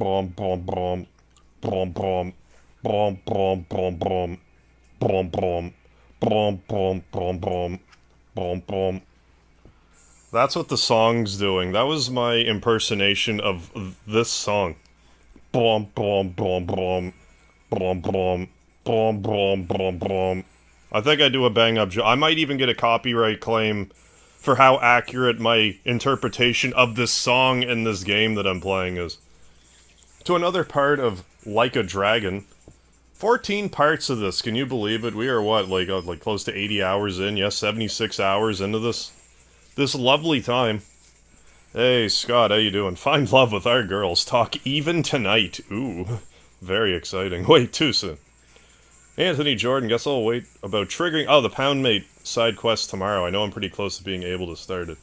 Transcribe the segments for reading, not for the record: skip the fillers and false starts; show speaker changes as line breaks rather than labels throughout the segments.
Brom brom brom. Brom brom. Brom brom brom brom. Brom brom. Brom brom brom brom. Brom brom. That's what the song's doing. That was my impersonation of this song. Brom brom brom brom. Brom brom. Brom brom brom brom. I think I do a bang up job. I might even get a copyright claim for how accurate my interpretation of this song in this game that I'm playing is. To another part of Like a Dragon. 14 parts of this, can you believe it? We are what, like close to 80 hours in? Yes, 76 hours into this. This lovely time. Hey, Scott, how you doing? Find love with our girls. Talk even tonight. Ooh, very exciting. Wait, too soon. Anthony Jordan, guess I'll wait about triggering... Oh, the Poundmate side quest tomorrow. I know I'm pretty close to being able to start it.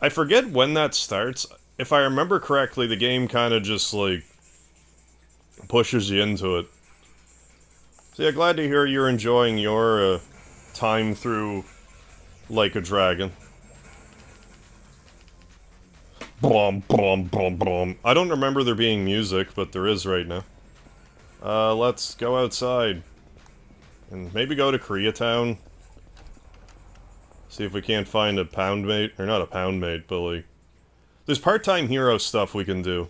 I forget when that starts. If I remember correctly, the game kind of just, like, pushes you into it. So yeah, glad to hear you're enjoying your time through Like a Dragon. Blom, blom, blom, blom. I don't remember there being music, but there is right now. Let's go outside. And maybe go to Koreatown. See if we can't find a Poundmate. Or not a Poundmate, but like... There's part-time hero stuff we can do.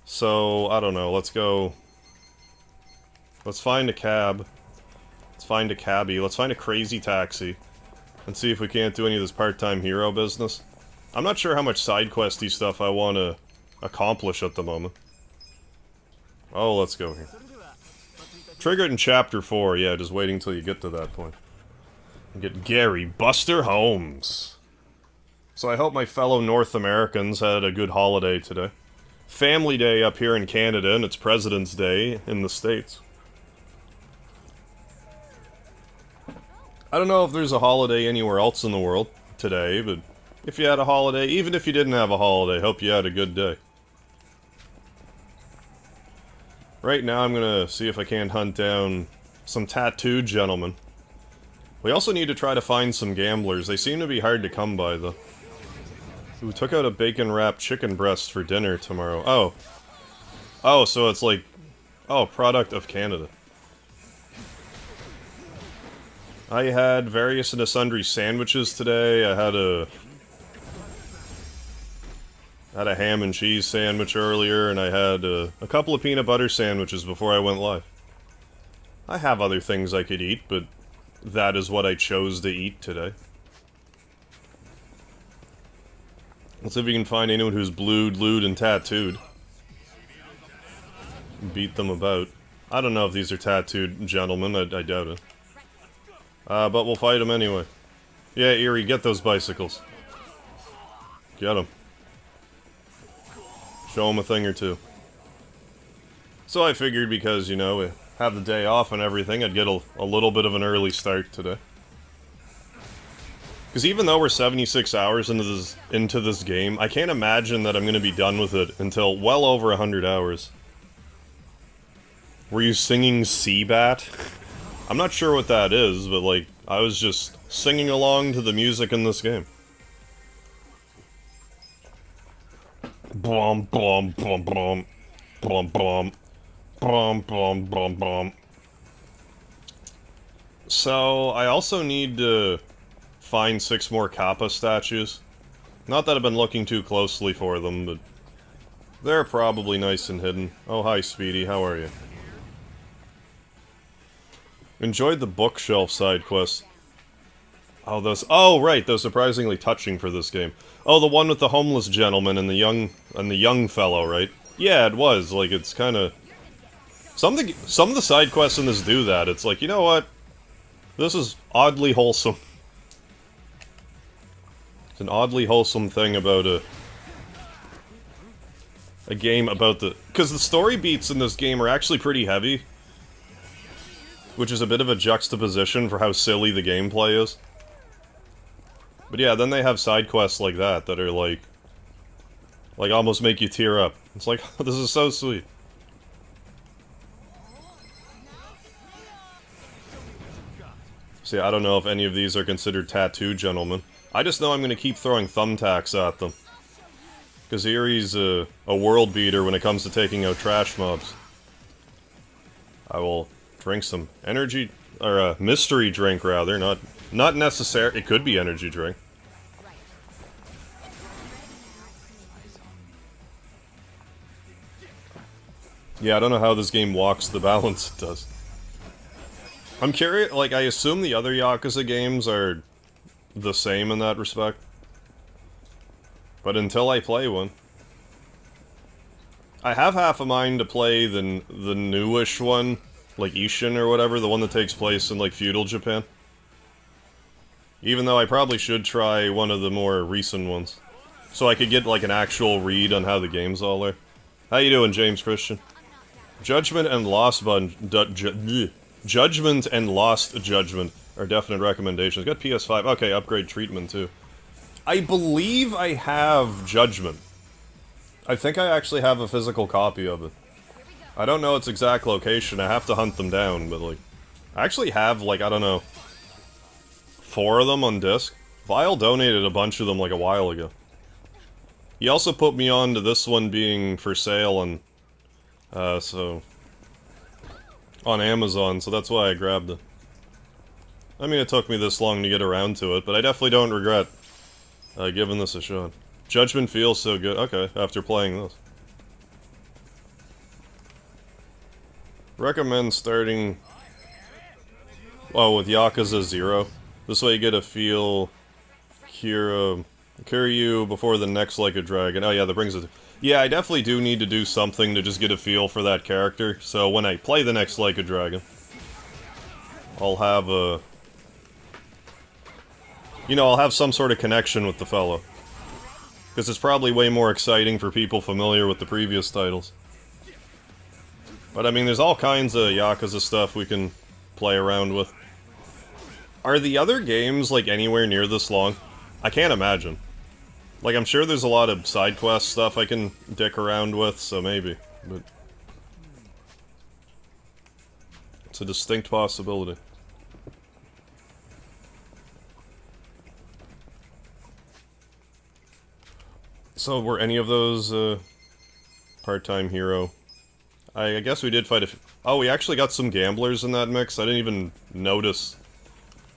So, I don't know, let's go... Let's find a cab. Let's find a cabbie. Let's find a crazy taxi. And see if we can't do any of this part-time hero business. I'm not sure how much side questy stuff I want to accomplish at the moment. Oh, let's go here. Triggered in Chapter 4, yeah, just waiting until you get to that point. And get Gary Buster Holmes. So I hope my fellow North Americans had a good holiday today. Family Day up here in Canada, and it's President's Day in the States. I don't know if there's a holiday anywhere else in the world today, but if you had a holiday, even if you didn't have a holiday, hope you had a good day. Right now I'm gonna see if I can't hunt down some tattooed gentlemen. We also need to try to find some gamblers. They seem to be hard to come by, though. We took out a bacon-wrapped chicken breast for dinner tomorrow. Oh. Oh, so it's like... Oh, product of Canada. I had various and sundry sandwiches today. I had a ham and cheese sandwich earlier, and I had a couple of peanut butter sandwiches before I went live. I have other things I could eat, but that is what I chose to eat today. Let's see if we can find anyone who's blued, lewd, and tattooed. Beat them about. I don't know if these are tattooed gentlemen, I doubt it. But we'll fight them anyway. Yeah, Erie, get those bicycles. Get them. Show them a thing or two. So I figured because, you know, we have the day off and everything, I'd get a little bit of an early start today. Because even though we're 76 hours into this game, I can't imagine that I'm going to be done with it until well over 100 hours. Were you singing Seabat? I'm not sure what that is, but like, I was just singing along to the music in this game. Blom, blom, blom, blom. Blom, blom. Blom, blom, blom, blom. So, I also need to find 6 more Kappa statues. Not that I've been looking too closely for them, but they're probably nice and hidden. Oh, hi, Speedy. How are you? Enjoyed the bookshelf side quest. Oh, those... Oh, right, those surprisingly touching for this game. Oh, the one with the homeless gentleman and the young fellow, right? Yeah, it was. Like, it's kind of... Some of the side quests in this do that. It's like, you know what? This is oddly wholesome. It's an oddly wholesome thing about a game about the... Because the story beats in this game are actually pretty heavy. Which is a bit of a juxtaposition for how silly the gameplay is. But yeah, then they have side quests like that are like almost make you tear up. It's like, oh, this is so sweet. See, I don't know if any of these are considered tattoo gentlemen. I just know I'm going to keep throwing thumbtacks at them. Because Erie's a world beater when it comes to taking out trash mobs. I will drink some energy, or a mystery drink rather, not necessary. It could be energy drink. Yeah, I don't know how this game walks the balance it does. I'm curious, like, I assume the other Yakuza games are the same in that respect. But until I play one... I have half a mind to play the newish one, like Ishin or whatever, the one that takes place in, like, feudal Japan. Even though I probably should try one of the more recent ones. So I could get, like, an actual read on how the games all are. How you doing, James Christian? Judgment and Lost Judgment and Lost Judgment are definite recommendations. Got PS5. Okay, upgrade treatment too. I believe I have Judgment. I think I actually have a physical copy of it. I don't know its exact location. I have to hunt them down, but like, I actually have like, I don't know, 4 of them on disc. Vile donated a bunch of them like a while ago. He also put me on to this one being for sale on on Amazon, so that's why I grabbed it. I mean, it took me this long to get around to it, but I definitely don't regret giving this a shot. Judgment feels so good. Okay, after playing this. Recommend starting... with Yakuza 0. This way you get a feel... Kiryu before the next Like a Dragon. Oh yeah, that brings it... Yeah, I definitely do need to do something to just get a feel for that character, so when I play the next Like a Dragon, I'll have a... You know, I'll have some sort of connection with the fellow. Because it's probably way more exciting for people familiar with the previous titles. But I mean, there's all kinds of Yakuza stuff we can play around with. Are the other games, like, anywhere near this long? I can't imagine. Like, I'm sure there's a lot of side quest stuff I can dick around with, so maybe. But it's a distinct possibility. So, were any of those, part-time hero? I guess we did fight a few... Oh, we actually got some gamblers in that mix. I didn't even notice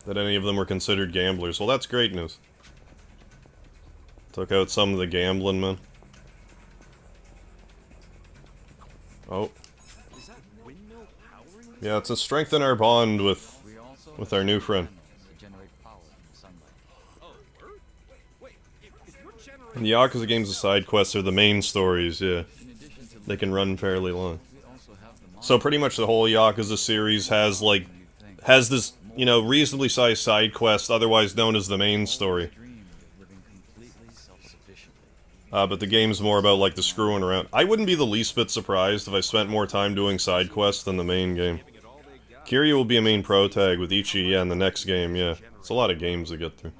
that any of them were considered gamblers. Well, that's great news. Took out some of the gambling men. Oh. Yeah, it's to strengthen our bond with our new friend. And the Yakuza games, the side quests are the main stories, yeah. They can run fairly long. So pretty much the whole Yakuza series has, like, has this, you know, reasonably sized side quest, otherwise known as the main story. But the game's more about, like, the screwing around. I wouldn't be the least bit surprised if I spent more time doing side quests than the main game. Kiryu will be a main pro-tag with Ichi, yeah, in the next game, yeah. It's a lot of games to get through.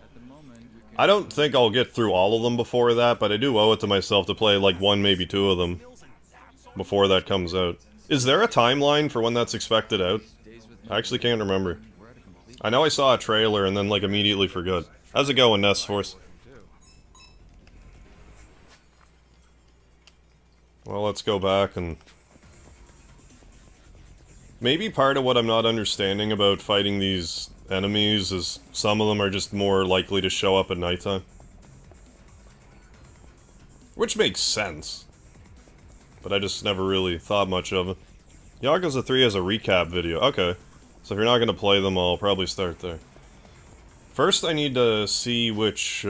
I don't think I'll get through all of them before that, but I do owe it to myself to play, like, 1, maybe 2 of them before that comes out. Is there a timeline for when that's expected out? I actually can't remember. I know I saw a trailer and then, like, immediately forgot. How's it going, Nest Force? Well, let's go back and... Maybe part of what I'm not understanding about fighting these enemies is some of them are just more likely to show up at nighttime. Which makes sense. But I just never really thought much of it. Yakuza 3 has a recap video. Okay. So if you're not going to play them, I'll probably start there. First, I need to see which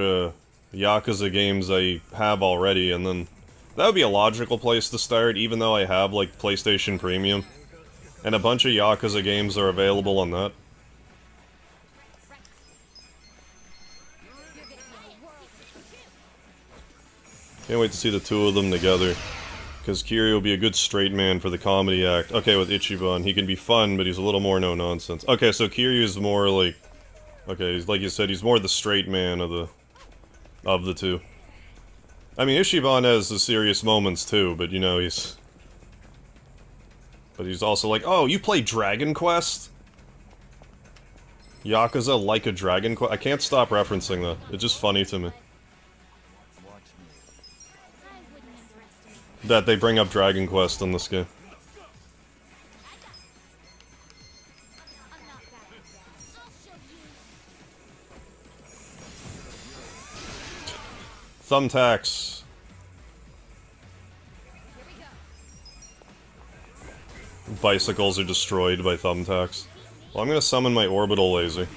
Yakuza games I have already, and then... That would be a logical place to start, even though I have, like, PlayStation Premium. And a bunch of Yakuza games are available on that. Can't wait to see the 2 of them together. Because Kiryu will be a good straight man for the comedy act. Okay, with Ichiban, he can be fun, but he's a little more no-nonsense. Okay, so Kiryu's more like... Okay, like you said, he's more the straight man of the 2. I mean, Ichiban has the serious moments too, but you know, he's... But he's also like, oh, you play Dragon Quest? Yakuza like a Dragon Quest? I can't stop referencing that. It's just funny to me. that they bring up Dragon Quest in this game. Thumbtacks. Bicycles are destroyed by thumbtacks. Well, I'm gonna summon my orbital laser.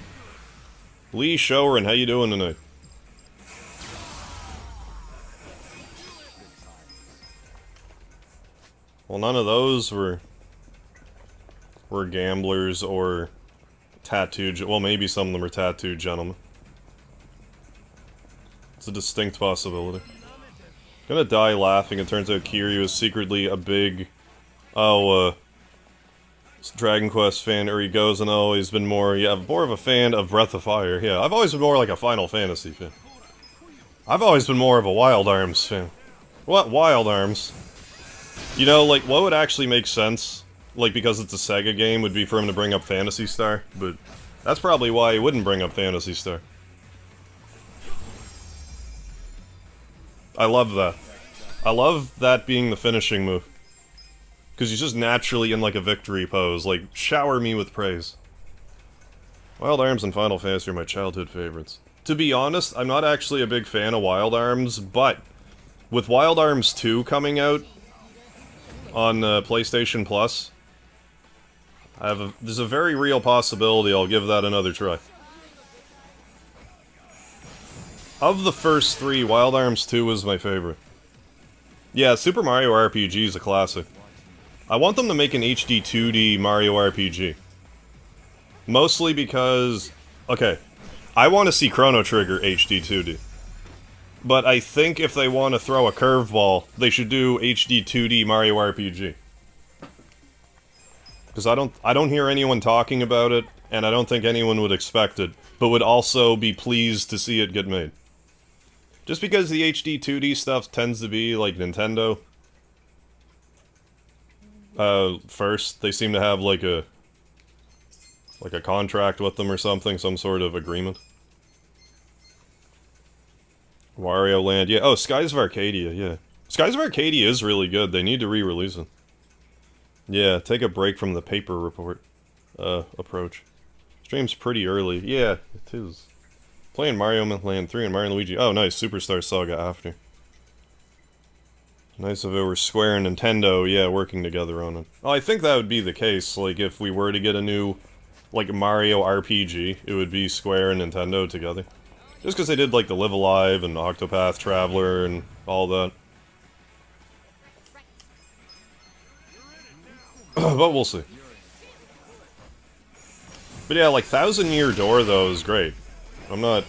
Lee Shorin, how you doing tonight? Well, none of those were gamblers or tattooed. Well, maybe some of them are tattooed gentlemen. It's a distinct possibility. Gonna die laughing. It turns out Kiryu is secretly a big, Dragon Quest fan, or he goes and he's been more of a fan of Breath of Fire. Yeah, I've always been more like a Final Fantasy fan. I've always been more of a Wild Arms fan. What? Wild Arms? You know, like, what would actually make sense, like, because it's a Sega game, would be for him to bring up Phantasy Star, but that's probably why he wouldn't bring up Phantasy Star. I love that. I love that being the finishing move. Because he's just naturally in, like, a victory pose, like, shower me with praise. Wild Arms and Final Fantasy are my childhood favorites. To be honest, I'm not actually a big fan of Wild Arms, but with Wild Arms 2 coming out on PlayStation Plus, there's a very real possibility I'll give that another try. Of the first three, Wild Arms 2 was my favorite. Yeah, Super Mario RPG is a classic. I want them to make an HD 2D Mario RPG. Mostly because, okay, I want to see Chrono Trigger HD 2D. But I think if they want to throw a curveball, they should do HD 2D Mario RPG. Because I don't hear anyone talking about it, and I don't think anyone would expect it, but would also be pleased to see it get made. Just because the HD 2D stuff tends to be like Nintendo. First, they seem to have like a contract with them or something, some sort of agreement. Wario Land, yeah. Oh, Skies of Arcadia, yeah. Skies of Arcadia is really good. They need to re-release it. Yeah, take a break from the paper report approach. Stream's pretty early. Yeah, it is. Playing Mario Land 3 and Mario & Luigi. Oh, nice. Superstar Saga after. Nice if it were Square and Nintendo, yeah, working together on it. Oh, I think that would be the case. Like, if we were to get a new, like, Mario RPG, it would be Square and Nintendo together. Just because they did, like, the Live Alive and Octopath Traveler and all that. But we'll see. But yeah, like, Thousand Year Door, though, is great. I'm not...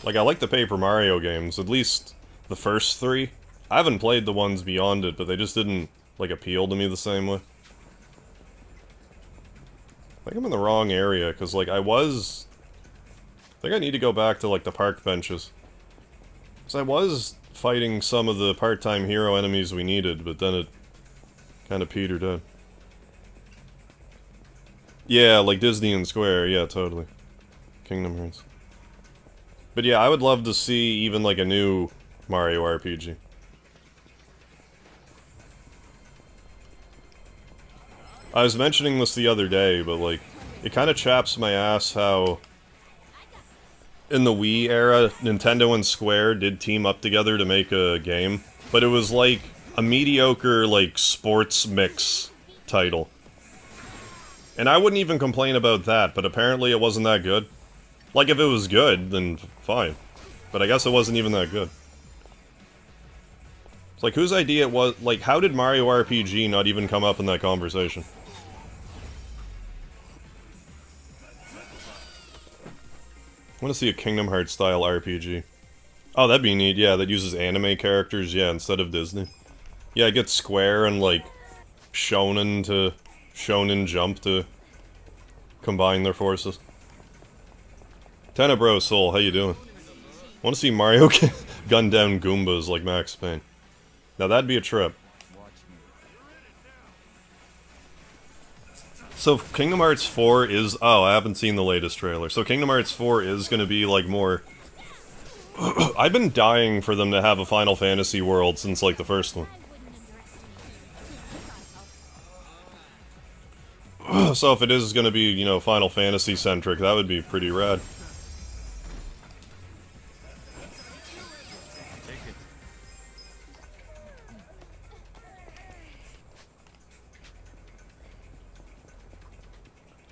Like, I like the Paper Mario games, at least the first three. I haven't played the ones beyond it, but they just didn't, like, appeal to me the same way. I think I'm in the wrong area, because, like, I think I need to go back to, like, the park benches. Because I was fighting some of the part-time hero enemies we needed, but then it kind of petered out. Yeah, like Disney and Square, yeah, totally. Kingdom Hearts. But yeah, I would love to see even, like, a new Mario RPG. I was mentioning this the other day, but, like, it kind of chaps my ass how in the Wii era, Nintendo and Square did team up together to make a game, but it was like a mediocre, like, sports mix title. And I wouldn't even complain about that, but apparently it wasn't that good. Like, if it was good, then fine. But I guess it wasn't even that good. It's like, whose idea it was, like, how did Mario RPG not even come up in that conversation? I want to see a Kingdom Hearts style RPG. Oh, that'd be neat, yeah, that uses anime characters, yeah, instead of Disney. Yeah, I get Square and, like, Shonen Jump to combine their forces. Tenebro Soul, how you doing? I want to see Mario gun down Goombas like Max Payne. Now that'd be a trip. So Kingdom Hearts 4 is... Oh, I haven't seen the latest trailer. So Kingdom Hearts 4 is going to be, like, more... I've been dying for them to have a Final Fantasy world since, like, the first one. So if it is gonna be, you know, Final Fantasy centric, that would be pretty rad.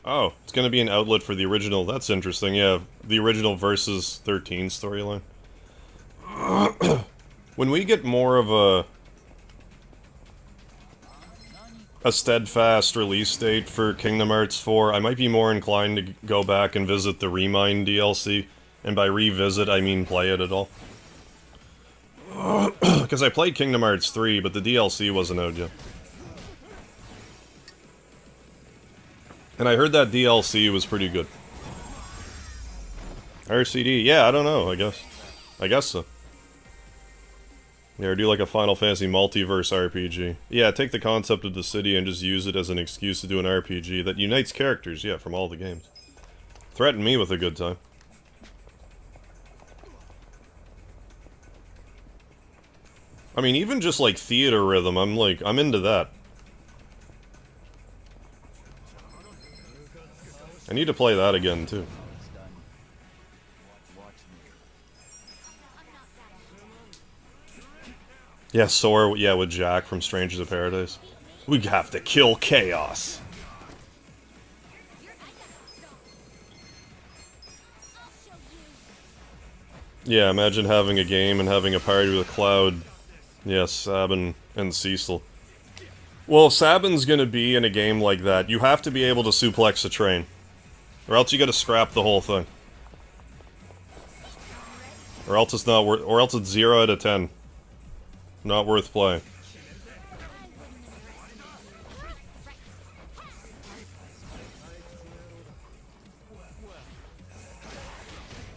Oh, it's gonna be an outlet for the original. That's interesting. Yeah, the original versus 13 storyline. When we get more of a steadfast release date for Kingdom Hearts 4, I might be more inclined to go back and visit the Remind DLC. And by revisit, I mean play it at all. Because I played Kingdom Hearts 3, but the DLC wasn't out yet. And I heard that DLC was pretty good. RCD, yeah, I don't know, I guess. I guess so. Yeah, or do like a Final Fantasy multiverse RPG. Yeah, take the concept of the city and just use it as an excuse to do an RPG that unites characters, yeah, from all the games. Threaten me with a good time. I mean, even just like theater rhythm, I'm into that. I need to play that again, too. Yeah, Sora, yeah, with Jack from Strangers of Paradise. We have to kill Chaos. Yeah, imagine having a game and having a party with Cloud. Yes, Sabin and Cecil. Well, if Sabin's gonna be in a game like that, you have to be able to suplex a train. Or else you gotta scrap the whole thing. Or else it's not worth, or else it's 0 out of 10. Not worth playing.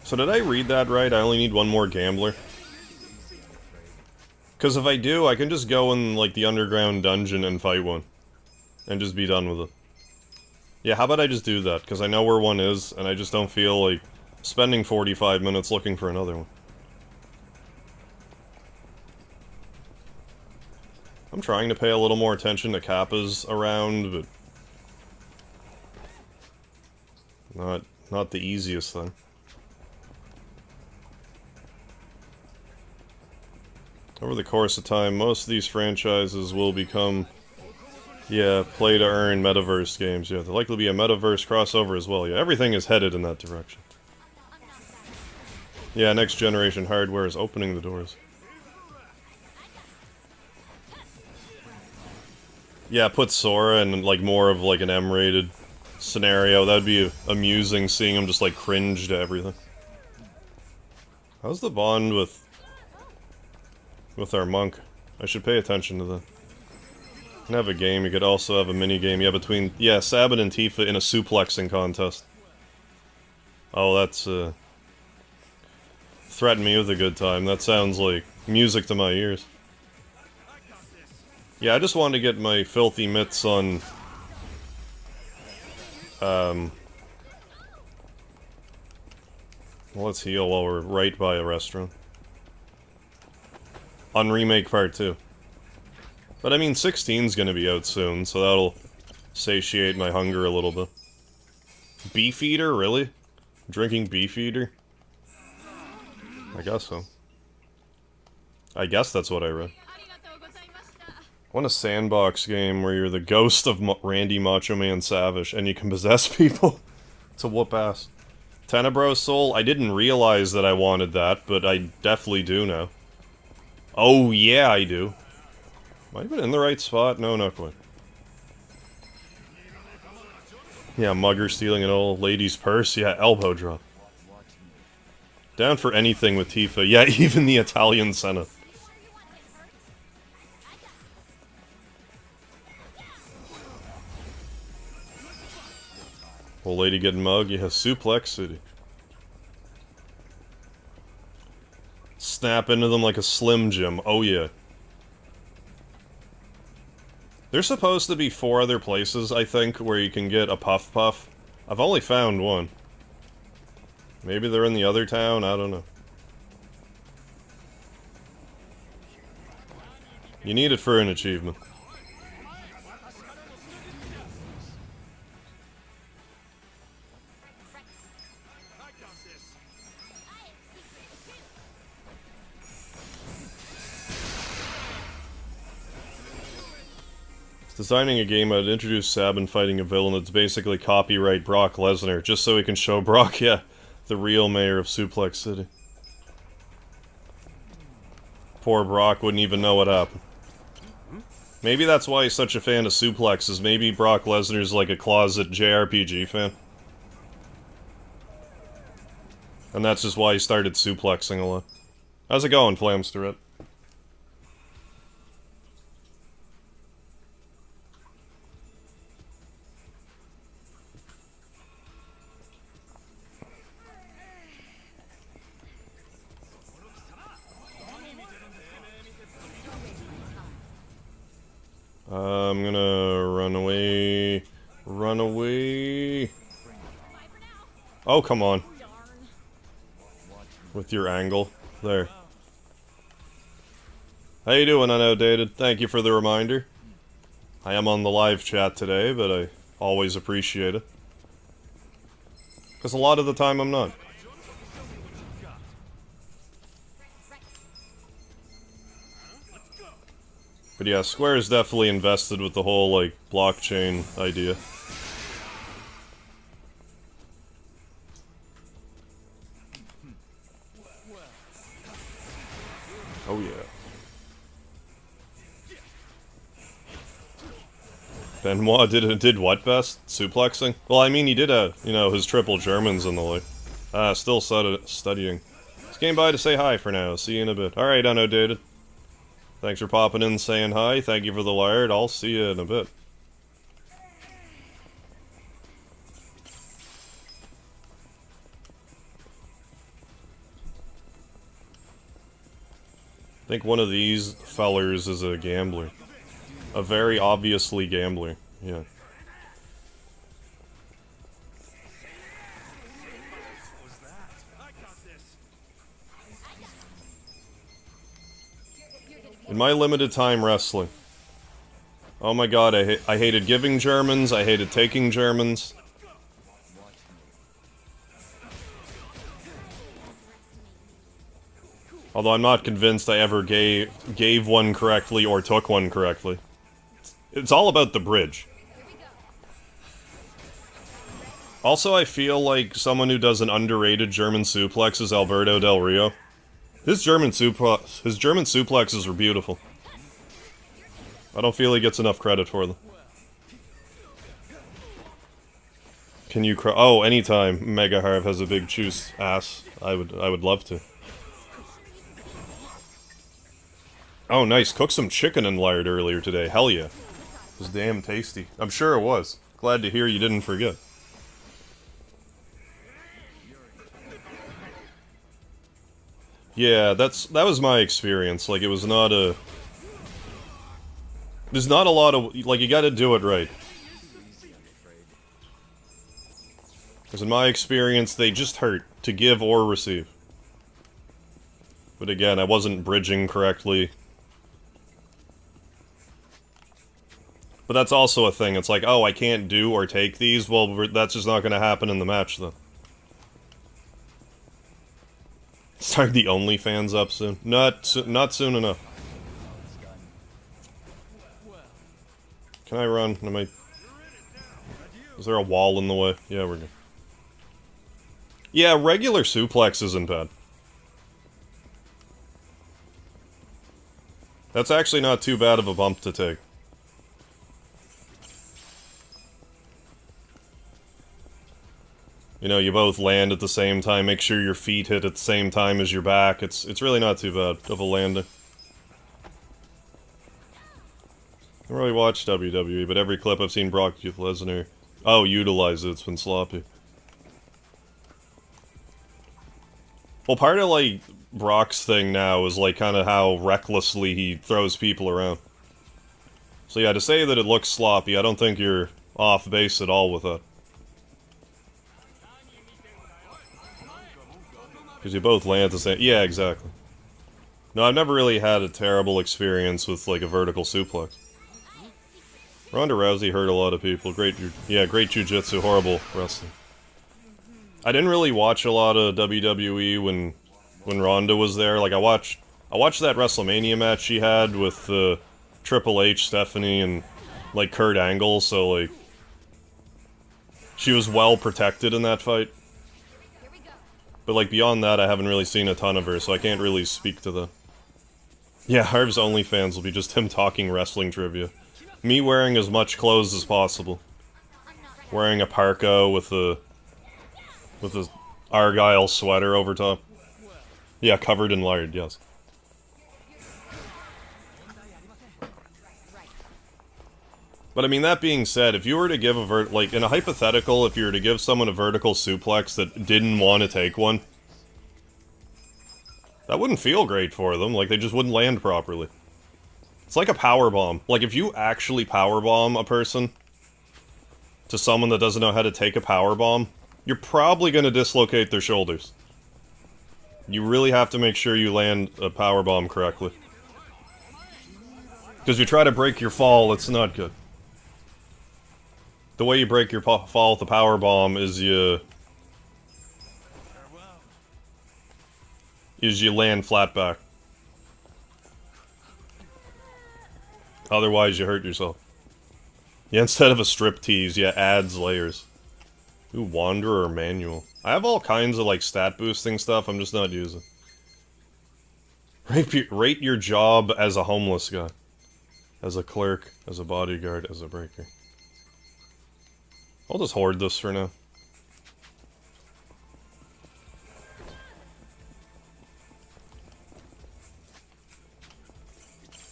So did I read that right? I only need one more gambler? Because if I do, I can just go in, like, the underground dungeon and fight one. And just be done with it. Yeah, how about I just do that? Because I know where one is, and I just don't feel like spending 45 minutes looking for another one. I'm trying to pay a little more attention to Kappas around, but not the easiest thing. Over the course of time, most of these franchises will become, yeah, play-to-earn metaverse games. Yeah, there'll likely be a metaverse crossover as well. Yeah, everything is headed in that direction. Yeah, next generation hardware is opening the doors. Yeah, put Sora in, like, more of, like, an M-rated scenario. That would be amusing, seeing him just, like, cringe to everything. How's the bond with our monk? I should pay attention to that. You can have a game, you could also have a mini-game. Yeah, between, yeah, Sabin and Tifa in a suplexing contest. Oh, that's, threaten me with a good time. That sounds like music to my ears. Yeah, I just wanted to get my filthy mitts on... Well, let's heal while we're right by a restaurant. On Remake Part 2. But I mean, 16's gonna be out soon, so that'll satiate my hunger a little bit. Beefeater? Really? Drinking Beefeater? I guess so. I guess that's what I read. I want a sandbox game where you're the ghost of Randy Macho Man Savage and you can possess people to whoop ass. Tenebro Soul? I didn't realize that I wanted that, but I definitely do now. Oh yeah, I do. Am I even in the right spot? No, not quite. Yeah, mugger stealing an old lady's purse. Yeah, elbow drop. Down for anything with Tifa. Yeah, even the Italian Senate. Old lady getting mugged. Yeah, Suplex City. Snap into them like a Slim Jim. Oh yeah. There's supposed to be 4 other places, I think, where you can get a Puff Puff. I've only found one. Maybe they're in the other town, I don't know. You need it for an achievement. Designing a game, I'd introduce Sabin fighting a villain that's basically copyright Brock Lesnar, just so he can show Brock, yeah, the real mayor of Suplex City. Poor Brock wouldn't even know what happened. Maybe that's why he's such a fan of suplexes. Maybe Brock Lesnar's like a closet JRPG fan. And that's just why he started suplexing a lot. How's it going, Flamsterette? I'm gonna run away. Run away. Oh, come on. With your angle. There. How you doing, Unoutdated? Thank you for the reminder. I am on the live chat today, but I always appreciate it. Because a lot of the time I'm not. But yeah, Square is definitely invested with the whole, like, blockchain idea. Oh yeah. Benoit did what best? Suplexing? Well, I mean, he did you know, his triple Germans and the like. Still studying. Just came by to say hi for now. See you in a bit. Alright, Unoutdated. Thanks for popping in and saying hi. Thank you for the lard. I'll see you in a bit. I think one of these fellers is a gambler. A very obviously gambler. Yeah. In my limited time wrestling. Oh my god, I hated giving Germans, I hated taking Germans. Although I'm not convinced I ever gave one correctly or took one correctly. It's all about the bridge. Also, I feel like someone who does an underrated German suplex is Alberto Del Rio. His German suplexes were beautiful. I don't feel he gets enough credit for them. Can you cry? Oh, anytime Mega Harv has a big juice ass, I would love to. Oh, nice. Cooked some chicken and lard earlier today. Hell yeah. It was damn tasty. I'm sure it was. Glad to hear you didn't forget. Yeah, that was my experience. Like, it was not a... There's not a lot of... Like, you gotta do it right. Because in my experience, they just hurt to give or receive. But again, I wasn't bridging correctly. But that's also a thing. It's like, oh, I can't do or take these. Well, that's just not gonna happen in the match, though. Start the OnlyFans up soon. Not soon enough. Can I run? Is there a wall in the way? Yeah, we're good. Yeah, regular suplex isn't bad. That's actually not too bad of a bump to take. You know, you both land at the same time, make sure your feet hit at the same time as your back. It's really not too bad of a landing. I don't really watch WWE, but every clip I've seen Brock Lesnar... Oh, utilize it, it's been sloppy. Well, part of, like, Brock's thing now is, like, kind of how recklessly he throws people around. So yeah, to say that it looks sloppy, I don't think you're off base at all with that. Because you both land at the same... Yeah, exactly. No, I've never really had a terrible experience with, like, a vertical suplex. Ronda Rousey hurt a lot of people. Great jiu-jitsu, horrible wrestling. I didn't really watch a lot of WWE when Ronda was there. Like, I watched that WrestleMania match she had with Triple H, Stephanie, and like, Kurt Angle, so, like... She was well protected in that fight. But, like, beyond that, I haven't really seen a ton of her, so I can't really speak to the... Yeah, Harv's OnlyFans will be just him talking wrestling trivia. Me wearing as much clothes as possible. Wearing a parka with a Argyle sweater over top. Yeah, covered in lard, yes. But I mean, that being said, if you were to give a like, in a hypothetical, if you were to give someone a vertical suplex that didn't want to take one, that wouldn't feel great for them, like, they just wouldn't land properly. It's like a powerbomb. Like, if you actually powerbomb a person to someone that doesn't know how to take a powerbomb, you're probably going to dislocate their shoulders. You really have to make sure you land a powerbomb correctly. Because if you try to break your fall, it's not good. The way you break your fall with a powerbomb is you land flat back. Otherwise, you hurt yourself. Yeah, instead of a striptease, yeah, adds layers. Ooh, Wanderer Manual. I have all kinds of, like, stat boosting stuff I'm just not using. Rate your job as a homeless guy. As a clerk, as a bodyguard, as a breaker. I'll just hoard this for now.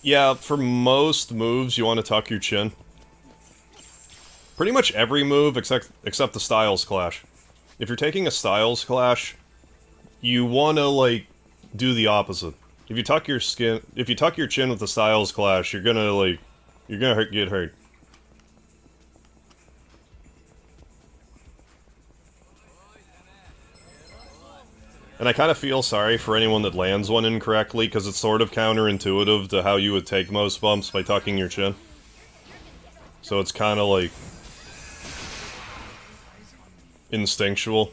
Yeah, for most moves, you want to tuck your chin. Pretty much every move except the Styles Clash. If you're taking a Styles Clash, you want to, like, do the opposite. If you tuck your chin with the Styles Clash, you're gonna, like, get hurt. And I kind of feel sorry for anyone that lands one incorrectly, because it's sort of counterintuitive to how you would take most bumps by tucking your chin. So it's kind of like... instinctual.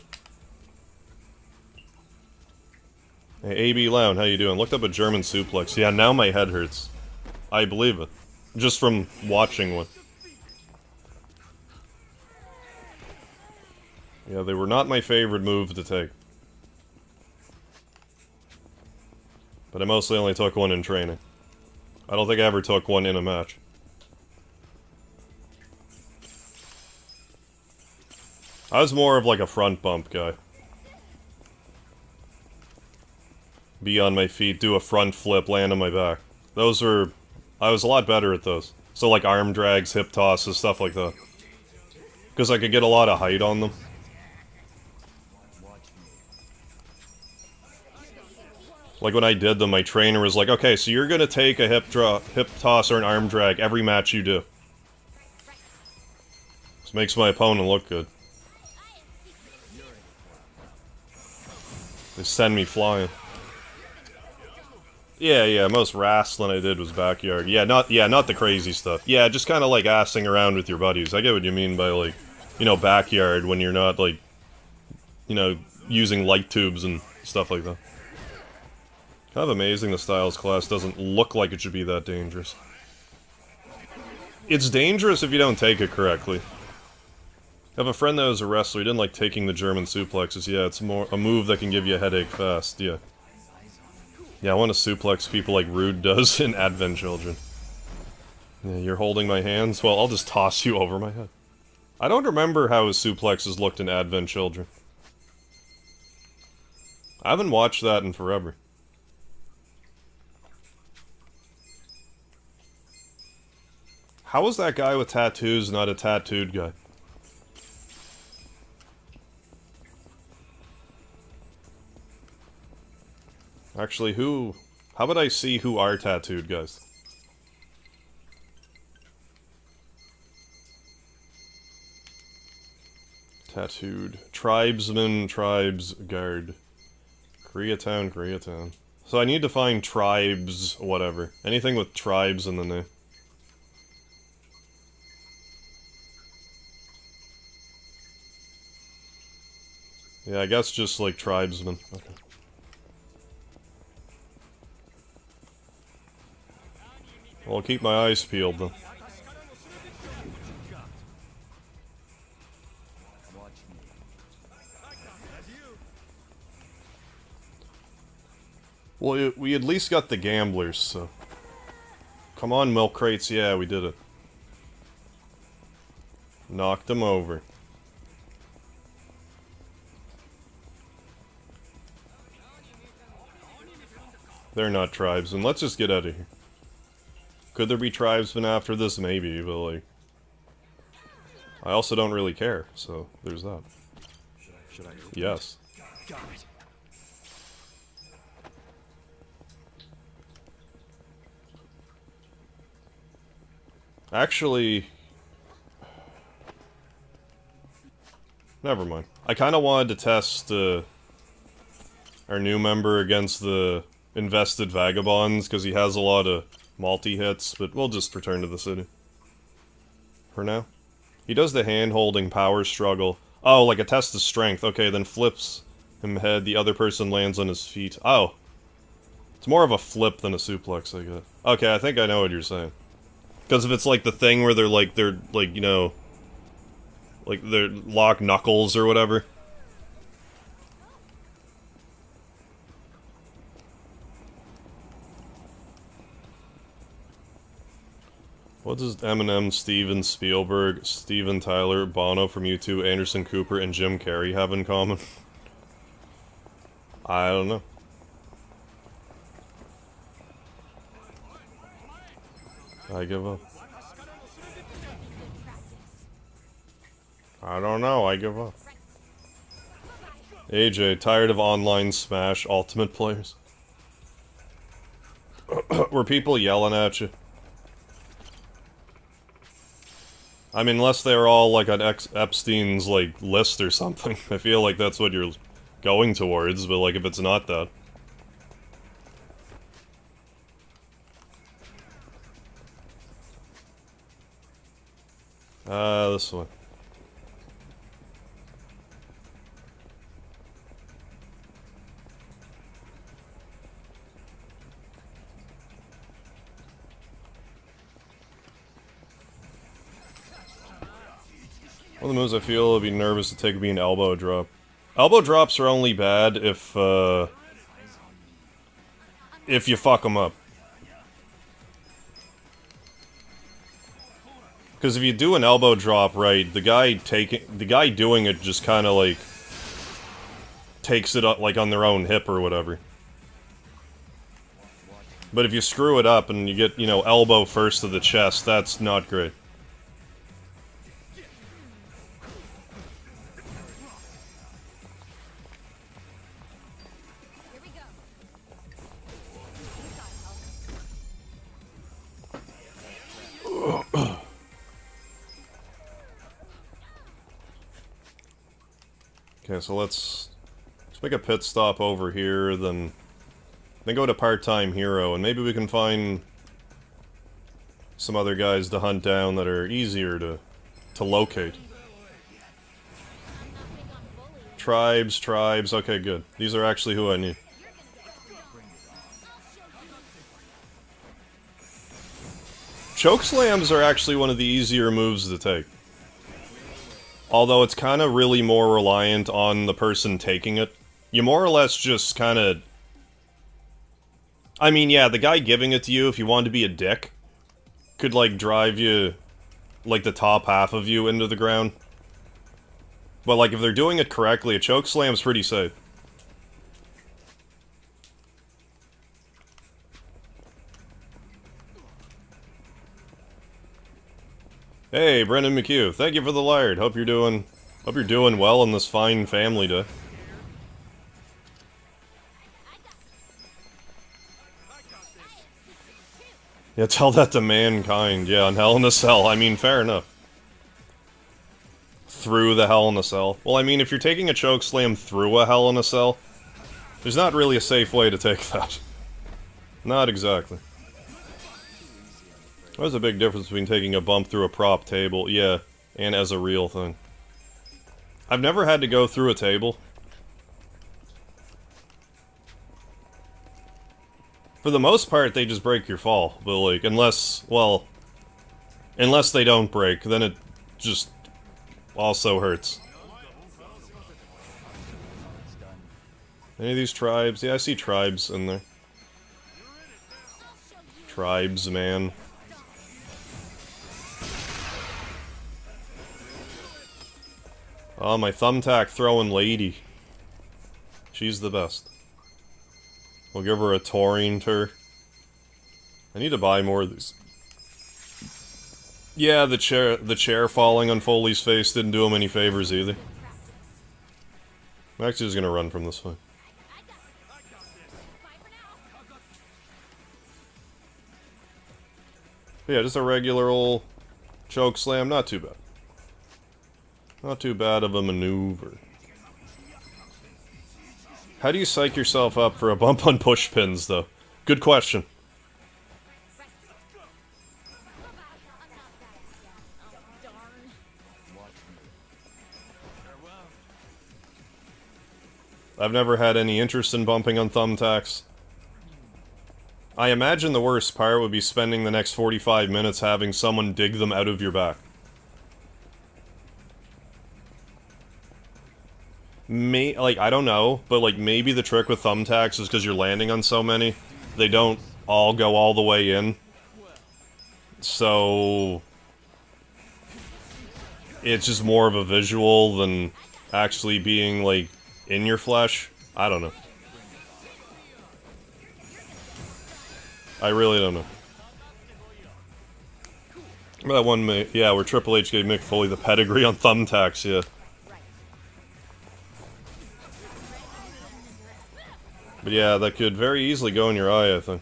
Hey, AB Lown, how you doing? Looked up a German suplex. Yeah, now my head hurts. I believe it. Just from watching one. Yeah, they were not my favorite move to take. But I mostly only took one in training. I don't think I ever took one in a match. I was more of like a front bump guy. Be on my feet, do a front flip, land on my back. Those were... I was a lot better at those. So like arm drags, hip tosses, stuff like that. Because I could get a lot of height on them. Like when I did them, my trainer was like, okay, so you're gonna take a hip toss or an arm drag every match you do. This makes my opponent look good. They send me flying. Yeah, most wrestling I did was backyard. Yeah, not the crazy stuff. Yeah, just kind of like assing around with your buddies. I get what you mean by, like, you know, backyard when you're not, like, you know, using light tubes and stuff like that. Kind of amazing the Styles class doesn't look like it should be that dangerous. It's dangerous if you don't take it correctly. I have a friend that was a wrestler, he didn't like taking the German suplexes. Yeah, it's more a move that can give you a headache fast, yeah. Yeah, I want to suplex people like Rude does in Advent Children. Yeah, you're holding my hands? Well, I'll just toss you over my head. I don't remember how his suplexes looked in Advent Children. I haven't watched that in forever. How is that guy with tattoos not a tattooed guy? Actually, who... How about I see who are tattooed guys? Tattooed. Tribesman, Tribes, Guard. Koreatown, Koreatown. So I need to find tribes, whatever. Anything with tribes in the name. Yeah, I guess just like tribesmen. Okay. Well, I'll keep my eyes peeled then. Well, we at least got the gamblers, so... Come on, milk crates, yeah, we did it. Knocked them over. They're not tribesmen. Let's just get out of here. Could there be tribesmen after this? Maybe, but like... I also don't really care, so there's that.
Should I open
Yes.
it? Got it.
Actually... Never mind. I kind of wanted to test our new member against the invested vagabonds, because he has a lot of multi-hits, but we'll just return to the city. For now. He does the hand-holding power struggle. Oh, like a test of strength. Okay, then flips him head, the other person lands on his feet. Oh. It's more of a flip than a suplex, I guess. Okay, I think I know what you're saying. Because if it's like the thing where they're like, you know... Like, they're lock knuckles or whatever. What does Eminem, Steven Spielberg, Steven Tyler, Bono from U2, Anderson Cooper, and Jim Carrey have in common? I don't know. I give up. I don't know, I give up. AJ, tired of online Smash Ultimate players? Were people yelling at you? I mean, unless they're all, like, on Epstein's, like, list or something. I feel like that's what you're going towards, but, like, if it's not that... this one. One of the moves I feel would be nervous to take would be an elbow drop. Elbow drops are only bad if you fuck them up. Because if you do an elbow drop right, the guy doing it just kind of like takes it up like on their own hip or whatever. But if you screw it up and you get, you know, elbow first to the chest, that's not great. Okay, so let's make a pit stop over here, then go to Part-Time Hero, and maybe we can find some other guys to hunt down that are easier to locate. Tribes, okay, good. These are actually who I need. Chokeslams are actually one of the easier moves to take. Although it's kind of really more reliant on the person taking it. You more or less just kind of... I mean, yeah, the guy giving it to you, if you wanted to be a dick, could, like, drive you, like, the top half of you into the ground. But, like, if they're doing it correctly, a chokeslam's pretty safe. Hey, Brendan McHugh, thank you for the lard. Hope you're doing well in this fine family day. Yeah, tell that to Mankind. Yeah, on Hell in a Cell. I mean, fair enough. Through the Hell in a Cell. Well, I mean, if you're taking a chokeslam through a Hell in a Cell, there's not really a safe way to take that. Not exactly. There's a big difference between taking a bump through a prop table, yeah, and as a real thing. I've never had to go through a table. For the most part, they just break your fall, but like, unless they don't break, then it just also hurts. Any of these tribes? Yeah, I see tribes in there. Tribesman. Oh, my thumbtack throwing lady. She's the best. We'll give her a taurine tur. I need to buy more of these. Yeah, the chair falling on Foley's face didn't do him any favors either. I'm actually just gonna run from this fight. Yeah, just a regular old choke slam, not too bad. Not too bad of a maneuver. How do you psych yourself up for a bump on push pins, though? Good question. I've never had any interest in bumping on thumbtacks. I imagine the worst part would be spending the next 45 minutes having someone dig them out of your back. I don't know, but like maybe the trick with thumbtacks is because you're landing on so many, they don't all go all the way in. So it's just more of a visual than actually being like in your flesh. I don't know. I really don't know. That one, yeah, where Triple H gave Mick Foley the pedigree on thumbtacks, yeah. But yeah, that could very easily go in your eye, I think.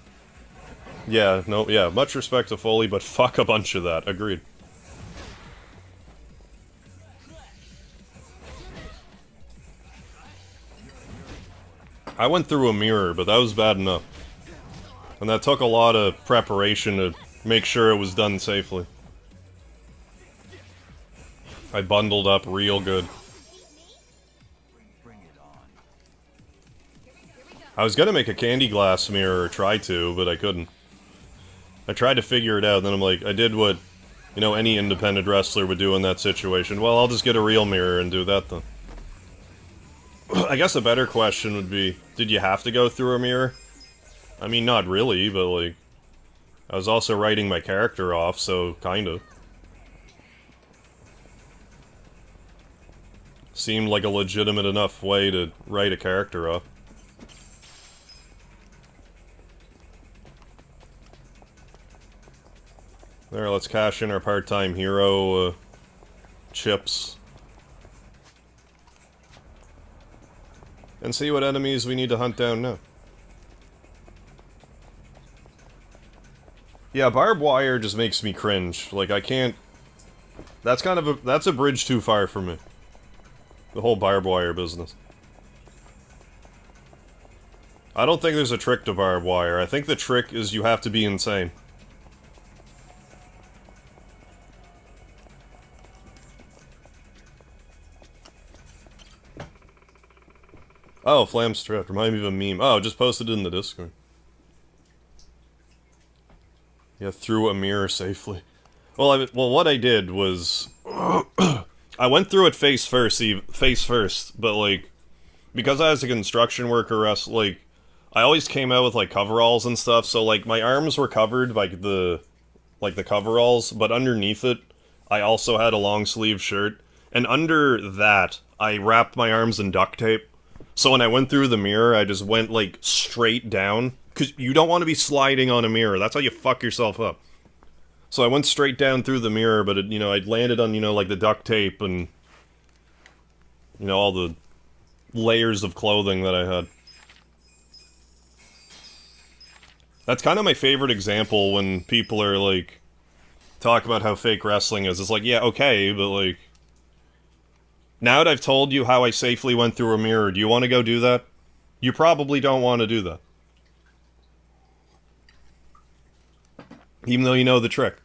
Yeah, no, yeah, much respect to Foley, but fuck a bunch of that. Agreed. I went through a mirror, but that was bad enough. And that took a lot of preparation to make sure it was done safely. I bundled up real good. I was gonna make a candy glass mirror, or try to, but I couldn't. I tried to figure it out, and then I'm like, I did what, you know, any independent wrestler would do in that situation. Well, I'll just get a real mirror and do that then. I guess a better question would be, did you have to go through a mirror? I mean, not really, but like, I was also writing my character off, so kinda. Seemed like a legitimate enough way to write a character off. There, let's cash in our part-time hero, chips. And see what enemies we need to hunt down now. Yeah, barbed wire just makes me cringe. Like, I can't... That's kind of a... That's a bridge too far for me. The whole barbed wire business. I don't think there's a trick to barbed wire. I think the trick is you have to be insane. Oh, Flam Stripped. Remind me of a meme. Oh, just posted it in the Discord. Yeah, through a mirror safely. Well, what I did was... I went through it face first, but, like... Because I was a construction worker, like... I always came out with, like, coveralls and stuff, so, like, my arms were covered by the coveralls, but underneath it, I also had a long-sleeve shirt. And under that, I wrapped my arms in duct tape. So when I went through the mirror, I just went, like, straight down. Because you don't want to be sliding on a mirror. That's how you fuck yourself up. So I went straight down through the mirror, but, it, you know, I landed on, you know, like, the duct tape and... You know, all the layers of clothing that I had. That's kind of my favorite example when people are, like... Talk about how fake wrestling is. It's like, yeah, okay, but, like... Now that I've told you how I safely went through a mirror, do you want to go do that? You probably don't want to do that. Even though you know the trick.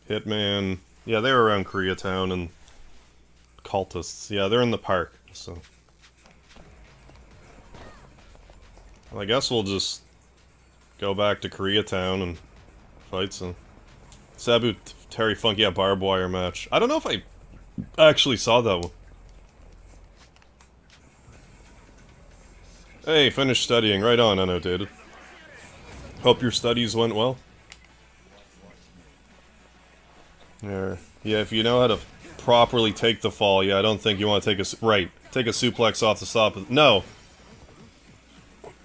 Hitman. Yeah, they were around Koreatown and cultists. Yeah, they're in the park, so... Well, I guess we'll just... go back to Koreatown and fight some... Sabu, Terry Funk, yeah, barbed wire match. I don't know if I actually saw that one. Hey, finished studying. Right on, annotated. Hope your studies went well. Yeah, if you know how to properly take the fall, yeah, I don't think you want to take take a suplex off the top of... No.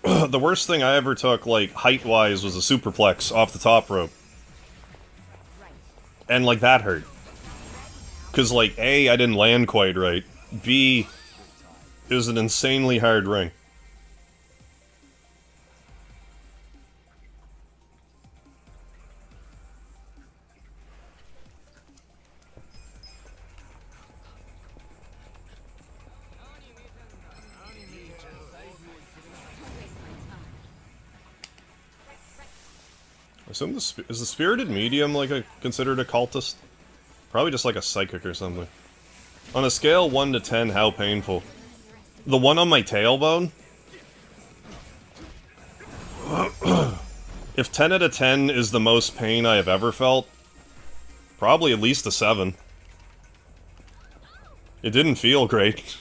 The worst thing I ever took, like, height-wise, was a superplex off the top rope. And, like, that hurt. Because, like, A, I didn't land quite right. B, it was an insanely hard ring. I assume is the spirited medium like considered a cultist? Probably just like a psychic or something. On a scale 1 to 10, how painful? The one on my tailbone? If 10 out of 10 is the most pain I have ever felt, probably at least a 7. It didn't feel great.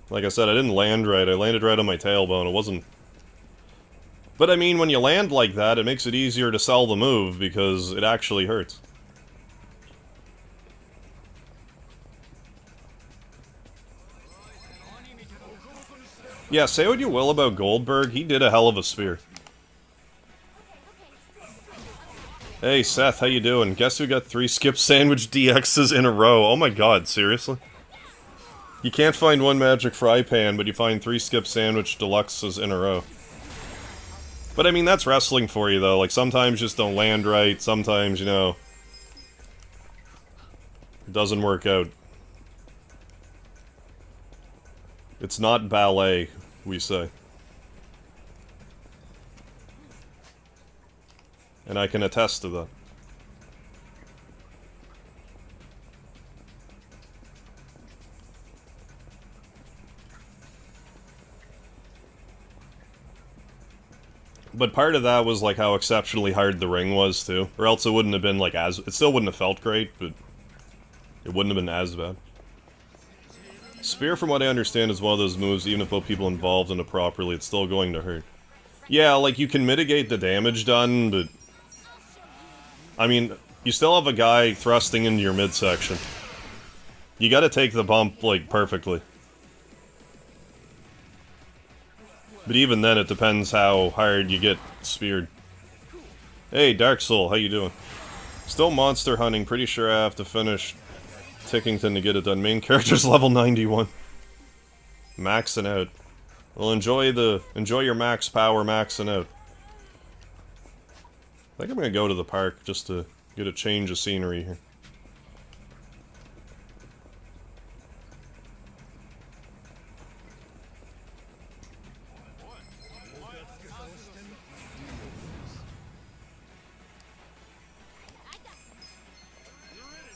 Like I said, I didn't land right. I landed right on my tailbone. It wasn't... But I mean, when you land like that, it makes it easier to sell the move, because it actually hurts. Yeah, say what you will about Goldberg, he did a hell of a spear. Hey Seth, how you doing? Guess who got 3 skip sandwich DXs in a row? Oh my god, seriously? You can't find one magic fry pan, but you find 3 skip sandwich deluxes in a row. But I mean, that's wrestling for you, though. Like, sometimes you just don't land right, sometimes, you know, it doesn't work out. It's not ballet, we say. And I can attest to that. But part of that was, like, how exceptionally hard the ring was, too. Or else it wouldn't have been, like, as... It still wouldn't have felt great, but... It wouldn't have been as bad. Spear, from what I understand, is one of those moves, even if both people involved in it properly, it's still going to hurt. Yeah, like, you can mitigate the damage done, but... I mean, you still have a guy thrusting into your midsection. You gotta take the bump, like, perfectly. But even then, it depends how hard you get speared. Hey, Dark Soul, how you doing? Still monster hunting, pretty sure I have to finish Tickington to get it done. Main character's level 91. Maxing out. Well, enjoy your max power maxing out. I think I'm gonna go to the park just to get a change of scenery here.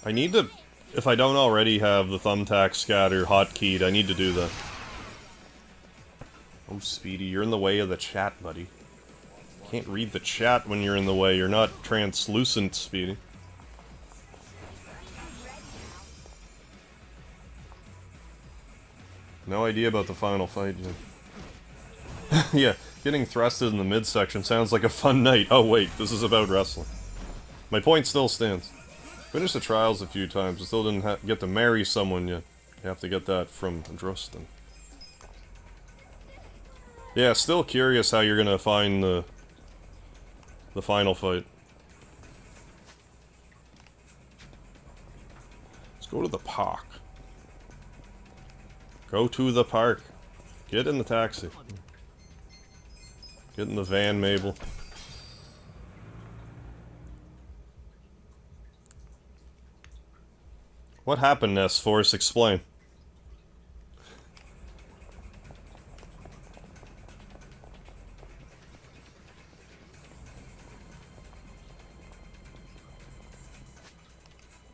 I need to, if I don't already have the thumbtack scatter hotkeyed, I need to do that. Oh, Speedy, you're in the way of the chat, buddy. Can't read the chat when you're in the way. You're not translucent, Speedy. No idea about the final fight yet. Yeah, getting thrusted in the midsection sounds like a fun night. Oh wait, this is about wrestling. My point still stands. Finished the trials a few times, but still didn't get to marry someone yet. You have to get that from Drustin. Yeah, still curious how you're gonna find the final fight. Let's go to the park. Go to the park. Get in the taxi. Get in the van, Mabel. What happened, S-Force? Explain.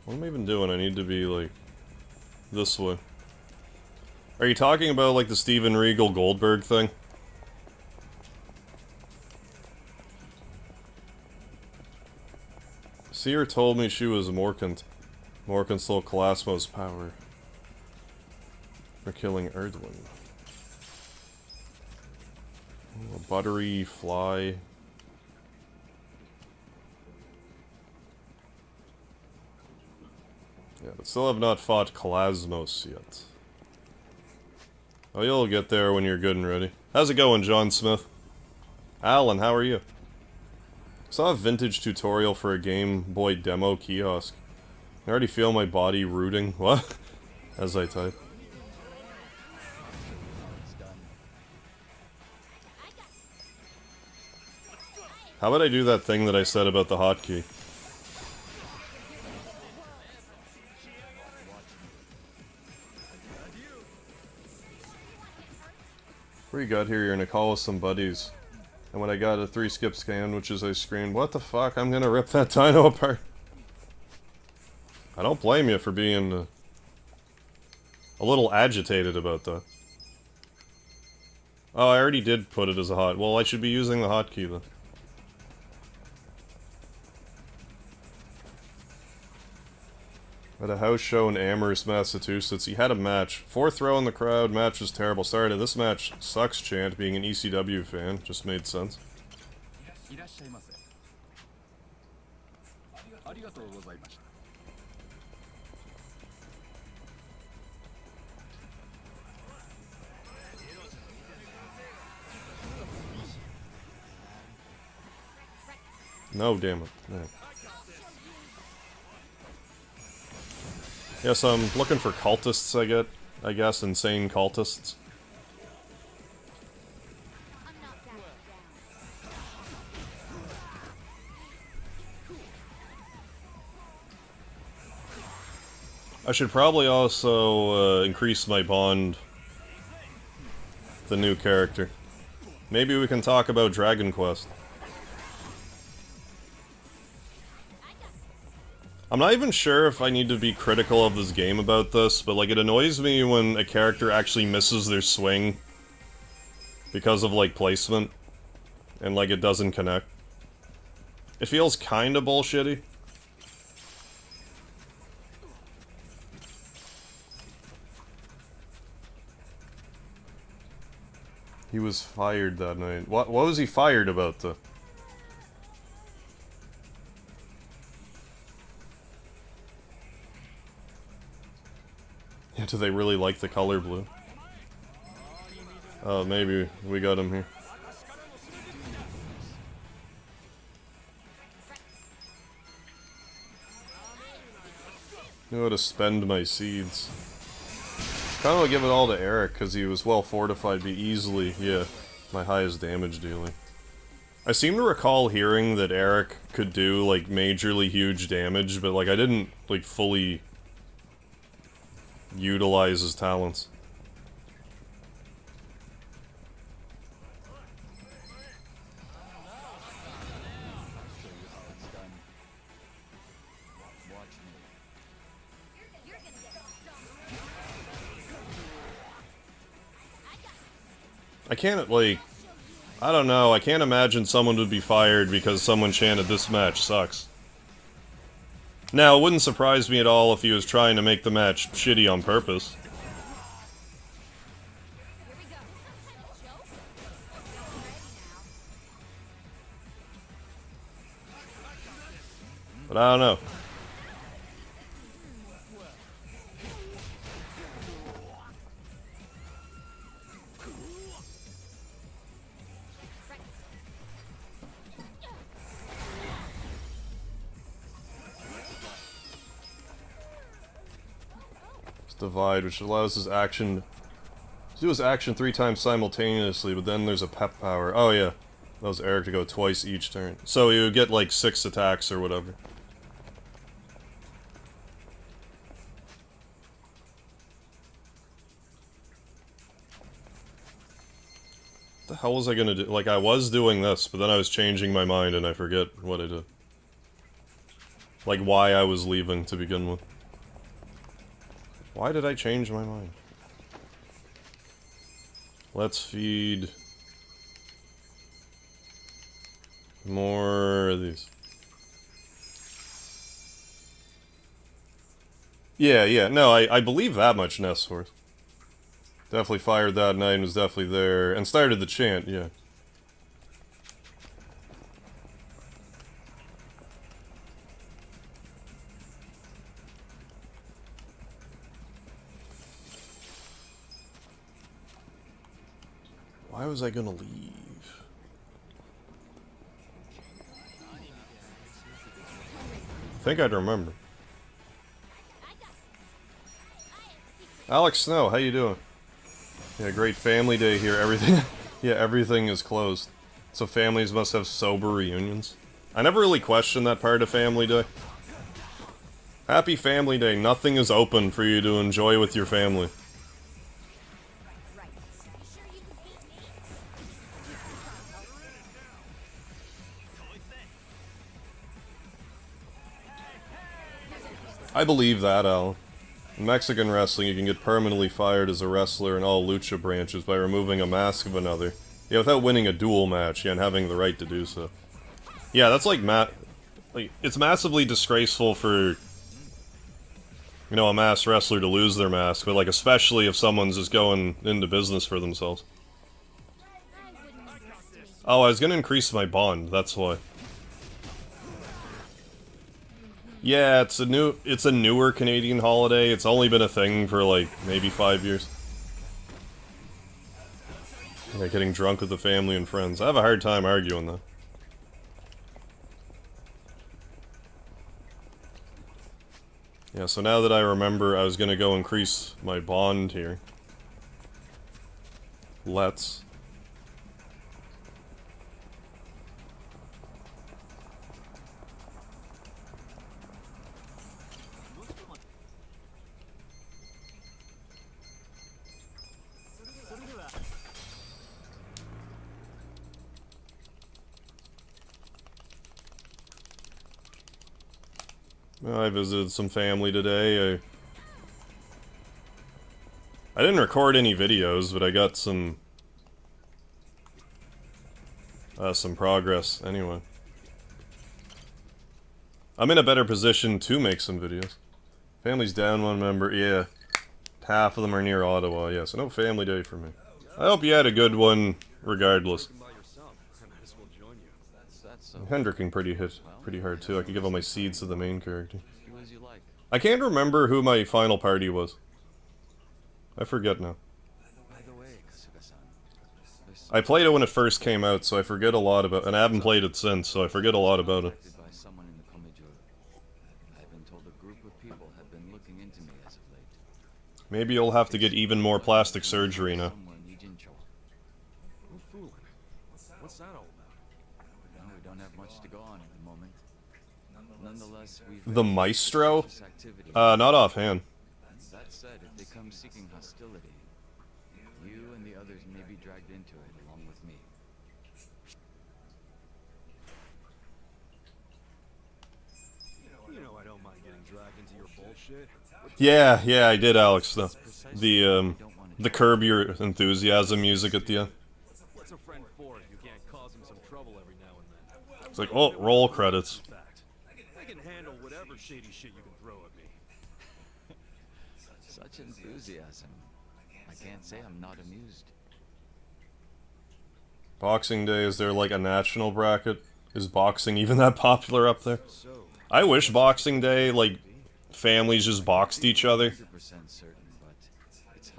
What am I even doing? I need to be, like, this way. Are you talking about, like, the Steven Regal Goldberg thing? Seer told me she was Morkant. Morkant stole Kalasmo's power for killing Erdwin. A buttery fly. Yeah, but still have not fought Klasmos yet. Oh, you'll get there when you're good and ready. How's it going, John Smith? Alan, how are you? Saw a vintage tutorial for a Game Boy demo kiosk. I already feel my body rooting. What? As I type. How about I do that thing that I said about the hotkey? Before you got here, you're gonna call with some buddies. And when I got a 3-skip sandwiches, I screamed, "What the fuck? I'm gonna rip that dino apart." I don't blame you for being a little agitated about that. Oh, I already did put it as a hot. Well, I should be using the hotkey then. At a house show in Amherst, Massachusetts, he had a match. 4th row in the crowd, match was terrible. Sorry to this match sucks chant, being an ECW fan. Just made sense. No, damn it. No. Yes, I'm looking for cultists, I guess, insane cultists. I should probably also increase my bond with the new character. Maybe we can talk about Dragon Quest. I'm not even sure if I need to be critical of this game about this, but like it annoys me when a character actually misses their swing because of like placement and like it doesn't connect. It feels kinda bullshitty. He was fired that night. What was he fired about though? Yeah, do they really like the color blue? Oh, maybe we got him here. Knew how to spend my seeds. Kind of want to give it all to Eric, because he was well fortified, be easily, yeah, my highest damage dealing. I seem to recall hearing that Eric could do, like, majorly huge damage, but, like, I didn't, like, fully utilize his talents. I can't, like... I don't know, I can't imagine someone would be fired because someone chanted, "This match sucks." Now, it wouldn't surprise me at all if he was trying to make the match shitty on purpose. But I don't know. Divide, which allows his action to do his action 3 times simultaneously, but then there's a pep power. Oh yeah, allows Eric to go twice each turn. So you would get like 6 attacks or whatever. What the hell was I gonna do? Like, I was doing this, but then I was changing my mind and I forget what I did. Like, why I was leaving to begin with. Why did I change my mind? Let's feed more of these. Yeah, no, I believe that much, Nestforth. Definitely fired that night and was definitely there, and started the chant, yeah. was I gonna leave? I think I'd remember. Alex Snow, how you doing? Yeah, great family day here. Everything, yeah, everything is closed. So families must have sober reunions. I never really questioned that part of Family Day. Happy Family Day. Nothing is open for you to enjoy with your family. I believe that, Al. In Mexican wrestling, you can get permanently fired as a wrestler in all lucha branches by removing a mask of another. Yeah, without winning a duel match, yeah, and having the right to do so. Yeah, that's like it's massively disgraceful for, you know, a masked wrestler to lose their mask, but like especially if someone's just going into business for themselves. Oh, I was gonna increase my bond, that's why. Yeah, it's a newer Canadian holiday. It's only been a thing for like maybe 5 years. Like getting drunk with the family and friends. I have a hard time arguing that. Yeah, so now that I remember, I was gonna go increase my bond here. Let's. I visited some family today. I didn't record any videos, but I got some progress anyway. I'm in a better position to make some videos. Family's down one member, yeah. Half of them are near Ottawa, yeah, so no family day for me. I hope you had a good one, regardless. I'm Hendricking pretty hard too. I could give all my seeds to the main character. I can't remember who my final party was. I forget now. I played it when it first came out, so I forget a lot about it. And I haven't played it since, so I forget a lot about it. Maybe you'll have to get even more plastic surgery now.
What's that all about? We don't have much to go on at the moment. Nonetheless,
The Maestro? Not offhand.
That said, if they come seeking hostility, you and the others may be dragged into it along with me. You know I don't mind getting dragged into your bullshit.
Yeah, I did, Alex. The Curb Your Enthusiasm music at the end.
What's a friend for if you can't cause him some trouble every now and then?
It's like, oh, roll credits.
I can handle whatever shady shit you can throw at me. Such enthusiasm. I can't say I'm not amused.
Boxing Day, is there like a national bracket? Is boxing even that popular up there? I wish Boxing Day, like, families just boxed each other.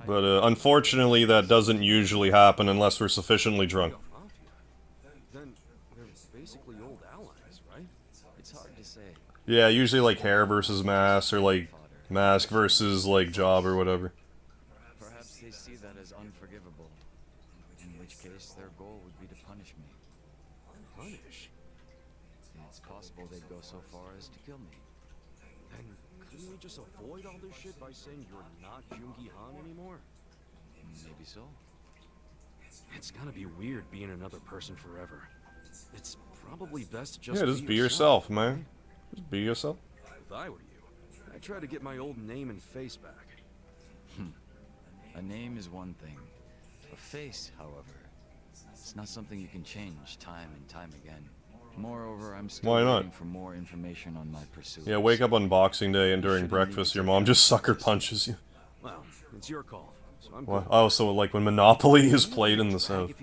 But unfortunately, that doesn't usually happen unless we're sufficiently drunk.
Then they're basically old allies, right? It's hard to say.
Yeah, usually like hair versus mask, or like mask versus like job or whatever.
Perhaps they see that as unforgivable, in which case their goal would be to punish me. Punish? It's possible they'd go so far as to kill me. Then couldn't we just avoid all this shit by saying you're not Jungi Han anymore? Maybe so. It's gonna be weird being another person forever. It's probably best to just
be yourself, man. Just be yourself.
If I were you, I'd try to get my old name and face back. A name is one thing. A face, however, it's not something you can change time and time again. Moreover, I'm still waiting for more information on my pursuit.
Yeah, wake up on Boxing Day and during breakfast your mom just sucker punches you.
Well, it's your call. So I'm
What? Oh, so like when Monopoly is played in the South.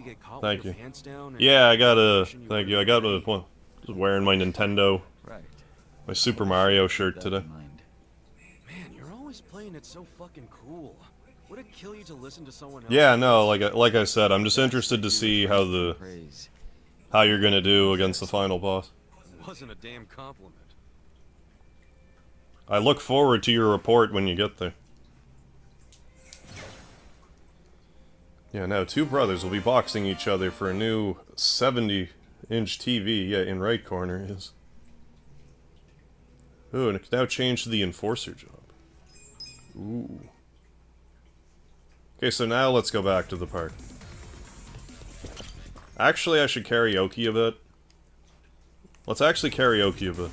Thank you. Yeah, I got a... Thank you. I got a... Well, just wearing my Nintendo... My Super Mario shirt today.
Man, you're always playing it so fucking cool.
Would it kill you to listen to someone else?
Yeah, no, like I said, I'm just interested to see how you're gonna do against the final boss.
It wasn't a damn compliment.
I look forward to your report when you get there. Yeah, now two brothers will be boxing each other for a new 70-inch TV. Yeah, in right corner is. Ooh, and it's now changed to the enforcer job. Ooh. Okay, so now let's go back to the park. Actually, I should karaoke a bit. Let's actually karaoke a bit.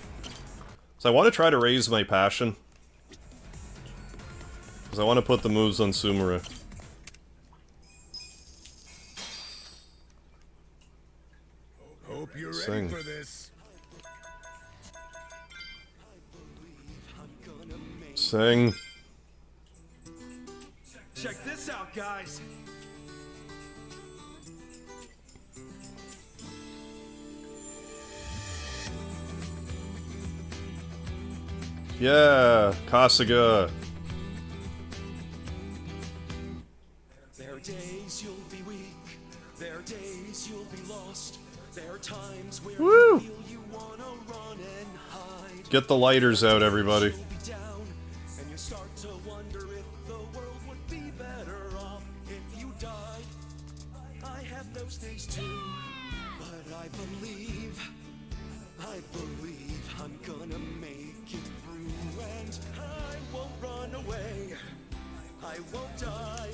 So I want to try to raise my passion. Because I want to put the moves on Sumire.
Hope you're
Sing.
ready for this.
Sing.
Check this out, guys.
Yeah, Kasuga.
There are days you'll be weak. There are days you'll be lost. There are times where
Woo!
you feel you wanna run and hide.
Get the lighters out, everybody.
You'll be down, and you start to wonder if the world would be better off if you died. I have those days too, but I believe I'm gonna make it through, and I won't run away. I won't die.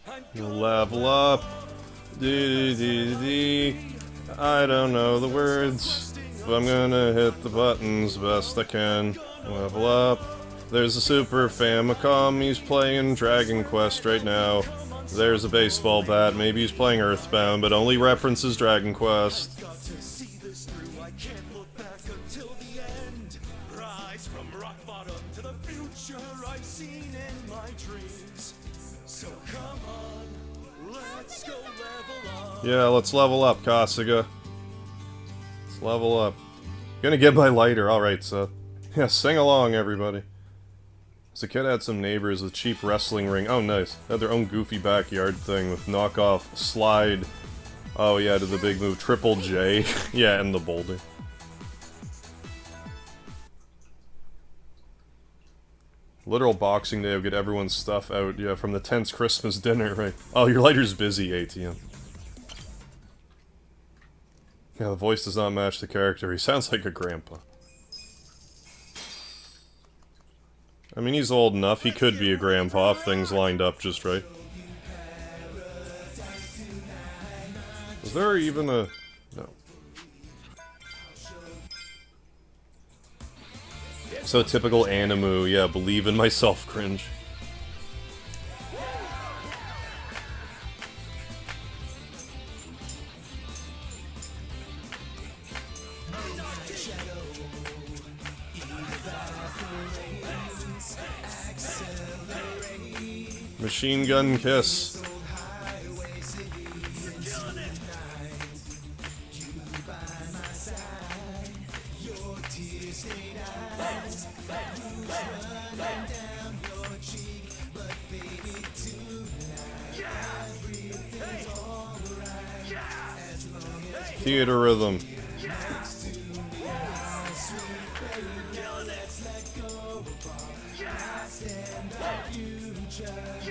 I'm
You'll
gonna
level up. Dee dee dee dee. I don't know the words, but I'm gonna hit the buttons best I can. Level up. There's a Super Famicom, he's playing Dragon Quest right now. There's a baseball bat, maybe he's playing Earthbound, but only references Dragon Quest.
got to see this through. I can't look back until the end. Rise from rock bottom to the future I've seen in my dreams. So come on, let's go level up.
Yeah, let's level up, Kasuga. Let's level up. Gonna get my lighter, alright, so. Yeah, sing along, everybody. So kid had some neighbors with cheap wrestling ring. Oh, nice. They had their own goofy backyard thing with knockoff slide. Oh, yeah, to the big move. Triple J. Yeah, and the boulder. Literal Boxing Day will get everyone's stuff out, yeah, from the tense Christmas dinner, right? Oh, your lighter's busy, ATM. Yeah, the voice does not match the character. He sounds like a grandpa. I mean, he's old enough. He could be a grandpa if things lined up just right. Is there even a... No. So typical Animu, yeah, believe in myself cringe. Machine gun kiss. Theater rhythm.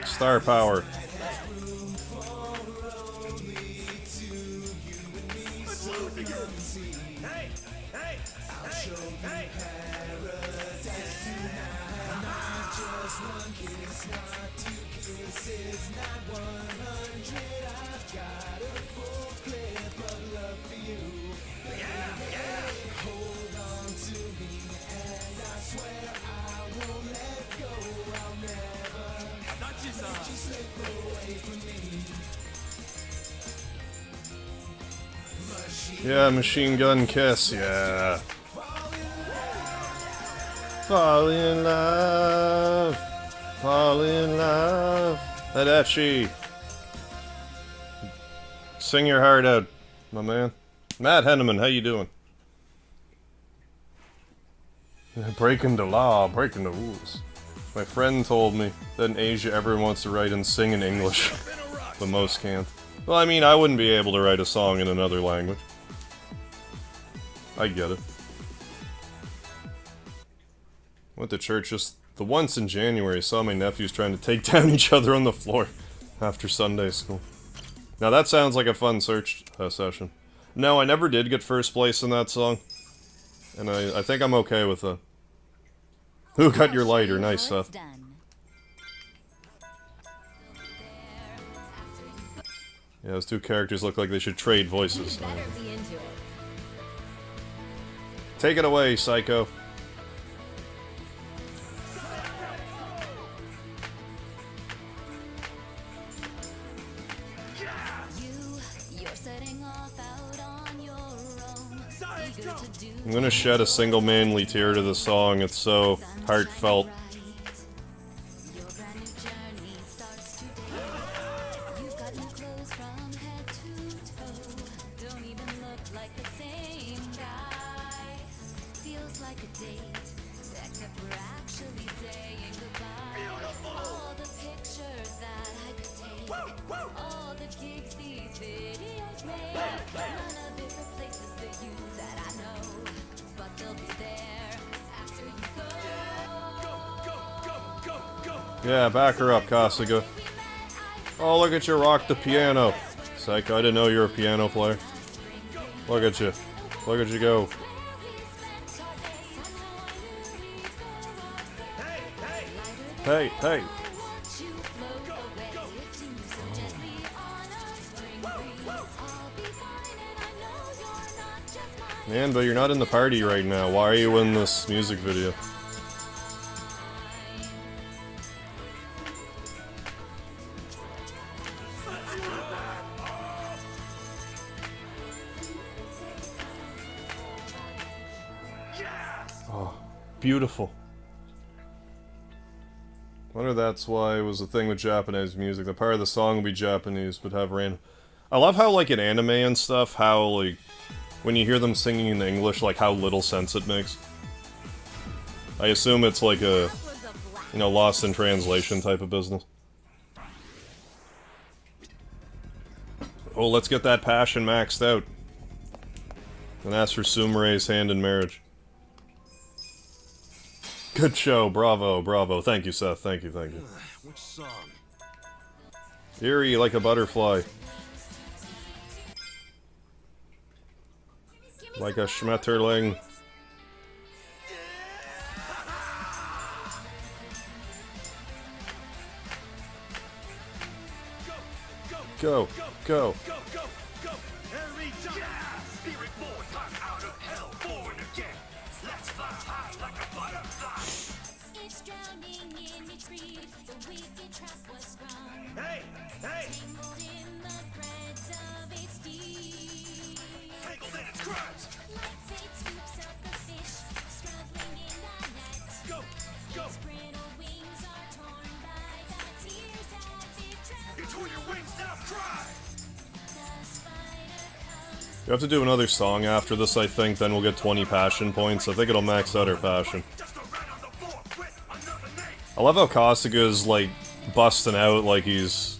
Star power. Yeah, machine gun kiss, yeah. Fall in love. Fall in love. Adachi. Sing your heart out, my man. Matt Henneman, how you doing? Breaking the law, breaking the rules. My friend told me that in Asia everyone wants to write and sing in English, but most can't. Well, I mean, I wouldn't be able to write a song in another language. I get it. Went to church just the once in January. Saw my nephews trying to take down each other on the floor after Sunday school. Now that sounds like a fun search session. No, I never did get first place in that song. And I think I'm okay with that. Who got your lighter? Nice, Seth. Yeah, those two characters look like they should trade voices. Take it away, Psycho. I'm gonna shed a single manly tear to the song, it's so heartfelt. Yeah, back her up, Kasuga. Oh, look at you rock the piano. Psycho, I didn't know you were a piano player. Look at you. Look at you go. Hey, hey. Man, but you're not in the party right now. Why are you in this music video? Beautiful. Wonder that's why it was a thing with Japanese music. The part of the song would be Japanese, but have random. I love how, like, in anime and stuff, how, like, when you hear them singing in English, like, how little sense it makes. I assume it's like a, you know, lost in translation type of business. Oh, let's get that passion maxed out. And ask for Sumere's hand in marriage. Good show, bravo, bravo. Thank you, Seth. Thank you, thank you.
Which song?
Eerie like a butterfly. Like a schmetterling. Go, go. We have to do another song after this, I think, then we'll get 20 passion points. I think it'll max out our passion. I love how Kasuga's, like, busting out like he's...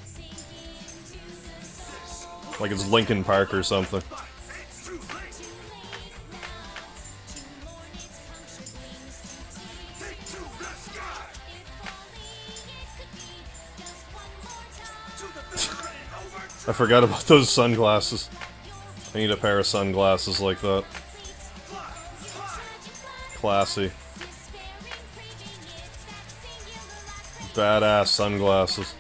like it's Linkin Park or something. I forgot about those sunglasses. I need a pair of sunglasses like that. Classy. Badass sunglasses.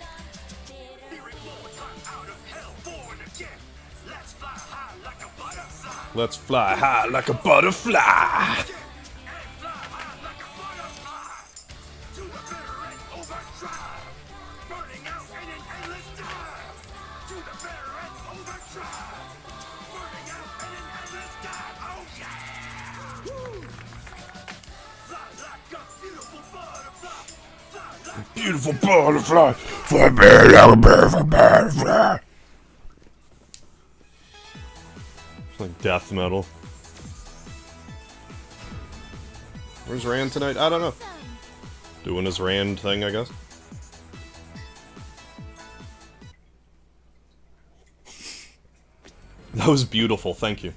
Let's fly high like a butterfly! Beautiful butterfly, fly me like a beautiful butterfly. It's like death metal. Where's Rand tonight? I don't know. Doing his Rand thing, I guess. That was beautiful, thank you.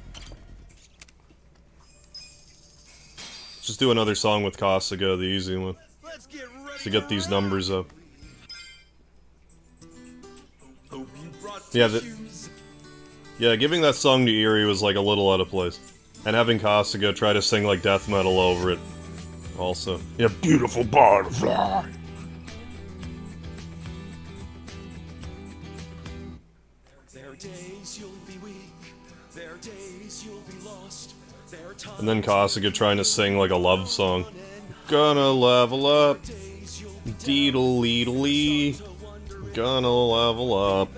Just do another song with Kasuga, the easy one.
Let's get ready
To get these numbers up.
Hope you brought
Yeah,
tissues.
Yeah, giving that song to Eerie was like a little out of place. And having Kasuga try to sing like death metal over it. Also. Yeah, beautiful butterfly!
There are days you'll be weak. There are days you'll be lost. There are times
And then Kasuga trying to sing like a love song. Gonna level up. Deedle-leedle-lee. Gonna level up.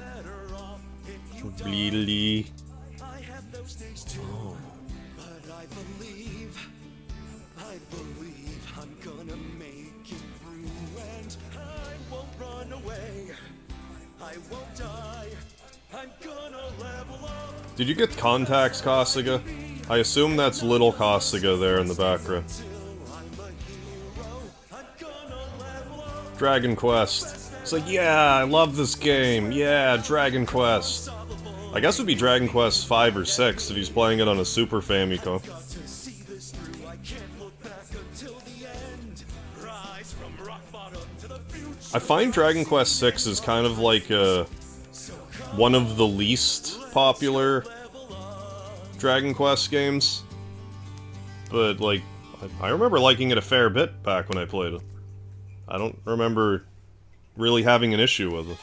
Bleedle-lee.
I have those days too. But I believe I'm gonna make it through, and I won't run away. I won't die. I'm gonna level up.
Did you get contacts, Kasuga? I assume that's little Kasuga there in the background. Dragon Quest. It's like, yeah, I love this game. Yeah, Dragon Quest. I guess it would be Dragon Quest 5 or 6 if he's playing it on a Super Famicom. I find Dragon Quest 6 is kind of like one of the least popular Dragon Quest games. But, like, I remember liking it a fair bit back when I played it. I don't remember really having an issue with it.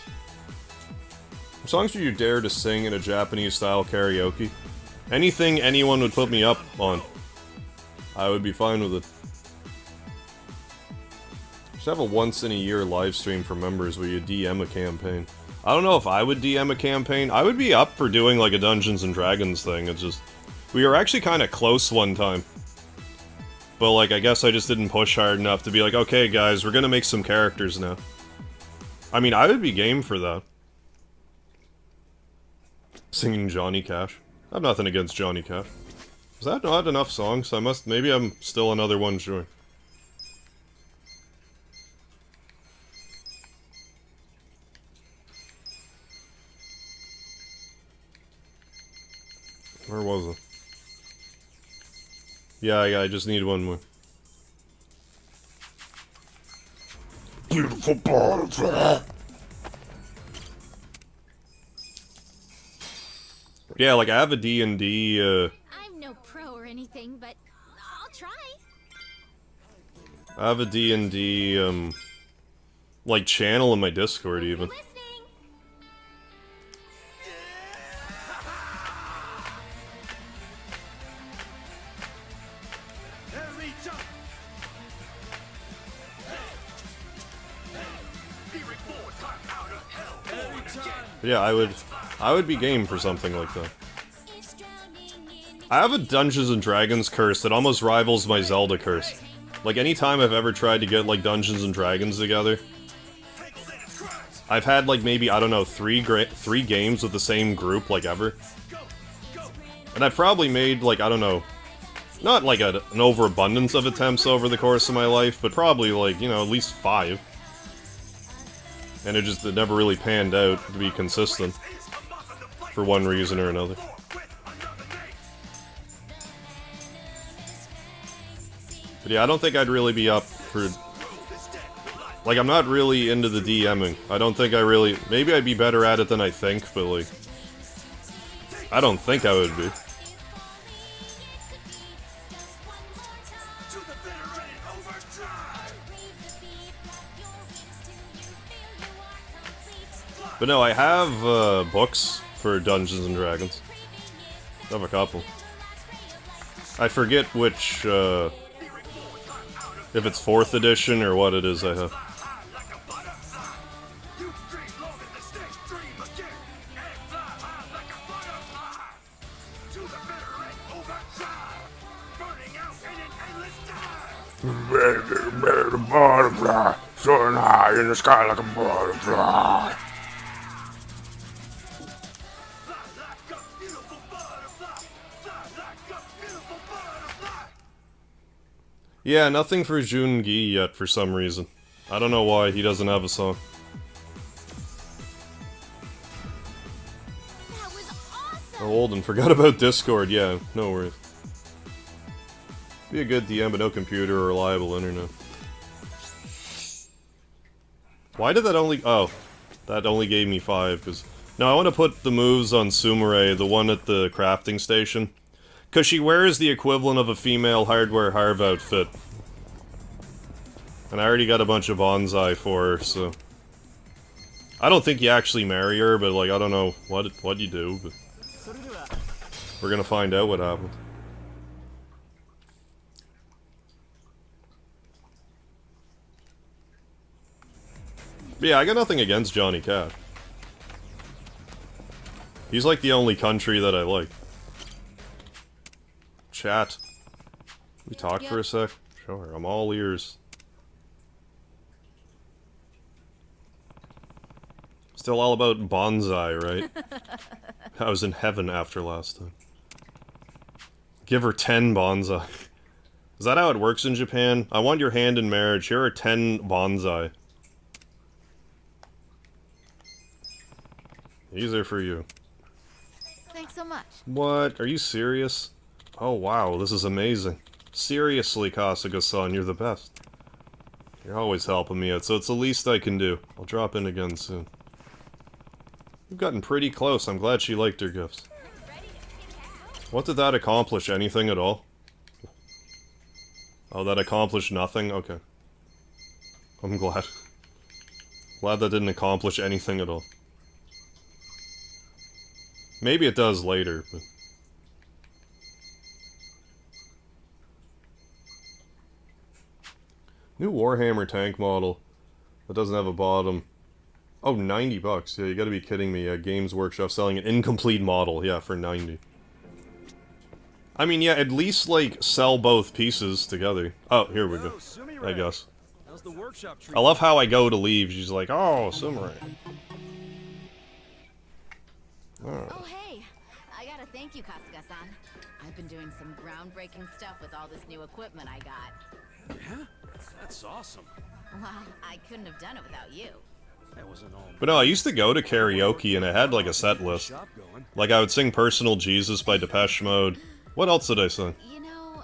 What songs do you dare to sing in a Japanese-style karaoke? Anything anyone would put me up on. I would be fine with it. Just have a once-in-a-year live stream for members where you DM a campaign. I don't know if I would DM a campaign. I would be up for doing, like, a Dungeons & Dragons thing. It's just... We were actually kind of close one time. But, like, I guess I just didn't push hard enough to be like, okay, guys, we're gonna make some characters now. I mean, I would be game for that. Singing Johnny Cash. I have nothing against Johnny Cash. Is that not enough songs? Maybe I'm still another one short. Where was it? Yeah, I just need one more. Beautiful butterfly. Yeah, like I have a D&D,
I'm no pro or anything, but I'll try.
I have a D&D, like channel in my Discord even.
Listening.
Every time.
Yeah, I would be game for something like that. I have a Dungeons and Dragons curse that almost rivals my Zelda curse. Like, anytime I've ever tried to get, like, Dungeons and Dragons together, I've had, like, maybe, I don't know, three games with the same group, like, ever. And I've probably made, like, I don't know, not, like, an overabundance of attempts over the course of my life, but probably, like, you know, at least 5. And it never really panned out to be consistent. For one reason or another. But yeah, I don't think I'd really be up for... Like, I'm not really into the DMing. I don't think I really... Maybe I'd be better at it than I think, but like... I don't think I would be. But no, I have books for Dungeons and Dragons. I have a couple. I forget which, if it's 4th edition or what it is I have. Butterfly, soaring high in the sky like a butterfly. Yeah, nothing for Jungi yet for some reason. I don't know why he doesn't have a song.
That was awesome.
Oh, Olden, forgot about Discord. Yeah, no worries. Be a good DM, but no computer or reliable internet. Why did that only... Oh, that only gave me 5, because... No, I want to put the moves on Sumire, the one at the crafting station. Because she wears the equivalent of a female Hardware Harv outfit. And I already got a bunch of bonsai for her, so... I don't think you actually marry her, but, like, I don't know what you do, but... We're gonna find out what happened. But yeah, I got nothing against Johnny Cat. He's like the only country that I like. Chat. We talk for a sec? Sure, I'm all ears. Still all about bonsai, right? I was in heaven after last time. Give her 10 bonsai. Is that how it works in Japan? I want your hand in marriage. Here are 10 bonsai. These are for you.
Thanks so much.
What? Are you serious? Oh wow, this is amazing. Seriously, Kasuga-san, you're the best. You're always helping me out, so it's the least I can do. I'll drop in again soon. We've gotten pretty close. I'm glad she liked her gifts. What did that accomplish? Anything at all? Oh, that accomplished nothing? Okay. I'm glad. Glad that didn't accomplish anything at all. Maybe it does later, but... New Warhammer tank model that doesn't have a bottom. Oh, 90 bucks. Yeah, you gotta be kidding me. Games Workshop selling an incomplete model. Yeah, for 90. I mean, yeah, at least, like, sell both pieces together. Oh, here we go. I guess.
How's the workshop
I love how I go to leave. She's like, oh, Sumire.
Oh, hey. I gotta thank you, Kasuga-san. I've been doing some groundbreaking stuff with all this new equipment I got.
Yeah? That's awesome.
Well, I couldn't have done it without you.
That wasn't all.
But no, I used to go to karaoke and it had, like, a set list.
Shop going.
Like, I would sing Personal Jesus by Depeche Mode. What else did I sing?
You know,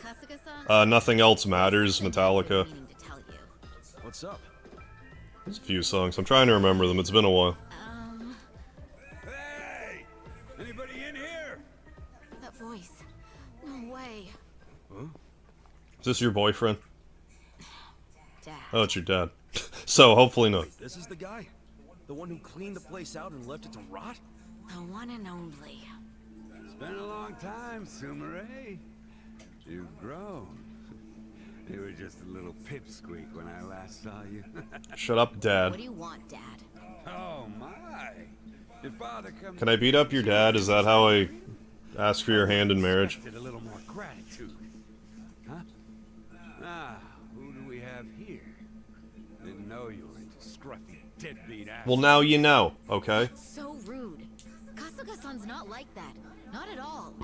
Kasuga-san...
Nothing Else Matters, Metallica.
meaning to tell you.
What's up?
There's a few songs. I'm trying to remember them. It's been a while.
Hey! Anybody in here?
That voice. No way.
Is this your boyfriend?
Dad.
Oh, it's your dad. So, hopefully not.
This is the guy? The one who cleaned the place out and left it to rot?
The one and only.
It's been a long time, Sumire. You've grown. You were just a little pipsqueak when I last saw you.
Shut up,
What
Dad.
do you want, Dad?
Oh my! Your father comes.
Can I beat up your dad? Is that how I ask for your hand in marriage?
Expected a little more gratitude, huh? Ah, who do we have here? Didn't know you were into scruffy deadbeat ass.
Well, now you know, okay?
So rude. Kasuga-san's not like that. Not at all.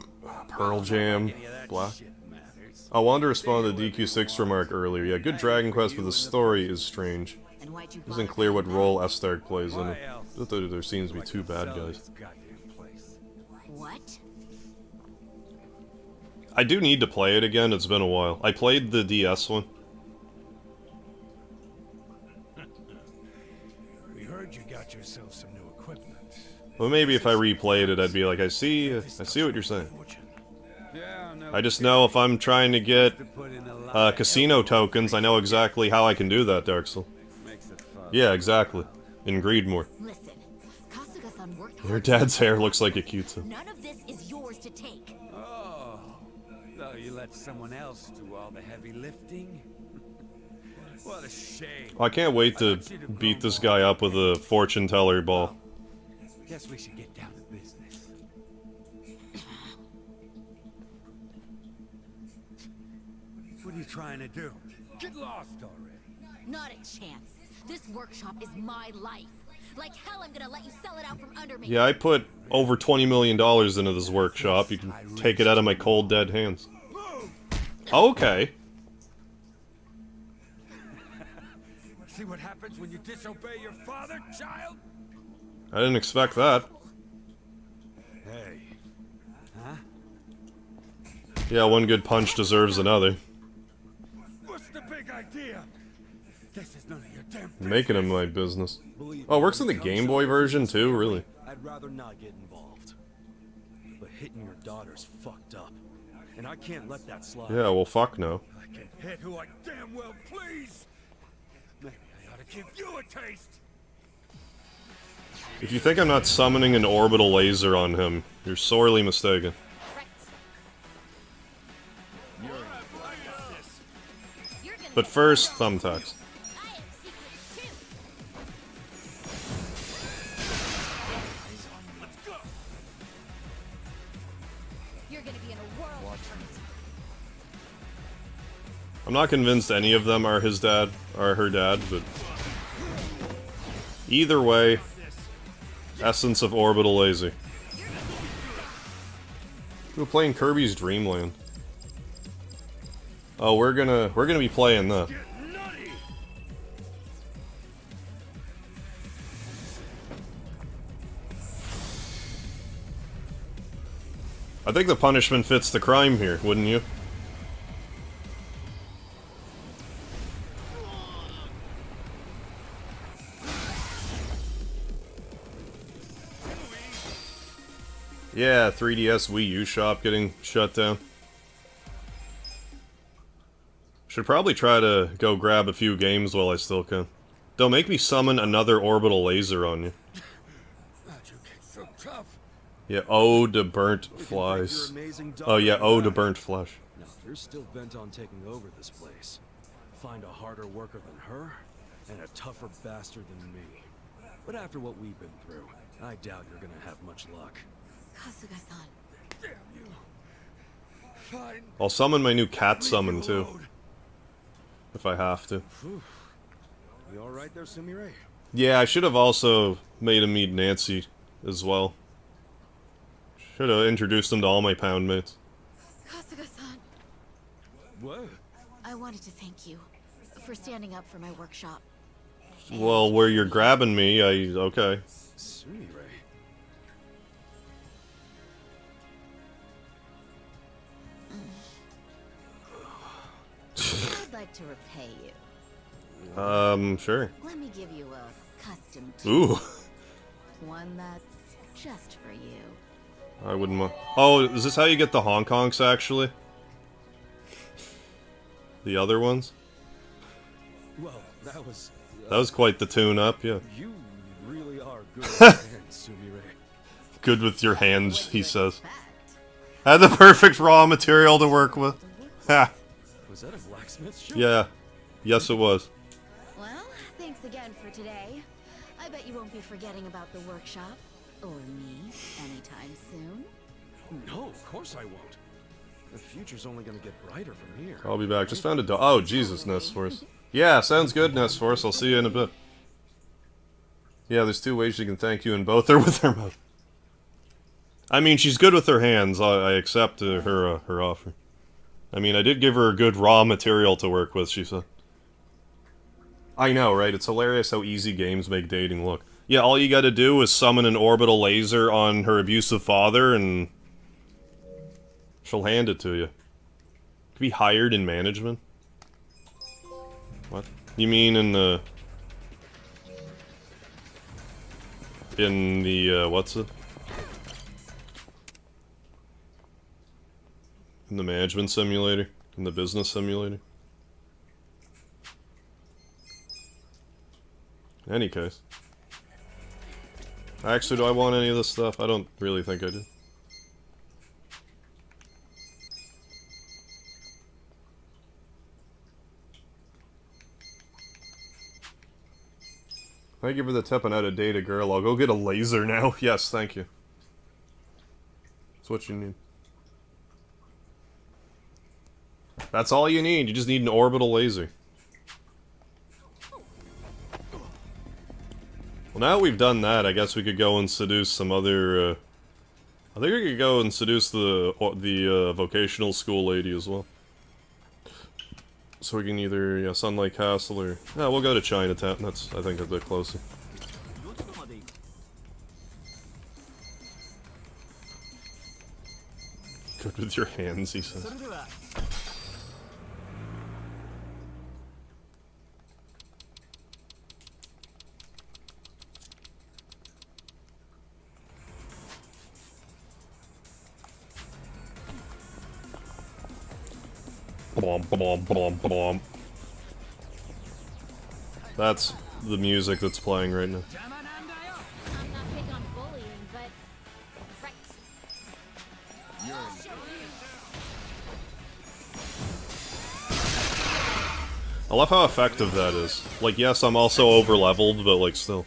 Pearl Jam,
Any of that
Black.
shit matters.
I wanted to respond to the DQ6 remark earlier. Yeah, good Dragon Quest, but the story is strange.
And why'd you
Isn't
bother
clear what
playing
role Estark plays in
Why
it.
else?
There seems to be
Like
two
to
bad
sell
guys.
this goddamn place.
that? What?
I do need to play it again, it's been a while. I played the DS one.
We heard you got yourself some new equipment.
But maybe if I replayed it, I'd be like, I see what you're saying.
Yeah, no
I just know if I'm trying to get
to put in a lot
casino tokens, I know exactly how I can do that, Darksoul.
makes it fun.
Yeah, exactly. In Greedmore.
Listen. Kasuga-san worked
Your
hard.
dad's hair looks like a Yakuza.
None of this is yours to take.
Oh, so you let someone else do all the heavy lifting? What a shame.
I can't wait to beat this guy up with a fortune teller ball.
Guess we should get down to business. What are you trying to do? Get lost already.
Not a chance. This workshop is my life. Like hell, I'm gonna let you sell it out from under me.
Yeah, I put over $20 million into this workshop. You can take it out of my cold, dead hands.
See what happens when you disobey your father, child?
I didn't expect that.
Hey. Huh?
Yeah, one good punch deserves another.
What's the big idea? This is none of your damn business.
Making him my business.
Believe
Oh, it
me,
works
when
in
it
the
comes
Game
to
Boy
other
version
people's
too,
family,
really?
I'd rather not get involved. But hitting your daughter's fucked up. And I can't let that slide.
Yeah, well, fuck no.
I can hit who I damn well please. Maybe I ought to give you a taste.
If you think I'm not summoning an orbital laser on him, you're sorely mistaken. But first, thumbtacks.
I have secrets too. You're gonna be in a world of hurt.
I'm not convinced any of them are his dad, or her dad, but... Either way, essence of orbital laser. We're playing Kirby's Dream Land. Oh, we're gonna be playing that. I think the punishment fits the crime here, wouldn't you? Yeah, 3DS Wii U shop getting shut down. Should probably try to go grab a few games while I still can. Don't make me summon another orbital laser on you.
So tough.
Yeah, ode to burnt flies. Oh yeah, ode to burnt flesh.
Now, if you're still bent on taking over this place, find a harder worker than her, and a tougher bastard than me. But after what we've been through, I doubt you're gonna have much luck.
Kasuga-san.
Damn you. Fine.
I'll summon my new cat summon too, if I have to.
You alright there, Sumire?
Yeah, I should have also made him meet Nancy as well. Should have introduced him to all my pound mates.
Kasuga-san.
What?
I wanted to thank you for standing up for my workshop.
Well, where you're grabbing me, okay.
Sumire?
I'd like to repay you.
Sure.
Let me give you a custom
Ooh.
one that's just for you.
I wouldn't mind. Oh, is this how you get the Hong Kongs, actually? The other ones?
Well, that was...
That was quite the tune-up, yeah.
You really are good at your hands, Sumire.
Good with your hands,
What
he
you
says.
expect?
Had the perfect raw material to work with. Ha!
Was that a blacksmith shop?
Yeah. Yes, it was.
Well, thanks again for today. I bet you won't be forgetting about the workshop, or me, anytime soon.
No, of course I won't. The future's only gonna get brighter from here.
I'll be back. Just found a oh, Jesus, Nest Force. Yeah, sounds good, Nest Force. I'll see you in a bit. Yeah, there's two ways she can thank you, and both are with her mouth. I mean, she's good with her hands. I accept her offer. I mean, I did give her a good raw material to work with, she said. I know, right? It's hilarious how easy games make dating look. Yeah, all you gotta do is summon an orbital laser on her abusive father, and she'll hand it to you. Could be hired in management? What? You mean in the... what's it? In the management simulator? In the business simulator? Any case. Actually, do I want any of this stuff? I don't really think I do. Thank you for the tip on how to date a girl. I'll go get a laser now. Yes, thank you. That's what you need. That's all you need. You just need an orbital laser. Well, now that we've done that, I guess we could go and seduce some other, I think we could go and seduce the vocational school lady as well. So we can either, yeah, Sunlight Castle or... Yeah, we'll go to Chinatown. That's, I think, a bit closer. Good with your hands, he says. Blom, blom, blom, blom. That's the music that's playing right now.
I'm not big on bullying, but right.
I love how effective that is. Like, yes, I'm also over-leveled, but, like, still.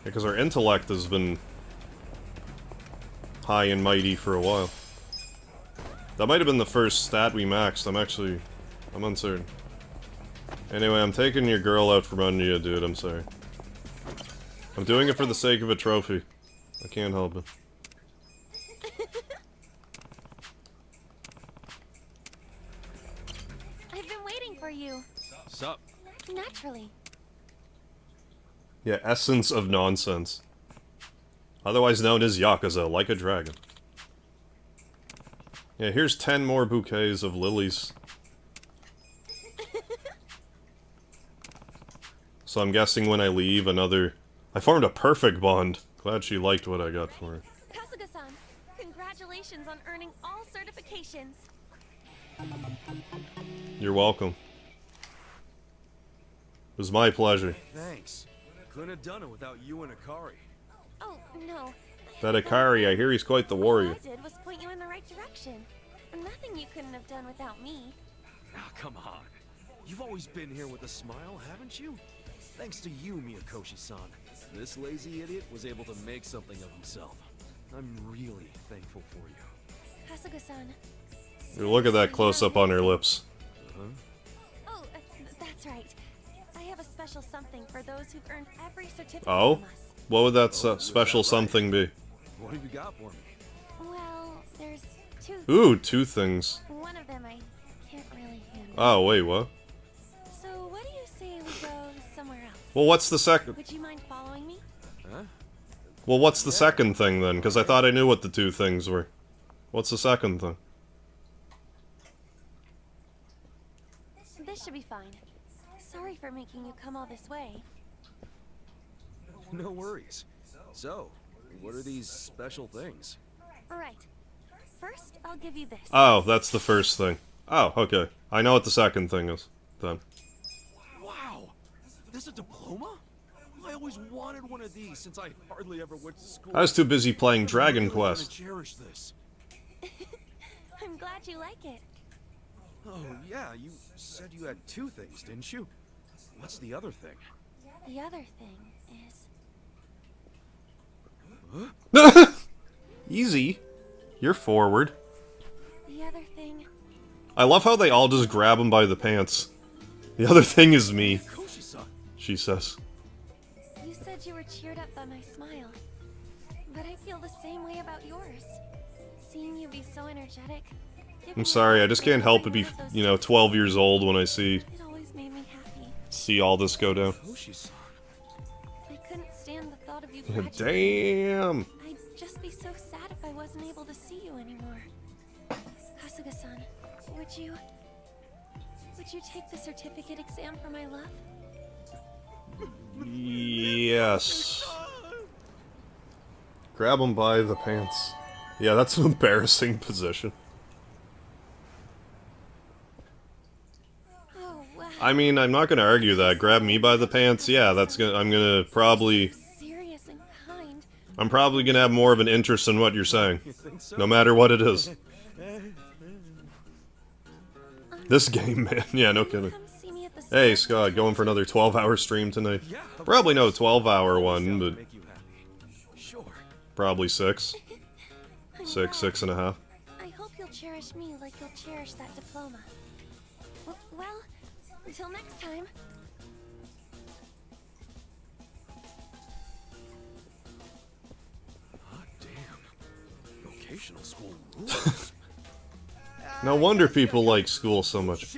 Because our intellect has been high and mighty for a while. That might have been the first stat we maxed. I'm uncertain. Anyway, I'm taking your girl out from under you, dude. I'm sorry. I'm doing it for the sake of a trophy. I can't help it.
I've been waiting for you.
Sup?
Naturally.
Yeah, essence of nonsense. Otherwise known as Yakuza, like a dragon. Yeah, here's 10 more bouquets of lilies. So I'm guessing when I leave, another... I formed a perfect bond. Glad she liked what I got for her.
Kasuga-san, congratulations on earning all certifications.
You're welcome. It was my pleasure.
Thanks. Couldn't have done it without you and Akari.
Oh, no.
That Akari, I hear he's quite the warrior.
All I did was point you in the right direction. Nothing you couldn't have done without me.
Ah, come on. You've always been here with a smile, haven't you? Thanks to you, Miyakoshi-san. This lazy idiot was able to make something of himself. I'm really thankful for you.
Kasuga-san.
Look at that close-up on her lips.
Oh, that's right. I have a special something for those who've earned every certificate
Oh?
from us.
What would that special something be?
What have you got for me?
Well, there's two.
Ooh, 2 things.
One of them I can't really handle.
Oh, wait, what?
So what do you say we go somewhere else?
Well, what's the second...
Would you mind following me?
Huh?
Well, what's the second thing, then? Because I thought I knew what the 2 things were. What's the second thing?
This should be fine. Sorry for making you come all this way.
No worries. So, what are these special things?
Alright. First, I'll give you this.
Oh, that's the first thing. Oh, okay. I know what the second thing is, then.
Wow! This a diploma? I always wanted one of these since I hardly ever went to school.
I was too busy playing Dragon
I'm really gonna
Quest.
cherish this.
I'm glad you like it.
Oh, yeah, you said you had 2 things, didn't you? What's the other thing?
The other thing is...
Easy. You're forward.
The other thing...
I love how they all just grab him by the pants. The other thing is me,
Koshi-san!
she says.
You said you were cheered up by my smile. But I feel the same way about yours. Seeing you be so energetic...
I'm sorry, I just can't help but be, 12 years old when I see
It always made me happy.
all this go down.
Koshi-san.
I couldn't stand the thought of you graduating.
Damn!
I'd just be so sad if I wasn't able to see you anymore. Kasuga-san, would you take the certificate exam for my love?
Yes. Grab him by the pants. Yeah, that's an embarrassing position.
Oh, wow.
I mean, I'm not gonna argue that. Grab me by the pants, yeah, I'm gonna probably...
Serious and kind.
I'm probably gonna have more of an interest in what you're saying.
You think so?
No matter what it is. This game, man. Yeah, no kidding.
Come see me at the
Hey,
store.
Scott, going for another 12-hour stream tonight?
Yeah, of
Probably no
course.
12-hour one, but
Make you happy. Sure.
probably 6.
I'm
6,
glad.
6.5.
I hope you'll cherish me like you'll cherish that diploma. Well, until next time.
International school rules.
No wonder people like school so much.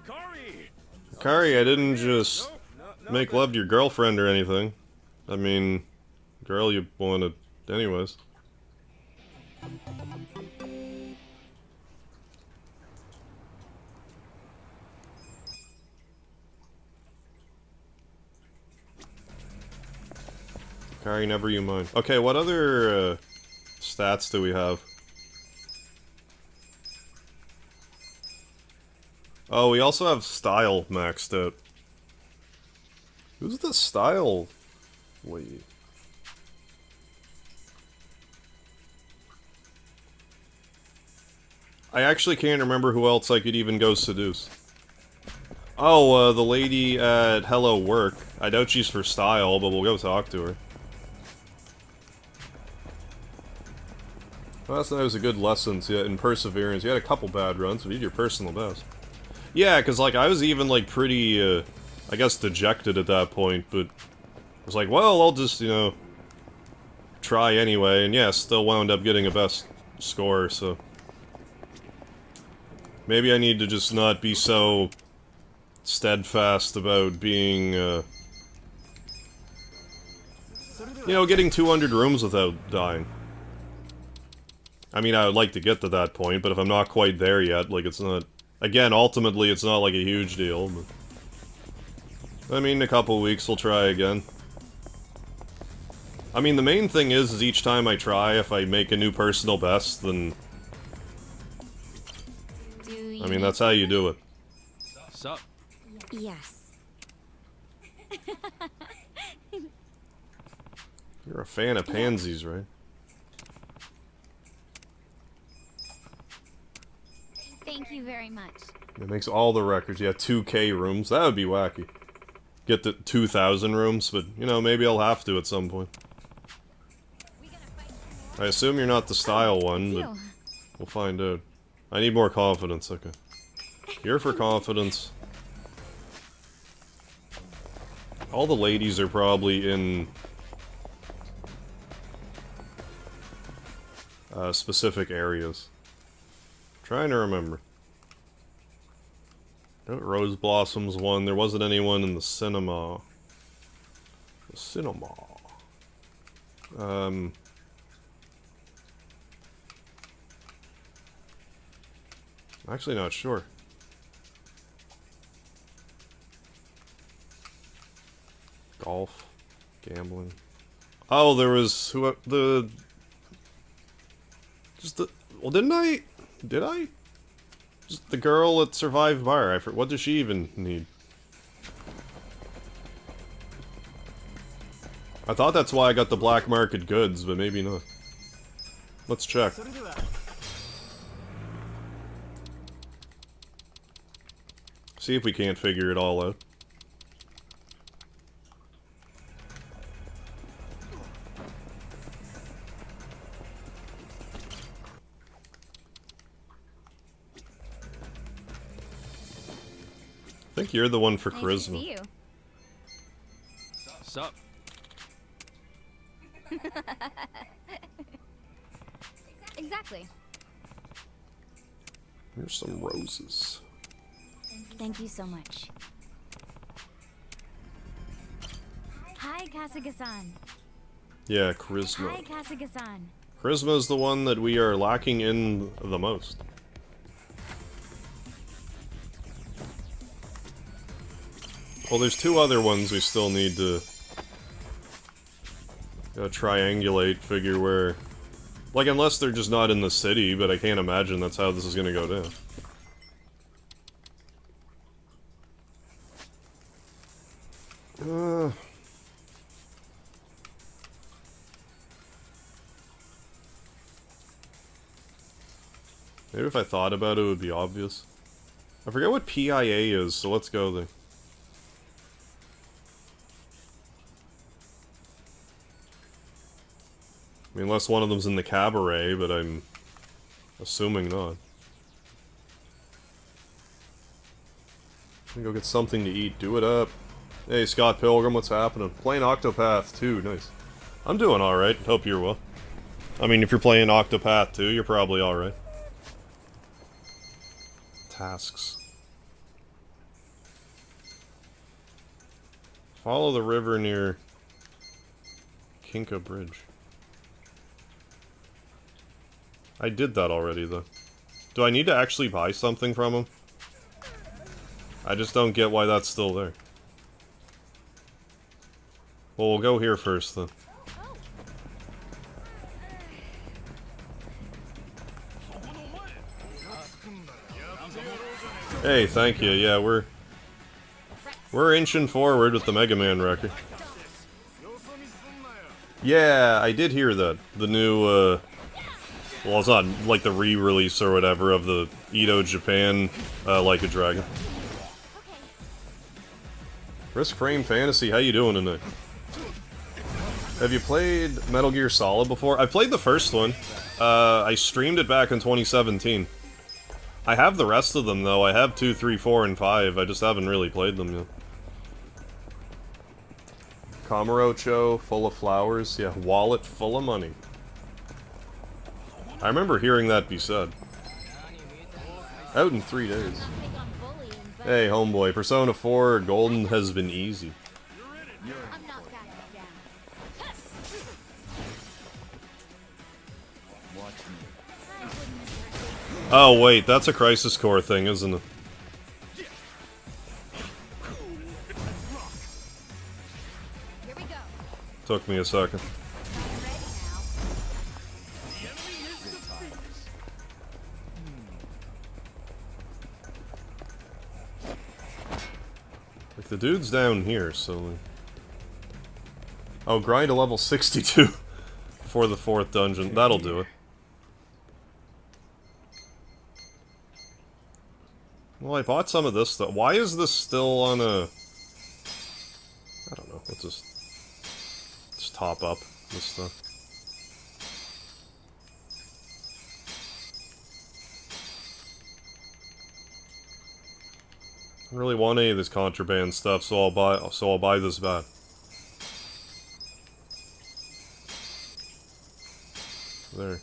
Kari!
Kari, I didn't just
No,
make love to your girlfriend or anything. I mean, girl you wanted anyways. Kari, never you mind. Okay, what other stats do we have? Oh, we also have style maxed out. Who's the style? Wait. I actually can't remember who else I could even go seduce. Oh, the lady at Hello Work. I doubt she's for style, but we'll go talk to her. Last night was a good lesson in perseverance. You had a couple bad runs, but you did your personal best. Yeah, because, like, I was even, like, pretty, I guess dejected at that point, but I was like, well, I'll just, you know, try anyway, and yeah, still wound up getting a best score, so... Maybe I need to just not be so steadfast about being, you know, getting 200 rooms without dying. I mean, I would like to get to that point, but if I'm not quite there yet, like, it's not... Again, ultimately, it's not like a huge deal, but... I mean, in a couple weeks we'll try again. I mean, the main thing is each time I try, if I make a new personal best, then... I mean, that's how you do it.
Sup?
Yes.
You're a fan of pansies, right?
Thank you very much.
It makes all the records. Yeah, 2K rooms. That would be wacky. Get to 2,000 rooms, but, you know, maybe I'll have to at some point. I assume you're not the style one, but we'll find out. I need more confidence, okay. Here for confidence. All the ladies are probably in... specific areas. Trying to remember. Rose Blossoms one. There wasn't anyone in the cinema. The cinema. Actually not sure. Golf. Gambling. Oh, there was... who the... Just the... Well, didn't I... Did I? Just the girl that survived Bar. What does she even need? I thought that's why I got the black market goods, but maybe not. Let's check. See if we can't figure it all out. I think you're the one for charisma.
Nice to see you.
Sup?
Exactly.
Here's some roses.
Thank you so much. Hi, Kasuga-san.
Yeah, charisma.
Hi, Kasuga-san.
Charisma is the one that we are lacking in the most. Well, there's two other ones we still need to triangulate, figure where... Like, unless they're just not in the city, but I can't imagine that's how this is gonna go down. Maybe if I thought about it, it would be obvious. I forget what PIA is, so let's go there. I mean, unless one of them's in the cabaret, but I'm assuming not. Go get something to eat. Do it up. Hey, Scott Pilgrim, what's happening? Playing Octopath 2, nice. I'm doing alright. Hope you're well. I mean, if you're playing Octopath 2, you're probably alright. Tasks. Follow the river near Kinka Bridge. I did that already, though. Do I need to actually buy something from him? I just don't get why that's still there. Well, we'll go here first, then. Hey, thank you. Yeah, we're inching forward with the Mega Man record. Yeah, I did hear that. The new, well, it's not like the re-release or whatever of the Edo Japan, Like a Dragon. Risk Frame Fantasy, how you doing tonight? Have you played Metal Gear Solid before? I played the first one. I streamed it back in 2017. I have the rest of them, though. I have 2, 3, 4, and 5. I just haven't really played them yet. Kamurocho, full of flowers. Yeah, wallet full of money. I remember hearing that be said. Out in 3 days. Hey, homeboy. Persona 4 Golden has been easy.
I'm not backing down.
Watch me.
Oh, wait. That's a Crisis Core thing, isn't it?
Here we go.
Took me a second.
I'm ready now.
Like, the dude's down here, so... Oh, grind to level 62 for the 4th dungeon. That'll do it. Well, I bought some of this stuff. Why is this still on a... I don't know. Let's just top up this stuff. I don't really want any of this contraband stuff, so I'll buy this bat. There.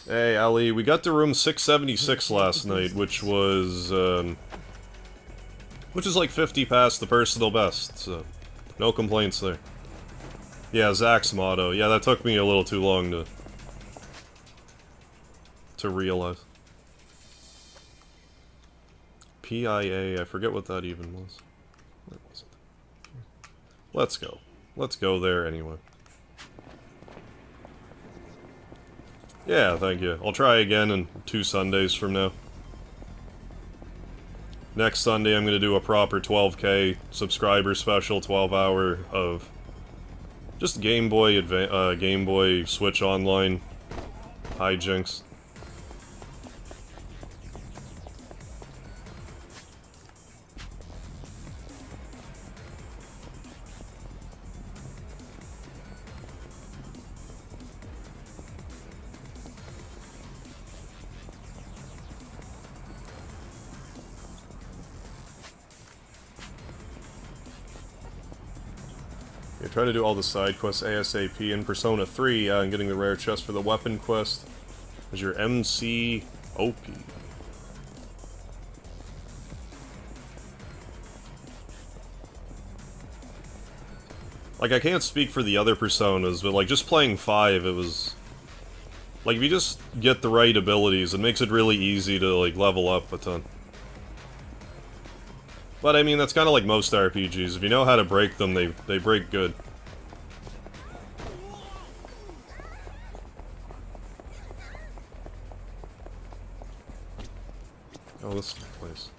Hey, Ali, we got to room 676 last night, which was like 50 past the personal best, so no complaints there. Yeah, Zach's motto. Yeah, that took me a little too long to realize. PIA, I forget what that even was. Where was it? Let's go. Let's go there anyway. Yeah, thank you. I'll try again in 2 Sundays from now. Next Sunday I'm gonna do a proper 12K subscriber special, 12-hour of just Game Boy Switch Online hijinks. Try to do all the side quests ASAP in Persona 3, and getting the rare chest for the weapon quest as your MC OP. Like, I can't speak for the other Personas, but like, just playing 5, it was... Like, if you just get the right abilities, it makes it really easy to, like, level up a ton. But I mean, that's kind of like most RPGs. If you know how to break them, they break good. Oh, this place.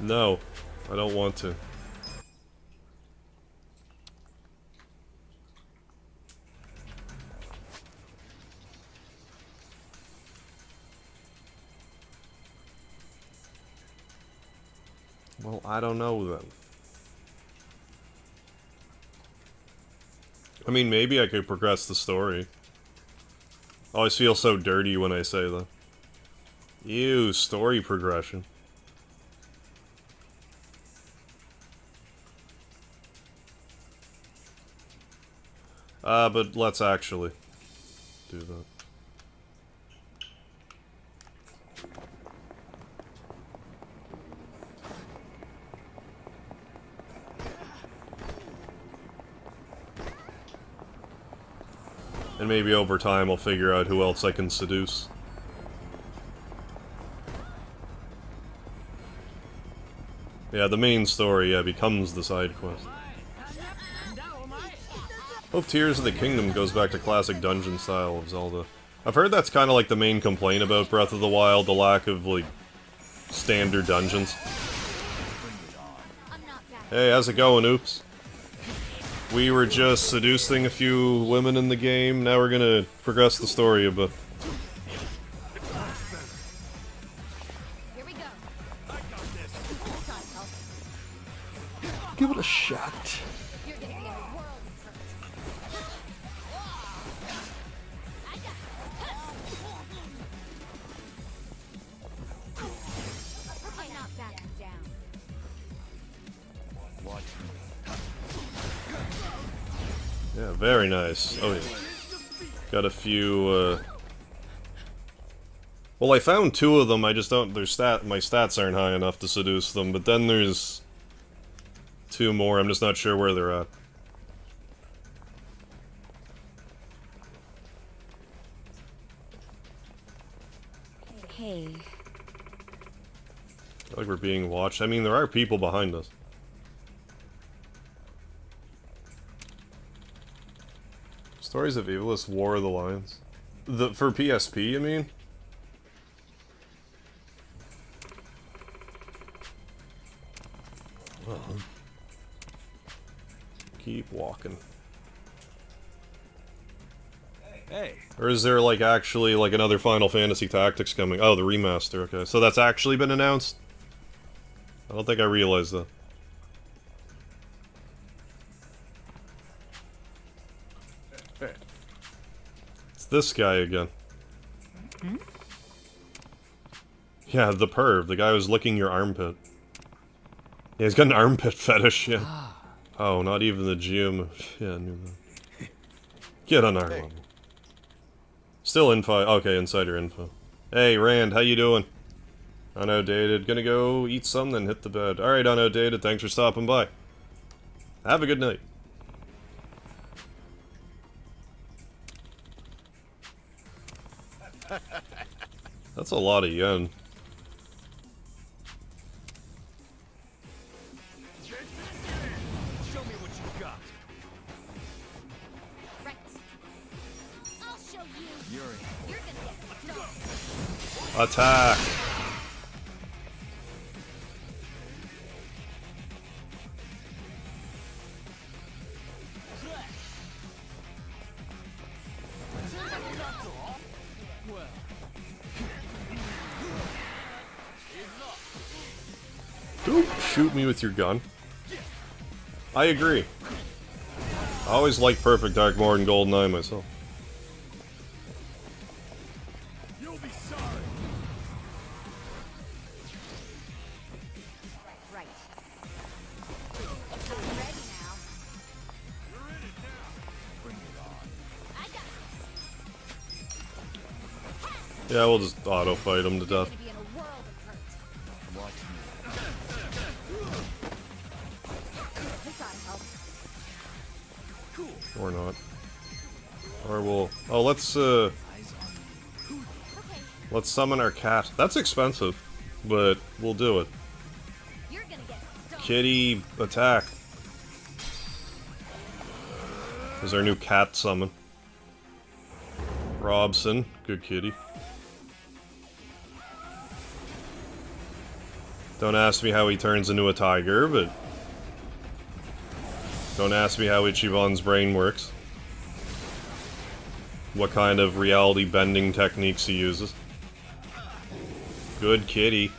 No, I don't want to. Well, I don't know then. I mean, maybe I could progress the story. I always feel so dirty when I say that. Ew, story progression. But let's actually do that. And maybe over time I'll figure out who else I can seduce. Yeah, the main story, becomes the side quest. Hope Tears of the Kingdom goes back to classic dungeon style of Zelda. I've heard that's kind of like the main complaint about Breath of the Wild, the lack of, like, standard dungeons. Hey, how's it going, Oops? We were just seducing a few women in the game, now we're gonna progress the story a bit.
Here we go.
Give it a shot.
You're gonna be in a world of hurt. I got this. I'm not backing down.
Watch me.
Yeah, very nice. Oh yeah. Got a few, Well, I found 2 of them, I just don't... my stats aren't high enough to seduce them, but then there's 2 more, I'm just not sure where they're at.
Hey.
I feel like we're being watched. I mean, there are people behind us. Stories of Evilus, War of the Lions. For PSP, you mean? Well, keep walking.
Hey.
Or is there, like, actually, like, another Final Fantasy Tactics coming? Oh, the remaster, okay. So that's actually been announced? I don't think I realized that. It's this guy again. Yeah, the perv. The guy who's licking your armpit. Yeah, he's got an armpit fetish, yeah. Oh, not even the gym. Yeah, I knew that. Get on our level. Still info. Okay, insider info. Hey, Rand, how you doing? Unodated. Gonna go eat some, then hit the bed. Alright, Unodated, thanks for stopping by. Have a good night. That's a lot of yen.
Show me what you got.
Right. I'll show you. You're gonna get stoned.
Attack! Don't shoot me with your gun. I agree. I always like Perfect Dark more than GoldenEye myself.
You'll be sorry.
Right. I'm ready now.
You're in it now.
Bring it on.
I got this.
Yeah, we'll just auto fight him to
You're
death.
gonna be in a world of hurt.
Watch me.
This ought to help.
Or not. Or we'll... Oh, let's,
Eyes on me.
Okay.
let's summon our cat. That's expensive, but we'll do it.
You're gonna get stoned.
Kitty, attack. Is our new cat summon. Robson, good kitty. Don't ask me how he turns into a tiger, but... Don't ask me how Ichiban's brain works. What kind of reality bending techniques he uses. Good kitty.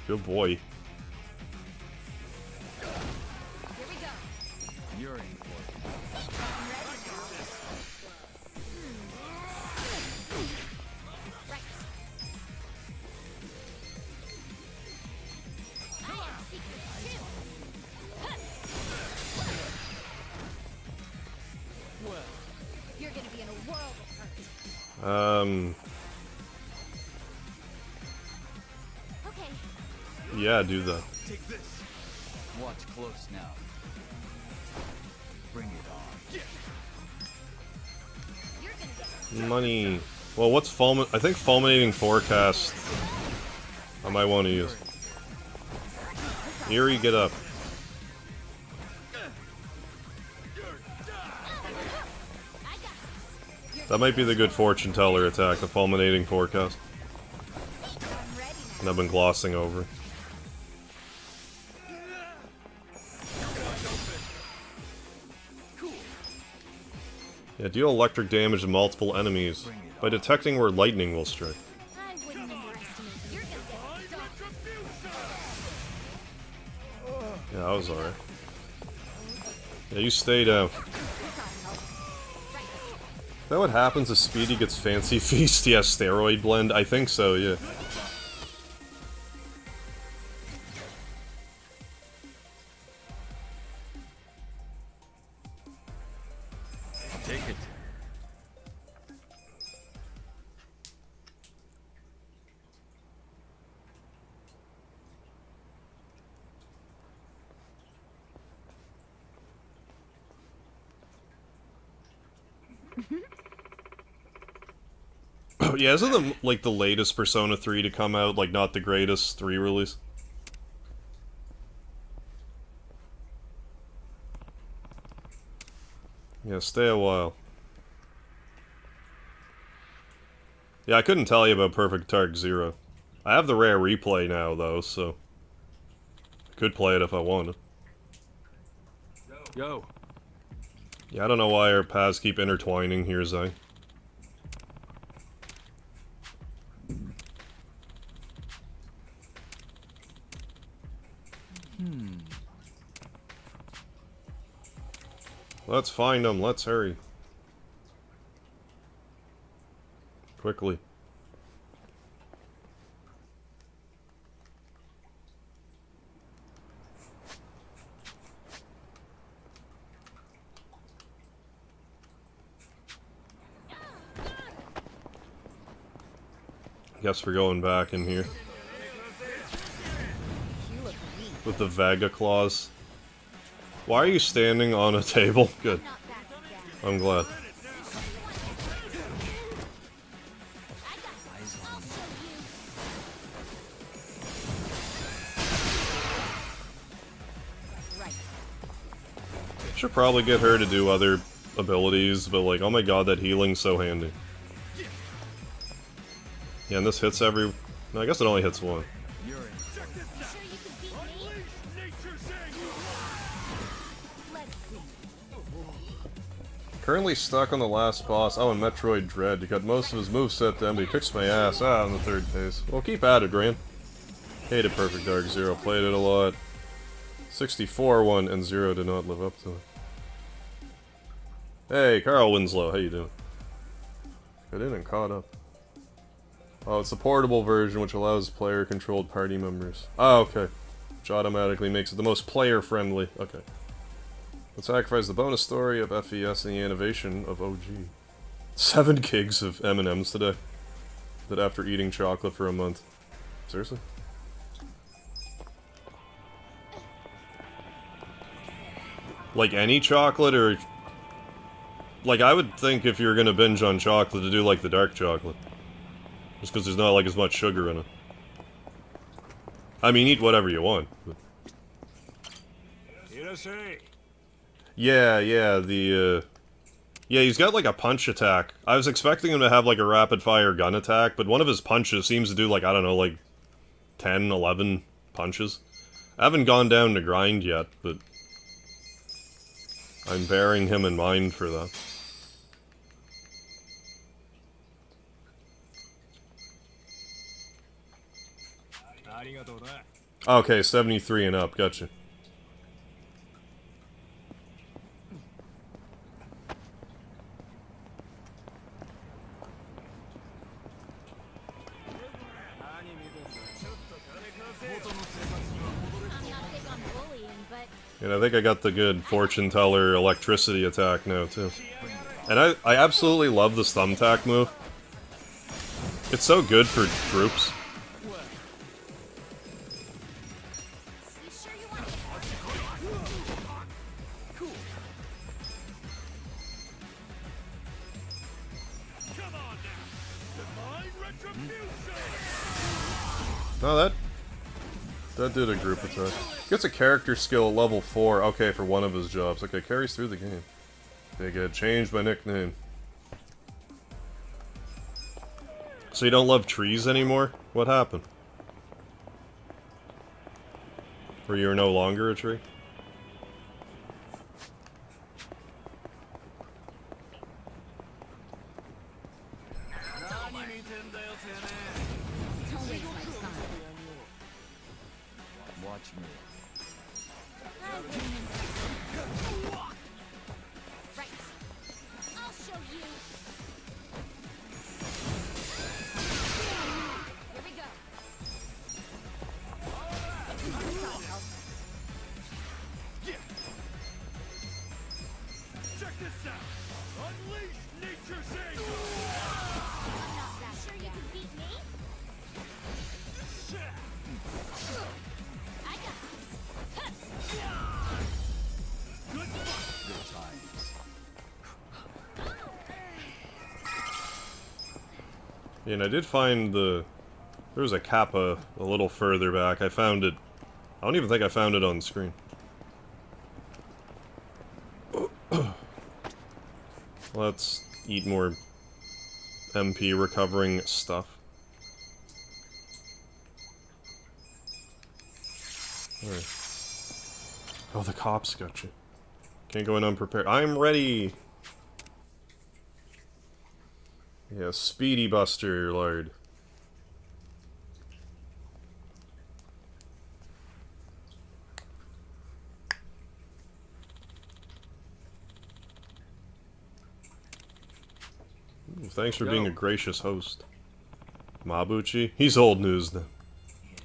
Good boy.
Here we go.
You're in for it.
Okay.
Yeah, do that.
Take this.
Watch close now. Bring it on.
You're gonna get
Money. Well, what's I think fulminating forecast. I might want to use. Eerie, get up. That might be the good fortune teller attack, the fulminating forecast. And I've been glossing over. Yeah, deal electric damage to multiple enemies by detecting where lightning will strike.
I wouldn't underestimate. You're gonna get dumped.
Yeah, I was alright. Yeah, you stay down. Is that what happens if Speedy gets Fancy Feast? Yeah, steroid blend? I think so, yeah.
Take it.
Oh, yeah, isn't the, like, the latest Persona 3 to come out, like, not the greatest 3 release? Yeah, stay a while. Yeah, I couldn't tell you about Perfect Dark Zero. I have the rare replay now, though, so... I could play it if I wanted.
Yo.
Yeah, I don't know why our paths keep intertwining here, Zay. Let's find them, let's hurry. Quickly. Guess we're going back in here. With the Vega claws. Why are you standing on a table? Good. I'm glad. Should probably get her to do other abilities, but like, oh my god, that healing's so handy. Yeah, and this hits every... No, I guess it only hits one. Currently stuck on the last boss. Oh, and Metroid Dread. He got most of his moveset then, but he kicks my ass. Ah, on the third phase. Well, keep at it, Graham. Hated Perfect Dark Zero. Played it a lot. 64 won, and 0 did not live up to it. Hey, Carl Winslow. How you doing? Got in and caught up. Oh, it's a portable version which allows player-controlled party members. Oh, okay. Which automatically makes it the most player-friendly. Okay. Let's sacrifice the bonus story of FES and the innovation of OG. 7 gigs of M&Ms today. That after eating chocolate for a month. Seriously? Like any chocolate, or... Like, I would think if you're gonna binge on chocolate to do like the dark chocolate. Just because there's not like as much sugar in it. I mean, eat whatever you want. But... Yeah, the, Yeah, he's got like a punch attack. I was expecting him to have like a rapid-fire gun attack, but one of his punches seems to do like, I don't know, like 10, 11 punches. I haven't gone down to grind yet, but... I'm bearing him in mind for that. Okay, 73 and up, gotcha. And I think I got the good fortune teller electricity attack now too. And I absolutely love this thumbtack move. It's so good for groups.
You sure you want to
Come on now. Divine retribution.
No, that did a group attack. Gets a character skill level 4. Okay, for one of his jobs. Okay, carries through the game. Big Ed, changed my nickname. So you don't love trees anymore? What happened? Or you're no longer a tree?
Don't waste my time.
Watch me.
Right. I'll show you. Here we go.
Check this out. Unleash nature's anger.
Not that sure you can beat me? I got this.
Good times.
Yeah, and I did find the... There was a kappa a little further back. I found it... I don't even think I found it on screen. Let's eat more MP recovering stuff. Alright. Oh, the cops got you. Can't go in unprepared. I'm ready! Yeah, Speedy Buster, lord. Ooh, thanks for being a gracious host. Mabuchi? He's old news now.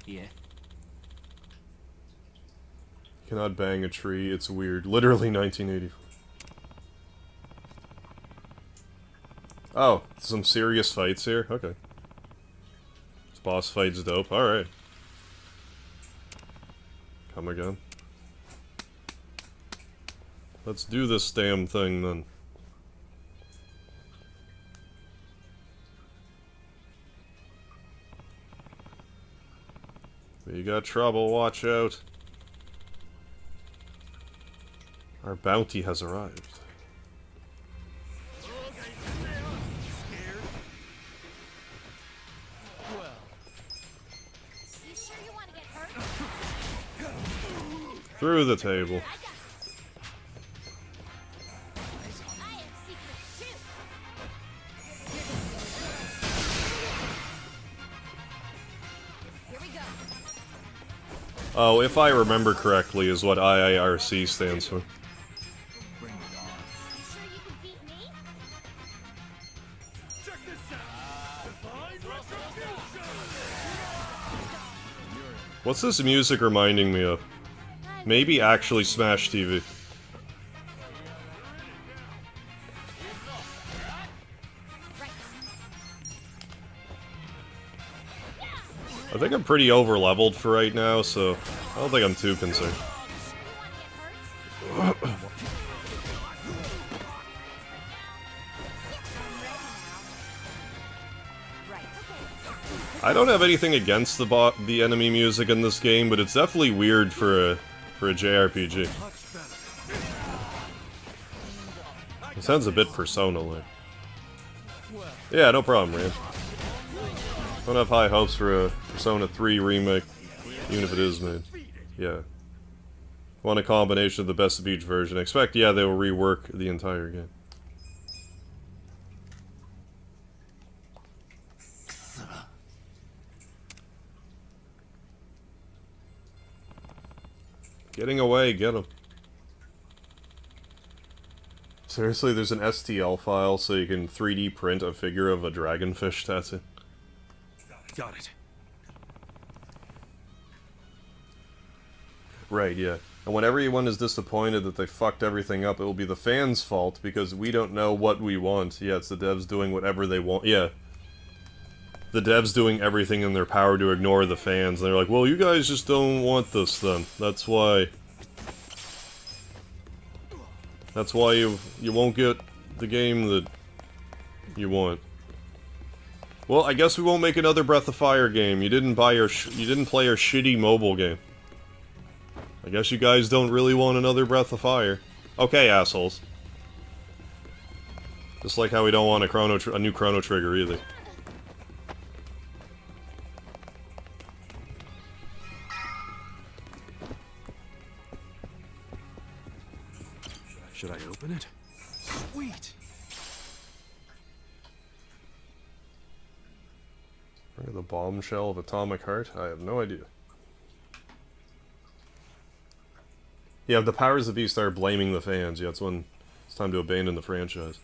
Yeah.
Cannot bang a tree, it's weird. Literally 1984. Oh, some serious fights here? Okay. This boss fight's dope. Alright. Come again. Let's do this damn thing then. You got trouble, watch out. Our bounty has arrived.
You sure you want to get hurt?
Through the table.
I got this. I have secrets too. Here we go.
Oh, if I remember correctly, is what IIRC stands for.
Bring it on.
You sure you can beat me?
Check this out. Divine retribution.
What's this music reminding me of? Maybe actually Smash TV.
Right.
I think I'm pretty over-leveled for right now, so I don't think I'm too concerned.
You want to get hurt? Right.
I don't have anything against the enemy music in this game, but it's definitely weird for a JRPG. It sounds a bit Persona-like. Yeah, no problem, Rand. Don't have high hopes for a Persona 3 remake, even if it is made. Yeah. Want a combination of the best of each version. Expect, yeah, they will rework the entire game. Getting away, get him. Seriously, there's an STL file so you can 3D print a figure of a dragonfish tattoo.
Got it.
Right, yeah. And when everyone is disappointed that they fucked everything up, it will be the fans' fault because we don't know what we want. Yeah, it's the devs doing whatever they want. Yeah. the devs doing everything in their power to ignore the fans. And they're like, well, you guys just don't want this then. That's why you won't get the game that you want. Well, I guess we won't make another Breath of Fire game. You didn't play our shitty mobile game. I guess you guys don't really want another Breath of Fire. Okay, assholes. Just like how we don't want a new Chrono Trigger either.
Should I open it? Sweet!
Look at the bombshell of Atomic Heart? I have no idea. Yeah, if the powers that be start blaming the fans, yeah, it's when it's time to abandon the franchise.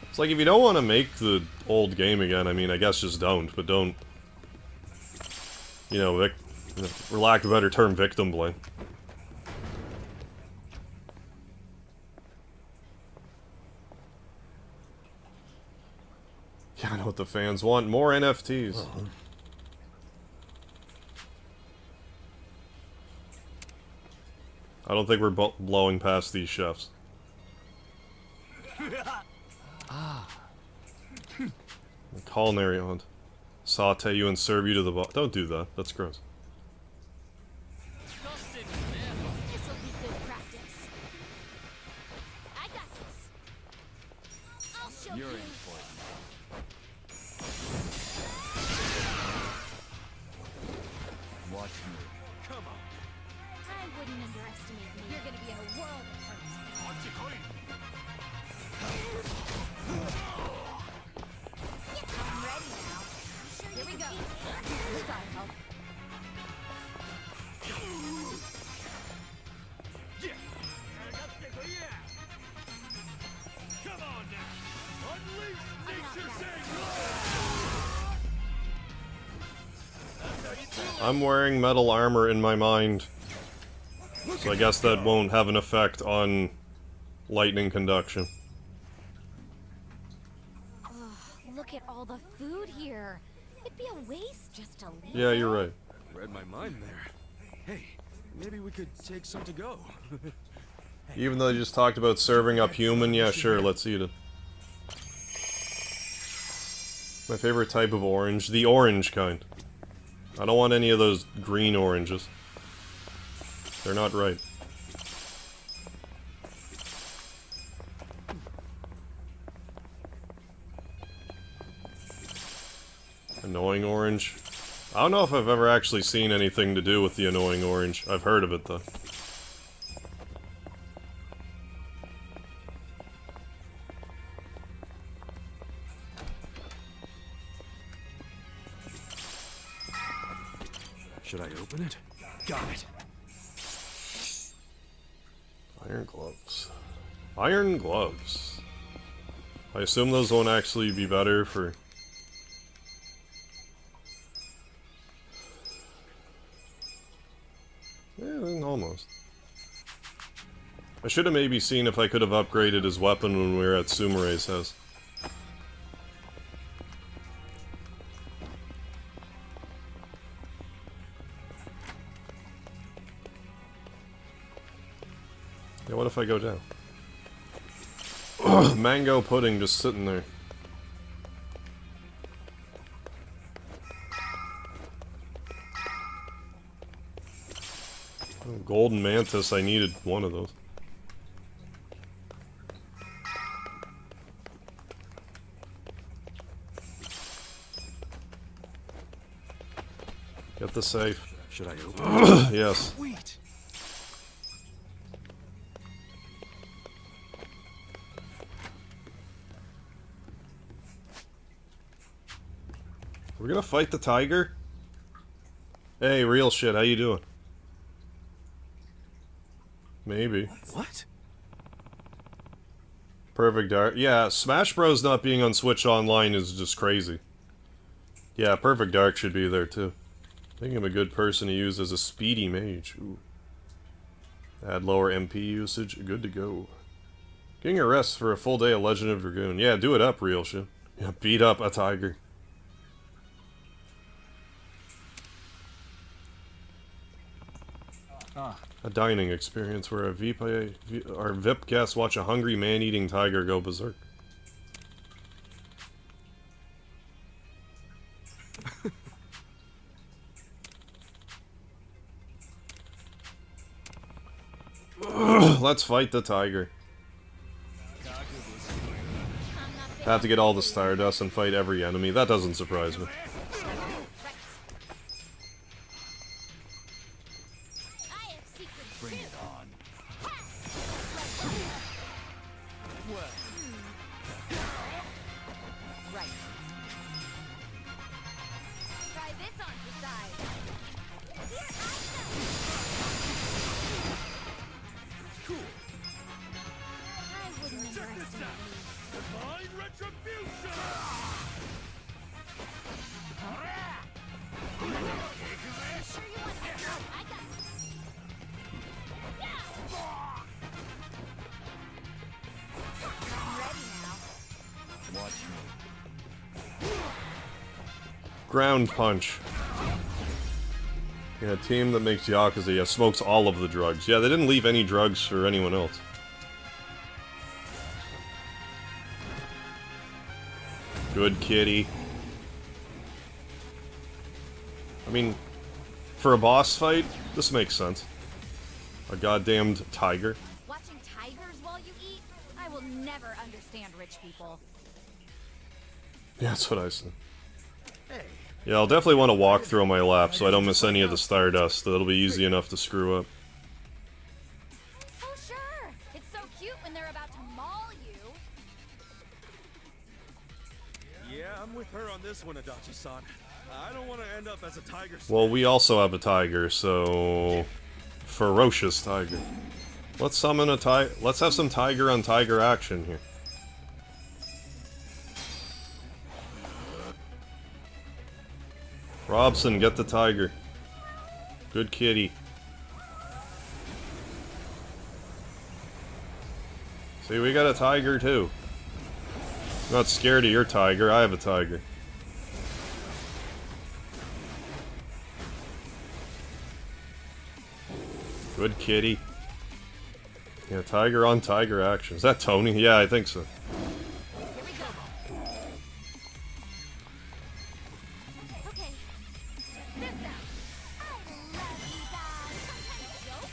It's like, if you don't want to make the old game again, I mean, I guess just don't, but don't, you know, for lack of a better term, victim blame. Yeah, I know what the fans want. More NFTs. I don't think we're blowing past these chefs. Culinary hunt. Saute you and serve you to the Don't do that. That's gross.
This'll be good practice. I got this. I'll show
You're
you.
in for it. Watch me.
Come on!
I wouldn't underestimate me. You're gonna be in a world of hurt. I'm ready now. Here we go. This ought to help.
Come on now! Unleash nature's
I'm wearing metal armor in my mind. So I guess that won't have an effect on lightning conduction.
Look at all the food here. It'd be a waste just to leave.
Yeah, you're right.
Read my mind there. Hey, maybe we could take some to go.
Even though you just talked about serving up human, yeah, sure, let's eat it. My favorite type of orange, the orange kind. I don't want any of those green oranges. They're not right. Annoying orange. I don't know if I've ever actually seen anything to do with the annoying orange. I've heard of it, though.
Should I open it? Got it.
Iron gloves. Iron gloves. I assume those won't actually be better for... Yeah, almost. I should have maybe seen if I could have upgraded his weapon when we were at Sumere's house. Yeah, what if I go down? Mango pudding just sitting there. Oh, golden mantis, I needed one of those. Get the safe.
Should I open it?
Yes.
Sweet.
We're gonna fight the tiger? Hey, real shit, how you doing? Maybe.
What?
Perfect Dark. Yeah, Smash Bros. Not being on Switch Online is just crazy. Yeah, Perfect Dark should be there too. I think I'm a good person to use as a speedy mage. Ooh. Add lower MP usage. Good to go. Getting a rest for a full day of Legend of Dragoon. Yeah, do it up, real shit. Yeah, beat up a tiger. A dining experience where a VIP guests watch a hungry man-eating tiger go berserk. Let's fight the tiger. Have to get all the Stardust and fight every enemy. That doesn't surprise me.
Bring it on.
Right. Try this on the side. Here I wouldn't underestimate me.
Divine retribution!
Sure you want to? I got this. I'm ready now.
Watch me.
Ground punch. Yeah, a team that makes Yakuza, yeah, smokes all of the drugs. Yeah, they didn't leave any drugs for anyone else. Good kitty. I mean, for a boss fight, this makes sense. A goddamned tiger.
Watching tigers while you eat? I will never understand rich people.
Yeah, that's what I said. Yeah, I'll definitely want to walk through on my lap so I don't miss any of the Stardust. That'll be easy enough to screw up.
Oh sure! It's so cute when they're about to maul you.
Yeah, I'm with her on this one, Adachi-san. I don't want to end up as a tiger.
Well, we also have a tiger, so... Ferocious tiger. Let's summon a tiger. Let's have some tiger on tiger action here. Robson, get the tiger. Good kitty. See, we got a tiger too. I'm not scared of your tiger, I have a tiger. Good kitty. Yeah, tiger on tiger action. Is that Tony? Yeah, I think so.
Here we go. Okay. This out. I love you guys. Some kind of joke?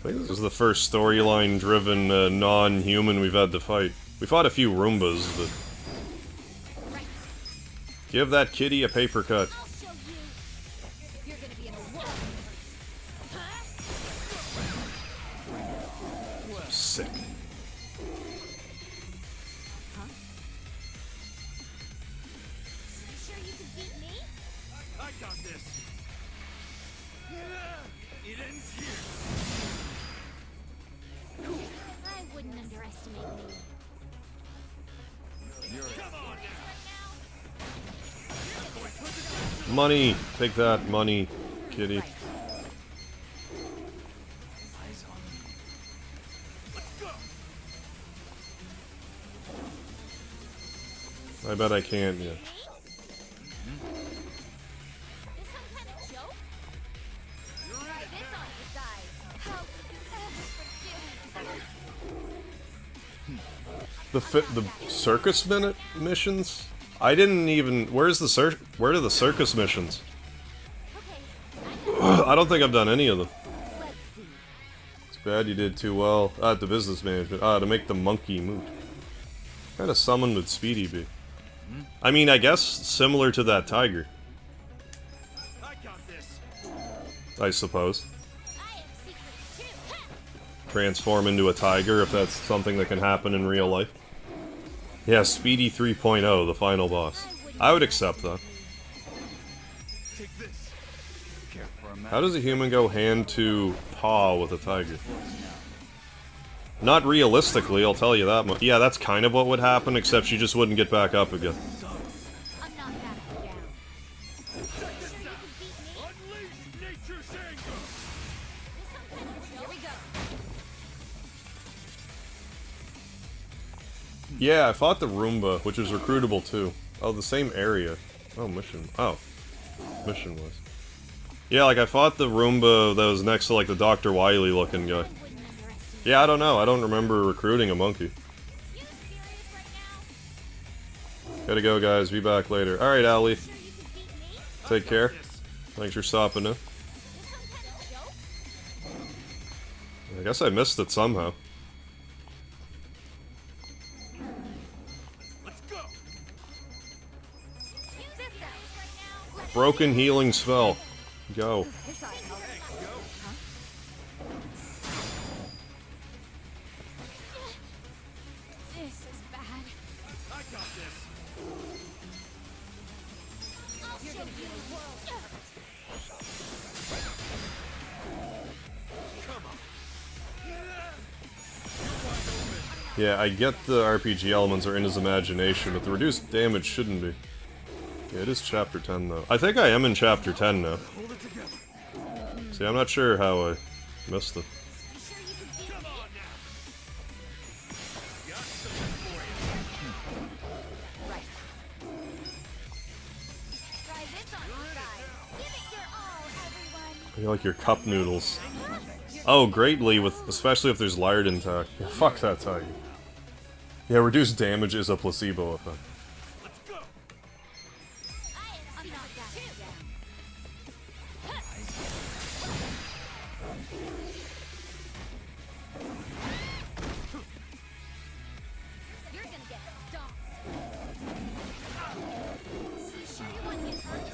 I think this is the first storyline driven non-human we've had to fight. We fought a few Roombas, but... Give that kitty a paper cut.
I'll show you. You're gonna be in a war.
Sick.
You sure you can beat me?
I got this. It ends here.
I wouldn't underestimate me.
Money! Take that, money, kitty.
Right.
Eyes on me.
I bet I can't, yeah.
This some kind of joke? Try this on the side. How
The circus minute missions? I didn't even... Where are the circus missions?
okay.
I don't think I've done any of them.
Let's see.
It's bad you did too well. At the business management. To make the monkey move. What kind of summon would Speedy be? I mean, I guess similar to that tiger.
I got this.
I suppose.
I have secrets too. Ha!
Transform into a tiger if that's something that can happen in real life. Yeah, Speedy 3.0, the final boss. I would accept that.
Take this.
Care for a
How does a human go hand to paw with a tiger? Not realistically, I'll tell you that much. Yeah, that's kind of what would happen, except she just wouldn't get back up again.
I'm not backing down. Sure you can beat me?
Unleash nature's anger.
This some kind of joke? Here we go.
Yeah, I fought the Roomba, which is recruitable too. Oh, the same area. Oh, mission. Oh. Mission was. Yeah, like I fought the Roomba that was next to like the Dr. Wily looking guy. Yeah, I don't know. I don't remember recruiting a monkey. Gotta go, guys. Be back later. Alright, Allie. Take care. Thanks for stopping in. I guess I missed it somehow. Broken healing spell. Go.
This is bad.
I got this.
I'll show you the world.
Yeah, I get the RPG elements are in his imagination, but the reduced damage shouldn't be. Yeah, it is chapter 10 though. I think I am in chapter 10 now. See, I'm not sure how I missed it.
Try this on your side. Give it your all, everyone.
You like your cup noodles. Oh, greatly, with especially if there's lard intact. Yeah, fuck that tiger. Yeah, reduced damage is a placebo effect.
I'm not that again. You're gonna get stomped. You sure you want to get hurt?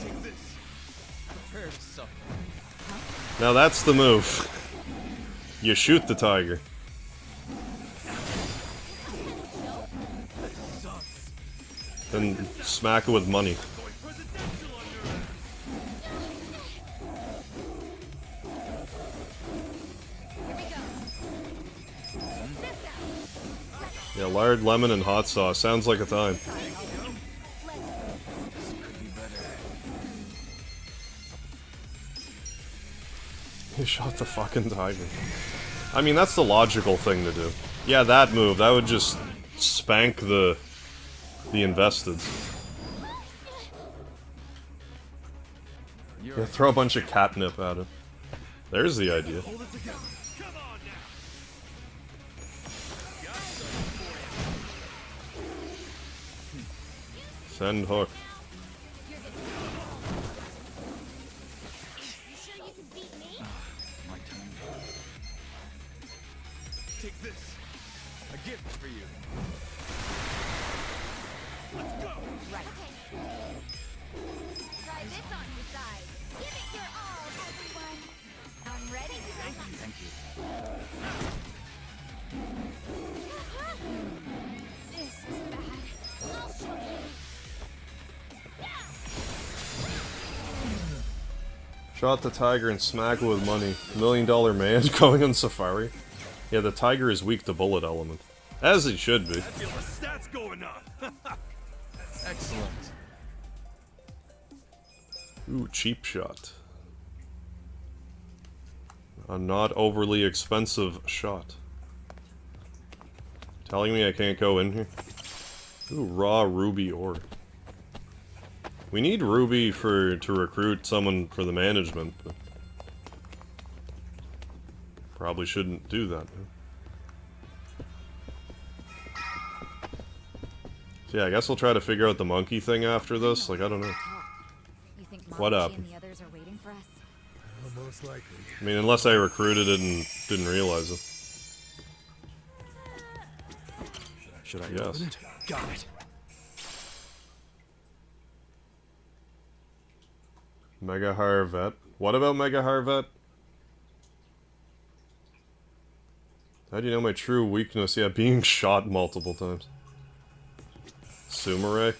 Take this. Prepare to suffer.
Now that's the move. You shoot the tiger. Then smack it with money.
Going presidential on your ass.
Here we go. This out.
Yeah, lard, lemon, and hot sauce. Sounds like a time. He shot the fucking tiger. I mean, that's the logical thing to do. Yeah, that move. That would just spank the investeds. Yeah, throw a bunch of catnip at him. There's the idea.
Hold it together. Come on now. Got something for you.
Send hook.
You sure you can beat me?
My turn.
Take this. A gift for you. Let's go.
Right. Try this on your side. Give it your all, everyone. I'm ready.
Thank you.
This is bad. I'll show you.
Shot the tiger and smack it with money. $1 Million Man going on safari. Yeah, the tiger is weak to bullet element. As it should be.
I feel the stats going up.
Excellent.
Ooh, cheap shot. A not overly expensive shot. Telling me I can't go in here? Ooh, raw ruby ore. We need ruby to recruit someone for the management, but probably shouldn't do that. So yeah, I guess we'll try to figure out the monkey thing after this. Like, I don't know.
You think
What
Mabuchi
up?
and the others are waiting for us?
Most likely.
I mean, unless I recruited it and didn't realize it.
Should I
Yes.
open it? Got it.
Mega Harvet. What about Mega Harvet? How do you know my true weakness? Yeah, being shot multiple times. Sumere.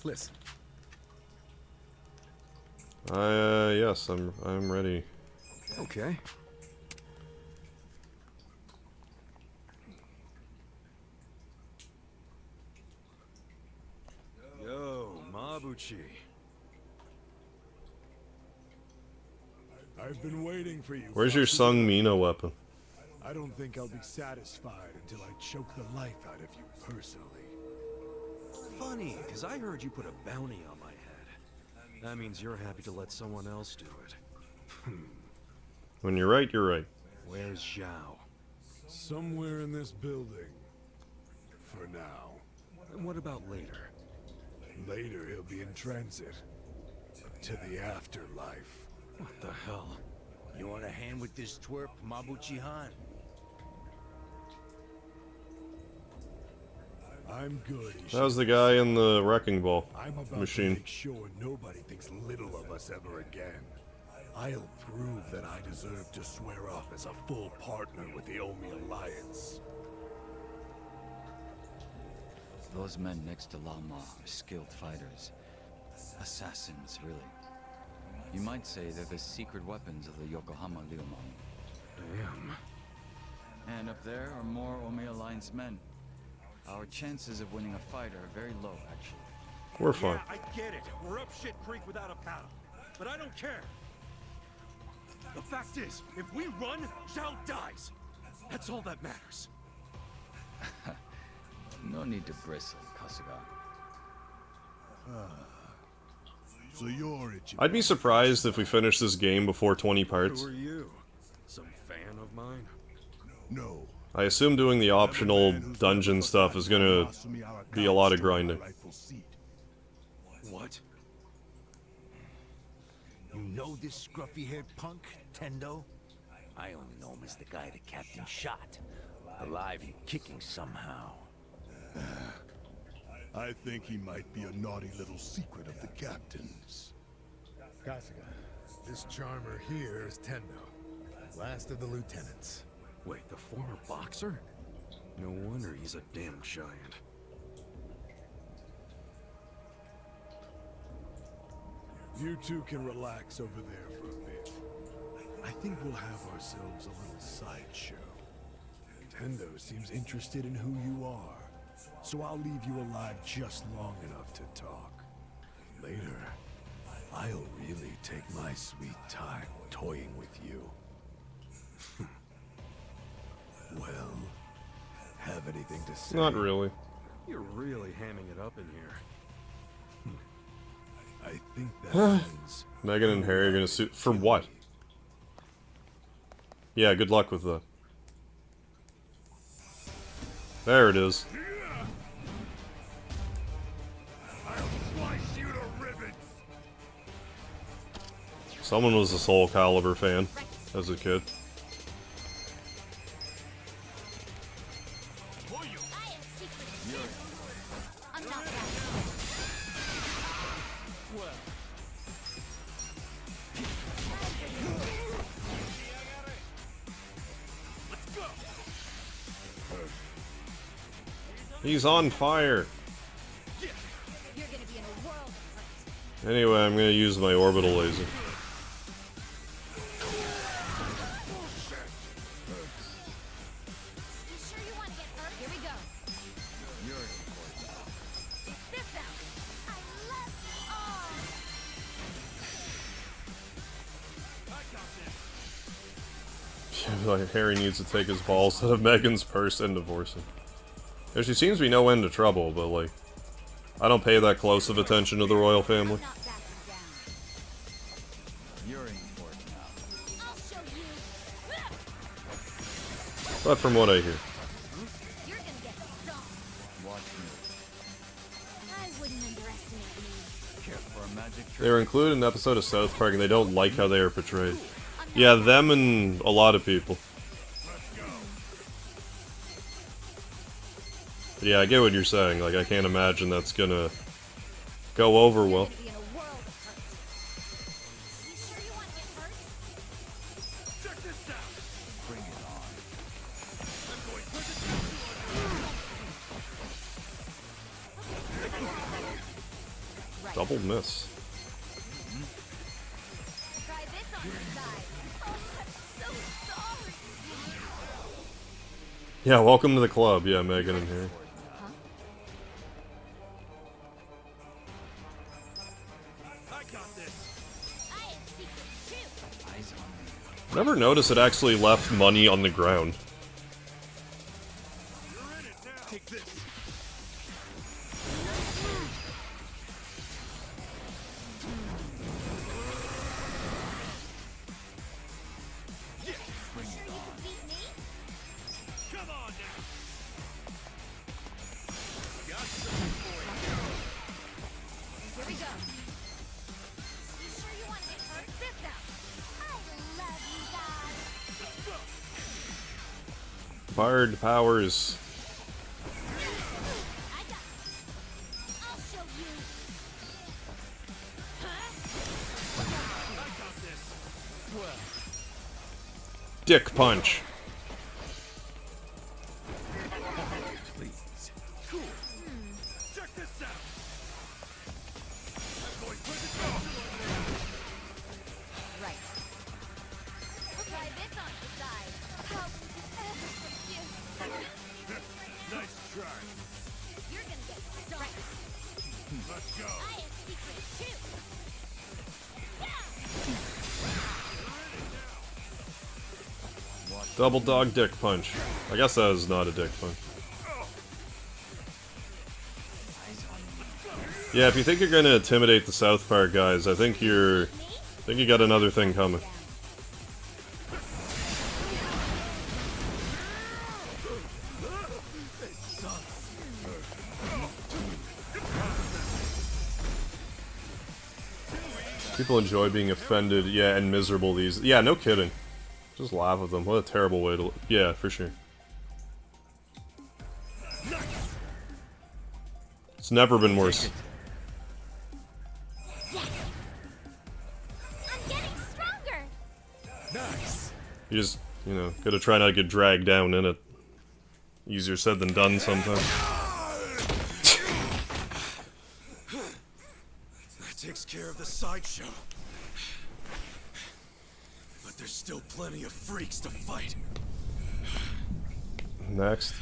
Listen.
Yes, I'm ready.
Okay. Yo, Mabuchi.
I've been waiting for you.
Where's your Sung Mina weapon?
I don't think I'll be satisfied until I choke the life out of you personally.
Funny, because I heard you put a bounty on my head. That means you're happy to let someone else do it.
When you're right, you're right.
Where's Zhao?
Somewhere in this building. For now.
And what about later?
Later he'll be in transit. To the afterlife.
What the hell?
You want a hand with this twerp, Mabuchi-han?
I'm good.
That was the guy in the wrecking ball
I'm about
machine.
to make sure nobody thinks little of us ever again. I'll prove that I deserve to swear off as a full partner with the Omi Alliance.
Those men next to Lama are skilled fighters. Assassins, really. You might say they're the secret weapons of the Yokohama Ryumon.
Damn.
And if there are more Omi Alliance men, our chances of winning a fight are very low, actually.
We're fine.
Yeah, I get it. We're up shit creek without a paddle. But I don't care. The fact is, if we run, Zhao dies. That's all that matters.
No need to bristle, Kasuga.
So you're itching.
I'd be surprised if we finish this game before 20 parts.
Who are you? Some fan of mine?
No.
I assume doing the optional dungeon stuff is gonna be a lot of grinding.
What?
You know this scruffy-haired punk, Tendo? I only know him as the guy the captain shot. Alive and kicking somehow.
I think he might be a naughty little secret of the captain's.
Kasuga, this charmer here is Tendo, last of the lieutenants.
Wait, the former boxer? No wonder he's a damn giant.
You two can relax over there for a bit. I think we'll have ourselves a little sideshow. Tendo seems interested in who you are, so I'll leave you alive just long enough to talk. Later, I'll really take my sweet time toying with you. Well, have anything to say?
Not really.
You're really hamming it up in here.
I think that means
Megan and Harry are gonna sue for what? Yeah, good luck with that. There it is.
I'll slice you to ribbons.
Someone was a Soul Calibur fan as a kid.
I'm not that.
He's on fire.
You're gonna be in a world of hurt.
Anyway, I'm gonna use my orbital laser.
You sure you want to get hurt? Here we go. This out. I love
Like Harry needs to take his balls out of Megan's purse and divorce him. There she seems to be no end to trouble, but like, I don't pay that close of attention to the royal family.
not backing down.
You're in for it now.
I'll show you.
But from what I hear.
You're gonna get stomped.
Watch me.
I wouldn't underestimate me.
Care for a magic trick?
They were included in an episode of South Park and they don't like how they are portrayed. Yeah, them and a lot of people. But yeah, I get what you're saying. Like, I can't imagine that's gonna go over well.
You're gonna be in a world of hurt. You sure you want to get hurt?
Check this out.
Bring it on.
I'm going quick.
Double miss.
Try this on your side. Oh, I'm so sorry.
Yeah, welcome to the club. Yeah, Megan and Harry.
I got this.
I have secrets too.
Eyes on me.
Never noticed it actually left money on the ground. Bard powers.
I'll show you.
Dick punch.
Please.
Check this out.
Right.
Try this on the side. How? Thank you.
Nice try.
You're gonna get stomped.
Let's go.
I have secrets too.
Double dog dick punch. I guess that is not a dick punch. Yeah, if you think you're gonna intimidate the South Park guys, I think you got another thing coming. People enjoy being offended, yeah, and miserable these. Yeah, no kidding. Just laugh at them. What a terrible way to. Yeah, for sure. It's never been worse.
Yes. I'm getting stronger.
Nice.
You just, you know, gotta try not to get dragged down in it. Easier said than done sometimes.
That takes care of the sideshow. But there's still plenty of freaks to fight.
Next.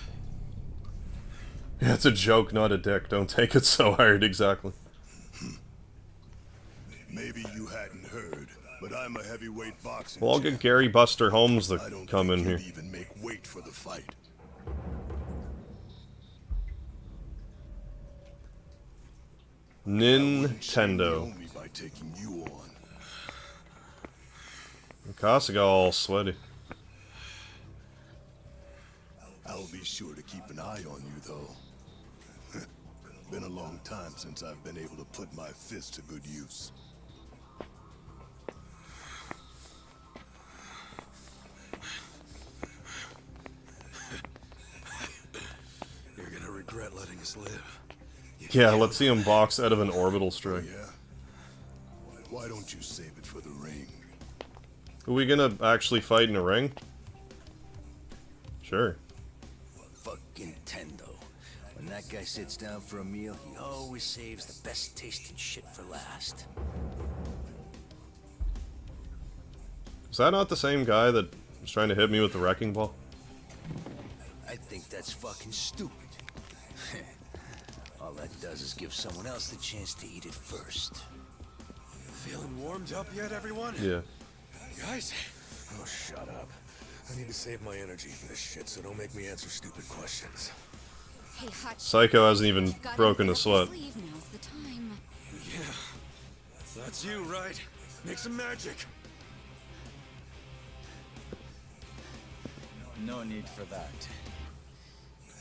Yeah, it's a joke, not a dick. Don't take it so hard, exactly.
Maybe you hadn't heard, but I'm a heavyweight boxing
Well, I'll get Gary Buster Holmes to
I don't
come
think
in here.
you'd even make weight for the fight.
Nintendo.
Me by taking you on.
Kasuga all sweaty.
I'll be sure to keep an eye on you, though. Been a long time since I've been able to put my fist to good use.
You're gonna regret letting us live.
Yeah, let's see him box out of an orbital strike.
Yeah? Why don't you save it for the ring?
Are we gonna actually fight in a ring? Sure.
Fucking Tendo. When that guy sits down for a meal, he always saves the best tasting shit for last.
Is that not the same guy that was trying to hit me with the wrecking ball?
I think that's fucking stupid. All that does is give someone else the chance to eat it first.
Feeling warmed up yet, everyone?
Yeah.
Guys?
Oh, shut up. I need to save my energy for this shit, so don't make me answer stupid questions.
Hey, hot
Psycho hasn't even
shit. Got
broken a
anything
sweat.
up your sleeve? Now's the time.
Yeah. That's you, right? Make some magic.
No need for that.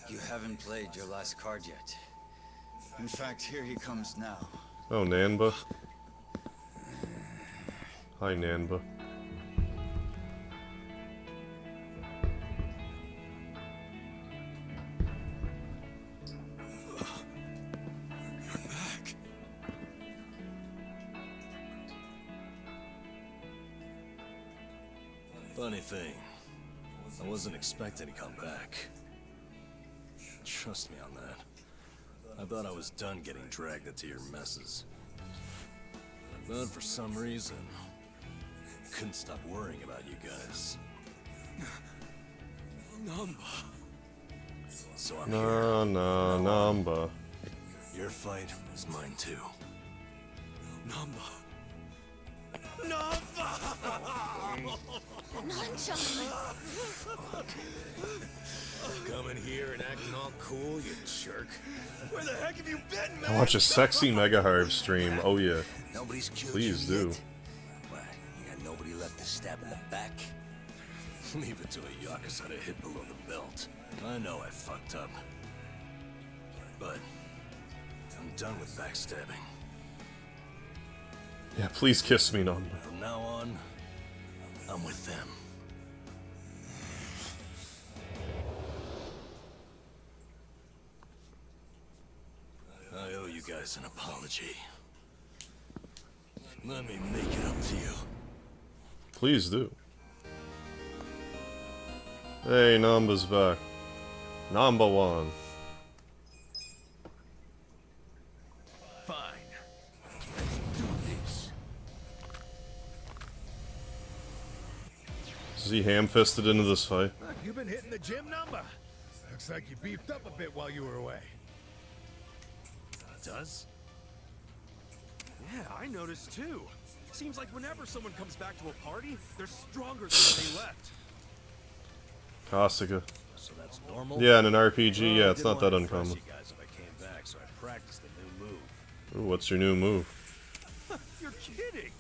You haven't played your last card yet. In fact, here he comes now.
Oh, Nanba. Hi, Nanba.
You're back.
Funny thing, I wasn't expecting to come back. Trust me on that. I thought I was done getting dragged into your messes. But for some reason, couldn't stop worrying about you guys.
Number.
So I'm here.
Namba.
Your fight is mine too.
Number.
Nonchalant.
Coming here and acting all cool, you jerk.
Where the heck have you been, man?
I watch a sexy Mega Harv stream. Oh yeah.
Nobody's killed
Please
you
do.
yet? What, you got nobody left to stab in the back?
Leave it to a Yakuza to hit below the belt. I know I fucked up. But I'm done with backstabbing.
Yeah, please kiss me, Namba.
From now on, I'm with them. guys an apology. Let me make it up to you.
Please do. Hey, Namba's back. Namba one.
Fine. Let's do this.
Is he ham-fisted into this fight?
Look, you've been hitting the gym number. Looks like you beefed up a bit while you were away.
Does? Yeah, I noticed too. Seems like whenever someone comes back to a party, they're stronger than when they left.
Kasuga.
So that's normal?
Yeah, in an RPG,
Well,
yeah,
I
it's
didn't
not that
want to
uncommon.
impress you guys if I came back, so I practiced a new move.
Ooh, what's your new move?
You're kidding!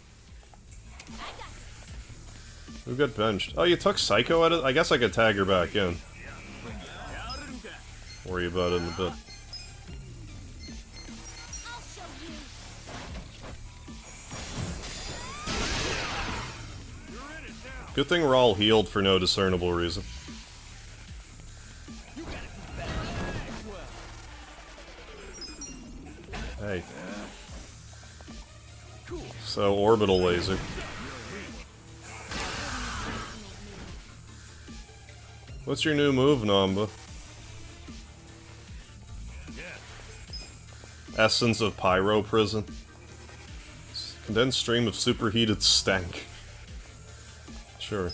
Who got benched? Oh, you took Psycho out of... I guess I could tag her back in. Worry about it in a bit. Good thing we're all healed for no discernible reason. Hey. So, orbital laser. What's your new move, Namba? Essence of Pyro Prison. Condensed stream of superheated stank. Sure.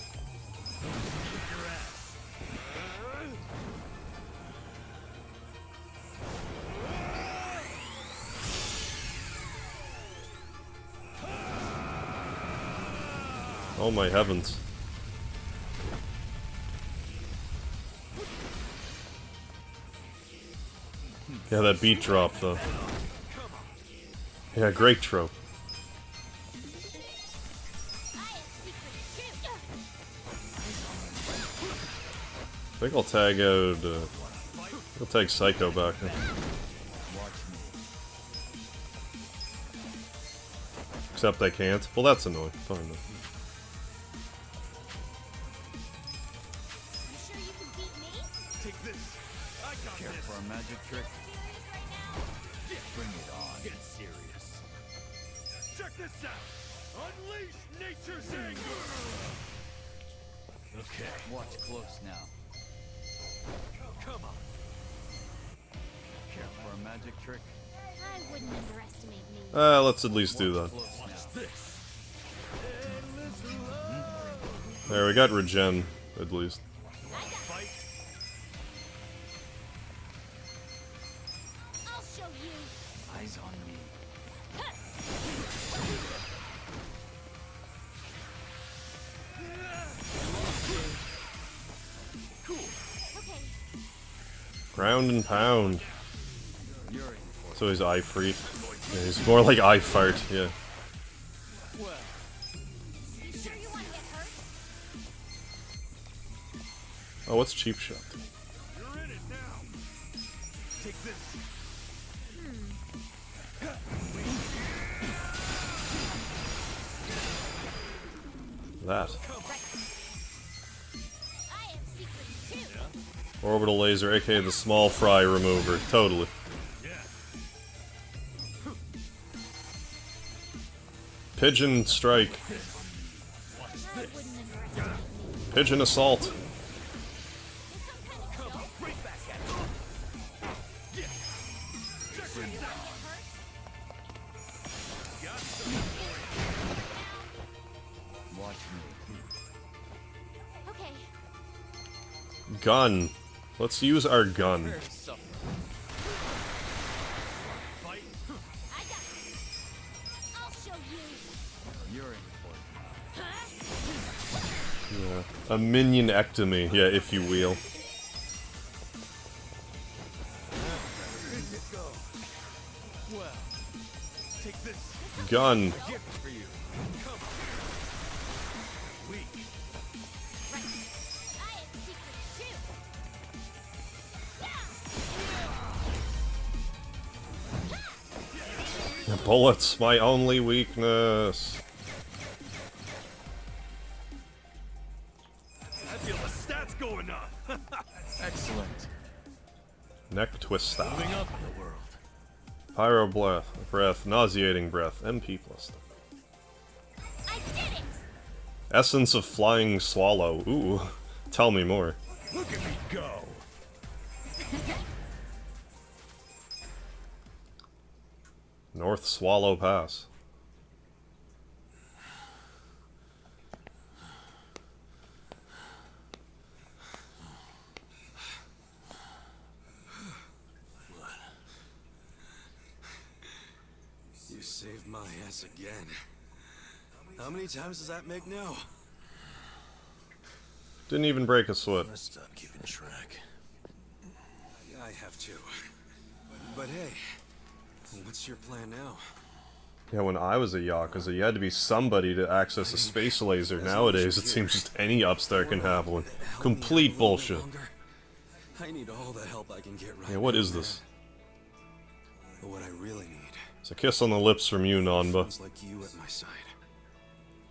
Oh my heavens. Yeah, that beat drop though. Yeah, great trope. I think I'll tag out, I'll tag Psycho back in. Except I can't. Well, that's annoying. Fine then.
Take this. I got
Care
this.
for a magic trick? Bring it on.
Get serious. Check this out. Unleash nature's anger.
Okay. Watch close now.
Come on.
Care for a magic trick?
I wouldn't underestimate me.
Let's at least do that.
Close now.
There, we got regen, at least.
I'll show you.
Eyes on me.
Okay.
Ground and pound.
You're in for it.
So he's eye freak. Yeah, he's more like eye fart, yeah.
Well,
You sure you want to get hurt?
Oh, what's cheap shot?
You're in it now. Take this.
That.
I have secrets too.
Orbital laser, aka the small fry remover. Totally. Pigeon strike.
I wouldn't underestimate me.
Pigeon assault.
Is some kind of spell?
Right back at you.
Sure you want to get hurt?
Got something for you.
watch me.
Okay.
Gun. Let's use our gun.
Prepare to suffer.
Fight.
I got this. I'll show you.
You're in for it.
Yeah. A minionectomy, yeah, if you will.
Well, take this.
Gun.
Gift for you. Come on. Weak.
Right. I have secrets too.
Bullets, my only weakness.
I feel the stats going up.
Excellent.
Neck twister.
Moving up in the world.
Pyro breath, nauseating breath, MP plus.
I did it!
Essence of flying swallow. Ooh, tell me more.
Look at me go!
North Swallow Pass.
You saved my ass again. How many times does that make now?
Didn't even break a sweat.
Let's stop keeping track.
I have to. But hey, what's your plan now?
Yeah, when I was a Yakuza, you had to be somebody to access a space laser. Nowadays, it seems just any upstart can have one. Complete bullshit.
I need all the help I can get right.
Yeah, what
now,
is this?
But what I really need
It's a kiss on the lips from you, Nanba.
is like you at my side.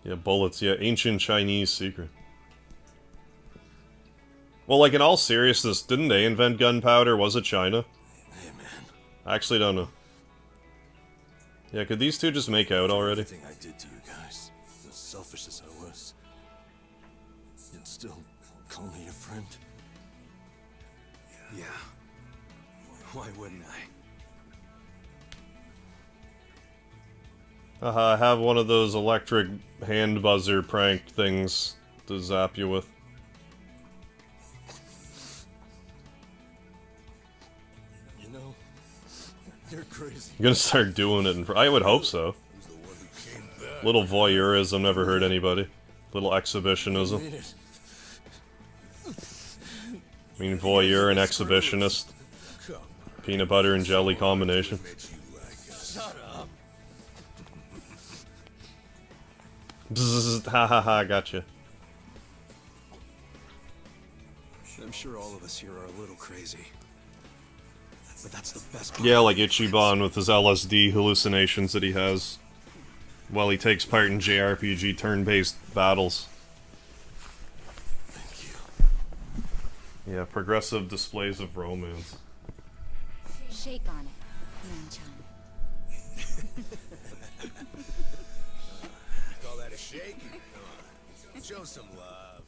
Yeah, bullets. Yeah, ancient Chinese secret. Well, like, in all seriousness, didn't they invent gunpowder? Was it China?
Hey, man.
I actually don't know. Yeah, could these two just make out already?
Everything I did to you guys, as selfish as I was, you'd still call me your friend?
Yeah. Why wouldn't I?
I have one of those electric hand buzzer prank things to zap you with.
You know, you're crazy.
I'm gonna start doing it. I would hope so. Little voyeurism never hurt anybody. Little exhibitionism. I mean, voyeur and exhibitionist. Peanut butter and jelly combination.
Shut up.
Bzzz, ha ha ha, gotcha.
I'm sure all of us here are a little crazy. But that's the best part.
Yeah, like Ichiban with his LSD hallucinations that he has while he takes part in JRPG turn-based battles.
Thank you.
Yeah, progressive displays of romance.
Shake on it, man-chan.
Call that a shake? Show some love.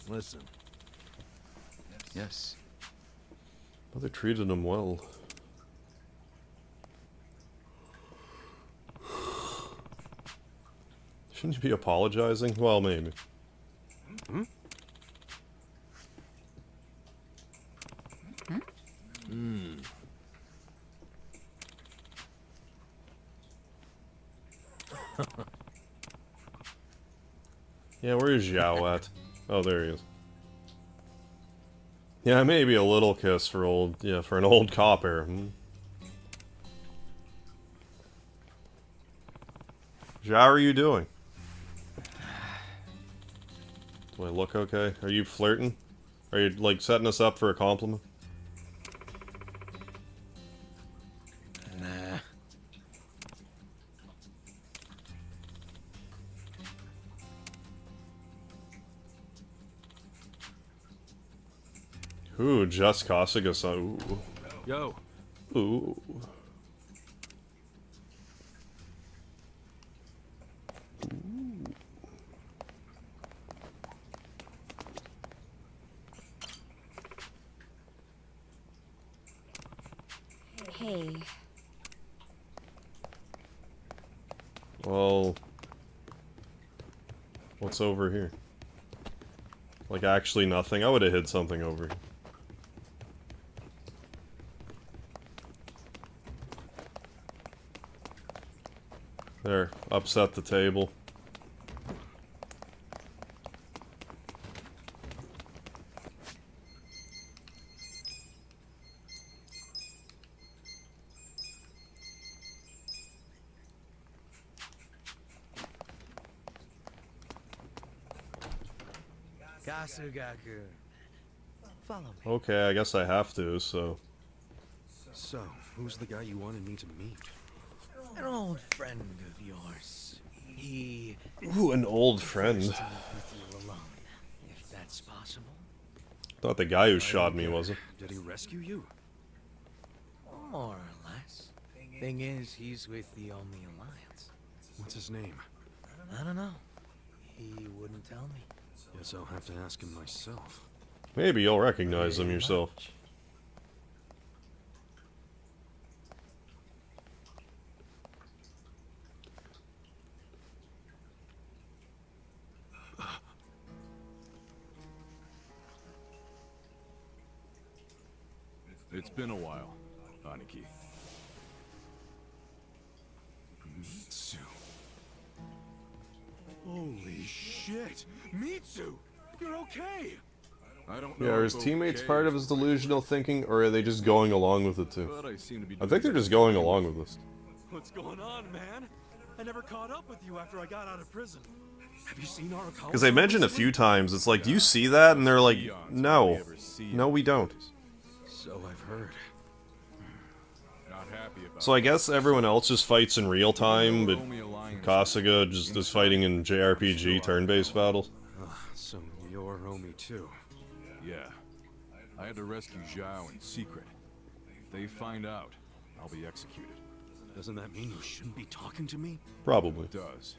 Listen,
Yes.
Well, they treated him well. Shouldn't you be apologizing? Well, maybe. Yeah, where is Zhao at? Oh, there he is. Yeah, maybe a little kiss for for an old copper. Zhao, how are you doing? Do I look okay? Are you flirting? Are you, like, setting us up for a compliment?
Nah.
Ooh, just Kasuga-san.
Yo.
Ooh. Ooh.
Hey.
Well, what's over here? Like, actually nothing? I would have hid something over here. There, upset the table.
Kasugaku. Follow me.
Okay, I guess I have to, so...
So, who's the guy you wanted me to meet?
An old friend of yours. He
Ooh, an old friend.
wants to meet with you alone, if that's possible.
Thought the guy who shot me was it?
Did he rescue you?
More or less. Thing is, he's with the only alliance.
What's his name?
I don't know. He wouldn't tell me.
Guess I'll have to ask him myself.
Maybe you'll recognize him yourself.
It's been a while, Aniki.
Mitsu. Holy shit! Mitsu! You're okay!
I don't know.
Yeah, are his teammates part of his delusional thinking, or are they just going along with it too?
But I seem to be
I think they're just going along with this.
What's going on, man? I never caught up with you after I got out of prison. Have you seen Arakawa?
Because they mentioned a few times, it's like, do you see that? And they're like, no. No, we don't.
So I've heard.
Not happy about
So I guess everyone else just fights in real time, but Kasuga just is fighting in JRPG turn-based battles.
So you're Omi too.
Yeah. I had to rescue Zhao in secret. If they find out, I'll be executed.
Doesn't that mean you shouldn't be talking to me?
Probably.
It does.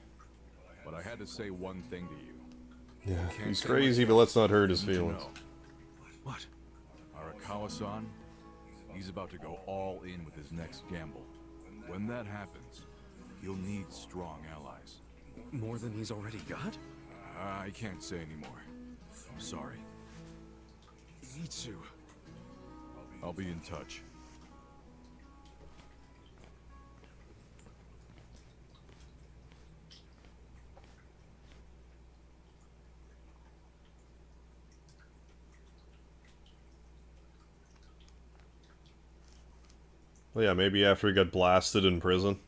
But I had to say one thing to you.
Yeah,
Can't
he's
say
crazy,
much
but let's not hurt
else.
his
You need to
feelings.
know.
What?
Arakawa-san, he's about to go all in with his next gamble. When that happens, he'll need strong allies.
More than he's already got?
I can't say anymore. I'm sorry.
Mitsu.
I'll be in touch.
Well, yeah, maybe after he got blasted in prison.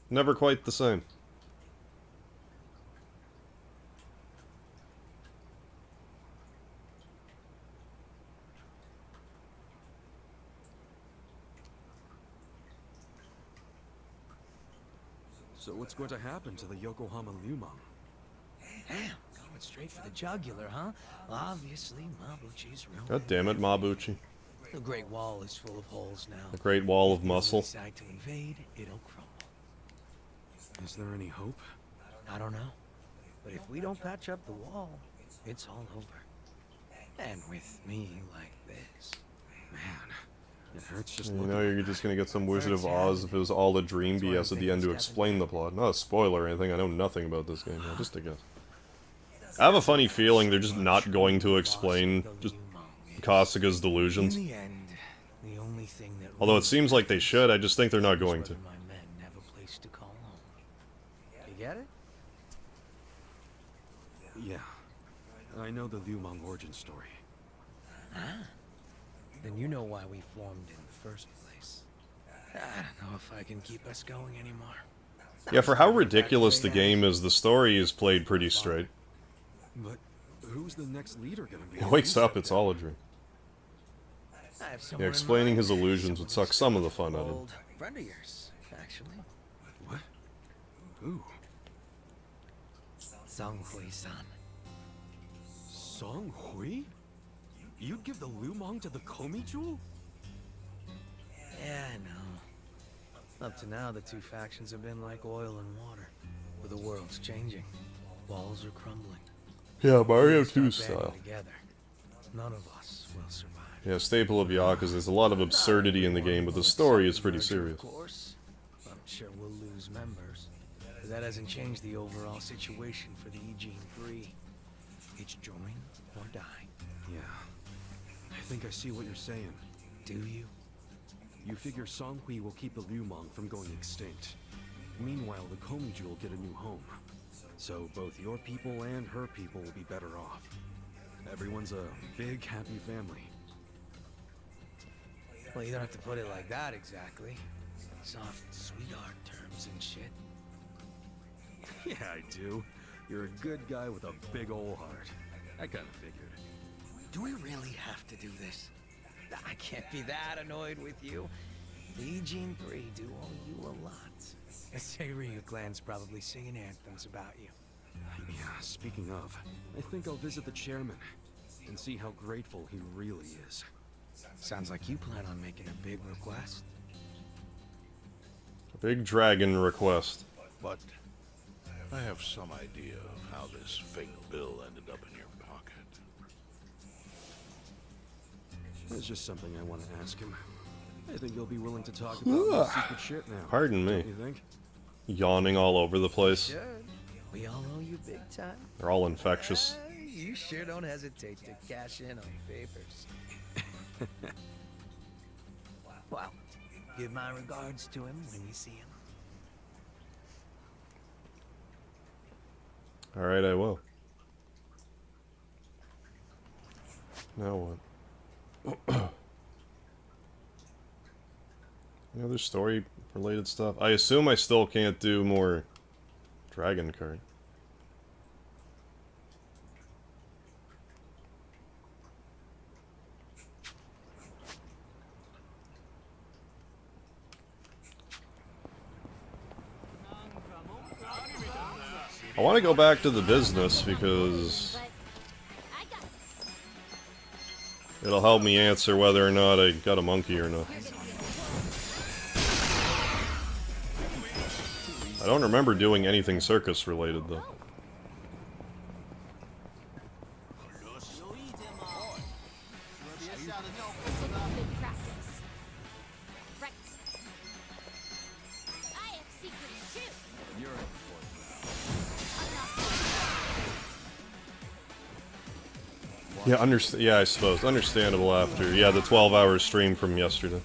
Never quite the same.
So what's going to happen to the Yokohama Lumang?
Damn, going straight for the jugular, huh? Obviously, Mabuchi's real.
God damn it, Mabuchi.
The Great Wall is full of holes now.
The Great Wall of
If we
Muscle.
decide to invade, it'll crumble.
Is there any hope?
I don't know. But if we don't patch up the wall, it's all over. And with me like this.
Man, it hurts just
You
looking.
know you're just gonna get some Wizard of Oz if it was all a dream BS at the end to explain the plot. Not a spoiler or anything, I know nothing about this game, yeah, just a guess. I have a funny feeling they're just not going to explain just Kasuga's delusions.
In the end, the only thing that
Although it seems like they should, I just think they're not going to.
my men have a place to call home. You get it?
Yeah. I know the Lumang origin story.
Ah. Then you know why we formed in the first place. I don't know if I can keep us going anymore.
Yeah, for how ridiculous the game is, the story is played pretty straight.
But who's the next leader gonna be?
He wakes up, it's all a dream.
I have
Yeah,
someone in
explaining
mind.
his illusions would suck some of the fun out of it.
Old friend of yours, actually.
What? Who?
Songhui-san.
Song Hui? You'd give the Lumang to the Komi Jewel?
Yeah, I know. Up to now, the two factions have been like oil and water. But the world's changing. Walls are crumbling.
Yeah, Mario
Start
2
banding
style.
Together. None of us will survive.
Yeah, staple of Yakuza. There's a lot of absurdity in the game, but the story is pretty serious.
Of course, I'm sure we'll lose members. But that hasn't changed the overall situation for the Eugene 3. It's join or die.
Yeah. I think I see what you're saying.
Do you?
You figure Song Hui will keep the Lumang from going extinct. Meanwhile, the Komi Jewel get a new home. So both your people and her people will be better off. Everyone's a big, happy family.
Well, you don't have to put it like that exactly. Soft sweetheart terms and shit.
Yeah, I do. You're a good guy with a big ol' heart. I kinda figured.
Do we really have to do this? I can't be that annoyed with you. The Eugene 3 do owe you a lot. The Seiryu clan's probably singing anthems about you.
Yeah, speaking of, I think I'll visit the chairman. and see how grateful he really is.
Sounds like you plan on making a big request.
Big dragon request.
But I have some idea of how this fake bill ended up in your pocket.
There's just something I want to ask him. I think he'll be willing to talk about my secret shit now.
Pardon me.
Don't you think?
Yawning all over the place.
Should. We all owe you big time.
They're all infectious.
You sure don't hesitate to cash in on favors. Well, give my regards to him when you see him.
Alright, I will. Now what? Any other story-related stuff? I assume I still can't do more dragon card. I want to go back to the business because it'll help me answer whether or not I got a monkey or not. I don't remember doing anything circus related though. Yeah, yeah, I suppose. Understandable after, yeah, the 12-hour stream from yesterday.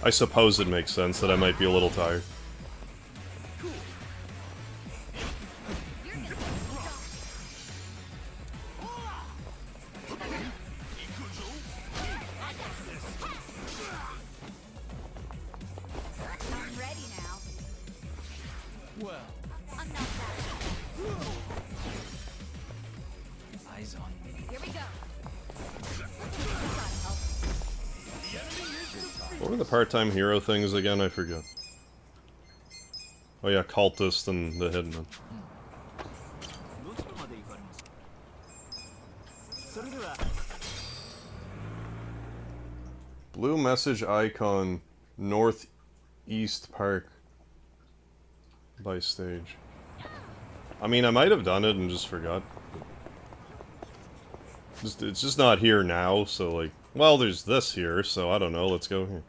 I suppose it makes sense that I might be a little tired. What were the part-time hero things again? I forget. Oh yeah, cultist and the hitman. Blue message icon, Northeast Park by stage. I mean, I might have done it and just forgot. It's just not here now, so like, well, there's this here, so I don't know, let's go here.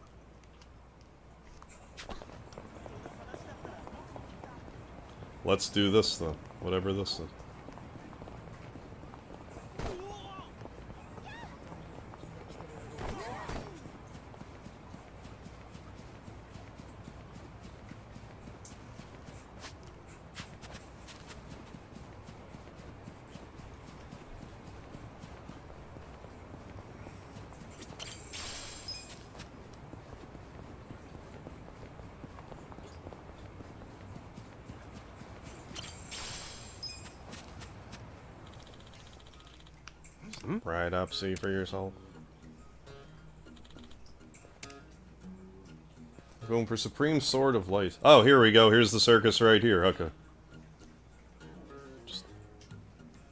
Let's do this then, whatever this is. Right up, see for yourself. Going for Supreme Sword of Light. Oh, here we go. Here's the circus right here. Okay.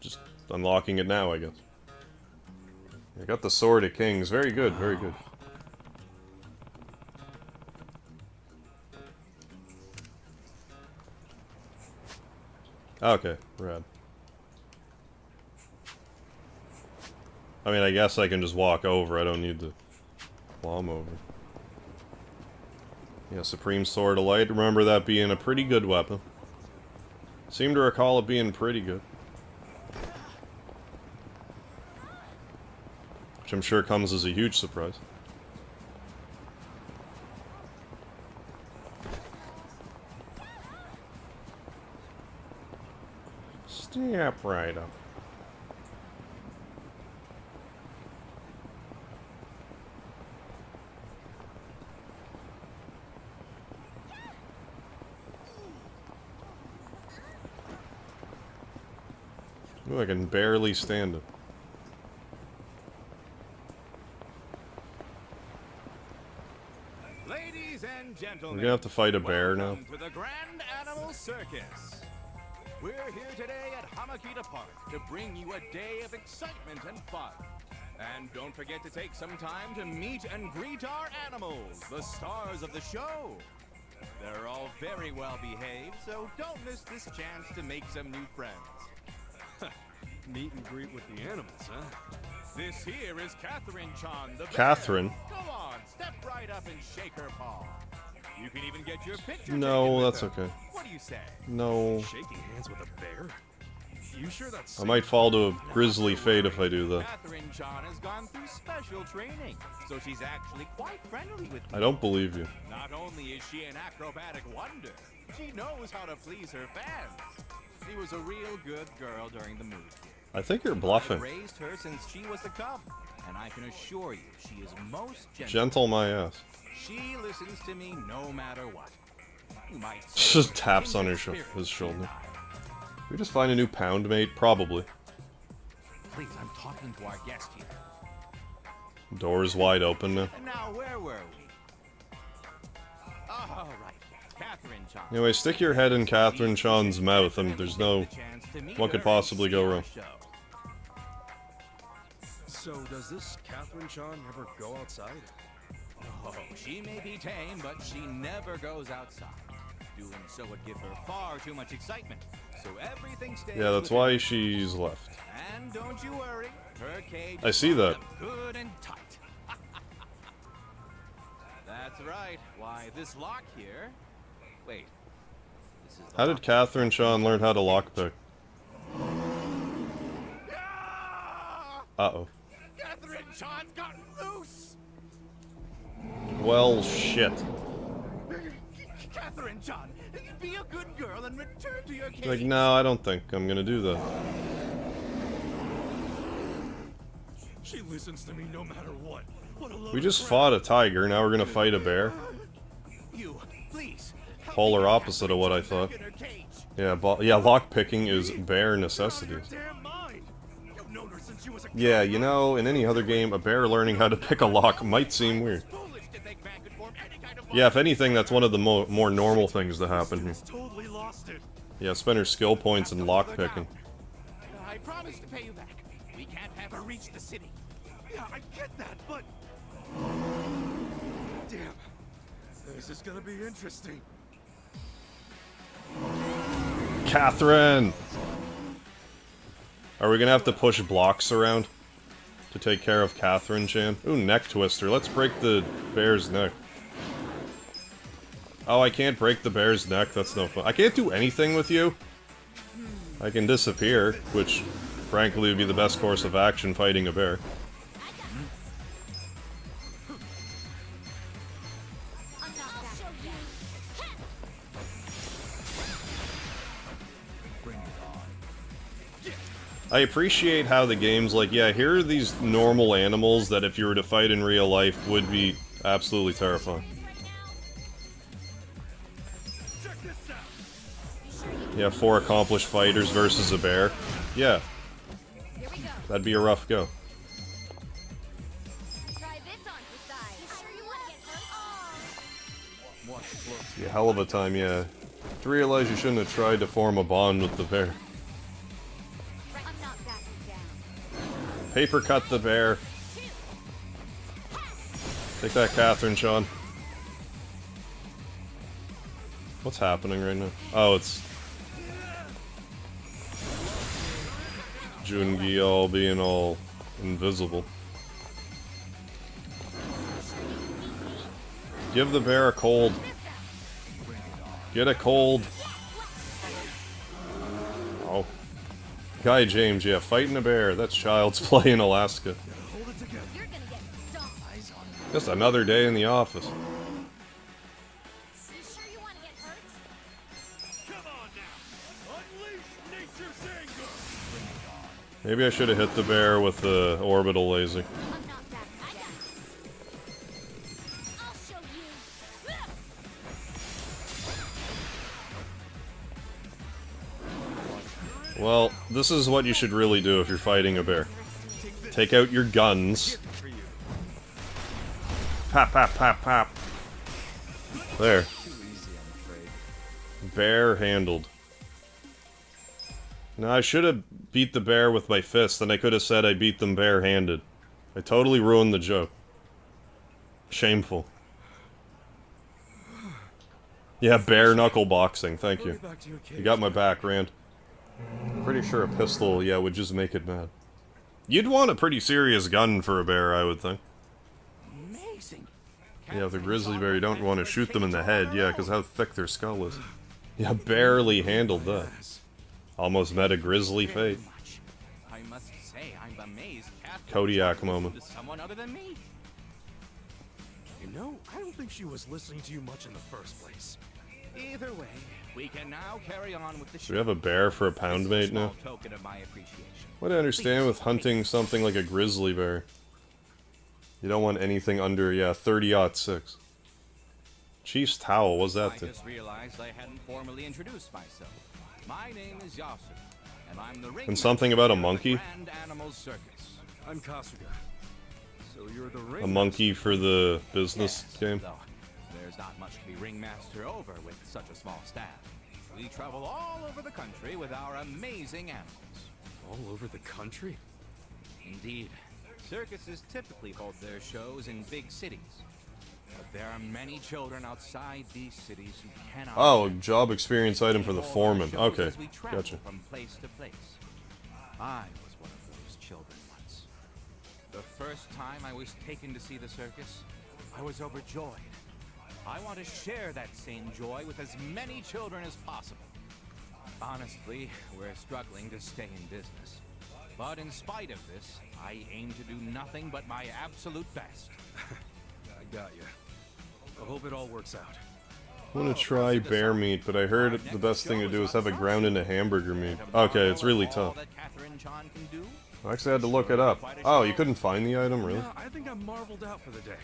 Just unlocking it now, I guess. I got the Sword of Kings. Very good, very good. Okay, rad. I mean, I guess I can just walk over. I don't need to climb over. Yeah, Supreme Sword of Light. Remember that being a pretty good weapon. Seem to recall it being pretty good. Which I'm sure comes as a huge surprise. Step right up. Ooh, I can barely stand it.
Ladies and
We're
gentlemen,
gonna have to fight a bear now.
welcome to the Grand Animal Circus.
We're here today at Hamakita Park to bring you a day of excitement and fun. And don't forget to take some time to meet and greet our animals, the stars of the show. They're all very well behaved, so don't miss this chance to make some new friends.
Meet and greet with the animals, huh?
This here is Catherine-chan, the bear.
Catherine?
Go on, step right up and shake her paw. You can even get your picture
No,
taken with
that's
her.
okay.
What do you say?
No.
Shaking hands with a bear? You sure that's
I might fall to a grisly fate if I do that.
Catherine-chan has gone through special training, so she's actually quite friendly with
I don't believe you.
Not only is she an acrobatic wonder, she knows how to please her fans. She was a real good girl during the move.
I think you're bluffing.
I raised her since she was a cub, and I can assure you she is most gentle.
Gentle my ass.
She listens to me no matter what. You might
Just taps on his shoulder. We just find a new pound mate? Probably.
Please, I'm talking to our guest here.
Doors wide open now.
And now, where were we? Oh, right. Catherine-chan.
Anyway, stick your head in Catherine-chan's mouth and there's no... What could possibly go wrong?
So, does this Catherine-chan ever go outside?
Oh, she may be tame, but she never goes outside. Doing so would give her far too much excitement. So everything stays
Yeah, that's why she's left.
And don't you worry, her cage
I see
is
that.
locked up good and tight. That's right. Why, this lock here... Wait. This is the
How did
lock.
Catherine-chan learn how to lockpick? Uh-oh.
Catherine-chan's gotten loose!
Well, shit.
Catherine-chan, be a good girl and return to your cage.
Like, no, I don't think I'm gonna do that.
She listens to me no matter what. What a load
We
of
just
crap.
fought a tiger, now we're gonna fight a bear.
You, please.
Polar opposite of what I thought. Yeah, yeah, lockpicking is bare necessities. Yeah, you know, in any other game, a bear learning how to pick a lock might seem weird. Yeah, if anything, that's one of the more normal things to happen here.
Totally lost it.
Yeah, spend her skill points in lockpicking.
I promise to pay you back. We can't have her reach the city.
Yeah, I get that, but... Damn. This is gonna be interesting.
Catherine! Are we gonna have to push blocks around to take care of Catherine-chan? Ooh, neck twister. Let's break the bear's neck. Oh, I can't break the bear's neck. That's no fun. I can't do anything with you. I can disappear, which, frankly, would be the best course of action fighting a bear. I appreciate how the game's like, yeah, here are these normal animals that if you were to fight in real life would be absolutely terrifying. Yeah, 4 accomplished fighters versus a bear. Yeah. That'd be a rough go. Yeah, hell of a time, yeah. To realize you shouldn't have tried to form a bond with the bear. Paper cut the bear. Take that, Catherine-chan. What's happening right now? Oh, it's Jungi all being all invisible. Give the bear a cold. Get a cold. Oh. Guy James, yeah, fighting a bear. That's child's play in Alaska. Just another day in the office. Maybe I should have hit the bear with the orbital laser. Well, this is what you should really do if you're fighting a bear. Take out your guns. Pop, pop, pop, pop. There. Bear handled. No, I should have beat the bear with my fist, and I could have said I beat them barehanded. I totally ruined the joke. Shameful. Yeah, bare knuckle boxing, thank you. You got my back, Rand. Pretty sure a pistol, yeah, would just make it mad. You'd want a pretty serious gun for a bear, I would think.
Amazing.
Yeah, with a grizzly bear, you don't want to shoot them in the head, yeah, because how thick their skull is. Yeah, barely handled that. Almost met a grisly fate.
I must say, I'm amazed Catherine
Kodiak
listened
moment.
to someone other than me.
You know, I don't think she was listening to you much in the first place.
Either way, we can now carry on with the show.
Do we have a bear for a pound mate now?
Token of my appreciation.
What I understand with hunting something like a grizzly bear. You don't want anything under, yeah, 30-06. Chief's Towel, what's that
I
thing?
just realized I hadn't formally introduced myself. My name is Yasu, and I'm the ring
And something about a monkey?
Grand Animal Circus.
I'm Kasuga. So you're the ring.
A monkey for the business game?
Though there's not much to be ringmaster over with such a small staff. We travel all over the country with our amazing animals.
All over the country?
Indeed. Circuses typically hold their shows in big cities. But there are many children outside these cities who cannot...
Oh, job experience item for the foreman. Okay,
as we travel
gotcha.
from place to place. I was one of those children once. The first time I was taken to see the circus, I was overjoyed. I want to share that same joy with as many children as possible. Honestly, we're struggling to stay in business. But in spite of this, I aim to do nothing but my absolute best.
I got you. I hope it all works out.
I want to try bear meat, but I heard the best thing to do is have it ground into hamburger meat. Okay, it's really tough. I actually had to look it up. Oh, you couldn't find the item, really?
Yeah, I think I'm marveled out for the day.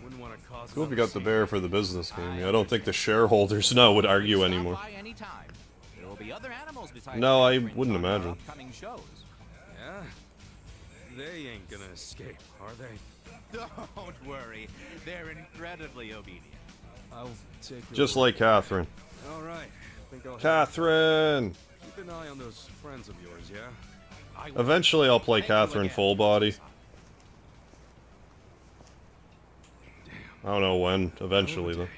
Wouldn't want to cause
Cool if you got the bear for the business game. Yeah, I don't think the shareholders would argue anymore. No, I wouldn't imagine.
Yeah? They ain't gonna escape, are they?
Don't worry, they're incredibly obedient.
I'll take your
Just
word.
like Catherine.
All right. Think I'll
Catherine!
keep an eye on those friends of yours, yeah?
Eventually I'll play Catherine full body. I don't know when. Eventually, though.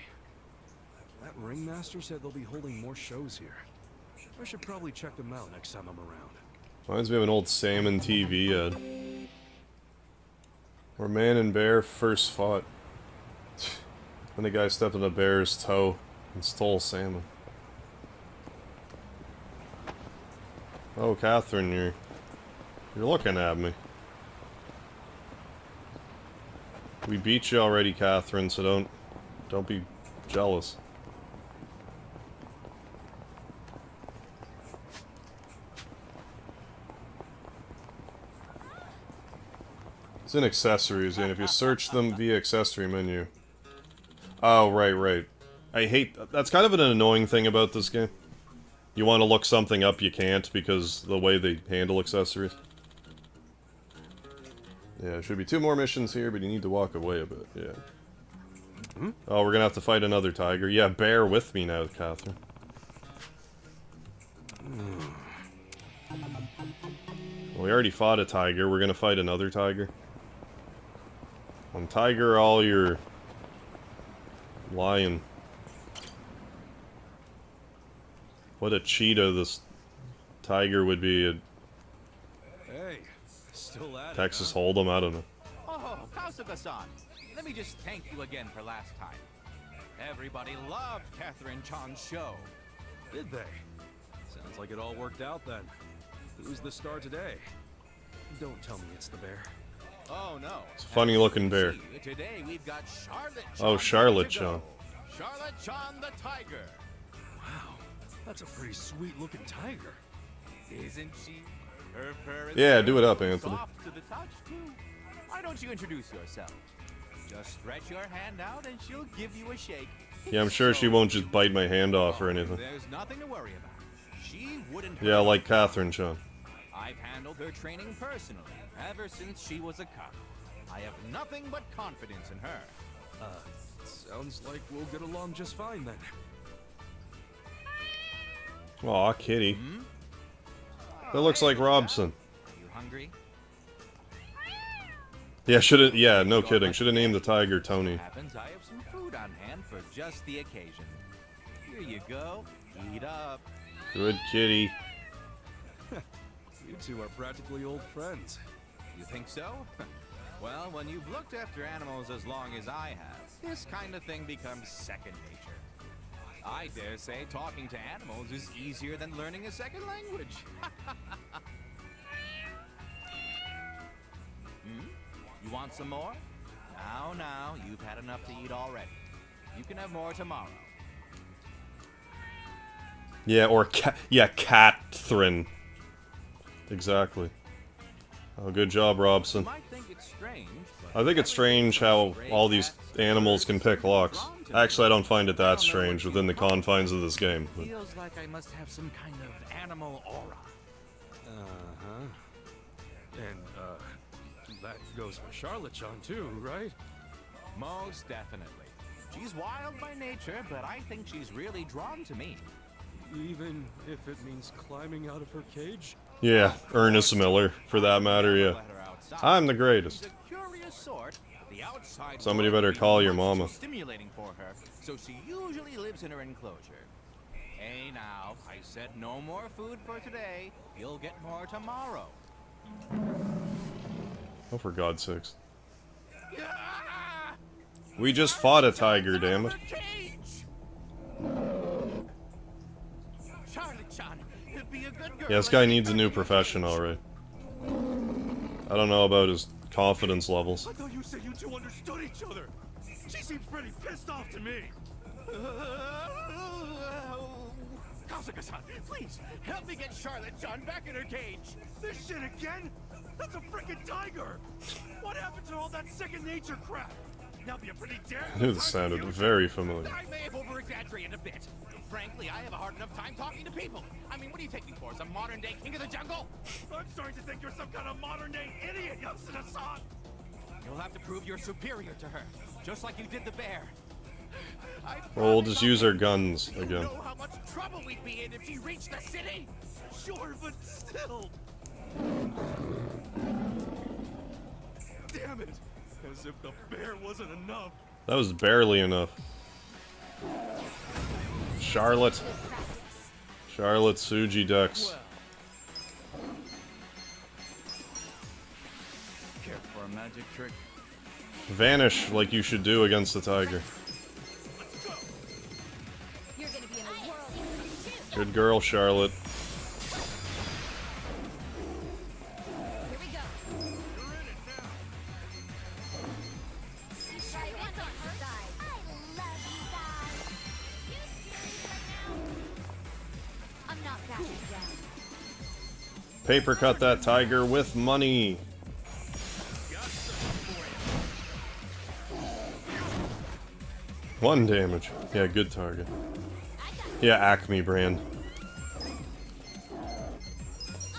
That ringmaster said they'll be holding more shows here. I should probably check them out next time I'm around.
Reminds me of an old Salmon TV ad. Where man and bear first fought. Then the guy stepped on a bear's toe and stole salmon. Oh, Catherine, you're looking at me. We beat you already, Catherine, so don't be jealous. It's in accessories, and if you search them via accessory menu. Oh, right. I hate... That's kind of an annoying thing about this game. You want to look something up, you can't, because the way they handle accessories. Yeah, there should be 2 more missions here, but you need to walk away a bit, yeah. Oh, we're gonna have to fight another tiger. Yeah, bear with me now, Catherine. Well, we already fought a tiger, we're gonna fight another tiger. Tiger, all your... lion. What a cheetah this tiger would be.
Hey, still at
Texas
it, huh?
Hold'em, I don't know.
Oh, Kasuga-san, let me just thank you again for last time. Everybody loved Catherine Chan's show.
Did they? Sounds like it all worked out then. Who's the star today? Don't tell me it's the bear.
Oh no.
It's a funny looking bear.
Today we've got Charlotte Chan.
Oh, Charlotte
to go.
Chan.
Charlotte Chan the tiger.
Wow, that's a pretty sweet looking tiger.
Isn't she? Her fur is
Yeah, do it up, Anthony.
soft to the touch too. Why don't you introduce yourself? Just stretch your hand out and she'll give you a shake.
Yeah, I'm sure she won't just bite my hand off or anything.
There's nothing to worry about. She wouldn't
Yeah,
hurt
like
you.
Catherine Chan.
I've handled her training personally, ever since she was a cub. I have nothing but confidence in her.
Sounds like we'll get along just fine then.
Aw, kitty. That looks like Robson.
You hungry?
Yeah, should've. Yeah, no kidding. Should've named the tiger Tony.
Happens I have some food on hand for just the occasion. Here you go. Eat up.
Good kitty.
You two are practically old friends.
You think so? Well, when you've looked after animals as long as I have, this kind of thing becomes second nature. I dare say talking to animals is easier than learning a second language. You want some more? Now, you've had enough to eat already. You can have more tomorrow.
Yeah, or Catherine. Exactly. Oh, good job, Robson.
You might think it's strange,
I think it's strange how all these animals can pick locks. Actually, I don't find it that strange within the confines of this game. But
feels like I must have some kind of animal aura.
And, that goes for Charlotte-chan too, right?
Most definitely. She's wild by nature, but I think she's really drawn to me.
Even if it means climbing out of her cage?
yeah, Ernest Miller, for that matter, yeah. I'm the greatest.
She's a curious sort. The outside
Somebody
world
better
can be
call your
much too
mama.
Stimulating for her, so she usually lives in her enclosure. Hey now, I said no more food for today. You'll get more tomorrow.
Oh, for God's sakes. We just fought a tiger, damn it. Yeah, this guy needs a new profession, alright. I don't know about his confidence levels.
I thought you said you two understood each other. She seems pretty pissed off to me.
Kasuga-san, please, help me get Charlotte-chan back in her cage.
This shit again? That's a freaking tiger. What happened to all that second nature crap? Now be a pretty damn.
I knew this sounded very familiar.
I may have over-exaggerated a bit. Frankly, I have a hard enough time talking to people. I mean, what do you take me for, some modern-day king of the jungle?
I'm starting to think you're some kind of modern-day idiot, Yakuza-san.
You'll have to prove you're superior to her, just like you did the bear.
Well, we'll just use our guns again.
You know how much trouble we'd be in if she reached the city?
Sure, but still. Damn it! As if the bear wasn't enough.
That was barely enough. Charlotte. Charlotte Suji Dex.
Care for a magic trick?
Vanish like you should do against the tiger.
You're gonna be in a whirl.
Good girl, Charlotte.
Here we go.
You're in it now.
Try this on her side. I love you guys. You serious right now? I'm not backing down.
Paper cut that tiger with money. One damage. Yeah, good target. Yeah, Acme brand.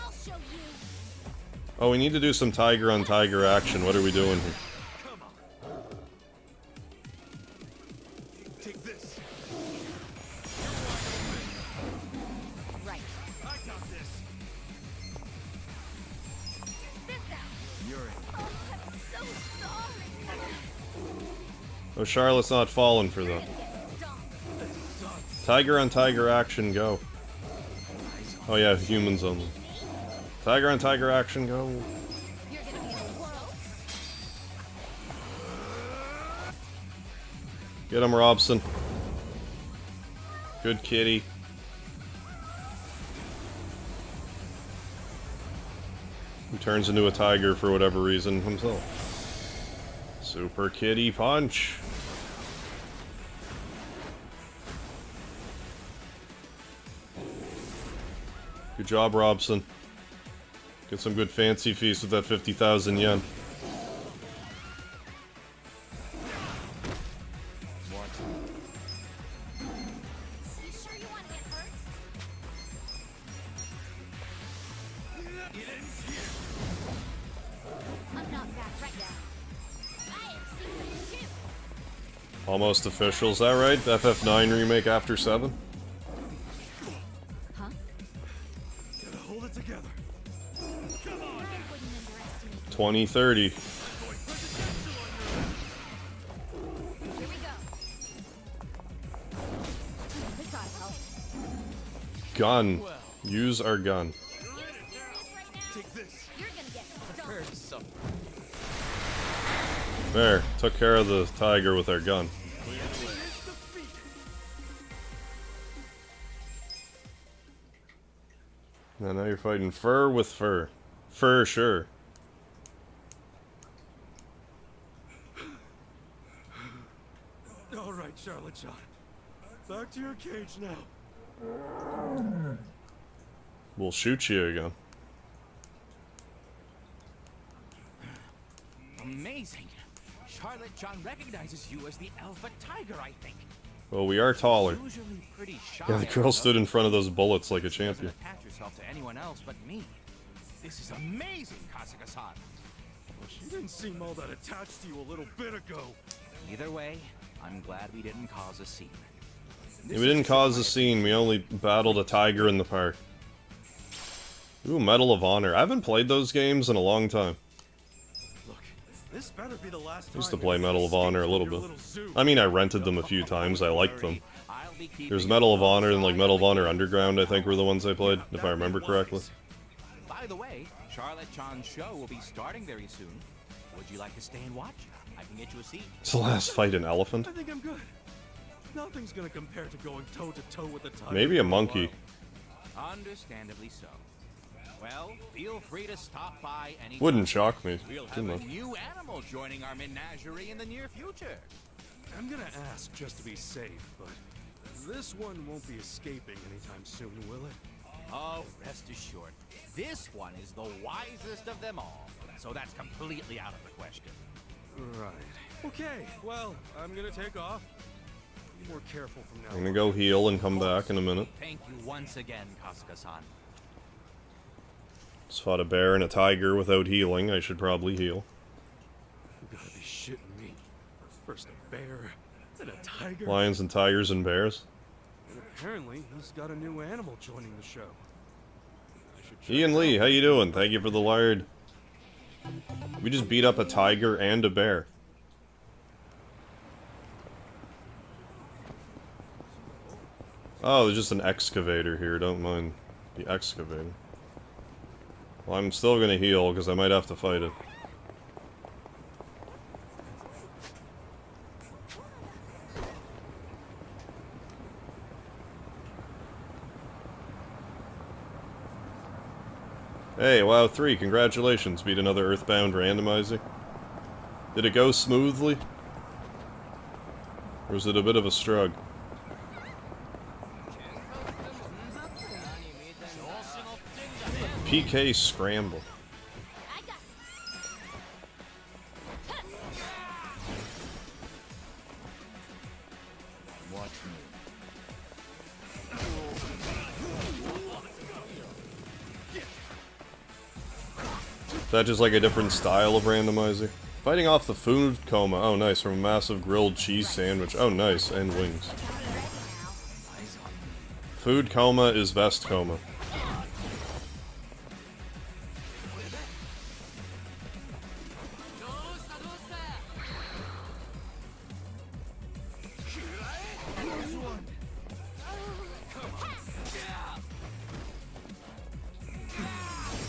I'll show you.
Oh, we need to do some tiger on tiger action. What are we doing here?
Come on. Take this.
Right.
I got this.
This out.
You're in.
Oh, I'm so sorry.
Oh, Charlotte's not falling for that. Tiger on tiger action, go. Oh yeah, humans only. Tiger on tiger action, go.
You're gonna be in a whirl.
Get him, Robson. Good kitty. He turns into a tiger for whatever reason himself. Super kitty punch. Good job, Robson. Get some good fancy feast with that 50,000 yen.
You sure you want to get hurt? I'm not back right now. I have secrets too.
Almost official, is that right? FF9 remake after 7?
Huh?
Gotta hold it together.
2030.
Here we go. This gotta help.
Gun. Use our gun.
Take this.
You're gonna get
Prepare to suffer.
There. Took care of the tiger with our gun. Now you're fighting fur with fur. For sure.
All right, Charlotte John. Back to your cage now.
We'll shoot you again.
Amazing. Charlotte John recognizes you as the Alpha Tiger, I think.
Well, we are taller.
Usually pretty shy.
Yeah, the girl stood in front of those bullets like a
She doesn't
champion.
attach herself to anyone else but me. This is amazing, Kasuga-san.
Well, she didn't seem all that attached to you a little bit ago.
Either way, I'm glad we didn't cause a scene.
Yeah, we didn't cause a scene, we only battled a tiger in the park. Ooh, Medal of Honor. I haven't played those games in a long time.
This better be the last
I used to
time
play
you
Medal of
escape
Honor a
from
little
your
bit.
little zoo.
I mean, I rented them a few times, I liked them. There's Medal of Honor and like Medal of Honor Underground, I think were the ones I played, if I remember correctly.
By the way, Charlotte John's show will be starting very soon. Would you like to stay and watch? I can get you a seat.
It's the last fight an elephant?
I think I'm good. Nothing's gonna compare to going toe to toe with a tiger.
Maybe a
for
monkey.
while.
Understandably so. Well, feel free to stop by any.
Wouldn't shock me
We'll
too
have
much.
a new animal joining our menagerie in the near future.
I'm gonna ask just to be safe, but this one won't be escaping anytime soon, will it?
Oh, rest assured, this one is the wisest of them all, so that's completely out of the question.
Right. Okay, well, I'm gonna take off. Be more careful from now
I'm gonna
on.
go heal and come back in a minute.
Thank you once again, Kasuga-san.
Just fought a bear and a tiger without healing, I should probably heal.
You gotta be shitting me. First a bear, then a tiger.
Lions and tigers and bears.
And apparently, he's got a new animal joining the show. I should check
Ian
it
Lee,
out.
how you doing? Thank you for the lard. We just beat up a tiger and a bear. Oh, there's just an excavator here, don't mind the excavator. Well, I'm still gonna heal, because I might have to fight it. Hey, WoW 3, congratulations, beat another Earthbound randomizer. Did it go smoothly? Or was it a bit of a struggle? PK Scramble.
Watch me.
Is that just like a different style of randomizer? Fighting off the food coma. Oh, nice. From a massive grilled cheese sandwich. Oh, nice. And wings. Food coma is vest coma.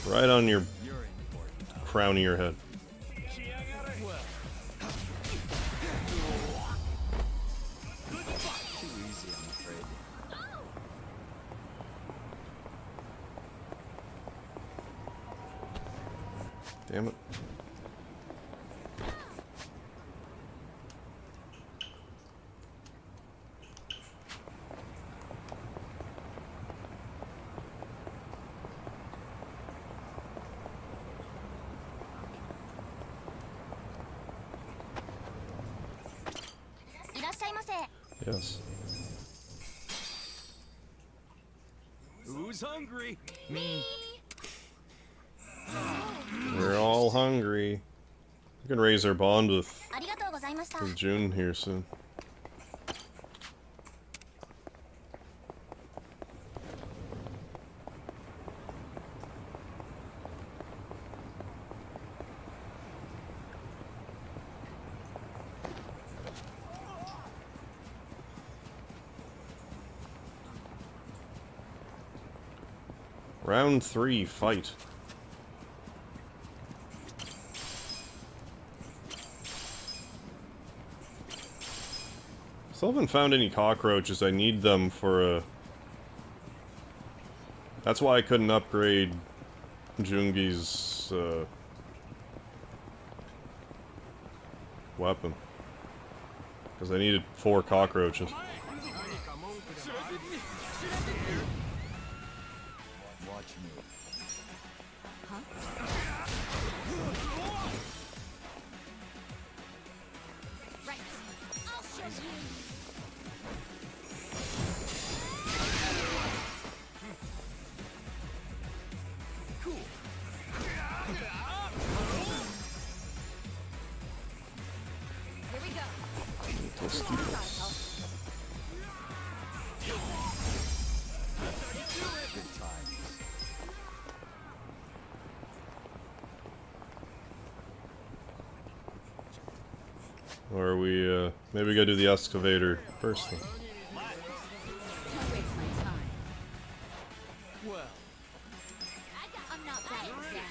Right on your crown of your head.
Too easy, I'm afraid.
Damn it. Yes.
Who's hungry?
Me.
We're all hungry. We can raise our bond with June here soon. Round 3, fight. Still haven't found any cockroaches. I need them for a... That's why I couldn't upgrade Jungi's weapon. Because I needed 4 cockroaches.
Watch me.
Right. I'll show you. Here we go.
Good times.
Or we, maybe we gotta do the excavator first then.
Don't waste my time.
Well,
I'm not bad at exams.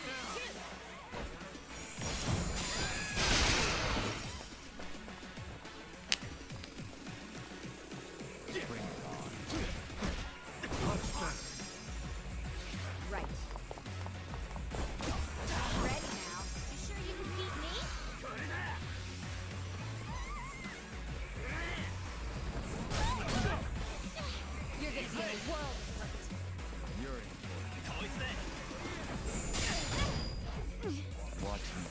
Right. Ready now. You sure you can beat me? You're gonna get a world of hurt.
You're in for it. Watch me.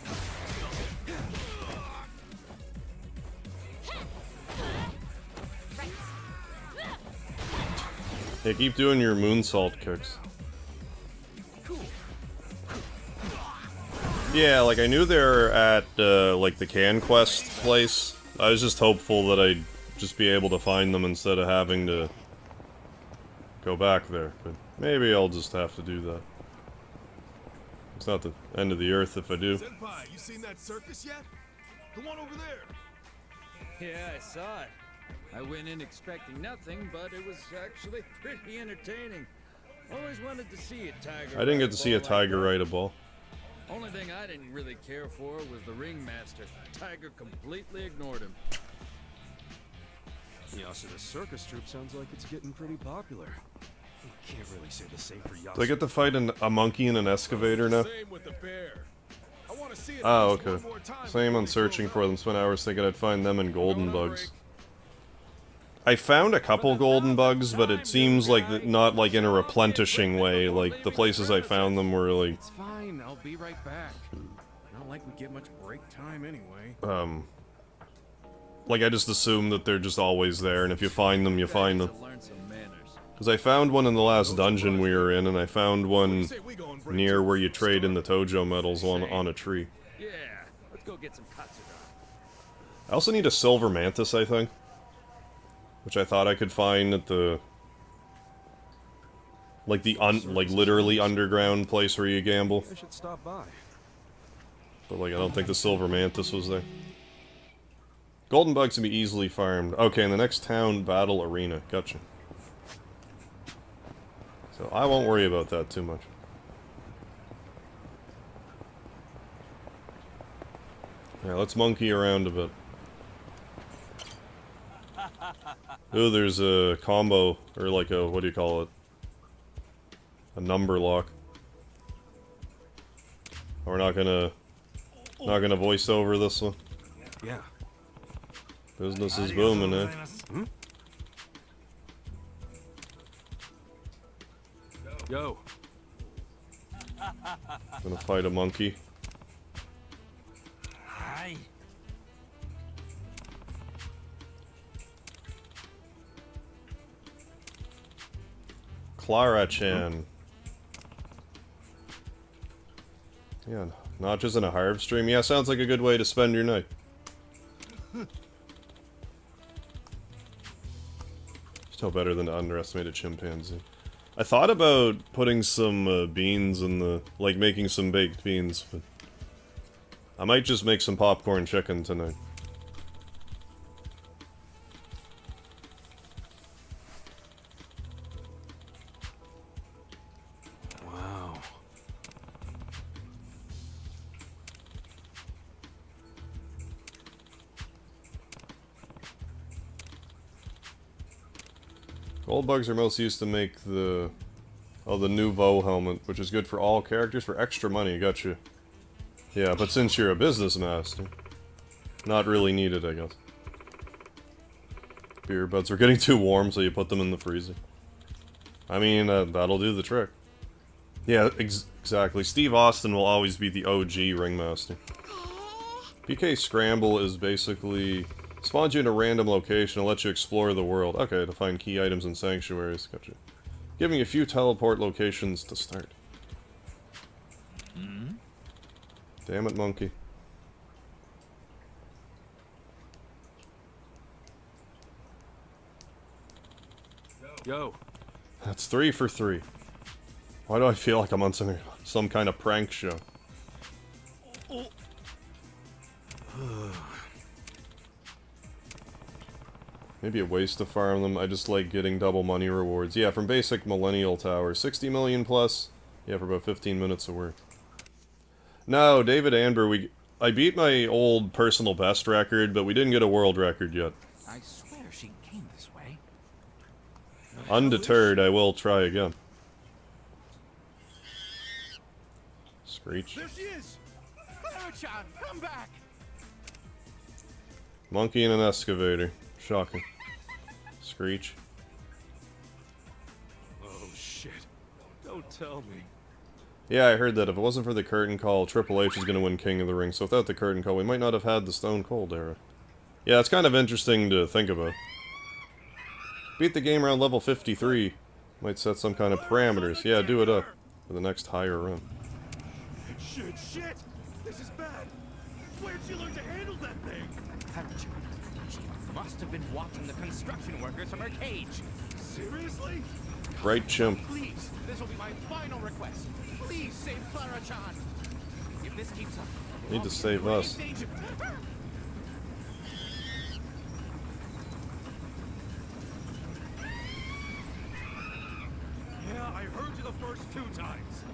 Right.
Hey, keep doing your moonsault kicks. Yeah, like I knew they were at, like the Can Quest place. I was just hopeful that I'd just be able to find them instead of having to go back there. But maybe I'll just have to do that. It's not the end of the earth if I do.
Senpai, you seen that circus yet? The one over there.
Yeah, I saw it. I went in expecting nothing, but it was actually pretty entertaining. Always wanted to see a tiger.
I didn't get to see a
ride ball
tiger
like that.
ride a ball.
Only thing I didn't really care for was the ringmaster. Tiger completely ignored him.
yeah, so the circus troupe sounds like it's getting pretty popular. Can't really say the same for Yakuza.
Do I get to fight a monkey and an excavator now?
Same with the bear. I want to see it
Oh,
at least
okay.
one more time
Same
before
on
he
searching
grows
for
up.
them. Spent hours thinking I'd find them in golden bugs. I found a couple golden bugs, but it seems like not like in a replenishing way. Like the places I found them were like,
It's fine, I'll be right back. Not like we get much break time anyway.
like I just assume that they're just always there, and if you find them, you find them.
To learn some manners.
Because I found one in the last dungeon we were in, and I found one near where you trade in the Tojo medals on a tree.
Yeah, let's go get some Katsuga.
I also need a silver mantis, I think. Which I thought I could find at the... like the like literally underground place where you gamble.
I should stop by.
But like I don't think the silver mantis was there. Golden bugs can be easily farmed. Okay, in the next town, battle arena. Gotcha. So I won't worry about that too much. Yeah, let's monkey around a bit. Ooh, there's a combo, or like a, what do you call it? A number lock. We're not gonna voice over this one.
Yeah.
Business is booming, eh?
Hmm? Yo.
Gonna fight a monkey.
Hi.
Clara-chan. Yeah, not just in a harv stream. Yeah, sounds like a good way to spend your night. It's no better than to underestimate a chimpanzee. I thought about putting some beans in the... like, making some baked beans, but... I might just make some popcorn chicken tonight. Gold bugs are most used to make the nouveau helmet, which is good for all characters for extra money. Gotcha. Yeah, but since you're a business master, not really needed, I guess. Beer buds are getting too warm, so you put them in the freezer. I mean, that'll do the trick. Yeah, exactly. Steve Austin will always be the OG ringmaster. PK Scramble is basically spawns you in a random location and lets you explore the world. Okay, to find key items and sanctuaries. Gotcha. Giving you a few teleport locations to start. Damn it, monkey.
Yo.
That's 3 for 3. Why do I feel like I'm on some kind of prank show? Maybe a waste to farm them. I just like getting double money rewards. Yeah, from basic Millennial Tower. 60 million plus. Yeah, for about 15 minutes of work. No, David Amber, I beat my old personal best record, but we didn't get a world record yet.
I swear she came this way.
Undeterred, I will try again. Screech.
There she is! Clara-chan, come back!
Monkey and an excavator. Shocking. Screech.
Oh shit. Don't tell me.
Yeah, I heard that if it wasn't for the curtain call, Triple H is going to win King of the Ring. So without the curtain call, we might not have had the Stone Cold era. Yeah, it's kind of interesting to think about. Beat the game around level 53. Might set some kind of parameters. Yeah, do it up for the next higher run.
Shit! This is bad! Where'd you learn to handle that thing?
Haven't you? She must have been watching the construction workers from her cage.
Seriously?
Bright chimp.
Please, this will be my final request. Please save Clara-chan. If this keeps up,
Need to save us.
Yeah, I heard you the first 2 times.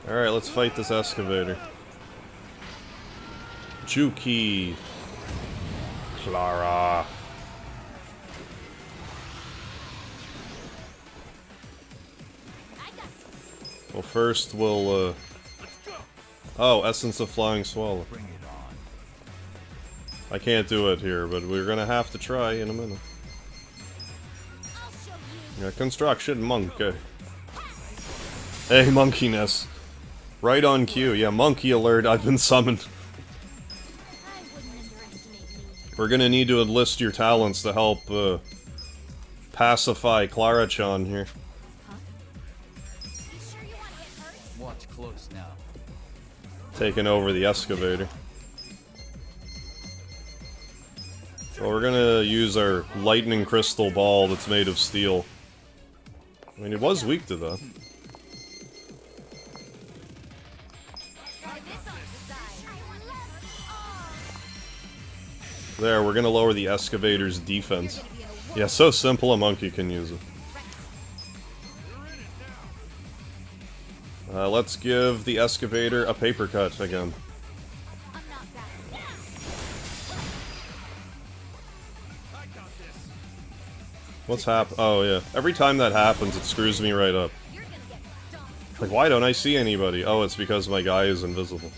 Alright, let's fight this excavator. Juki. Clara. Well, first we'll, Oh, Essence of Flying Swallow. I can't do it here, but we're gonna have to try in a minute. Yeah, construction monkey. Hey, monkeyness. Right on cue. Yeah, monkey alert, I've been summoned. We're gonna need to enlist your talents to help, pacify Clara-chan here.
Watch close now.
Taking over the excavator. Well, we're gonna use our lightning crystal ball that's made of steel. I mean, it was weak to that. There, we're gonna lower the excavator's defense. Yeah, so simple a monkey can use it. Let's give the excavator a paper cut again. What's Oh yeah, every time that happens it screws me right up. Like, why don't I see anybody? Oh, it's because my guy is invisible.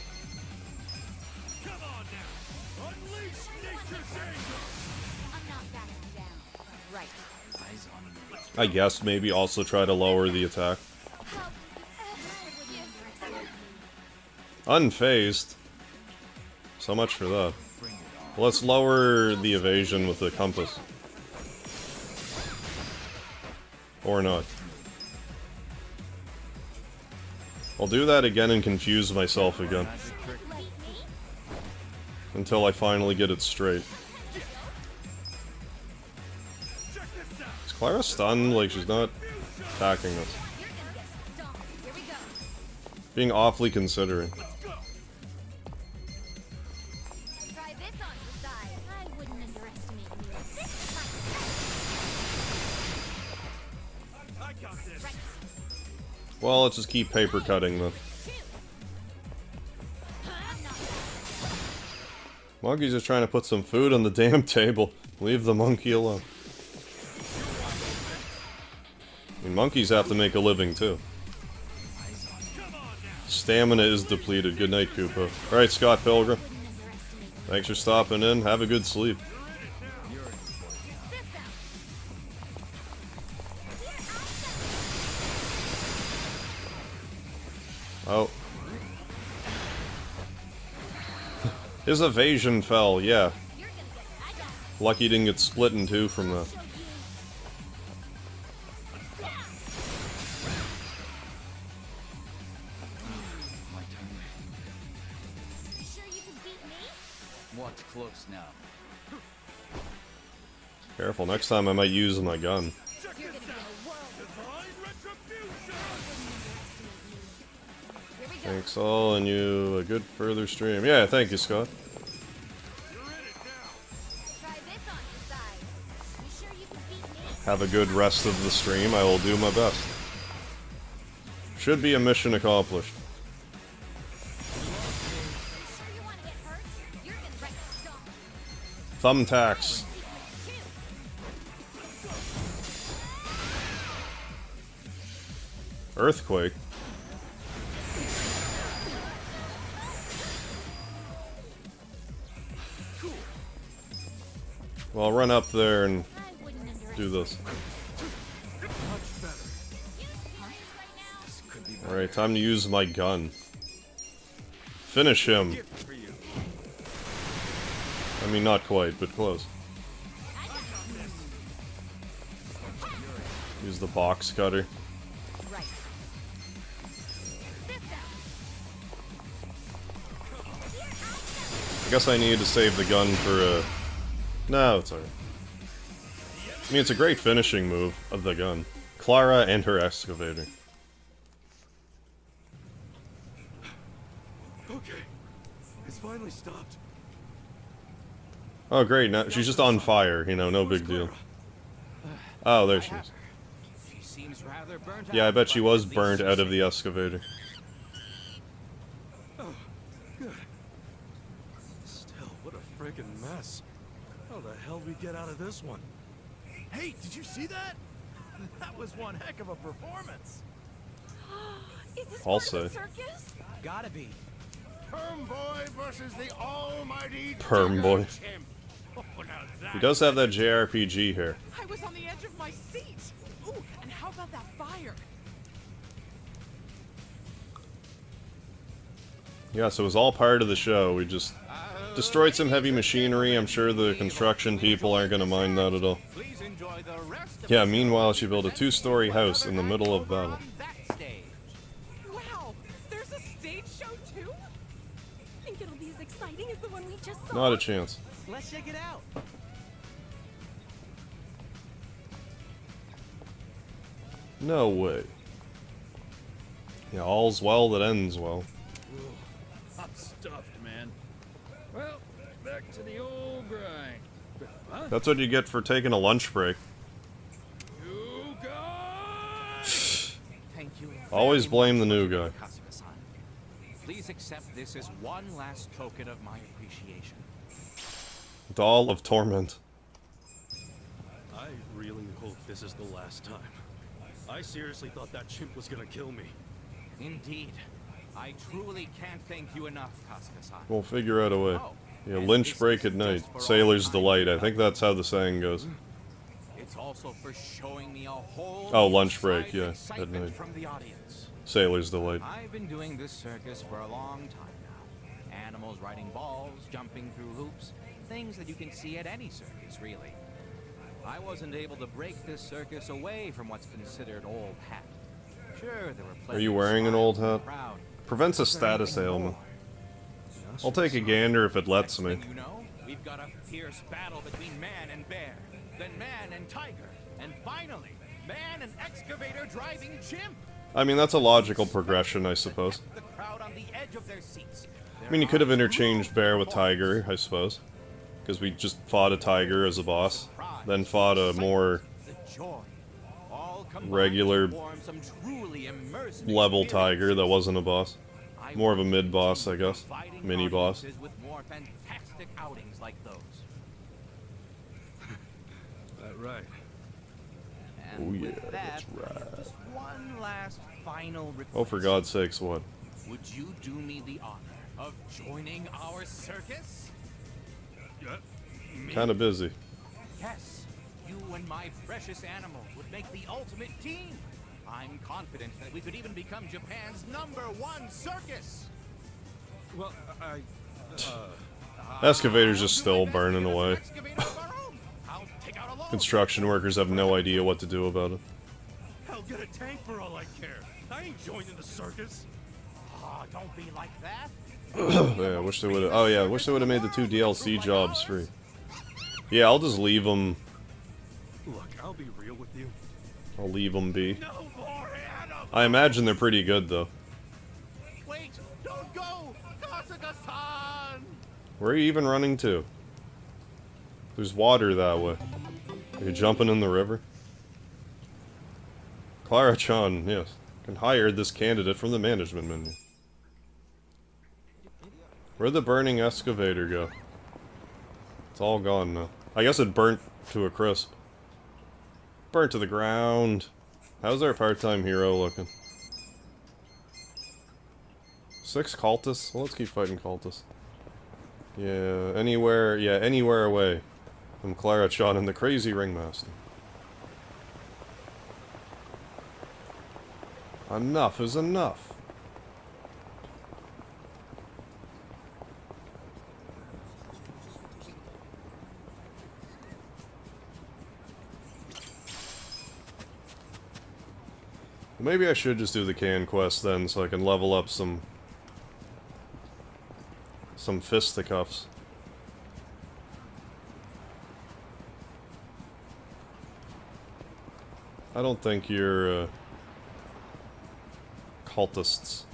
I guess maybe also try to lower the attack. Unfazed. So much for that. Let's lower the evasion with the compass. Or not. I'll do that again and confuse myself again. Until I finally get it straight. Is Clara stunned? Like, she's not attacking us. Being awfully considerate. Well, let's just keep paper cutting then. Monkey's just trying to put some food on the damn table. Leave the monkey alone. I mean, monkeys have to make a living, too. Stamina is depleted. Good night, Koopa. Alright, Scott Pilgrim. Thanks for stopping in. Have a good sleep. Oh. His evasion fell, yeah. Lucky he didn't get split in two from that.
Watch close now.
Careful, next time I might use my gun. Thanks all, and you a good further stream. Yeah, thank you, Scott. Have a good rest of the stream. I will do my best. Should be a mission accomplished. Thumbtacks. Earthquake. Well, I'll run up there and do this. Alright, time to use my gun. Finish him. I mean, not quite, but close. Use the box cutter. I guess I needed to save the gun for a... No, it's alright. I mean, it's a great finishing move of the gun. Clara and her excavator.
Okay, it's finally stopped.
Oh, great, now she's just on fire, you know, no big deal. Oh, there she is.
She seems rather burnt
Yeah, I
out,
bet she
but
was
at least
burned
she's
out of
safe.
the excavator.
Oh, good. Still, what a friggin' mess. How the hell we get out of this one? Hey, did you see that? That was one heck of a performance.
Is this
I'll
part of the
say.
circus?
Gotta be.
Perm Boy versus the almighty
Perm Boy.
Chimp. Oh, now that
He does have that JRPG here.
I was on the edge of my seat. Ooh, and how about that fire?
Yeah, so it was all part of the show. We just destroyed some heavy machinery. I'm sure the construction people aren't going to mind that at all.
Please enjoy the rest of
Yeah, meanwhile, she built a two-story house in the middle of battle.
that stage.
Wow, there's a stage show too?
Think it'll be as exciting as the one we just saw?
Not a chance.
Let's check it out.
No way. Yeah, all's well that ends well.
I'm stuffed, man. Well, back to the old grind. Huh?
That's what you get for taking a lunch break.
You guys!
Thank you.
Always
very
blame
much,
the new guy.
Kasuga-san. Please accept this as one last token of my appreciation.
Doll of Torment.
I really hope this is the last time. I seriously thought that chimp was gonna kill me.
Indeed. I truly can't thank you enough, Kasuga-san.
We'll figure out a way.
Oh,
Yeah,
and
lynch
this
break at
isn't
night.
just for all
Sailor's
time
delight. I
to
think
come.
that's how the saying goes.
It's also for showing me a whole
Oh,
new
lunch break,
side of
yeah, at
excitement
night.
from the audience.
Sailor's delight.
I've been doing this circus for a long time now. Animals riding balls, jumping through hoops, things that you can see at any circus, really. I wasn't able to break this circus away from what's considered old hat. Sure, there were plenty
Are you
of
wearing an
smiles
old
in the
hat?
crowd.
Prevents a
Was there
status
anything
ailment.
more?
I'll take a gander if it lets
Next
me.
thing you know, we've got a fierce battle between man and bear, then man and tiger, and finally, man and excavator driving chimp.
I mean, that's a logical progression, I suppose.
The crowd on the edge of their seats.
I mean, you could have interchanged bear with tiger, I suppose. Because we just fought a tiger as a boss. Then fought a more
The joy. All combined
regular
to form some truly immersive
level
experience.
tiger that wasn't a boss.
I
More of a
want
mid-boss, I
to
guess.
providing
Mini-boss.
audiences with more fantastic outings like those.
Right.
Oh
And
yeah,
with
that's
that,
right.
just one last final request.
Oh, for God's sakes, what?
Would you do me the honor of joining our circus?
Kind of busy.
Yes, you and my precious animals would make the ultimate team. I'm confident that we could even become Japan's #1 circus.
Well,
Excavator's just still burning away. Construction workers have no idea what to do about it.
I'll get a tank for all I care. I ain't joining the circus.
Ah, don't be like that.
Yeah, I wish they would have. Oh yeah, I wish they would have made the 2 DLC jobs free. Yeah, I'll just leave them.
Look, I'll be real with you.
I'll leave them be. I imagine they're pretty good though.
Wait, don't go, Kasuga-san.
Where are you even running to? There's water that way. Are you jumping in the river? Clara-chan, yes. Can hire this candidate from the management menu. Where'd the burning excavator go? It's all gone now. I guess it burnt to a crisp. Burnt to the ground. How's our part-time hero looking? 6 cultists? Well, let's keep fighting cultists. Yeah, anywhere away from Clara-chan and the crazy ringmaster. Enough is enough. Maybe I should just do the can quest then, so I can level up some fisticuffs. I don't think you're cultists.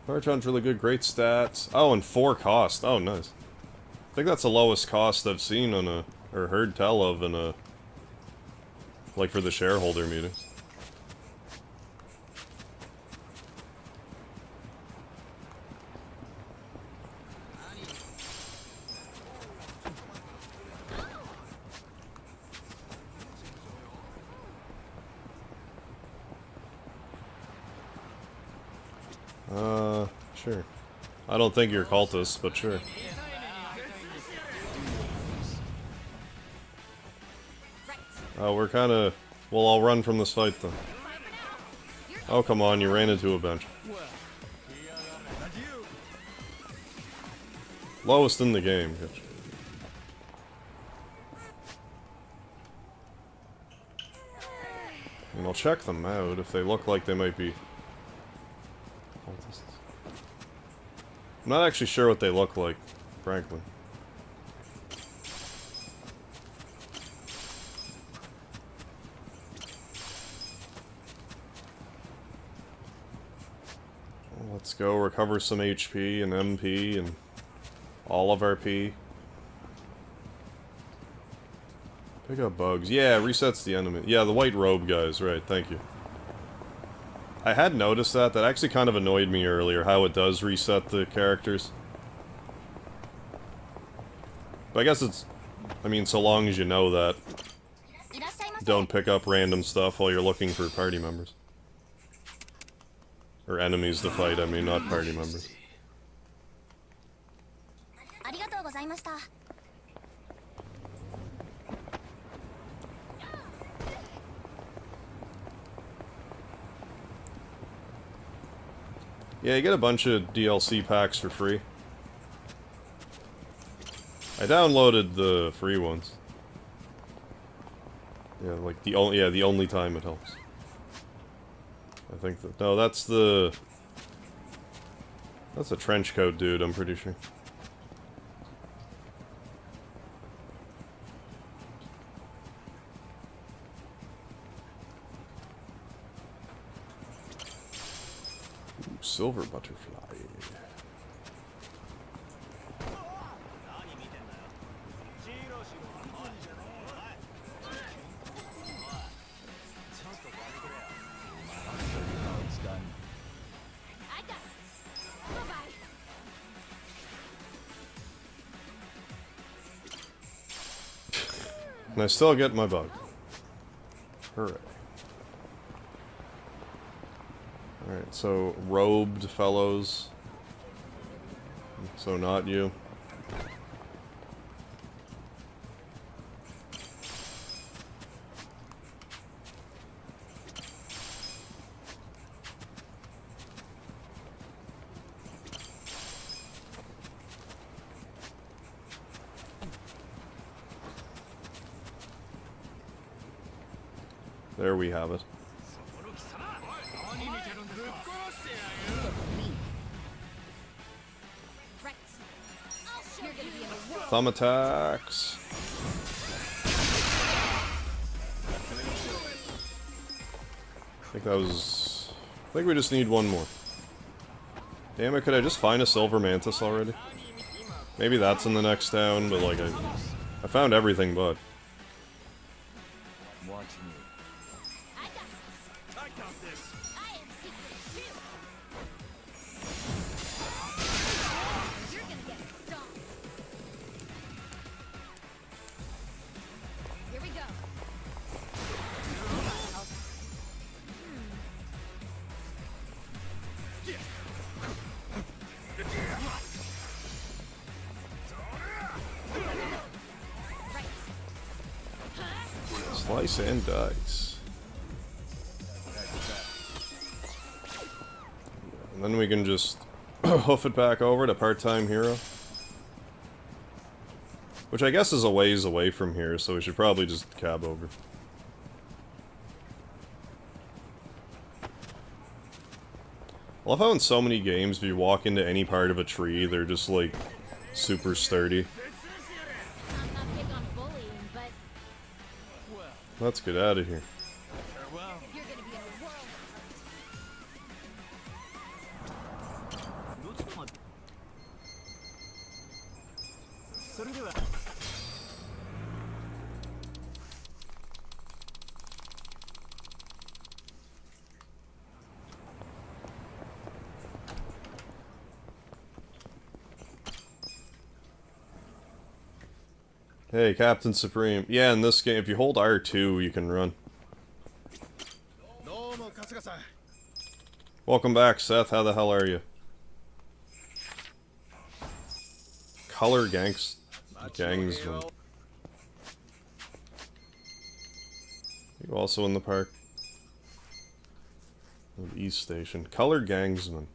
Marchon's really good, great stats. Oh, and 4 cost. Oh, nice. I think that's the lowest cost I've seen on a, or heard tell of in a, like for the shareholder meetings. Sure. I don't think you're cultists, but sure. We're kinda... Well, I'll run from this fight then. Oh, come on, you ran into a bench. Lowest in the game. And I'll check them out if they look like they might be cultists. I'm not actually sure what they look like, frankly. Let's go recover some HP and MP and all of our P. Pick up bugs. Yeah, resets the enemy. Yeah, the white robe guys, right, thank you. I had noticed that. That actually kind of annoyed me earlier, how it does reset the characters. But I guess it's... I mean, so long as you know that. Don't pick up random stuff while you're looking for party members. Or enemies to fight, I mean, not party members. Yeah, you get a bunch of DLC packs for free. I downloaded the free ones. Yeah, like the only time it helps. I think that... No, that's a trench coat dude, I'm pretty sure. Ooh, silver butterfly. And I still get my bug. Hooray. Alright, so robed fellows. So not you. There we have it. Thumb attacks. I think we just need one more. Damn it, could I just find a silver mantis already? Maybe that's in the next town, but like I found everything but.
Watch me.
I got this.
I am secret too. You're gonna get stomped. Here we go.
Slice and dice. And then we can just hoof it back over to part-time hero. Which I guess is a ways away from here, so we should probably just cab over. I love how in so many games, if you walk into any part of a tree, they're just like super sturdy.
I'm not big on bullying, but
Let's get out of here.
you're gonna be in a world
Hey, Captain Supreme. Yeah, in this game, if you hold R2, you can run. Welcome back, Seth. How the hell are you? Color gangsman. You also in the park? The East Station. Color gangsman.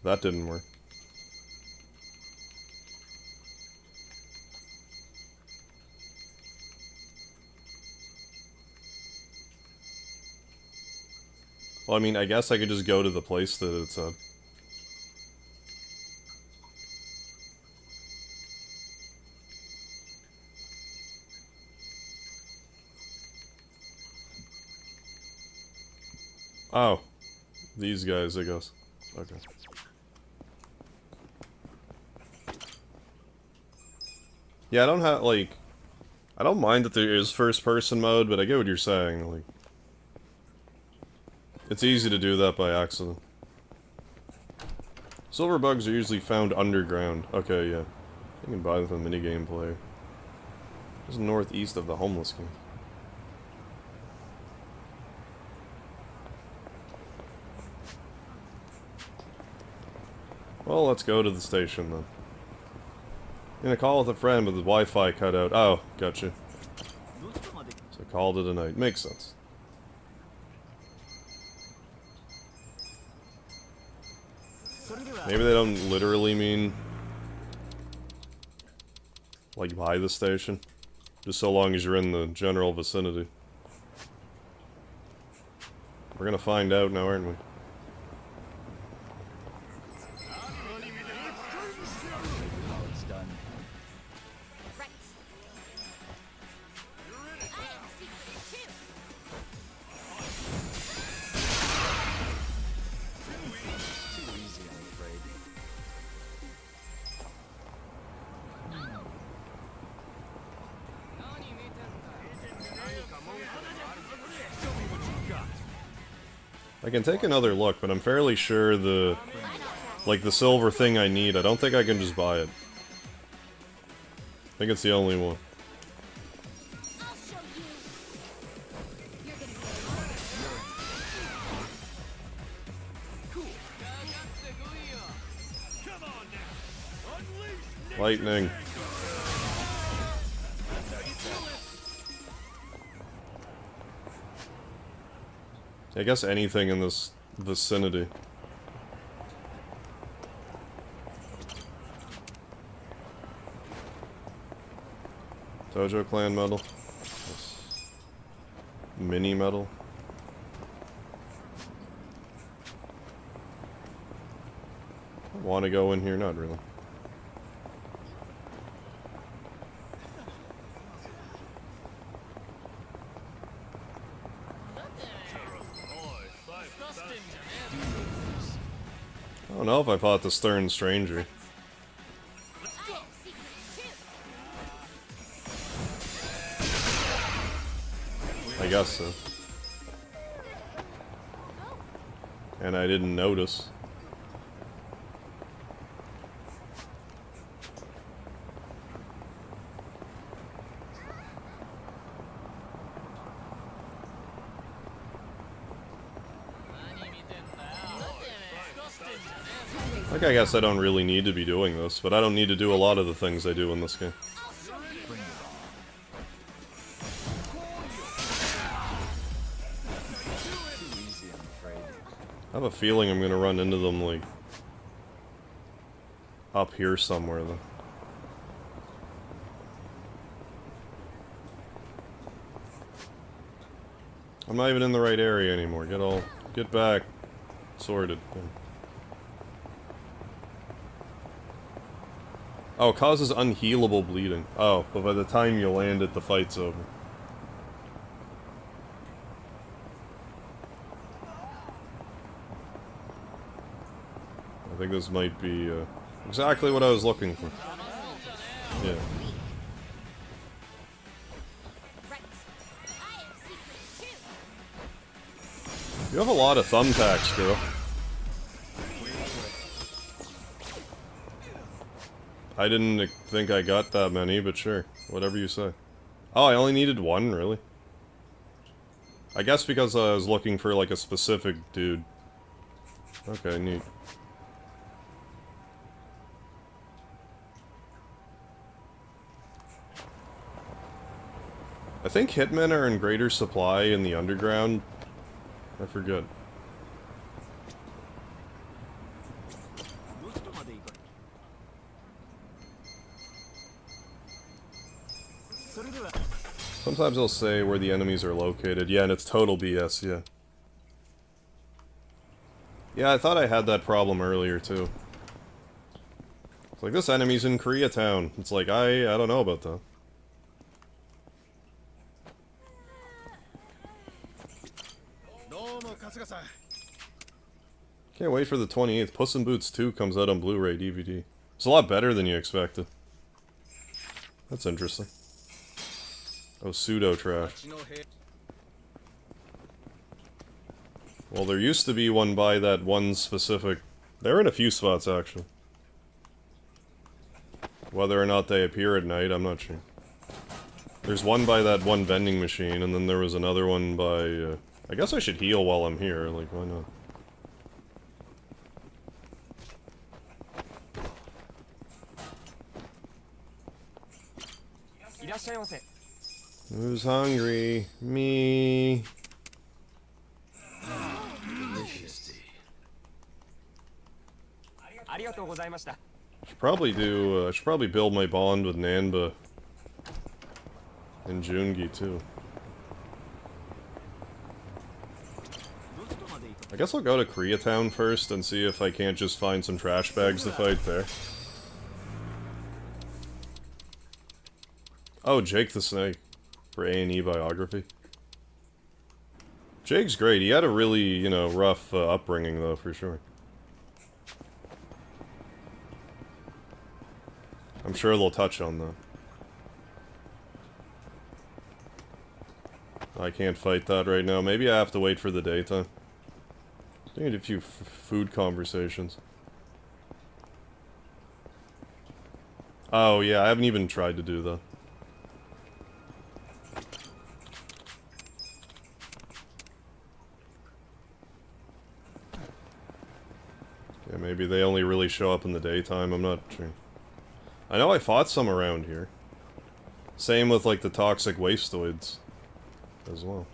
That didn't work. Well, I mean, I guess I could just go to the place that it said. Oh. These guys, I guess. Okay. Yeah, I don't have, like... I don't mind that there is first-person mode, but I get what you're saying, like... It's easy to do that by accident. Silver bugs are usually found underground. Okay, yeah. You can buy them from the minigame player. Just northeast of the homeless king. Well, let's go to the station then. Gonna call with a friend, but the Wi-Fi cut out. Oh, gotcha. So called it a night. Makes sense. Maybe they don't literally mean like by the station. Just so long as you're in the general vicinity. We're gonna find out now, aren't we?
It's done.
right. I am secret too.
Too easy, I'm afraid.
I can take another look, but I'm fairly sure the... like, the silver thing I need, I don't think I can just buy it. I think it's the only one. Lightning. I guess anything in this vicinity. Dojo Clan medal. Mini medal. Want to go in here? Not really. I don't know if I fought the Stern Stranger. I guess so. And I didn't notice. Like, I guess I don't really need to be doing this, but I don't need to do a lot of the things I do in this game. I have a feeling I'm gonna run into them, like, up here somewhere, though. I'm not even in the right area anymore. Get back. Sorted. Yeah. Oh, it causes unhealable bleeding. Oh, but by the time you land it, the fight's over. I think this might be exactly what I was looking for. Yeah. You have a lot of thumbtacks, girl. I didn't think I got that many, but sure. Whatever you say. Oh, I only needed one, really? I guess because I was looking for, like, a specific dude. Okay, neat. I think hitmen are in greater supply in the underground. I forget. Sometimes they'll say where the enemies are located. Yeah, and it's total BS, yeah. Yeah, I thought I had that problem earlier, too. It's like, this enemy's in Koreatown. It's like, I don't know about that. Can't wait for the 28th. Puss in Boots 2 comes out on Blu-ray DVD. It's a lot better than you expected. That's interesting. Oh, pseudo-trash. Well, there used to be one by that one specific... They're in a few spots, actually. Whether or not they appear at night, I'm not sure. There's one by that one vending machine, and then there was another one by... I guess I should heal while I'm here, like, why not? Who's hungry? Me. Should probably build my bond with Nanba and Jungi too. I guess I'll go to Koreatown first and see if I can't just find some trash bags to fight there. Oh, Jake the Snake for A&E biography. Jake's great. He had a really, you know, rough upbringing though, for sure. I'm sure they'll touch on that. I can't fight that right now. Maybe I have to wait for the daytime. I need a few food conversations. Oh yeah, I haven't even tried to do that. Yeah, maybe they only really show up in the daytime, I'm not sure. I know I fought some around here. Same with like the toxic wasteoids as well.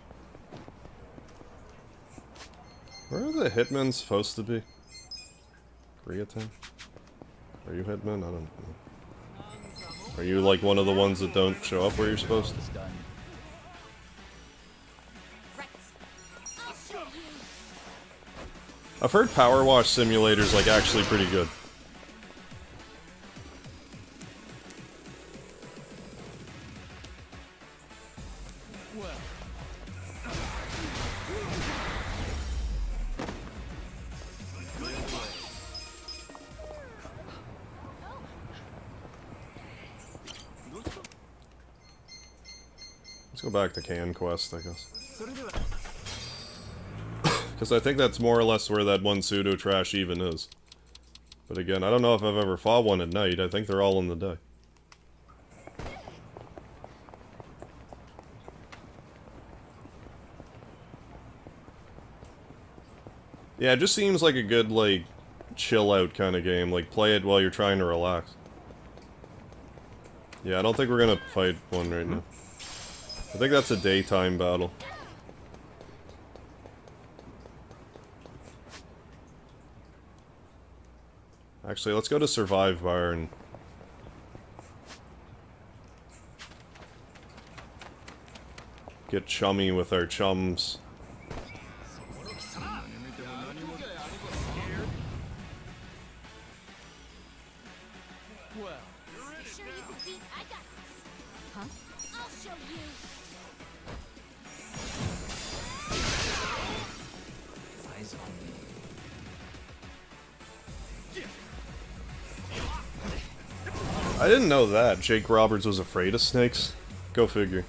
Where are the hitmen supposed to be? Koreatown? Are you hitmen? I don't know. Are you like one of the ones that don't show up where you're supposed to? I've heard Power Wash Simulator's like actually pretty good. Let's go back to Can Quest, I guess. Because I think that's more or less where that one pseudo trash even is. But again, I don't know if I've ever fought one at night. I think they're all in the day. Yeah, it just seems like a good, like, chill out kind of game. Like, play it while you're trying to relax. Yeah, I don't think we're gonna fight one right now. I think that's a daytime battle. Actually, let's go to Survive Bar and... get chummy with our chums. I didn't know that. Jake Roberts was afraid of snakes. Go figure.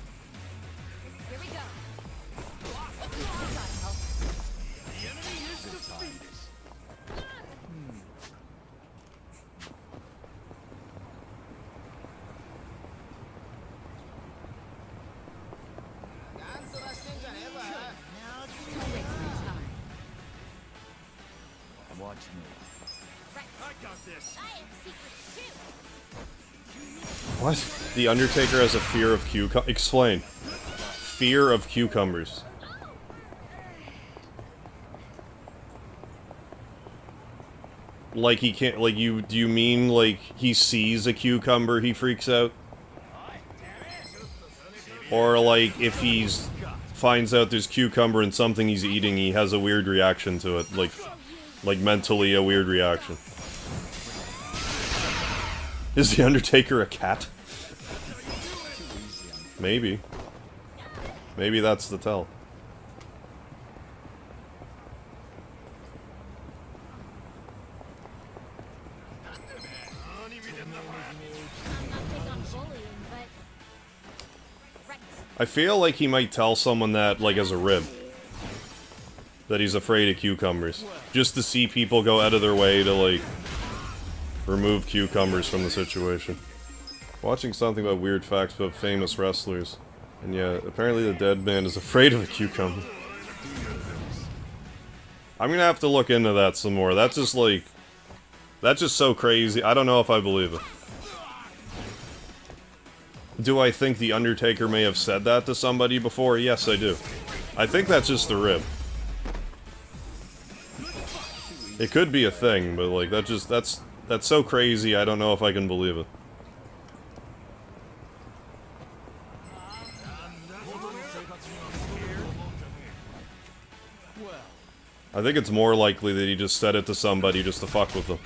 Watch me.
I got this. I have secrets too.
What? The Undertaker has a fear of cucumbers? Explain. Fear of cucumbers. Like he can't, like do you mean like he sees a cucumber, he freaks out? Or like if he's finds out there's cucumber in something he's eating, he has a weird reaction to it, like mentally a weird reaction. Is the Undertaker a cat? Maybe. Maybe that's the tell. I feel like he might tell someone that, like, as a rib. That he's afraid of cucumbers. Just to see people go out of their way to, like, remove cucumbers from the situation. Watching something about weird facts about famous wrestlers. And yeah, apparently the dead man is afraid of a cucumber. I'm gonna have to look into that some more. That's just, like... That's just so crazy. I don't know if I believe it. Do I think The Undertaker may have said that to somebody before? Yes, I do. I think that's just the rib. It could be a thing, but like that's so crazy, I don't know if I can believe it. I think it's more likely that he just said it to somebody just to fuck with them.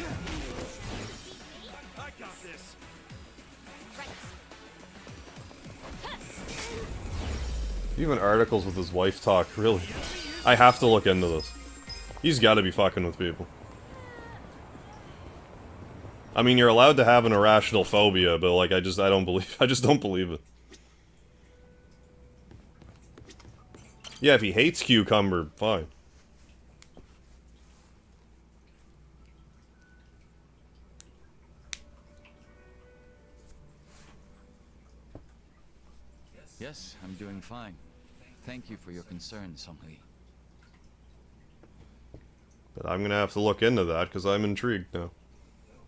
Even articles with his wife talk, really? I have to look into this. He's gotta be fucking with people. I mean, you're allowed to have an irrational phobia, but like, I just don't believe it. Yeah, if he hates cucumber, fine.
Yes, I'm doing fine. Thank you for your concern, Songhui.
But I'm gonna have to look into that because I'm intrigued now.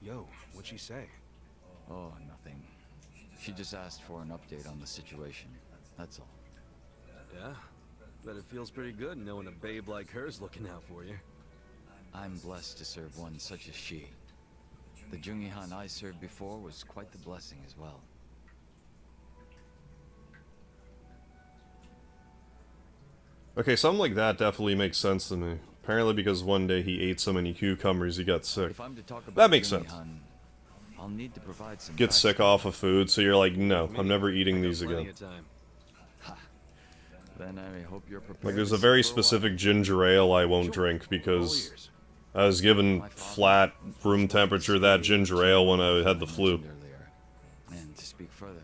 Yo, what'd she say?
Oh, nothing. She just asked for an update on the situation. That's all.
Yeah? Bet it feels pretty good knowing a babe like her's looking out for you.
I'm blessed to serve one such as she. The Jungi-Han I served before was quite the blessing as well.
Okay, something like that definitely makes sense to me. Apparently because one day he ate so many cucumbers he got sick.
If I'm to talk about
That makes sense.
Jungi-Han, I'll need to provide some
Get sick off of food, so you're like, no, I'm never eating these
Plenty
again.
of time.
Then I hope you're prepared.
Like, there's
to
a very
sit for while.
specific ginger ale I won't drink because I was given flat room temperature that ginger ale when I had the flu.
And to speak further,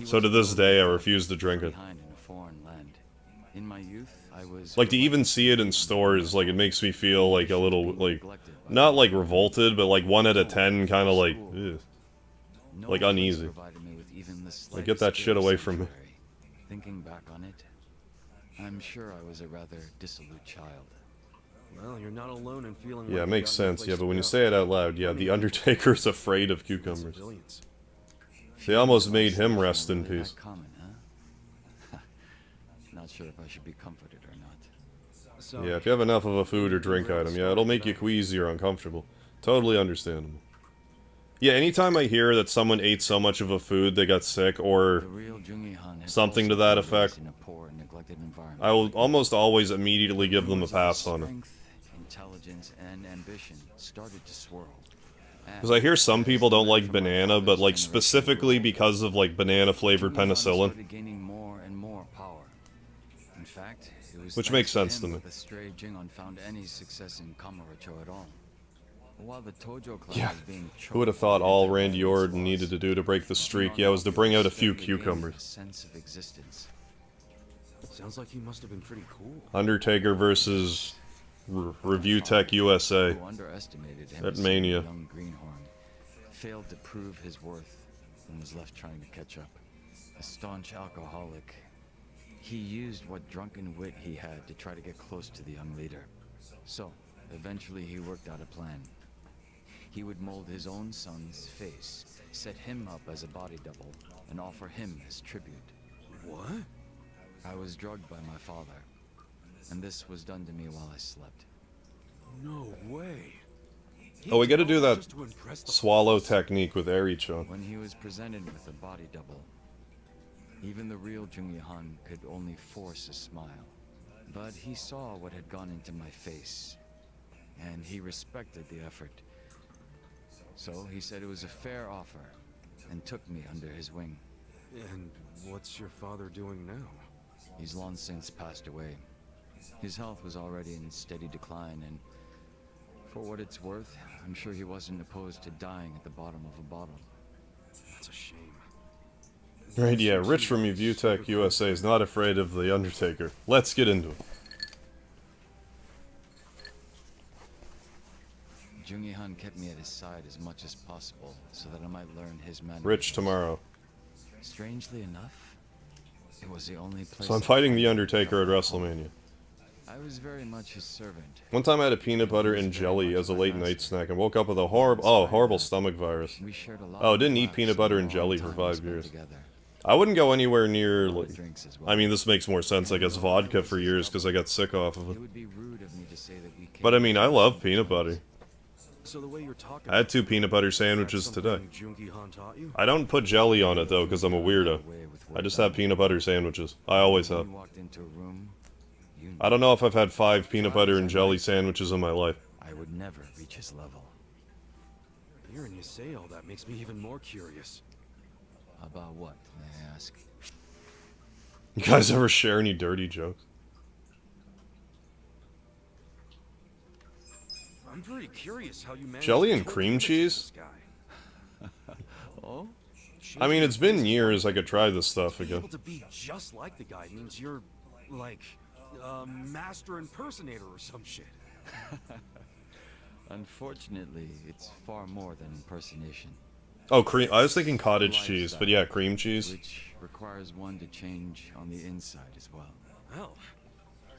So to this day, I refuse to drink it.
behind in a foreign land. In my youth, I was
Like, to even see it in stores, like, it makes me feel, like, a little, like, not, like, revolted, but, like, 1 out of 10, kind of, like, ugh. Like, uneasy. Like, get that shit away from me.
Thinking back on it, I'm sure I was a rather dissolute child.
Well, you're not alone in feeling
Yeah,
like
it makes
you got no
sense,
place
yeah,
to
but when you
go.
say it out loud, yeah, the Undertaker's afraid of cucumbers.
Civilians.
They almost made him rest in
Really
peace.
that common, huh? Not sure if I should be comforted or not.
So,
Yeah, if you have enough of a food or drink item, yeah, it'll make you queasy or uncomfortable. Totally understandable. Yeah, anytime I hear that someone ate so much of a food they got sick, or
The real Jungi-Han had
something to
also
that
been
effect,
raised in a poor and neglected environment.
I will almost always immediately give them a pass on it.
Strength, intelligence, and ambition started to swirl.
Because I hear some people don't like banana, but like specifically because of like banana-flavored penicillin.
Started gaining more and more power. In fact, it was
Which
thanks
makes sense
him
to me.
that the stray Jingon found any success in Kamurocho at all. While the Tojo clan
Yeah,
was being
who would have thought all Randy Orton needed to do to break the streak? Yeah, was to bring out a few cucumbers.
sense of existence.
sounds like you must have been pretty cool.
Undertaker versus Review Tech USA
Who underestimated him
at
as
Mania.
a young greenhorn, failed to prove his worth, and was left trying to catch up. A staunch alcoholic, he used what drunken wit he had to try to get close to the young leader. So, eventually he worked out a plan. He would mold his own son's face, set him up as a body double, and offer him as tribute.
What?
I was drugged by my father, and this was done to me while I slept.
No way.
Oh, we gotta do that
Just to impress the
swallow technique with Eri-chan.
When he was presented with a body double, even the real Jungi-Han could only force a smile. But he saw what had gone into my face, and he respected the effort. So he said it was a fair offer, and took me under his wing.
And what's your father doing now?
He's long since passed away. His health was already in steady decline, and for what it's worth, I'm sure he wasn't opposed to dying at the bottom of a bottle.
That's a shame.
Right, yeah, Rich from Review Tech USA is not afraid of the Undertaker. Let's get into it.
Jungi-Han kept me at his side as much as possible, so that I might learn his manners.
Rich tomorrow.
Strangely enough, it was the only place.
So I'm
I
fighting
found
the
that
Undertaker at
felt
WrestleMania.
I was very much his servant.
One time I had a peanut butter and jelly as a late night snack and woke up with a horrible stomach virus.
We shared a lot
Oh,
of
didn't eat
laughs
peanut
and
butter
the
and
long
jelly for
time we
5
spent
years.
together.
I wouldn't go anywhere near, like,
drinks as well.
I mean, this makes more sense, I guess, vodka for years because I got sick off of
It
it.
would be rude of me to say that we
But I mean, I love peanut butter.
So the way you're talking,
I had 2 peanut butter sandwiches today. I don't put jelly on it though because I'm a weirdo. I just have peanut butter sandwiches. I always have.
walked into a room,
I don't know if I've had 5 peanut butter and jelly sandwiches in my life.
I would never reach his level.
Hearing you say all that makes me even more curious.
About what, may I ask?
You guys ever share any dirty jokes?
I'm pretty curious how you managed
Jelly
to
and
kill
cream
the
cheese?
guy.
Oh?
I mean, it's been years. I could try this stuff
Being
again.
able to be just like the guy means you're, like, a master impersonator or some shit.
Unfortunately, it's far more than impersonation.
Oh, cream. I was thinking cottage cheese,
Lifestyle,
but yeah, cream cheese.
which requires one to change on the inside as well.
Well,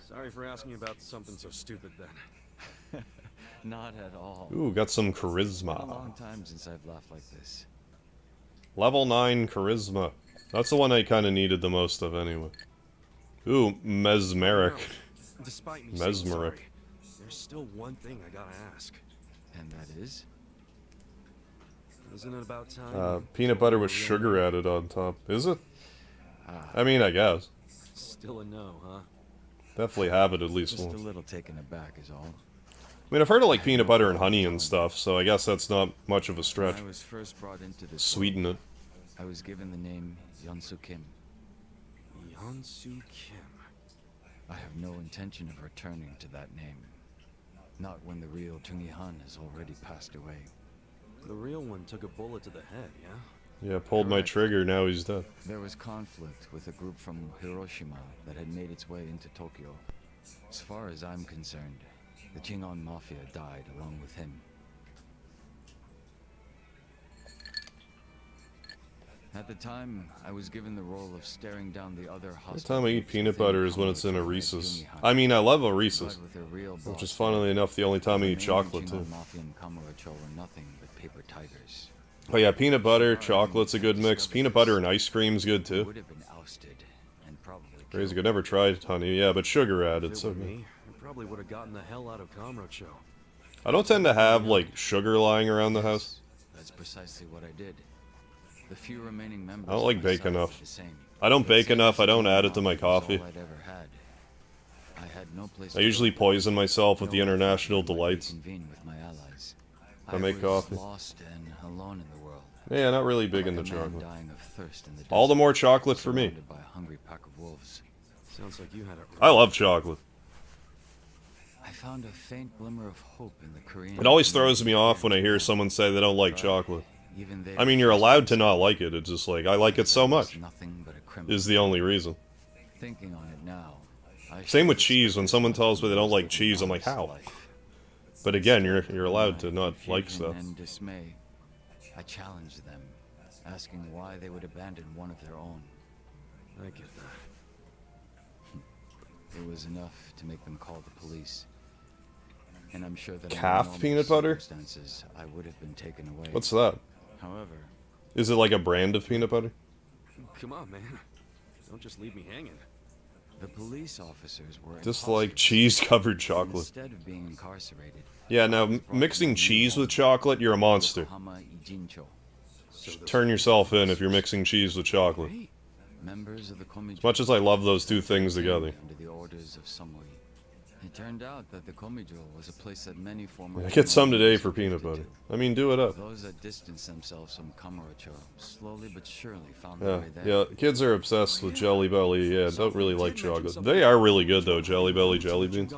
sorry for asking about something so stupid then.
Not at all.
Ooh, got some
It's been a
charisma.
long time since I've laughed like this.
Level 9 charisma. That's the one I kind of needed the most of anyway. Ooh, mesmeric.
Despite me saying
Mesmeric.
sorry, there's still one thing I gotta ask.
And that is?
Isn't it about time?
Peanut butter with sugar added on top. Is it? I mean, I guess.
Still a no, huh?
Definitely have it at least
Just
once.
a little taken aback is all.
I mean, I've heard of like peanut butter and honey and stuff, so I guess that's not much of a stretch.
When I was first brought into this
Sweeten
world,
it.
I was given the name Yeonsu Kim.
Yeonsu Kim.
I have no intention of returning to that name. Not when the real Chung Han has already passed away.
The real one took a bullet to the head, yeah?
Yeah, pulled my
Correct.
trigger, now he's dead.
There was conflict with a group from Hiroshima that had made its way into Tokyo. As far as I'm concerned, the Chingon Mafia died along with him. At the time, I was given the role of staring down the other
Every
hostile
time I eat
groups
peanut
within
butter is when
Kamurocho
it's in a
led
Reese's.
Jungihan.
I mean, I love a Reese's.
But with a real
Which is
boss
funnily enough the only time I eat
the
chocolate
remaining
too.
Chingon Mafia and Kamurocho were nothing but paper tigers.
Oh yeah, peanut butter, chocolate's a good mix. Peanut butter and ice cream's good too.
Would have been ousted and probably
Crazy,
killed.
I never tried honey. Yeah, but sugar added,
If it
so
were
good.
me, I probably would have gotten the hell out of Kamurocho.
I don't tend to have like sugar lying around the house.
That's precisely what I did. The few remaining members
I don't like
of my
bake
side
enough.
did the same.
I don't bake
But
enough, I
since
don't add it to
Chingon
my
was
coffee.
all I'd ever had, I had no place
I
to
usually
go.
poison myself with
No
the
one
international
would
delights.
reconvene with my allies.
I make
was
coffee.
lost and alone in the world.
Yeah, not really big
Like
into
a man
chocolate.
dying of thirst in the
All the
desert,
more chocolate for me.
surrounded by a hungry pack of wolves.
Sounds like you had it.
I love chocolate.
I found a faint glimmer of hope in the Korean.
It always throws me off when I hear someone say they don't like chocolate.
Even they
I mean, you're allowed to not like it. It's just like, I like it so much.
Nothing but a criminal.
Is the only reason.
Thinking on it now.
Same with cheese. When someone tells me they don't like cheese, I'm like, how? But again, you're allowed to not like stuff.
And dismay, I challenged them, asking why they would abandon one of their own.
I get that.
It was enough to make them call the police. And I'm sure that under
Calf
normal
peanut butter?
circumstances, I would have been taken away.
What's that?
However,
Is it like a brand of peanut butter?
Come on, man. Don't just leave me hanging.
the police officers were
Just like cheese-covered
imposters.
chocolate.
Instead of being incarcerated,
Yeah, now mixing cheese with chocolate, you're a monster.
Yokohama Ijincho.
Turn yourself in if you're mixing cheese with chocolate.
Members of the Komijo
As much as I love those two things together.
under the orders of Samui. It turned out that the Komijo was a place that many former
I get some
Komijo
today
members
for
were
peanut
gifted
butter. I mean, do it up.
to. Those that distanced themselves from Kamurocho slowly but surely found
Yeah,
their way there.
yeah. Kids are obsessed with Jelly Belly. Yeah, don't really like chocolate. They are really good though. Jelly Belly jelly beans.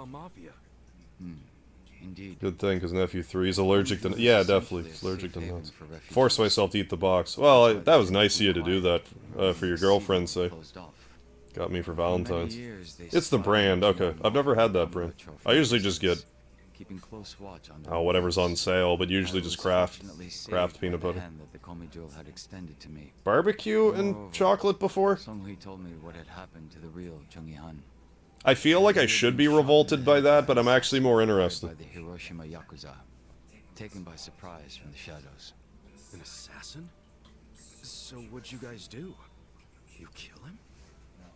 Indeed.
Good thing, because nephew 3 is allergic to. Yeah, definitely allergic to nuts. Force myself to eat the box. Well, that was nice of you to do that for your girlfriend's sake. Got me for Valentine's. It's the brand. Okay, I've never had that brand. I usually just get
Keeping close watch on
whatever's on sale, but usually just craft peanut butter.
That the Komijo had extended to me.
Barbecue and chocolate before?
Songhui told me what had happened to the real Chung-Han.
I feel like I should be revolted by that, but I'm actually more
By
interested.
the Hiroshima Yakuza, taken by surprise from the shadows.
An assassin? So what'd you guys do? You kill him?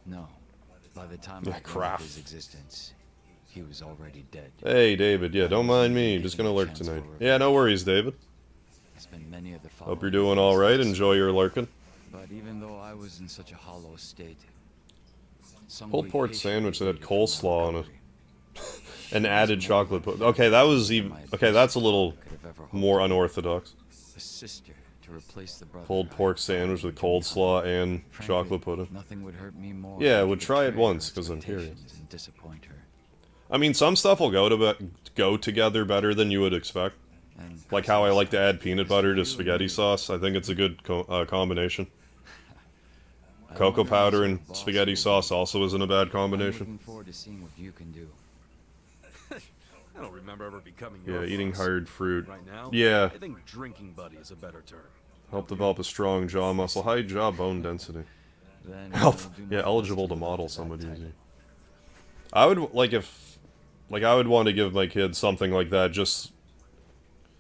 No, by the time
Yeah,
I learned of
craft.
his existence, he was already dead.
Hey, David. Yeah, don't mind me. Just gonna lurk tonight. Yeah, no worries, David.
I spent many of the
Hope you're doing all right. Enjoy your lurking.
But even though I was in such a hollow state,
Pulled pork sandwich that had coleslaw on it. And added chocolate. Okay, that was even. Okay, that's a little more unorthodox.
a sister to replace the brother.
Pulled pork sandwich with coleslaw and
Frankly,
chocolate pudding.
Nothing would hurt me more.
Yeah,
than
would
to
try it
betray her
once, 'cause I'm curious.
expectations and disappoint her.
I mean, some stuff will go together better than you would expect. Like how I like to add peanut butter to spaghetti sauce. I think it's a good combination. Cocoa powder and spaghetti sauce also isn't a bad
I'm
combination.
looking forward to seeing what you can do.
I don't remember ever becoming
Yeah,
your
eating
boss.
hard fruit.
Right now,
Yeah.
I think drinking buddy is a better term.
Help develop a strong jaw muscle. High jaw bone density.
Then
Help.
I'll do my
Yeah,
best
eligible to
keep
model
up with that
somebody.
title.
I would, like, if... Like, I would want to give my kids something like that, just...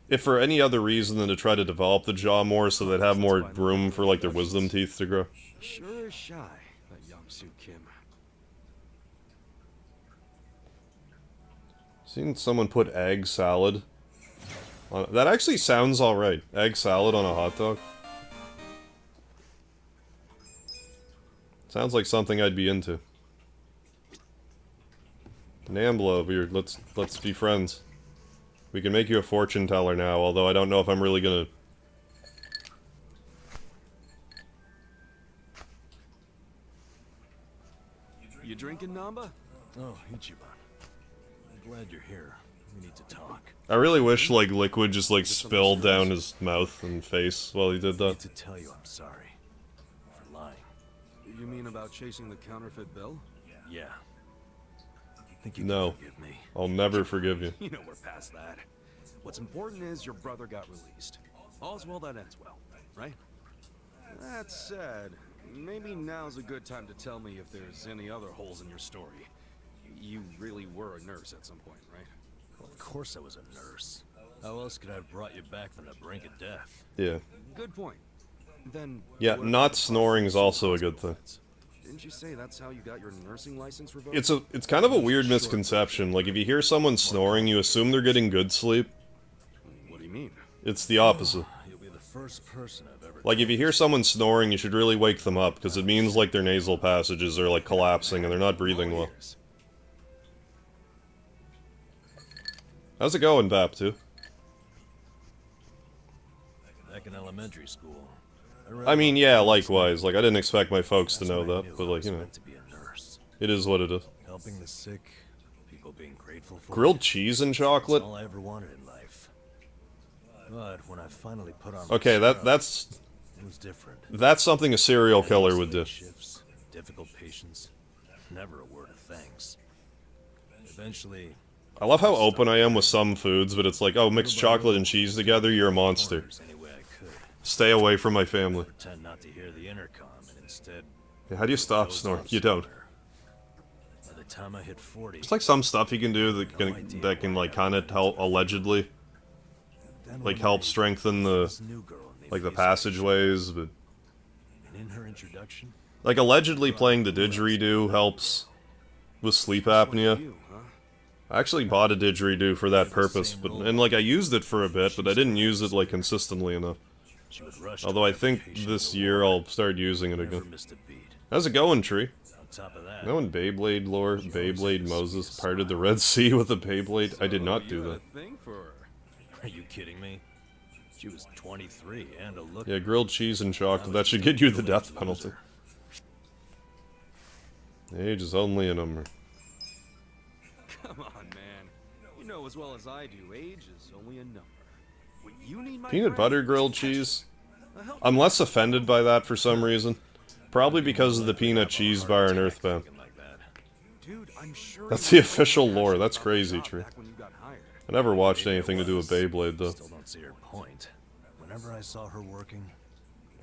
If for any other reason than to try to develop the jaw more so they'd have more room for, like, their wisdom teeth to grow.
Sure is shy, that young Sue Kim.
Seen someone put egg salad on... That actually sounds alright. Egg salad on a hot dog. Sounds like something I'd be into. Nambla, let's be friends. We can make you a fortune teller now, although I don't know if I'm really gonna...
You drinking, Namba?
Oh, Ichiban. I'm glad you're here. We need to talk.
I really wish, like, liquid just, like, spilled down his mouth and face while he did
I need
that.
to tell you I'm sorry. For lying.
You mean about chasing the counterfeit bill?
Yeah. Think you
No.
can forgive me?
I'll never forgive you.
You know we're past that. What's important is your brother got released. All's well that ends well, right? That said, maybe now's a good time to tell me if there's any other holes in your story. You really were a nurse at some point, right?
Well, of course I was a nurse. How else could I have brought you back from the brink of death?
Yeah.
Good point. Then
Yeah,
what
not
about the
snoring is also a good thing.
Didn't you say that's how you got your nursing license revoked?
It's kind of a weird misconception. Like, if you hear someone snoring, you assume they're getting good sleep.
What do you mean?
It's the opposite.
You'll be the first person I've ever...
Like, if you hear someone snoring, you should really wake them up, because it means, like, their nasal passages are, like, collapsing and they're not breathing well. How's it going, Bap2?
Back in elementary school.
I mean, yeah, likewise. Like, I didn't expect my folks to know that, but, like, you know. It is what it is.
Helping the sick, people being grateful for
Grilled
it.
cheese and chocolate?
That's all I ever wanted in life. But when I finally put on
Okay,
my
that's...
it was different.
That's something a serial killer would do.
Shifts, difficult patients, never a word of thanks. Eventually,
I love how open I am with some foods, but it's like, oh, mix chocolate and cheese together, you're a monster.
any way I could.
Stay away from my family.
Pretend not to hear the intercom and instead...
Yeah, how do you stop snoring? You don't.
By the time I hit 40...
There's like some stuff you can do that can like kind of help, allegedly, like help strengthen the, like the passageways, but...
And in her introduction...
Like allegedly playing the didgeridoo helps with sleep apnea. I actually bought a didgeridoo for that purpose, and like I used it for a bit, but I didn't use it like consistently enough. Although I think this year I'll start using it again. How's it going, Tree? No one Beyblade lore, Beyblade Moses parted the Red Sea with a Beyblade? I did not do that.
Are you kidding me? She was 23 and a look...
Yeah, grilled cheese and chocolate, that should get you the death penalty. Age is only a number.
Come on, man. You know as well as I do, age is only a number. What you need, my
Peanut
friend,
butter
is
grilled cheese? I'm less offended by that for some reason. Probably because of the peanut cheese bar in Earthbound.
Dude, I'm sure
That's the official lore, that's crazy, Tree. I never watched anything to do with Beyblade, though.
Still don't see her point. Whenever I saw her working,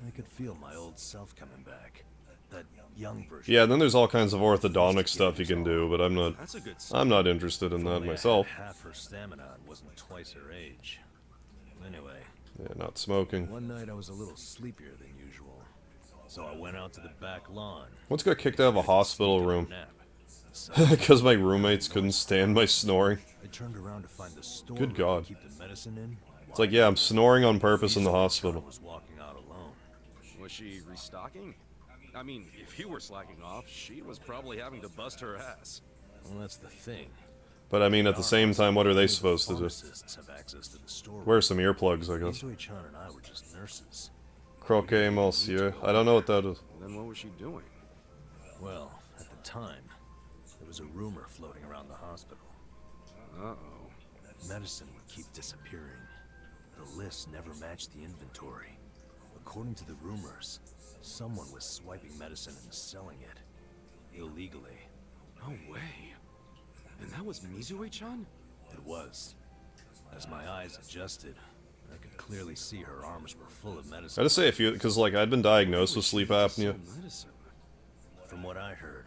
I could feel my old self coming back. That young version.
Yeah, then there's all kinds of orthodontic stuff you can do, but I'm not interested in that myself.
Half her stamina and wasn't twice her age. Anyway.
Yeah, not smoking.
One night I was a little sleepier than usual, so I went out to the back lawn.
Once got kicked out of a hospital room because my roommates couldn't stand my snoring.
I turned around to find the store
Good God.
to keep the medicine in.
It's like, yeah, I'm snoring on purpose in the hospital.
Was walking out alone.
Was she restocking? I mean, if you were slacking off, she was probably having to bust her ass.
Well, that's the thing.
But I mean, at the same time, what are they supposed to do?
Have access to the store.
Wear some earplugs, I guess.
Izui-chan and I were just nurses.
Croquet monsieur. I don't know what that is.
Then what was she doing?
Well, at the time, there was a rumor floating around the hospital.
Uh-oh.
Medicine would keep disappearing. The list never matched the inventory. According to the rumors, someone was swiping medicine and selling it. Illegally.
No way. And that was Mizue-chan?
It was. As my eyes adjusted, I could clearly see her arms were full of
I
medicine.
just say a few, because like I'd been diagnosed with sleep apnea,
From what I heard,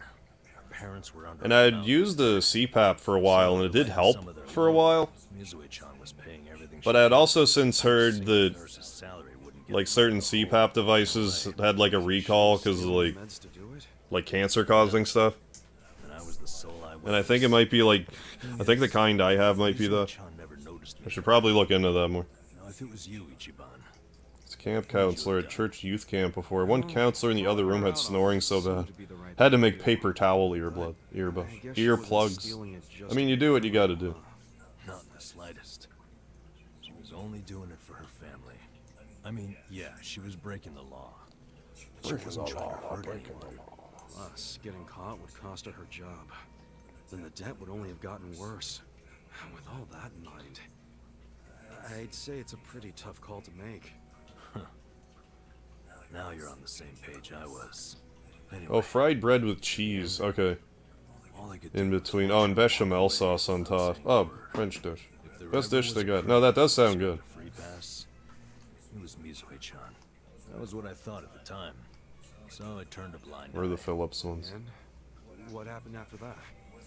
her parents were under.
and I'd used the CPAP for a while, and it did help for a while.
Mizue-chan was paying everything
But
she
I had
could.
also since heard
Single
that
nurse's salary wouldn't get
like
them
certain
through the
CPAP devices had like a recall because of like cancer causing stuff.
And I was the sole eyewitness.
And I think it might be like, I think the kind I have might be that.
Mizue-chan never noticed me.
I should probably look into that more.
Now, if it was you, Ichiban,
It's camp counselor at church youth camp before. One counselor in the other room had snoring so bad. Had to make paper towel earplugs. I mean, you do what you gotta do.
not in the slightest. She was only doing it for her family. I mean, yeah, she was breaking the law. But she wasn't trying to hurt anyone.
Plus, getting caught would cost her her job. Then the debt would only have gotten worse. With all that in mind, I'd say it's a pretty tough call to make.
Now you're on the same page I was. Anyway,
Oh, fried bread with cheese. Okay.
all I could
In
do was
between.
watch
Oh, and
her
bechamel
play
sauce on
once
top.
they
Oh,
were.
French dish.
If there
Best
ever
dish
was
they
a
got. No, that does sound
criminal
good.
free pass, it was Mizue-chan. That was what I thought at the time. So I turned a blind
Or the
eye.
Phillips ones.
And what happened after that?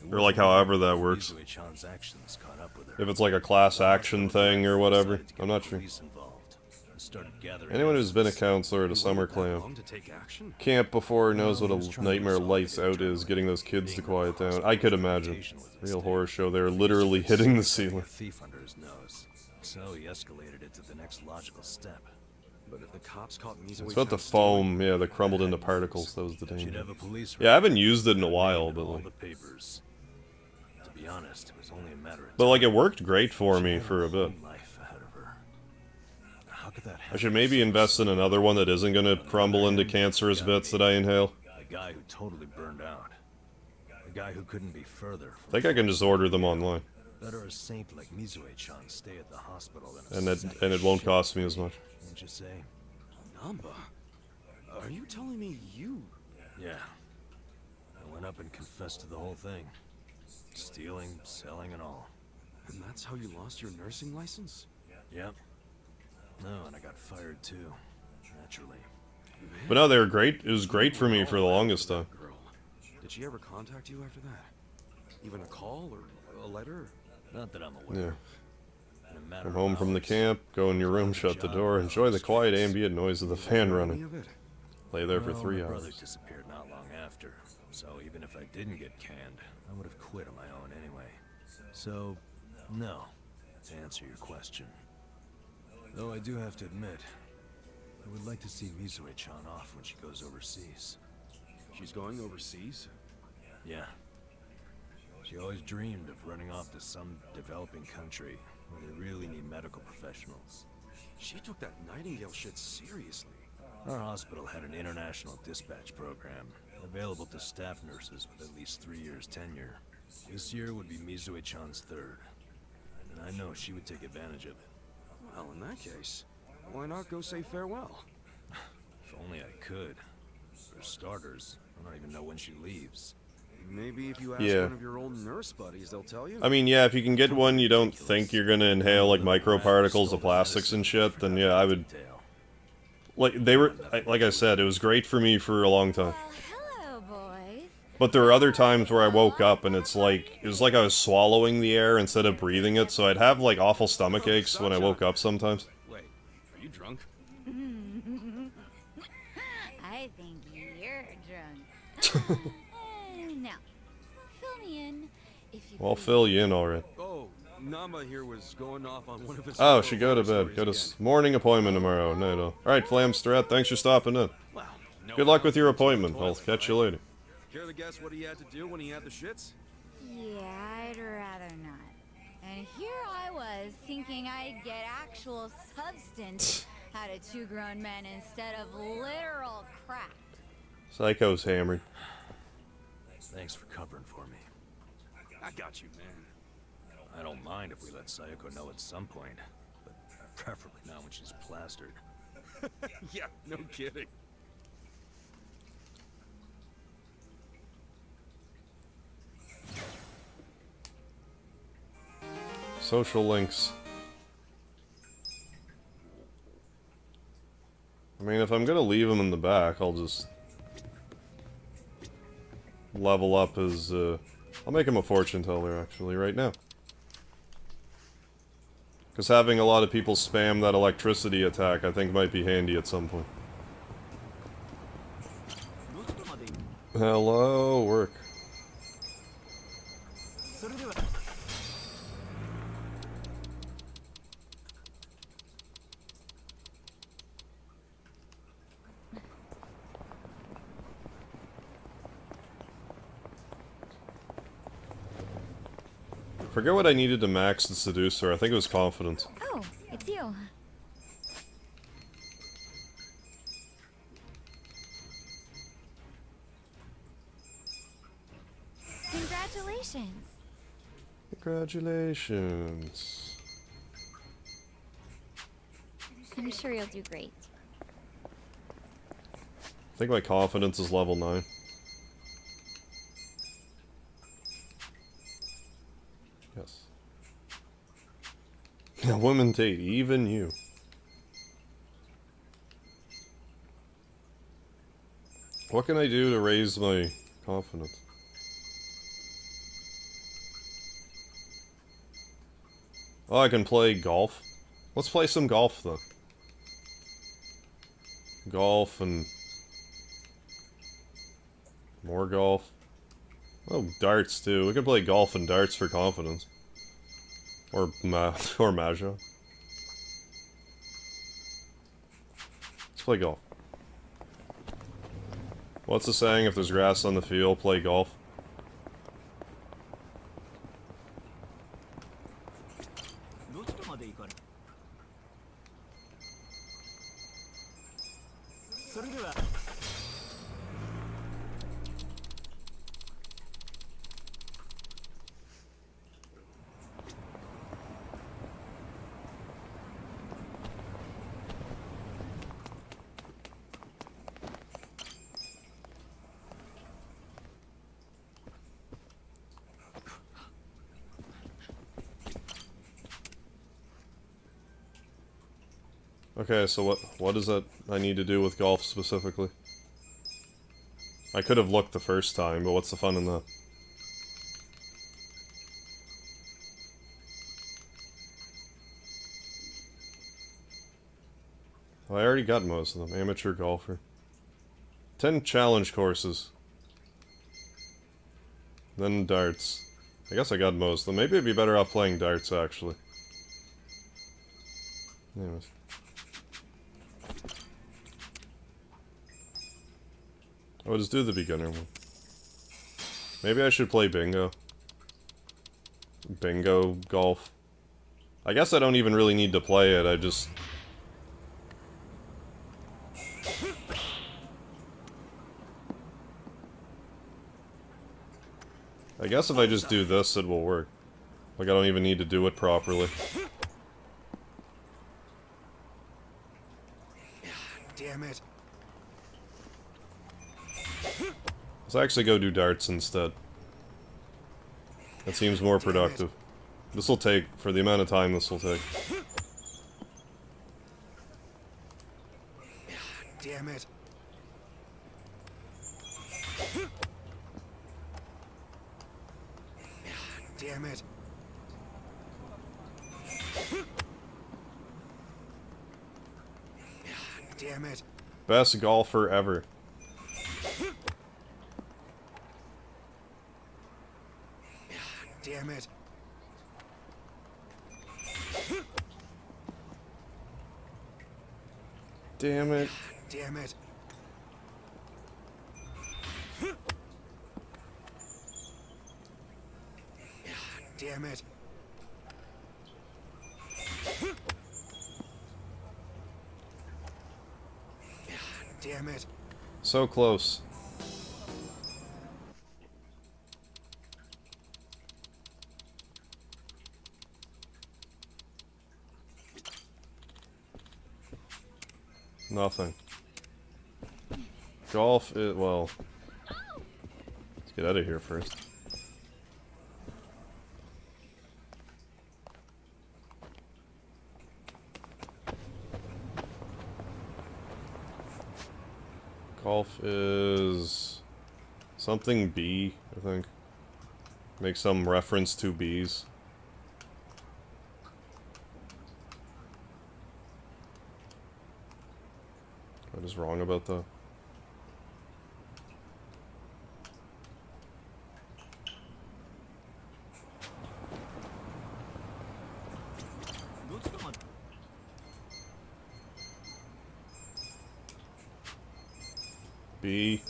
Or like however that works.
Mizue-chan's actions caught up with her.
If it's like a class action thing or whatever.
Decided to get
I'm not
the
sure.
police involved and started gathering
Anyone who's been a
evidence.
counselor at a summer
Long
camp
to take action?
before knows what
No, he was
a
trying to
nightmare
resolve
lights
it
out
internally.
is, getting those kids to
Being
quiet down.
responsible
I could
for
imagine.
confrontation with a
Real
mistake.
horror show there,
He
literally
was
hitting the
setting
ceiling.
a thief under his nose. So he escalated it to the next logical step.
But if the cops caught Mizue-chan
It's about the
stealing-
foam, yeah, that crumbled into particles. That was the
She'd
danger.
have a police
Yeah, I haven't used it in a while, but
all
like,
the papers. To be honest, it was only a matter of
but like it
time.
worked great for
She
me
had
for a
her
bit.
own life ahead of her. How could that
I
happen?
should maybe invest in another one that isn't gonna crumble into cancerous bits that I inhale.
A guy who totally burned out. A guy who couldn't be further
I think I can just order them online,
Better a saint like Mizue-chan stay at the hospital than a
and it
sack
and
of
it won't
shit,
cost me as much.
wouldn't you say?
Namba? Are you telling me you...
Yeah. I went up and confessed to the whole thing. Stealing, selling, and all.
And that's how you lost your nursing license?
Yep. No, and I got fired too. Naturally.
But no, they were great. It was great for me for the longest time.
Girl. Did she ever contact you after that? Even a call or a letter?
Not that I'm
Yeah.
aware. In a matter
Come
of
home from the
hours,
camp, go in your room, shut the door, enjoy the quiet ambient noise of the fan
Any
running.
of it?
Lay there for
well,
3
my brother
hours.
disappeared not long after, so even if I didn't get canned, I would have quit on my own anyway. So, no, to answer your question. Though I do have to admit, I would like to see Mizue-chan off when she goes overseas.
She's going overseas?
Yeah. She always dreamed of running off to some developing country where they really need medical professionals.
She took that Nightingale shit seriously.
Our hospital had an international dispatch program available to staff nurses with at least 3 years tenure. This year would be Mizue-chan's third, and I know she would take advantage of it.
Well, in that case, why not go say farewell?
If only I could. For starters, I don't even know when she leaves.
Maybe if you ask
Yeah.
one of your old nurse buddies, they'll tell you.
I mean, yeah, if you can get one you don't think you're gonna inhale like microparticles of plastics and shit, then yeah, I would. Like they were, like I said, it was great for me for a long time.
Hello, boys.
But there were other times where I woke up and it was like I was swallowing the air instead of breathing it, so I'd have like awful stomach aches when I woke up sometimes.
Wait, are you drunk?
I think you're drunk. Now, fill me in if you
Well,
please.
fill you in already.
Oh, Nama here was going off on one of his...
Oh, she go to bed.
stories
Got a
again.
morning appointment tomorrow. No. Alright, Flamstrat, thanks for stopping in.
Well, no
Good luck with your
outfits for the
appointment. I'll
toilet,
catch you
right?
later.
Care to guess what he had to do when he had the shits?
Yeah, I'd rather not. And here I was thinking I'd get actual substance out of two grown men instead of literal crap.
Psycho's hammered.
Thanks for covering for me.
I got you, man.
I don't mind if we let Sayako know at some point, but preferably not when she's plastered.
Yeah, no kidding.
Social links. I mean, if I'm gonna leave him in the back, I'll just level up his, I'll make him a fortune teller, actually, right now. Because having a lot of people spam that electricity attack, I think might be handy at some point. Hello, work. I forget what I needed to max the seducer. I think it was confidence.
Oh, it's you. Congratulations.
Congratulations.
I'm sure you'll do great.
I think my confidence is level 9. Yes. Women date, even you. What can I do to raise my confidence? Oh, I can play golf? Let's play some golf, then. Golf and... more golf. Oh, darts, too. We can play golf and darts for confidence. Or or Mahjong. Let's play golf. What's the saying? If there's grass on the field, play golf. Okay, so what is that I need to do with golf specifically? I could have looked the first time, but what's the fun in that? Well, I already got most of them. Amateur golfer. 10 challenge courses. Then darts. I guess I got most of them. Maybe I'd be better off playing darts, actually. Anyways. I'll just do the beginner one. Maybe I should play bingo. Bingo golf. I guess I don't even really need to play it, I just... I guess if I just do this, it will work. Like, I don't even need to do it properly.
Damn it.
Let's actually go do darts instead. That seems more productive. This will take, for the amount of time this will take.
Damn it. Damn it. Damn it.
Best golfer ever.
Damn it.
Damn it.
Damn it. Damn it. Damn it.
So close. Nothing. Golf, well... Let's get out of here first. Golf is something B, I think. Make some reference to bees. What is wrong about that? B.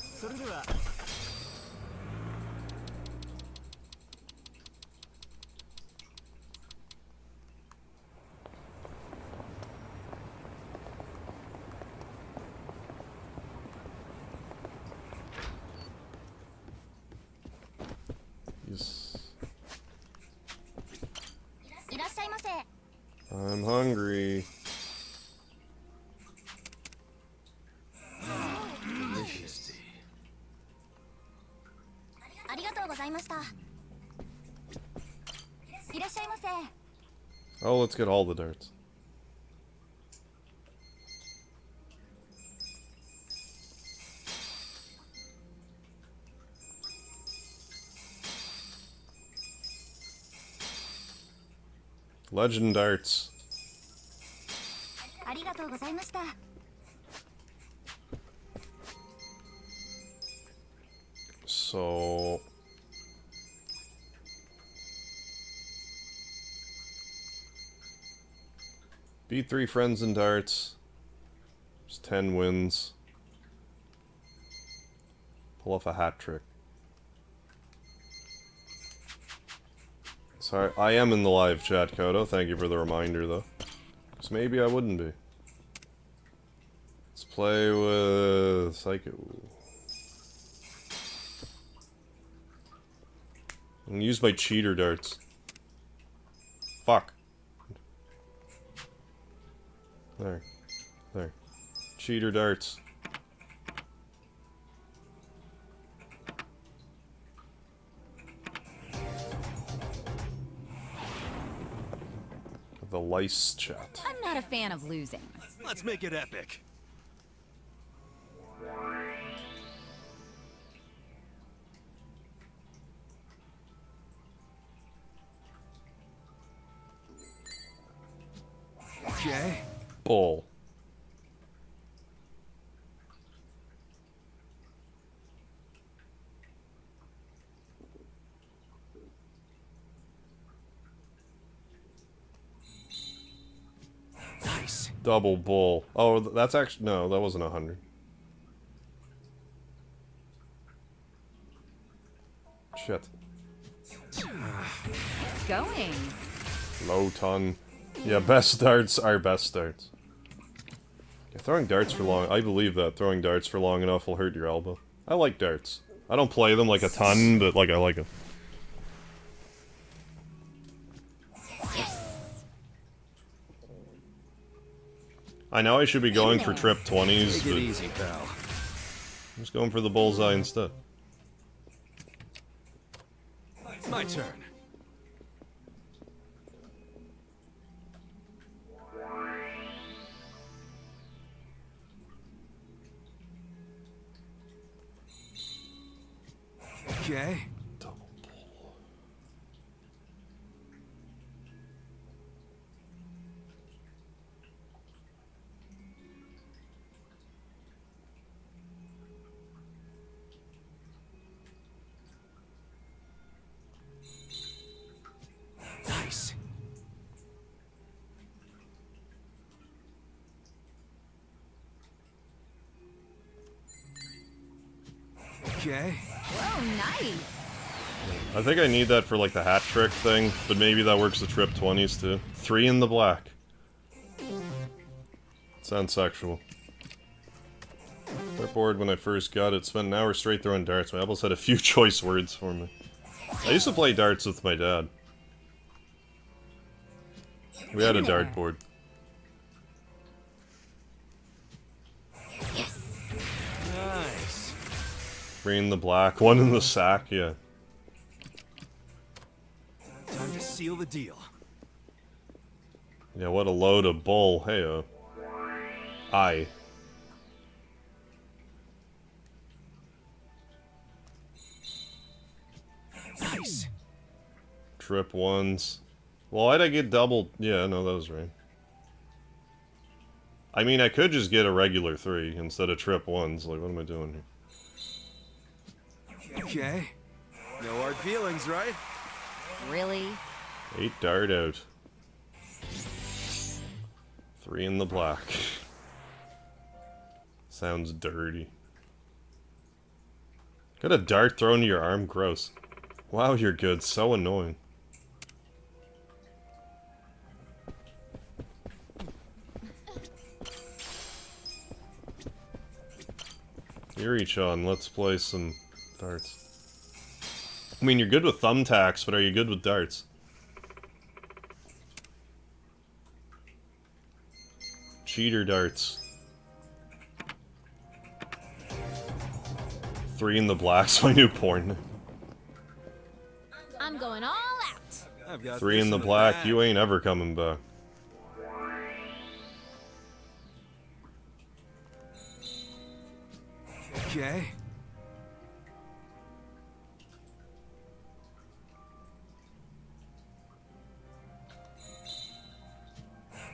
Yes. I'm hungry.
Delicious.
Oh, let's get all the darts. Legend darts. So... beat 3 friends in darts. There's 10 wins. Pull off a hat trick. Sorry, I am in the live chat, Kodo. Thank you for the reminder, though. Because maybe I wouldn't be. Let's play with Psycho. And use my cheater darts. Fuck. There. There. Cheater darts. The lice chat.
I'm not a fan of losing.
Let's make it epic. Okay.
Bull.
Nice.
Double bull. Oh, that's actually... no, that wasn't 100. Shit.
It's going.
Low ton. Yeah, best darts are best darts. Yeah, throwing darts for long... I believe that. Throwing darts for long enough will hurt your elbow. I like darts. I don't play them like a ton, but like I like them. I know I should be going for trip 20s,
Take
but
it easy, pal.
I'm just going for the bullseye instead.
My turn. Okay.
Double bull.
Nice. Okay.
Whoa, nice.
I think I need that for like the hat trick thing, but maybe that works the trip 20s too. 3 in the black. Sounds sexual. Dartboard when I first got it, spent an hour straight throwing darts. My elbows had a few choice words for me. I used to play darts with my dad. We had a dartboard.
Nice.
3 in the black, 1 in the sack, yeah.
Time to seal the deal.
Yeah, what a load of bull, heyo. Aye. Trip ones. Well, why'd I get double? Yeah, no, that was right. I mean, I could just get a regular 3 instead of trip 1s. Like, what am I doing here?
Okay. No hard feelings, right?
Really?
8 dart out. 3 in the black. Sounds dirty. Got a dart thrown to your arm? Gross. Wow, you're good. So annoying. Yuri-chan, let's play some darts. I mean, you're good with thumbtacks, but are you good with darts? Cheater darts. 3 in the black's my new porn.
I'm going all out.
I've got
3
this
in the black,
bag.
you ain't ever coming back.
Okay.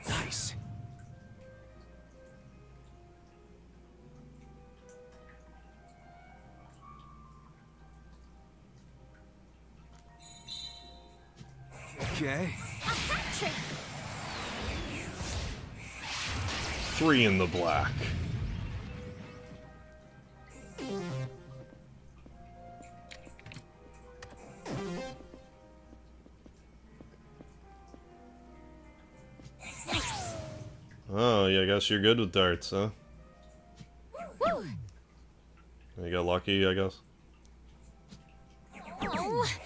Nice. Okay.
3 in the black. Oh, yeah, I guess you're good with darts, huh? You got lucky, I guess.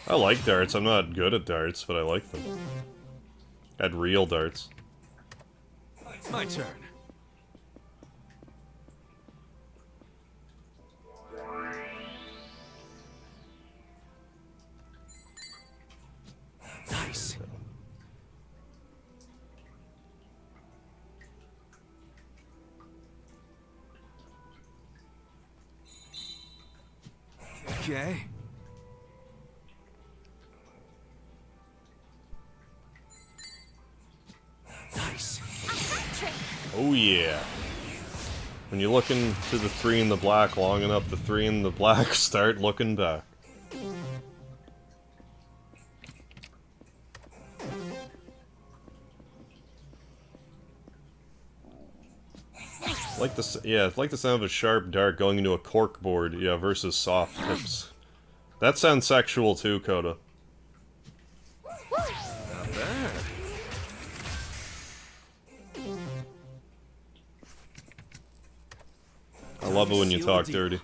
I like darts. I'm not good at darts, but I like them. At real darts.
My turn. Nice. Okay. Nice.
Oh yeah. When you look into the 3 in the black long enough, the 3 in the black start looking back. Like the it's like the sound of a sharp dart going into a cork board, yeah, versus soft tips. That sounds sexual too, Coda.
Not bad.
I love it when you talk dirty.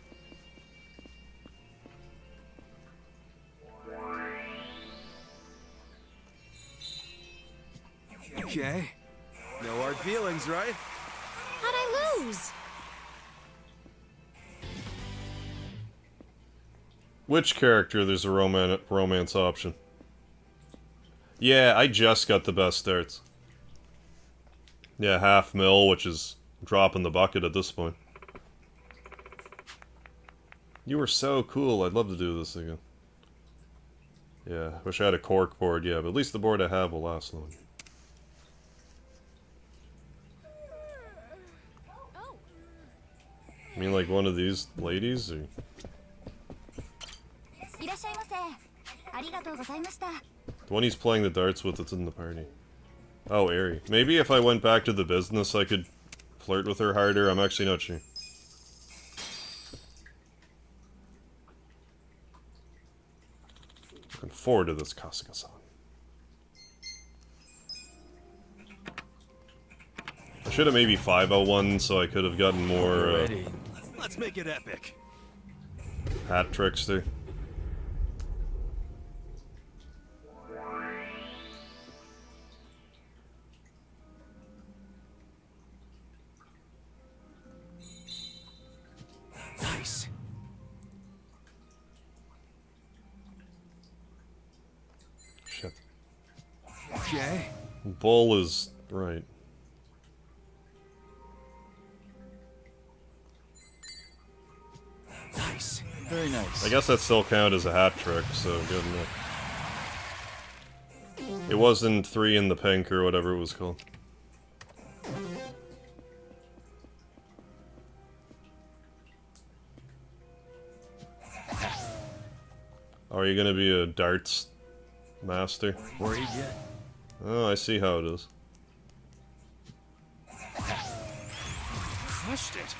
Okay. No hard feelings, right?
How'd I lose?
Which character there's a romance option? Yeah, I just got the best darts. Yeah, half mil, which is dropping the bucket at this point. You were so cool, I'd love to do this again. Yeah, wish I had a cork board, yeah, but at least the board I have will last long. I mean, like one of these ladies, or... The one he's playing the darts with that's in the party. Oh, Aerie. Maybe if I went back to the business I could flirt with her harder, I'm actually not sure. Looking forward to this, Kasuga-san. I should have maybe 501 so I could have gotten more,
Let's make it epic.
hat tricks there.
Nice.
Shit.
Okay.
Bull is right.
Nice.
Very nice.
I guess that still counts as a hat trick, so good enough. It wasn't 3 in the pink or whatever it was called. Oh, are you gonna be a darts master?
Where you get?
Oh, I see how it is.
Crushed it.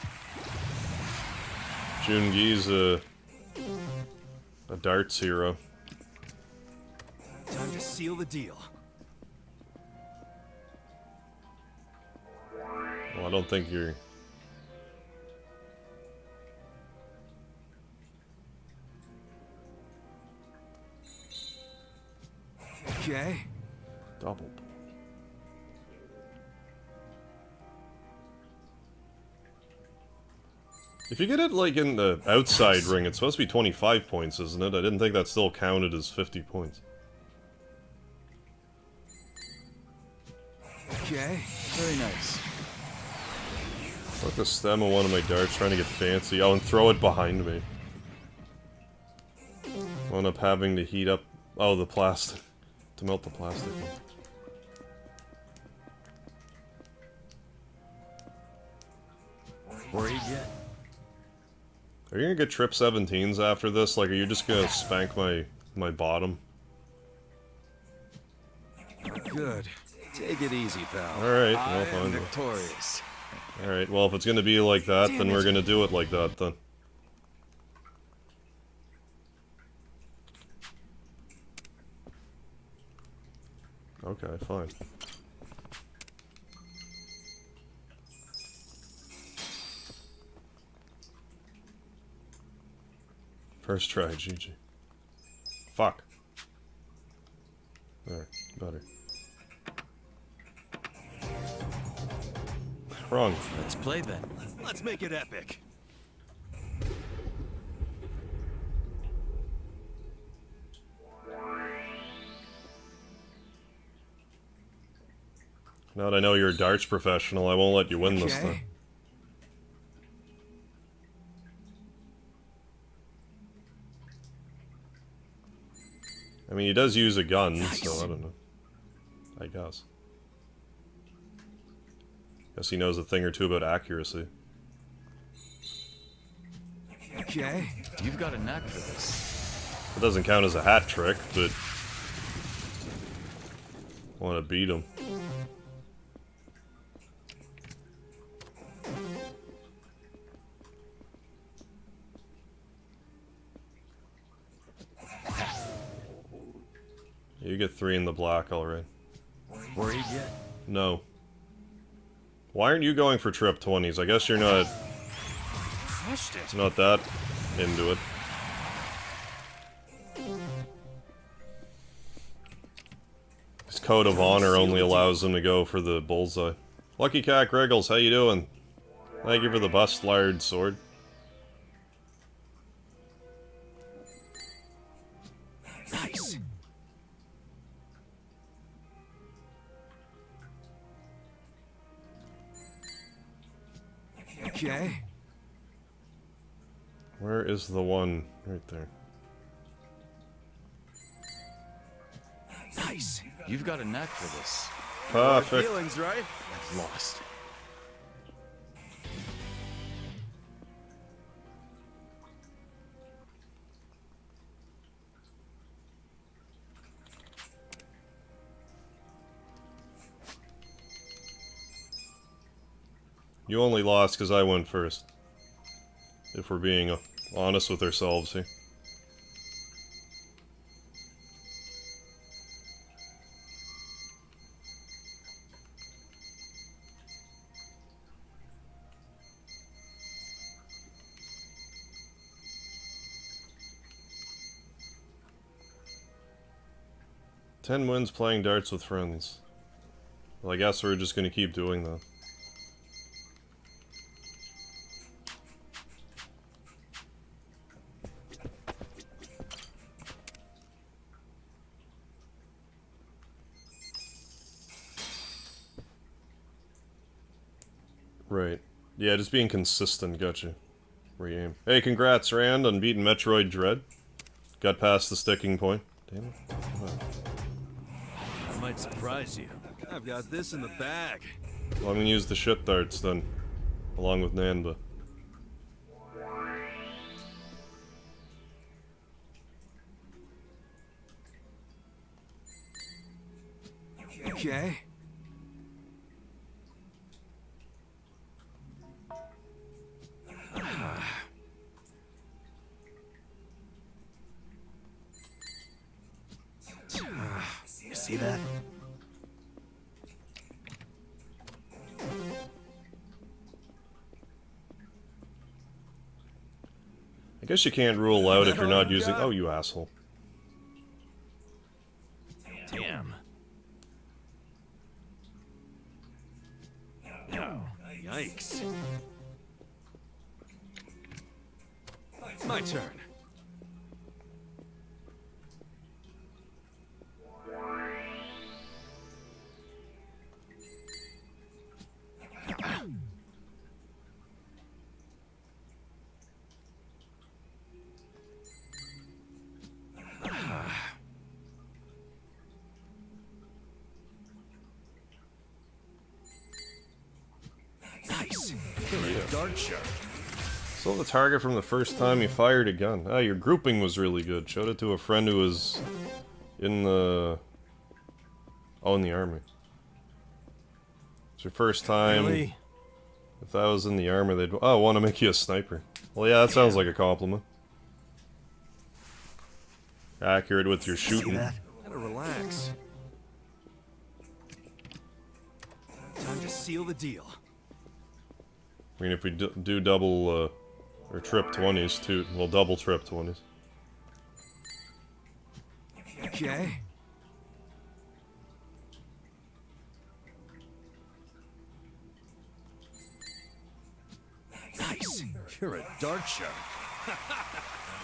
Jungi's a darts hero.
Time to seal the deal.
Well, I don't think you're...
Okay.
Double. If you get it, like, in the outside ring, it's supposed to be 25 points, isn't it? I didn't think that still counted as 50 points.
Okay.
Very nice.
Fuck the stem of one of my darts, trying to get fancy. Oh, and throw it behind me. I'll end up having to heat up... Oh, the plastic. To melt the plastic.
Where you get?
Are you gonna get trip 17s after this? Like, are you just gonna spank my bottom?
Good. Take it easy, pal.
Alright,
I
well,
am
fine.
victorious.
Alright, well, if it's gonna be like that, then we're gonna do it like that, then. Okay, fine. First try, GG. Fuck. There, better. Wrong.
Let's play then.
Let's make it epic.
Now that I know you're a darts professional, I won't let you win this thing. I mean, he does use a gun, so I don't know. I guess. Guess he knows a thing or two about accuracy.
Okay.
You've got a knack for this.
It doesn't count as a hat trick, but... I want to beat him. You get 3 in the black, alright.
Where you get?
No. Why aren't you going for trip 20s? I guess you're not...
Crushed it.
Not that into it. His code of honor only allows him to go for the bullseye. Lucky Cat Griggles, how you doing? Thank you for the bust-lard sword.
Nice. Okay.
Where is the one? Right there.
Nice.
You've got a knack for this.
Perfect.
Feelings, right?
I've lost.
You only lost because I went first. If we're being honest with ourselves here. Ten wins playing darts with friends. Well, I guess we're just gonna keep doing that. Right. Yeah, just being consistent, gotcha. Re-aim. Hey, congrats, Rand, on beating Metroid Dread. Got past the sticking point. Damn it.
might surprise you.
I've got this in the bag.
Well, I'm gonna use the shit darts then, along with Nanda.
Okay.
You see that?
I guess you can't rule out if you're not using... Oh, you asshole.
Damn. No.
Yikes. My turn. Nice. Dart shark.
So the target from the first time you fired a gun. Ah, your grouping was really good. Showed it to a friend who was in the... Oh, in the army. It's your first time.
Really?
If that was in the army, they'd... Oh, I want to make you a sniper. Well, yeah, that sounds like a compliment. Accurate with your shooting.
Gotta relax. Time to seal the deal.
I mean, if we do double, or trip 20s too, well, double trip 20s.
Okay. Nice. You're a dart shark.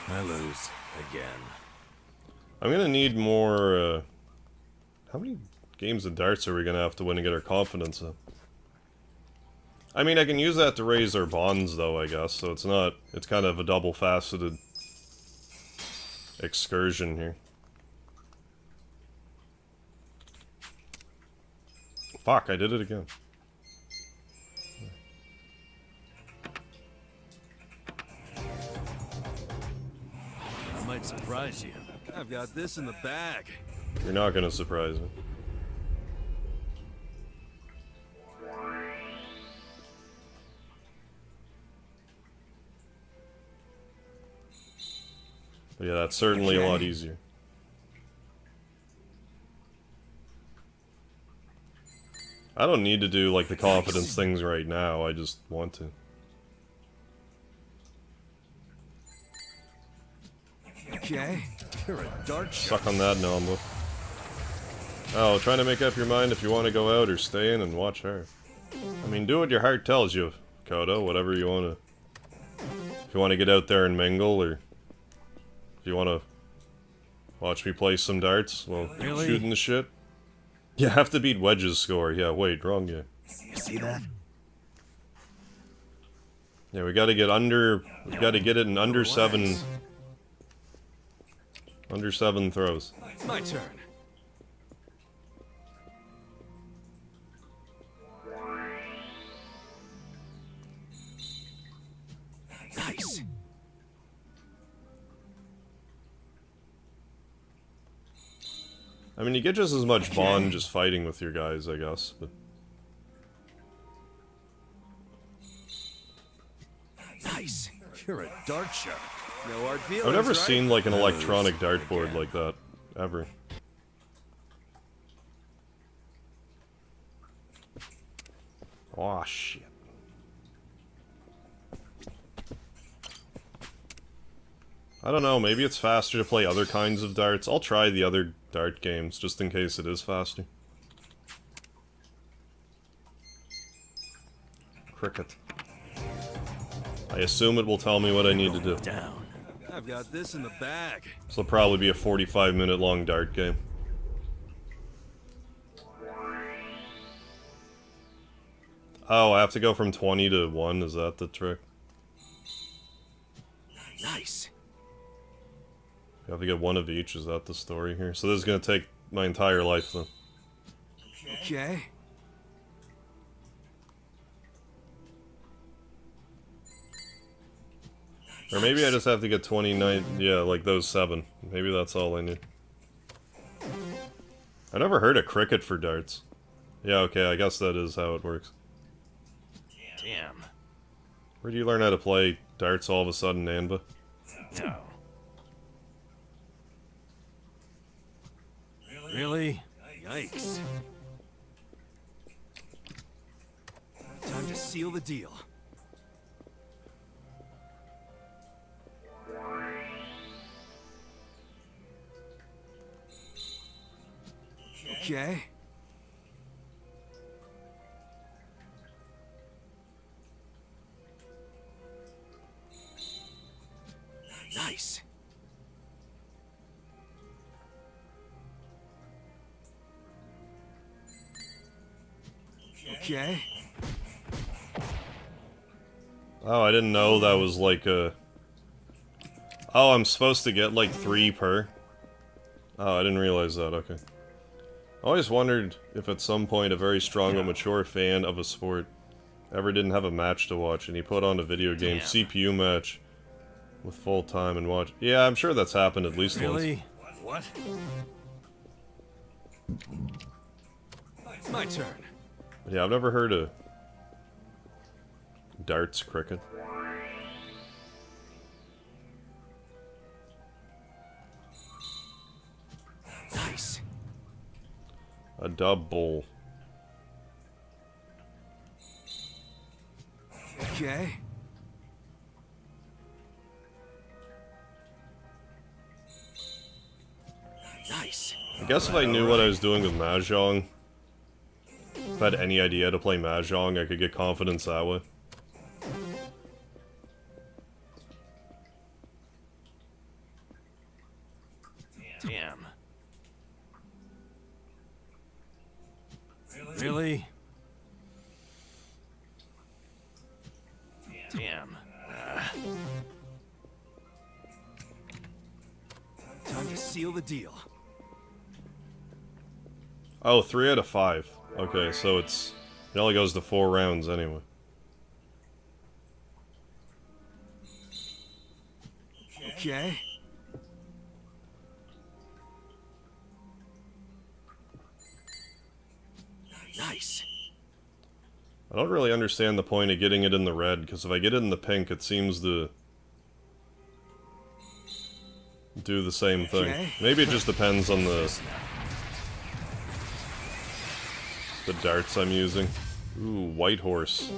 I lose again.
I'm gonna need more, how many games of darts are we gonna have to win to get our confidence up? I mean, I can use that to raise our bonds, though, I guess, so it's not... It's kind of a double-faceted excursion here. Fuck, I did it again.
I might surprise you.
I've got this in the bag.
You're not gonna surprise me. But yeah, that's certainly a lot easier. I don't need to do, like, the confidence things right now, I just want to.
Okay. You're a dart shark.
Suck on that, Nombo. Oh, trying to make up your mind if you want to go out or stay in and watch her. I mean, do what your heart tells you, Kodo, whatever you want to... If you want to get out there and mingle, or... If you want to watch me play some darts, well,
Really?
shooting the shit. You have to beat Wedge's score. Yeah, wait, wrong game.
You see that?
Yeah, we gotta get under... We gotta get it in under 7... Under 7 throws.
My turn. Nice.
I mean, you get just as much bond just fighting with your guys, I guess, but...
Nice. You're a dart shark. No hard feelings,
I've never
right?
seen, like, an electronic dartboard like that. Ever. Aw, shit. I don't know, maybe it's faster to play other kinds of darts. I'll try the other dart games, just in case it is faster. Cricket. I assume it will tell me what I need to do.
Down.
I've got this in the bag.
This will probably be a 45-minute long dart game. Oh, I have to go from 20 to 1, is that the trick?
Nice.
You have to get one of each, is that the story here? So this is gonna take my entire life then.
Okay.
Or maybe I just have to get 29, yeah, like those 7. Maybe that's all I need. I never heard of cricket for darts. Yeah, okay, I guess that is how it works.
Damn.
Where do you learn how to play darts all of a sudden, Nanba?
No. Really? Yikes.
Time to seal the deal. Okay. Nice. Okay.
Oh, I didn't know that was like a... Oh, I'm supposed to get like 3 per? Oh, I didn't realize that, okay. I always wondered if at some point a very strong and mature fan of a sport ever didn't have a match to watch and he put on a video game CPU match with full time and watch. Yeah, I'm sure that's happened at least
Really?
What? My turn.
once. Yeah, I've never heard of darts cricket.
Nice.
A double.
Okay. Nice.
I guess if I knew what I was doing with Mahjong, if I had any idea how to play Mahjong, I could get confidence that way.
Damn. Really? Damn.
Time to seal the deal.
Oh, 3 out of 5. Okay, so it only goes to 4 rounds anyway.
Okay. Nice.
I don't really understand the point of getting it in the red, because if I get it in the pink, it seems to do the same thing.
Okay.
Maybe it just depends on the darts I'm using. Ooh, White Horse.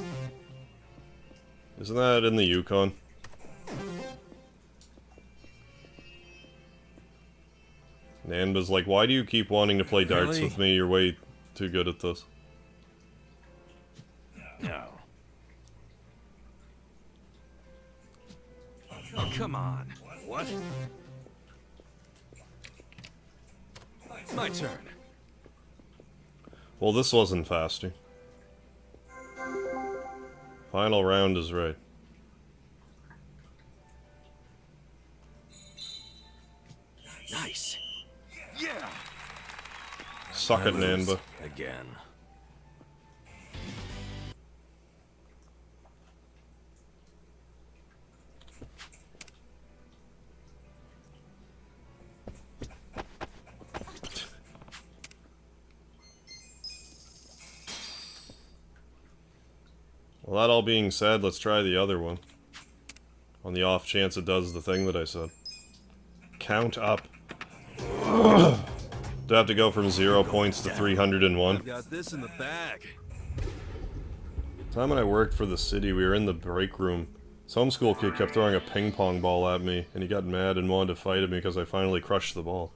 Isn't that in the Yukon? Nanba's like, why do you keep wanting to play darts
Really?
with me? You're way too good at this.
No.
Oh, come on. What? My turn.
Well, this wasn't faster. Final round is right.
Nice. Yeah.
Suck it, Nanba.
Again.
Well, that all being said, let's try the other one. On the off chance it does the thing that I said. Count up. Do I have to go from 0 points to 301?
I've got this in the bag.
The time when I worked for the city, we were in the break room. This homeschool kid kept throwing a ping pong ball at me, and he got mad and wanted to fight at me because I finally crushed the ball.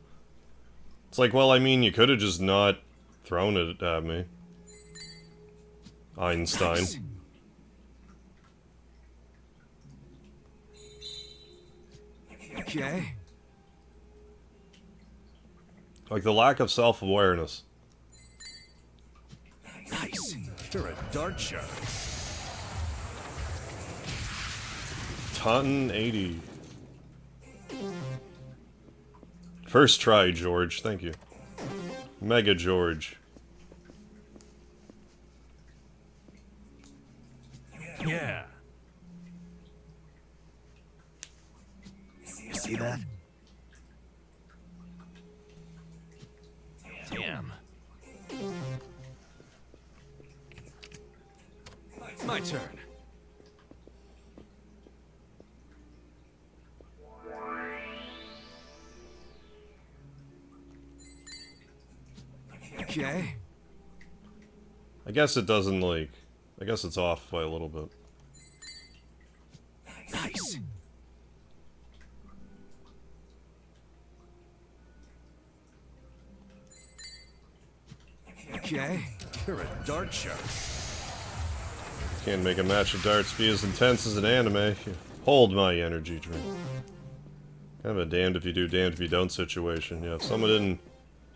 It's like, well, I mean, you could have just not thrown it at me. Einstein.
Nice. Okay.
Like, the lack of self-awareness.
Nice.
You're a dart shot.
Ton 80. First try, George. Thank you. Mega George.
see that? Damn.
My turn. Okay.
I guess it doesn't, like... I guess it's off by a little bit.
Nice. Okay.
You're a dart shark.
Can't make a match of darts be as intense as an anime. Hold my energy drink. Kind of a damned if you do, damned if you don't situation. Yeah, if someone didn't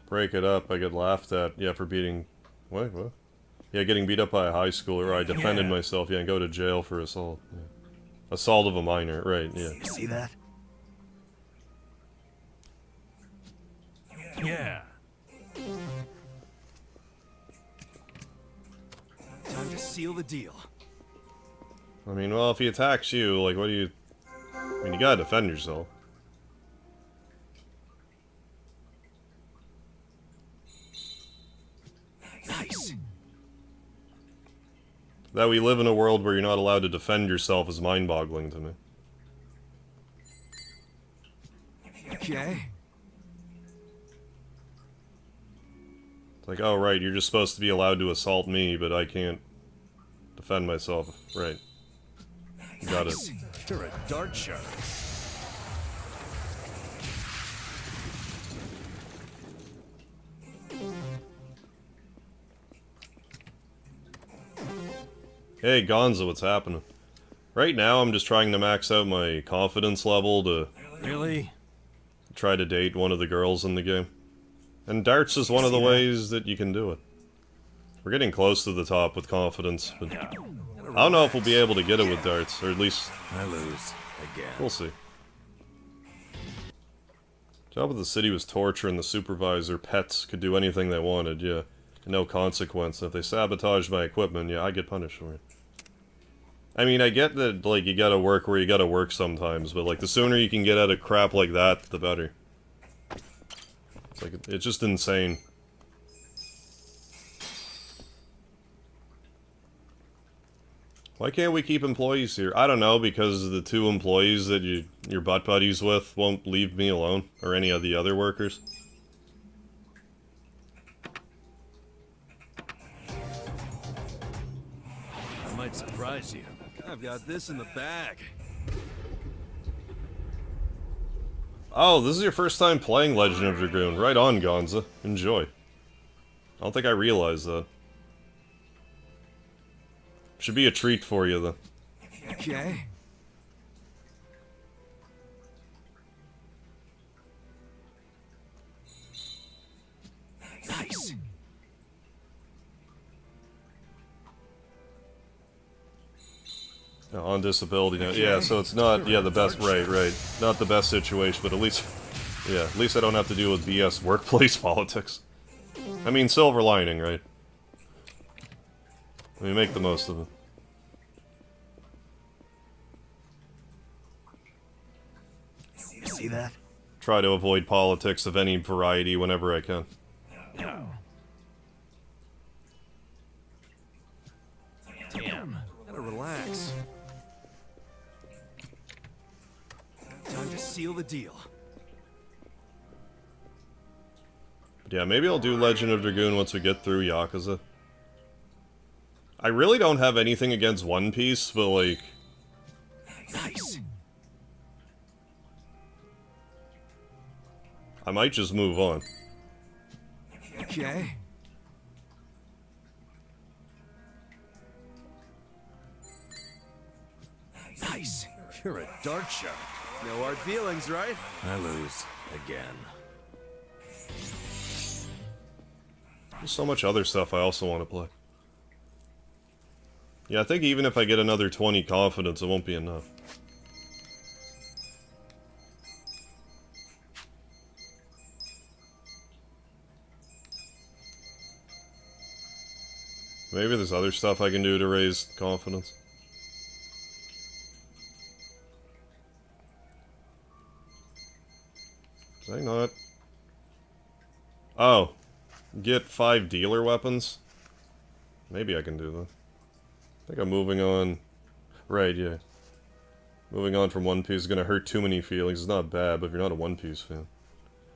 break it up, I get laughed at. Yeah, for beating... What? Yeah, getting beat up by a high schooler. Or I defended myself. Yeah, and go to jail for assault. Yeah. Assault of a minor. Right, yeah.
You see that? Yeah.
Time to seal the deal.
I mean, well, if he attacks you, like, what do you... I mean, you gotta defend yourself.
Nice.
That we live in a world where you're not allowed to defend yourself is mind-boggling to me.
Okay.
It's like, oh, right, you're just supposed to be allowed to assault me, but I can't defend myself. Right. Got it.
You're a dart shark.
Hey, Gonzo, what's happening? Right now, I'm just trying to max out my confidence level to...
Really?
Try to date one of the girls in the game. And darts is one of the ways that you can do it. We're getting close to the top with confidence, but... I don't know if we'll be able to get it with darts, or at least...
I lose. Again.
We'll see. Job of the city was torture, and the supervisor, pets, could do anything they wanted, yeah. No consequence. If they sabotage my equipment, yeah, I get punished for it. I mean, I get that, like, you gotta work where you gotta work sometimes, but, like, the sooner you can get out of crap like that, the better. It's like, it's just insane. Why can't we keep employees here? I don't know, because the two employees that you're butt buddies with won't leave me alone, or any of the other workers.
I might surprise you.
I've got this in the bag.
Oh, this is your first time playing Legend of Dragoon. Right on, Gonza. Enjoy. I don't think I realized that. Should be a treat for you, then.
Okay. Nice.
On disability now. Yeah, so it's not, yeah, the best, right. Not the best situation, but at least, yeah, at least I don't have to deal with BS workplace politics. I mean, silver lining, right? I mean, make the most of it.
You see that?
Try to avoid politics of any variety whenever I can.
No. Damn.
Gotta relax. Time to seal the deal.
But yeah, maybe I'll do Legend of Dragoon once we get through Yakuza. I really don't have anything against One Piece, but like...
Nice.
I might just move on.
Okay. Nice.
You're a dart shark.
No hard feelings, right?
I lose. Again.
There's so much other stuff I also want to play. Yeah, I think even if I get another 20 confidence, it won't be enough. Maybe there's other stuff I can do to raise confidence. Did I not? Oh. Get 5 dealer weapons? Maybe I can do that. I think I'm moving on. Right, yeah. Moving on from One Piece is gonna hurt too many feelings. It's not bad, but if you're not a One Piece fan.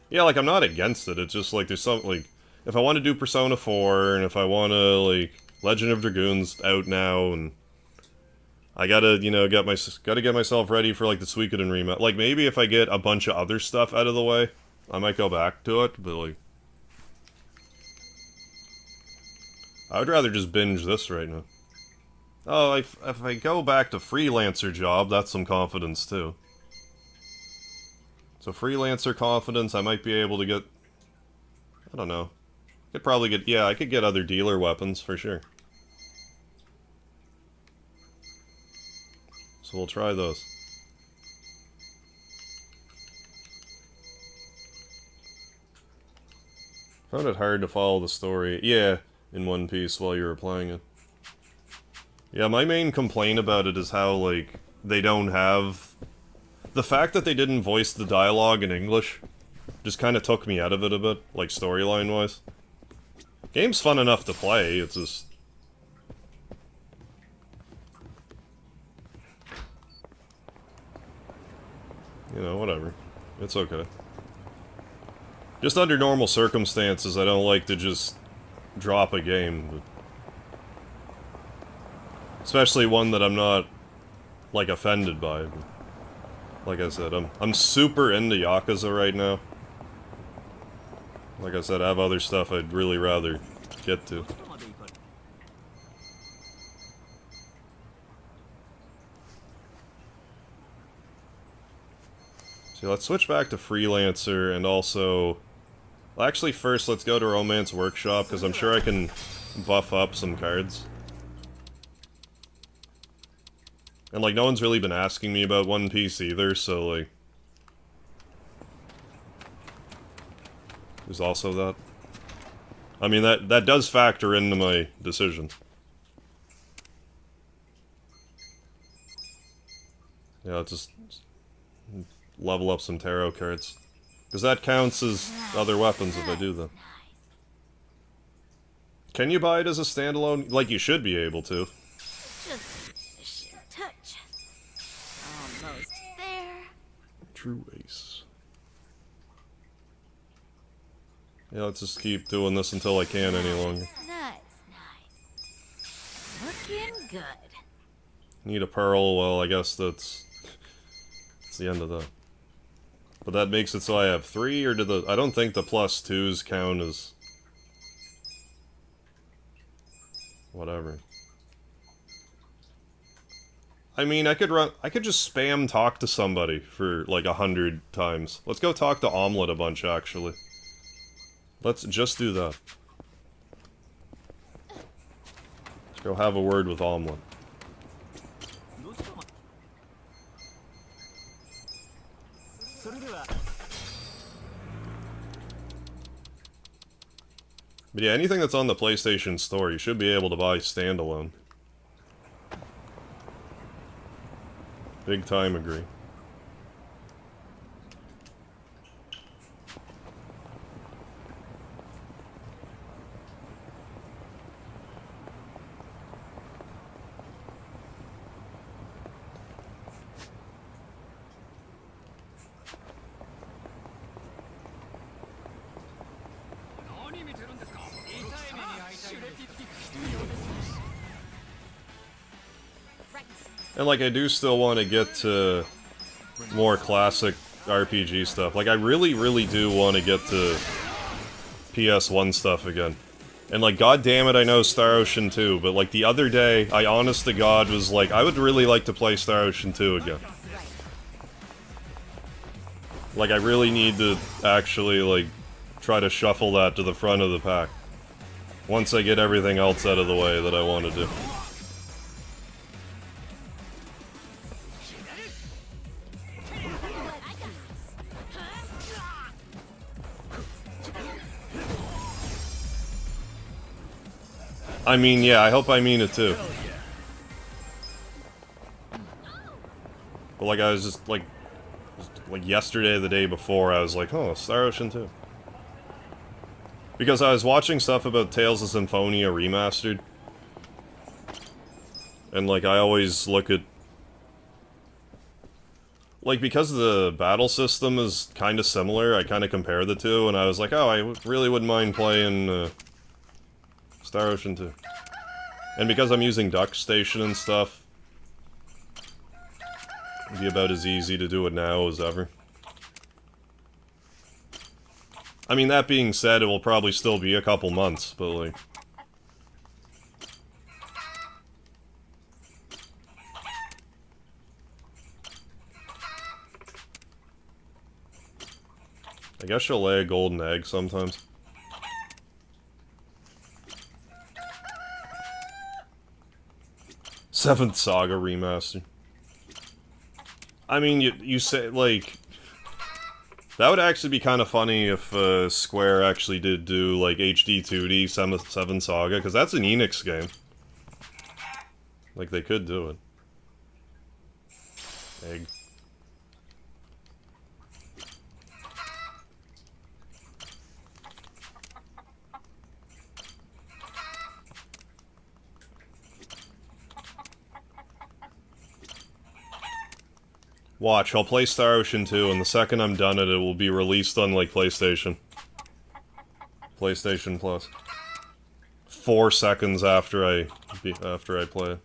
Yeah, like, I'm not against it. It's just, like, there's some, like... If I want to do Persona 4, and if I want to, like... Legend of Dragoon's out now, and... I gotta, you know, gotta get myself ready for, like, the Suikoden remake. Like, maybe if I get a bunch of other stuff out of the way, I might go back to it, but, like... I would rather just binge this right now. Oh, if I go back to freelancer job, that's some confidence, too. So freelancer confidence, I might be able to get... I don't know. I could probably get... Yeah, I could get other dealer weapons, for sure. So we'll try those. Found it hard to follow the story. Yeah, in One Piece while you were playing it. Yeah, my main complaint about it is how, like, they don't have... The fact that they didn't voice the dialogue in English just kind of took me out of it a bit, like, storyline-wise. Game's fun enough to play, it's just... You know, whatever. It's okay. Just under normal circumstances, I don't like to just drop a game. But... Especially one that I'm not, like, offended by. But like I said, I'm super into Yakuza right now. Like I said, I have other stuff I'd really rather get to. So let's switch back to Freelancer and also... Well, actually, first let's go to Romance Workshop, because I'm sure I can buff up some cards. And, like, no one's really been asking me about One Piece either, so, like... There's also that. I mean, that does factor into my decision. Yeah, let's just level up some tarot cards. Because that counts as other weapons if I do them. Can you buy it as a standalone? Like, you should be able to.
Just a touch. Almost there.
True ace. Yeah, let's just keep doing this until I can't any longer.
Nice. Looking good.
Need a pearl, well, I guess that's the end of that. But that makes it so I have 3, or do the... I don't think the +2s count as... Whatever. I mean, I could just spam talk to somebody for, like, 100 times. Let's go talk to Omelette a bunch, actually. Let's just do that. Let's go have a word with Omelette. But yeah, anything that's on the PlayStation Store, you should be able to buy standalone. Big time agree. And, like, I do still want to get to more classic RPG stuff. Like, I really, really do want to get to PS1 stuff again. And, like, goddammit, I know Star Ocean 2, but, like, the other day, I honest to God was like, I would really like to play Star Ocean 2 again. Like, I really need to actually, like, try to shuffle that to the front of the pack. Once I get everything else out of the way that I want to do. I mean, yeah, I hope I mean it too. But, like, I was just, like, like yesterday or the day before, I was like, oh, Star Ocean 2. Because I was watching stuff about Tales of Symphonia Remastered. And, like, I always look at... Like, because the battle system is kind of similar, I kind of compare the two, and I was like, oh, I really wouldn't mind playing Star Ocean 2. And because I'm using Duck Station and stuff, it'd be about as easy to do it now as ever. I mean, that being said, it will probably still be a couple months, but, like... I guess she'll lay a golden egg sometimes. Seventh Saga Remaster. I mean, you say, like... That would actually be kind of funny if Square actually did do, like, HD 2D 7 Saga, because that's an Enix game. Like, they could do it. Egg. Watch, I'll play Star Ocean 2, and the second I'm done it will be released on, like, PlayStation. PlayStation Plus. 4 seconds after I play it.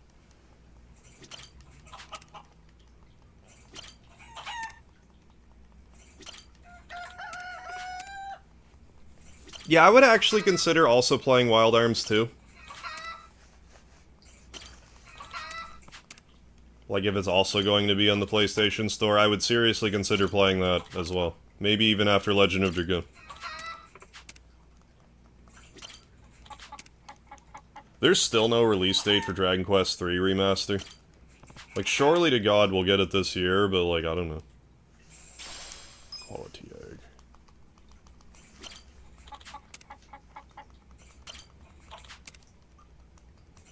Yeah, I would actually consider also playing Wild Arms 2. Like, if it's also going to be on the PlayStation Store, I would seriously consider playing that as well. Maybe even after Legend of Dragoon. There's still no release date for Dragon Quest III Remaster. Like, surely to God we'll get it this year, but, like, I don't know. Quality egg.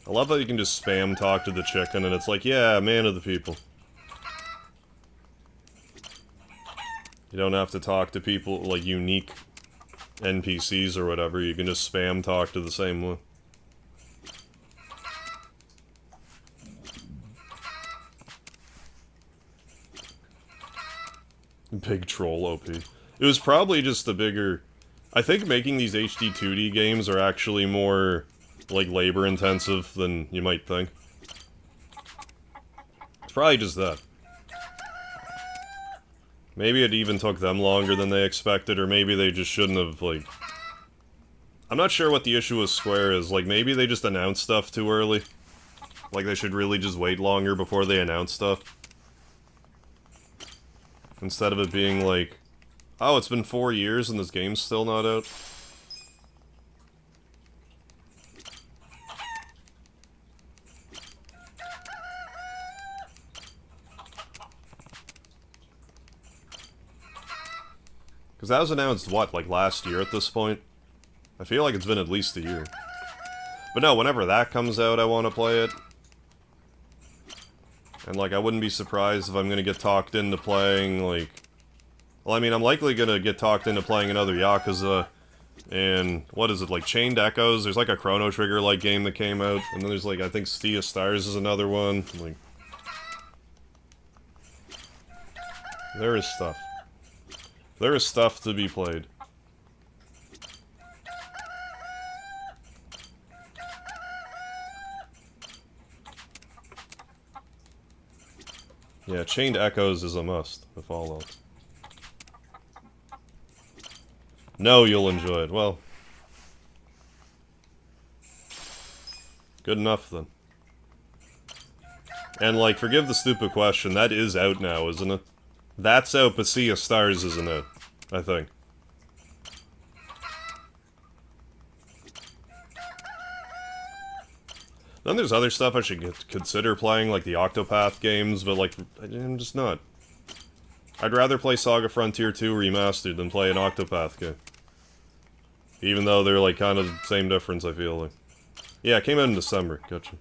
I love how you can just spam talk to the chicken and it's like, yeah, man of the people. You don't have to talk to people, like, unique NPCs or whatever, you can just spam talk to the same one. Big troll OP. It was probably just a bigger... I think making these HD 2D games are actually more... like, labor-intensive than you might think. It's probably just that. Maybe it even took them longer than they expected, or maybe they just shouldn't have, like... I'm not sure what the issue with Square is. Like, maybe they just announced stuff too early. Like, they should really just wait longer before they announce stuff. Instead of it being like, oh, it's been 4 years and this game's still not out. Because that was announced, what, like last year at this point? I feel like it's been at least a year. But no, whenever that comes out, I want to play it. And, like, I wouldn't be surprised if I'm gonna get talked into playing, like... Well, I mean, I'm likely gonna get talked into playing another Yakuza. And, what is it, like, Chained Echoes? There's, like, a Chrono Trigger-like game that came out. And then there's, like, I think Sea of Stars is another one. Like... There is stuff. There is stuff to be played. Yeah, Chained Echoes is a must, if all else. No, you'll enjoy it. Well. Good enough, then. And, like, forgive the stupid question, that is out now, isn't it? That's out, but Sea of Stars isn't out, I think. Then there's other stuff I should consider playing, like the Octopath games, but, like, I'm just not. I'd rather play Saga Frontier 2 Remastered than play an Octopath game. Even though they're, like, kind of the same difference, I feel like. Yeah, it came out in December, gotcha.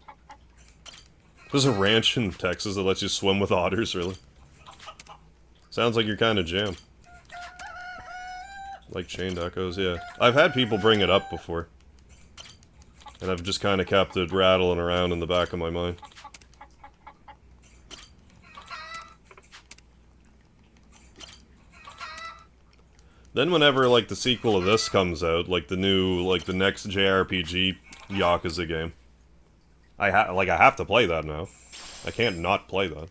There's a ranch in Texas that lets you swim with otters, really? Sounds like you're kind of jam. Like Chained Echoes, yeah. I've had people bring it up before. And I've just kind of kept it rattling around in the back of my mind. Then whenever, like, the sequel of this comes out, like, the new, like, the next JRPG Yakuza game, I have to play that now. I can't not play that.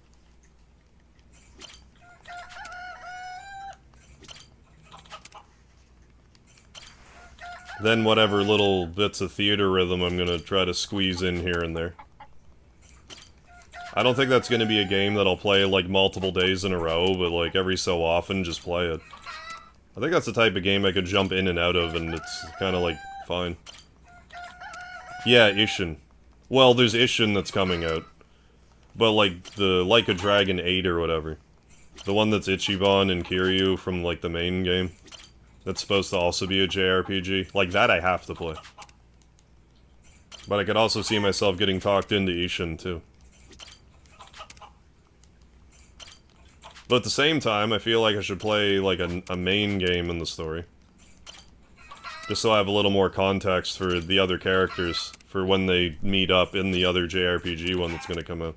Then whatever little bits of theater rhythm I'm gonna try to squeeze in here and there. I don't think that's gonna be a game that I'll play, like, multiple days in a row, but, like, every so often, just play it. I think that's the type of game I could jump in and out of, and it's kinda, like, fine. Yeah, Ishin. Well, there's Ishin that's coming out. But, like, the Like a Dragon 8 or whatever. The one that's Ichiban and Kiryu from, like, the main game. That's supposed to also be a JRPG. Like, that I have to play. But I could also see myself getting talked into Ishin, too. But at the same time, I feel like I should play, like, a main game in the story. Just so I have a little more context for the other characters, for when they meet up in the other JRPG one that's gonna come out.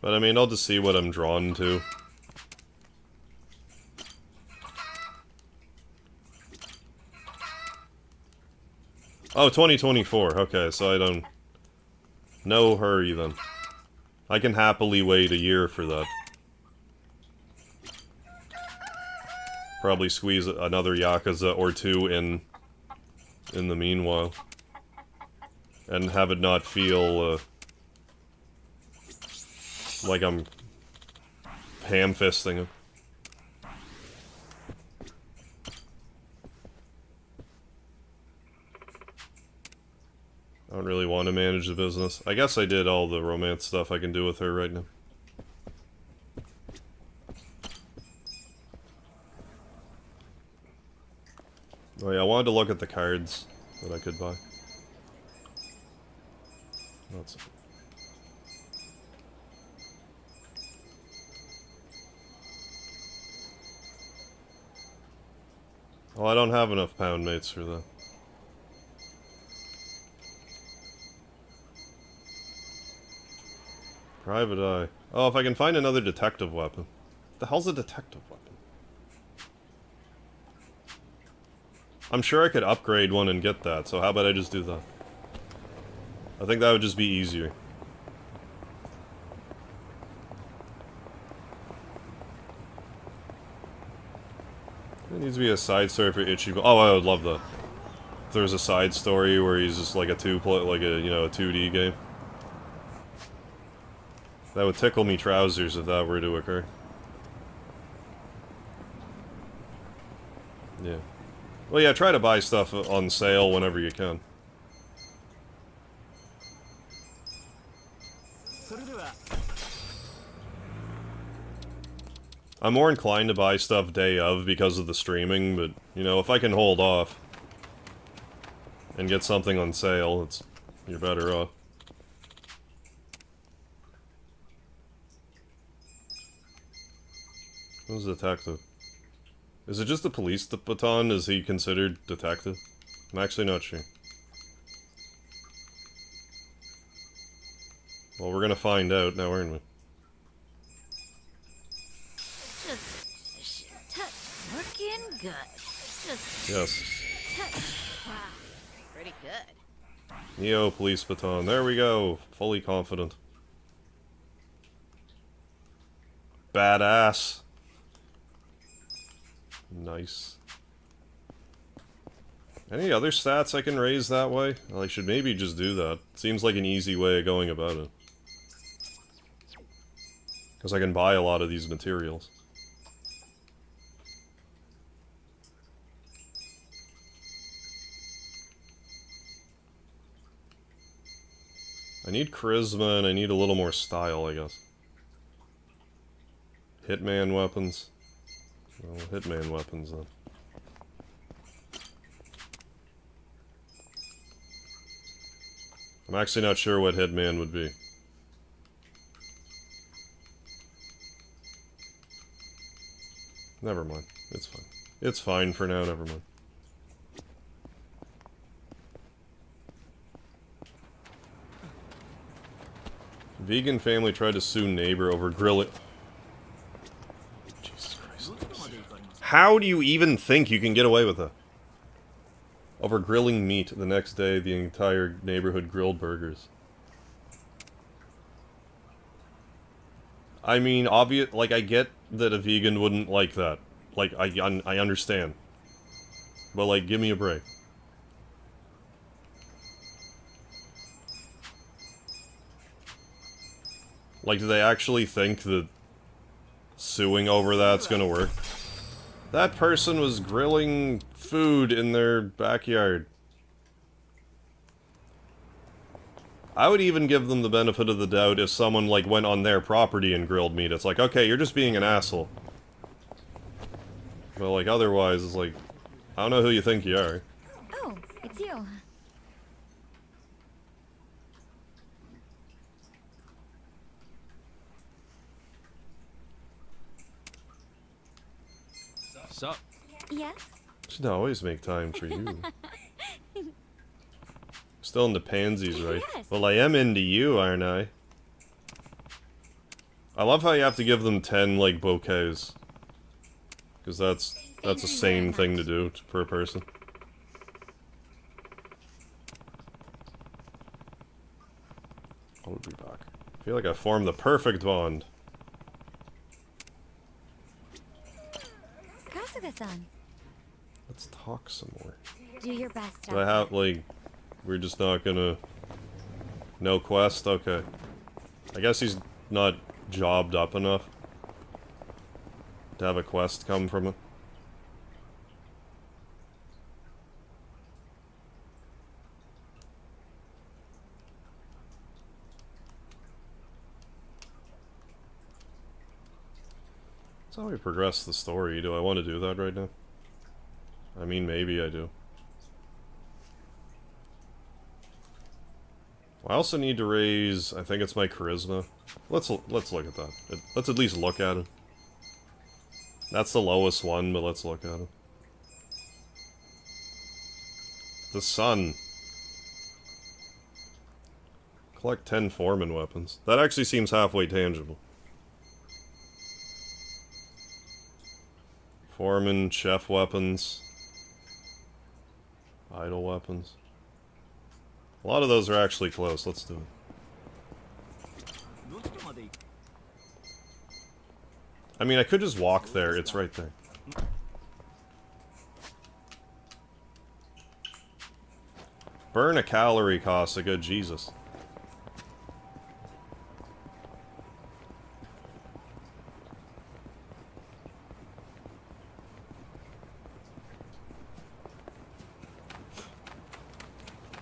But I mean, I'll just see what I'm drawn to. Oh, 2024. Okay, so I don't... No hurry, then. I can happily wait a year for that. Probably squeeze another Yakuza or two in the meanwhile. And have it not feel, like I'm ham-fisting it. I don't really want to manage the business. I guess I did all the romance stuff I can do with her right now. Oh yeah, I wanted to look at the cards that I could buy. That's... Oh, I don't have enough pound mates for that. Private Eye. Oh, if I can find another detective weapon. What the hell's a detective weapon? I'm sure I could upgrade one and get that, so how about I just do that? I think that would just be easier. There needs to be a side story for Ichiban. Oh, I would love that. If there was a side story where he's just like a like a, you know, a 2D game. That would tickle me trousers if that were to occur. Yeah. Well, yeah, try to buy stuff on sale whenever you can. I'm more inclined to buy stuff day of because of the streaming, but, you know, if I can hold off and get something on sale, you're better off. Who's a detective? Is it just the police baton? Is he considered detective? I'm actually not sure. Well, we're gonna find out now, aren't we?
Just touch, looking good. Just
Yes.
touch. Wow, pretty good.
Neo police baton. There we go. Fully confident. Badass. Nice. Any other stats I can raise that way? Well, I should maybe just do that. Seems like an easy way of going about it. Because I can buy a lot of these materials. I need charisma and I need a little more style, I guess. Hitman weapons. Well, Hitman weapons then. I'm actually not sure what Hitman would be. Never mind. It's fine. It's fine for now, never mind. Vegan family tried to sue neighbor over grilling. Jesus Christ. How do you even think you can get away with that? Over grilling meat the next day, the entire neighborhood grilled burgers. I mean, obvious. Like, I get that a vegan wouldn't like that. Like, I understand. But, like, give me a break. Like, do they actually think that suing over that's gonna work? That person was grilling food in their backyard. I would even give them the benefit of the doubt if someone, like, went on their property and grilled meat. It's like, okay, you're just being an asshole. But, like, otherwise, it's like, I don't know who you think you are.
Oh, it's you.
Sup?
Yes?
Should always make time for you. Still into pansies, right?
Yes.
Well, I am into you, aren't I? I love how you have to give them 10, like, bouquets. Because that's a sane thing to do for a person. I would be back. I feel like I formed the perfect bond.
Kasuga-san,
Let's talk some more.
do your best.
Do I have, like, we're just not gonna... No quest? Okay. I guess he's not jobbed up enough to have a quest come from it. That's how we progress the story. Do I want to do that right now? I mean, maybe I do. I also need to raise, I think it's my charisma. Let's look at that. Let's at least look at it. That's the lowest one, but let's look at it. The sun. Collect 10 foreman weapons. That actually seems halfway tangible. Foreman, chef weapons. Idle weapons. A lot of those are actually close. Let's do it. I mean, I could just walk there. It's right there. Burn a calorie costs a good Jesus.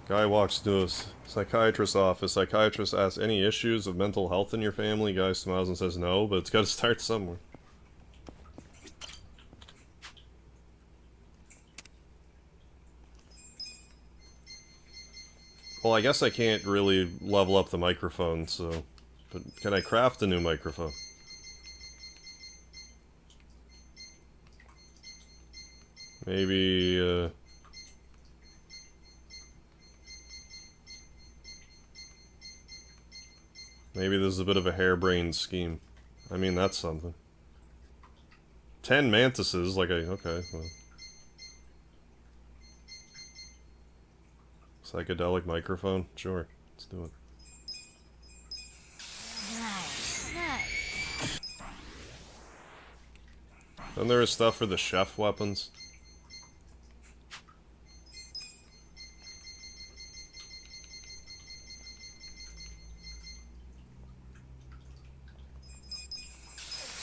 Guy walks to a psychiatrist's office. Psychiatrist asks, any issues of mental health in your family? Guy smiles and says no, but it's gotta start somewhere. Well, I guess I can't really level up the microphone, so... But can I craft a new microphone? Maybe, maybe this is a bit of a harebrained scheme. I mean, that's something. 10 mantises, like okay, well. Psychedelic microphone? Sure, let's do it.
Nice.
Then there is stuff for the chef weapons.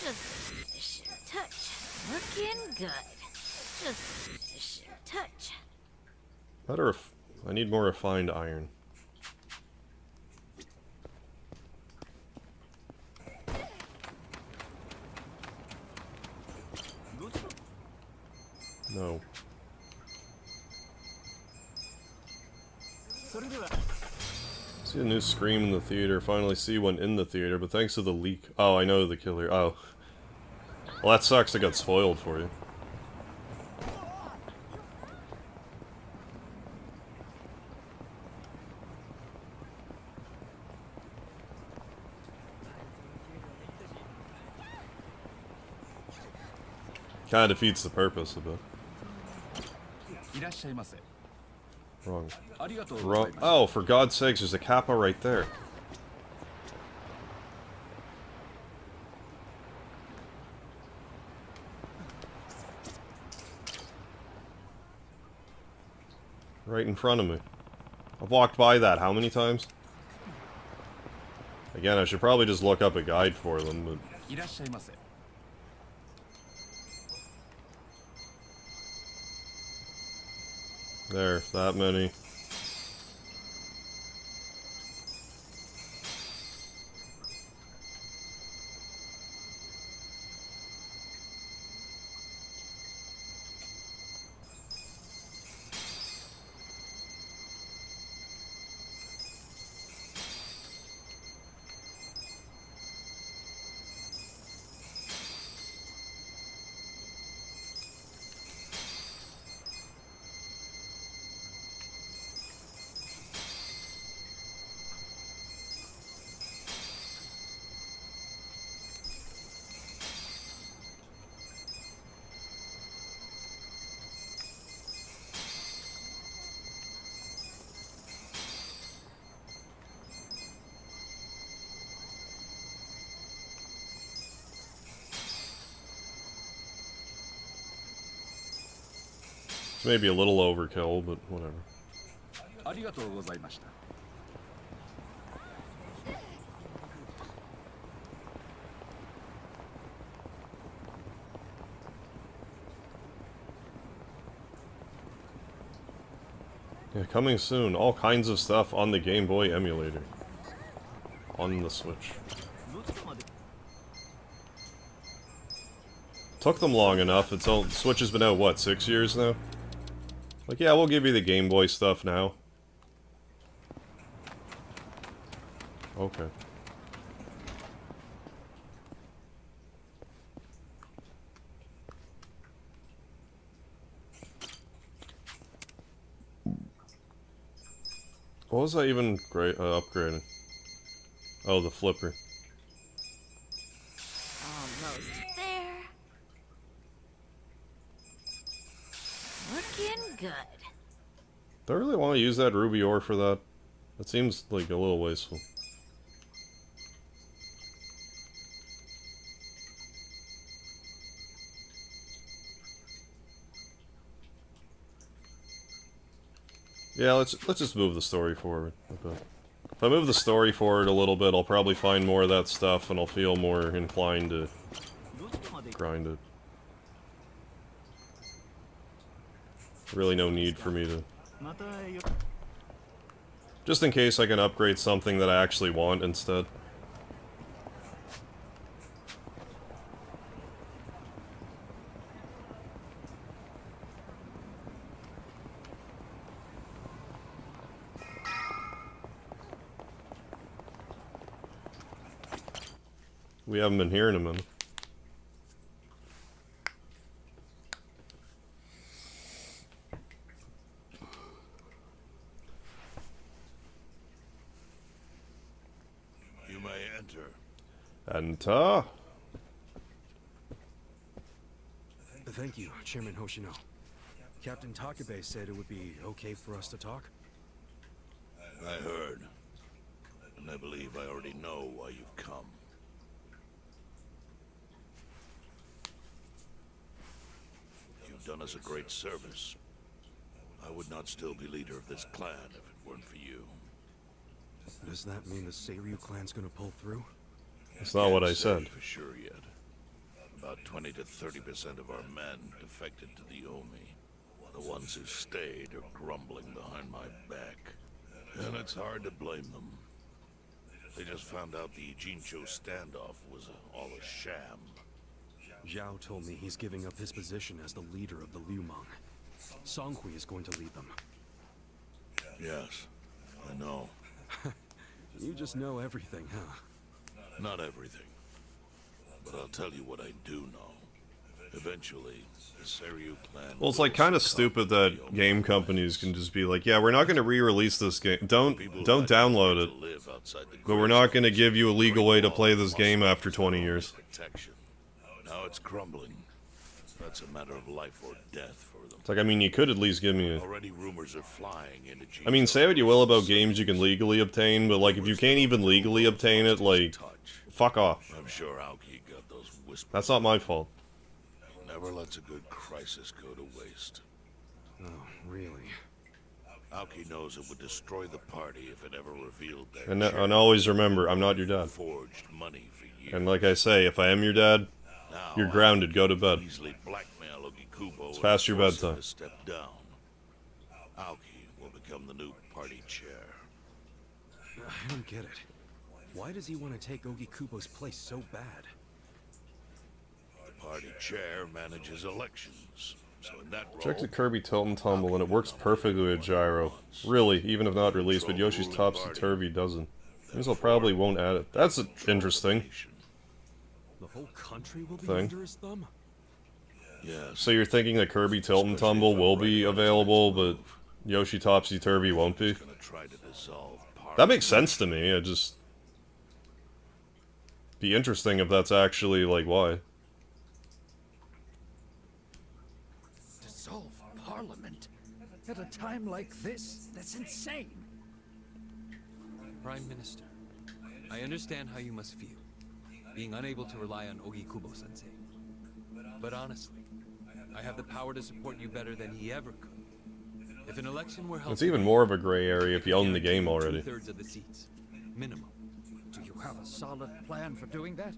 Just touch. Looking good. Just touch.
Better if I need more refined iron. No. See a new Scream in the theater. Finally see one in the theater, but thanks to the leak. Oh, I know the killer. Oh. Well, that sucks. It got spoiled for you. Kind of defeats the purpose a bit. Wrong. Wrong. Oh, for God's sakes, there's a kappa right there. Right in front of me. I've walked by that how many times? Again, I should probably just look up a guide for them, but... There, that many. It's maybe a little overkill, but whatever. Yeah, coming soon. All kinds of stuff on the Game Boy emulator. On the Switch. Took them long enough. It's all, Switch has been out, what, 6 years now? Like, yeah, we'll give you the Game Boy stuff now. Okay. What was I even upgrading? Oh, the flipper.
Almost there. Looking good.
Do I really want to use that ruby ore for that? That seems like a little wasteful. Yeah, let's just move the story forward a bit. If I move the story forward a little bit, I'll probably find more of that stuff and I'll feel more inclined to grind it. Really no need for me to... Just in case I can upgrade something that I actually want instead. We haven't been here in a minute.
You may enter.
Enter.
Thank you, Chairman Hoshino. Captain Takabe said it would be okay for us to talk.
I heard. And I believe I already know why you've come. You've done us a great service. I would not still be leader of this clan if it weren't for you.
Does that mean the Seiryu clan's gonna pull through?
That's not what I
Can't say
said.
for sure yet. About 20 to 30% of our men defected to the Omi. The ones who stayed are grumbling behind my back. And it's hard to blame them. They just found out the Ijincho standoff was all a sham.
Zhao told me he's giving up his position as the leader of the Liumang. Songhui is going to lead them.
Yes, I know.
You just know everything, huh?
Not everything. But I'll tell you what I do know. Eventually, the Seiryu clan...
Well, it's like kind of stupid that game companies can just be like, yeah, we're not going to re-release this game. Don't download it. But we're not going to give you a legal way to play this game after 20 years.
Now it's crumbling. That's a matter of life or death for them.
It's like, I mean, you could at least give me a...
Already rumors are flying into
I mean, say what you will about games you can legally obtain, but like, if you can't even legally obtain it, like, fuck off.
I'm sure Aoki got those whispers.
That's not my fault.
Never lets a good crisis go to waste.
Oh, really?
Aoki knows it would destroy the party if it ever revealed their
And always remember, I'm not your dad.
forged money for years.
And like I say, if I am your dad, you're grounded. Go to bed.
Easily blackmail Ogikubo
It's past your
and force him
bedtime.
to step down. Aoki will become the new party chair.
I don't get it. Why does he want to take Ogikubo's place so bad?
The party chair manages elections, so in that role...
Check the Kirby Tilt and Tumble, and it works perfectly with Gyro. Really, even if not released, but Yoshi's Topsy-Turvy doesn't. Means I probably won't add it. That's interesting.
The whole country will be
Thing.
under his thumb?
Yes.
So you're thinking that Kirby Tilt and Tumble will be available, but Yoshi Topsy-Turvy won't be? That makes sense to me. It just... be interesting if that's actually, like, why.
Dissolve Parliament? At a time like this? That's insane.
Prime Minister, I understand how you must feel, being unable to rely on Ogikubo-sensei. But honestly, I have the power to support you better than he ever could. If an election were held...
It's even more of a gray area if you own the game already.
2/3 of the seats, minimum.
Do you have a solid plan for doing that?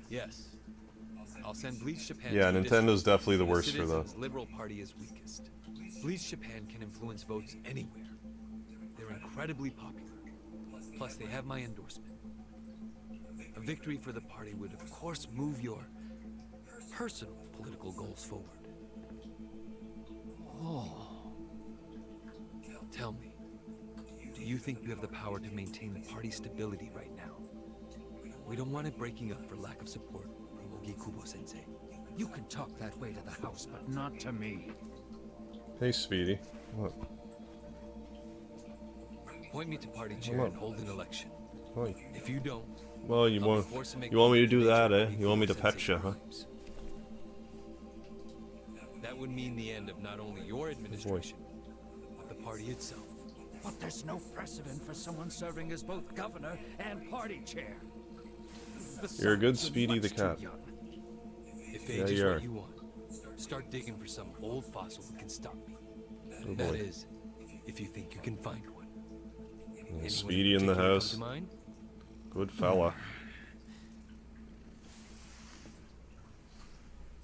Yes. I'll send Bleach Japan
Yeah,
to the
Nintendo's
district
definitely the
where
worst for that.
citizens' Liberal Party is weakest. Bleach Japan can influence votes anywhere. They're incredibly popular. Plus, they have my endorsement. A victory for the party would, of course, move your personal political goals forward. Oh. Tell me, do you think you have the power to maintain the party's stability right now? We don't want it breaking up for lack of support from Ogikubo-sensei.
You can talk that way to the house, but not to me.
Hey, Speedy. What?
Point me to party chair
Hello.
and hold an election.
Oi.
If you don't,
Well, you
I'll
want
be forced to make
me to do
major
that, eh?
Ogikubo
You want me to
sensei
pet you, huh?
crimes. That would mean the end of not only your administration, but the party itself.
But there's no precedent for someone serving as both governor and party chair.
You're a good
Besides,
Speedy the
much too
cat.
young.
If
Yeah,
age is
you are.
what you want, start digging for some old fossil that can stop me.
Oh,
That
boy.
is, if you think you can find one. Anyone
Speedy in the
particular come
house.
to mind?
Good fella.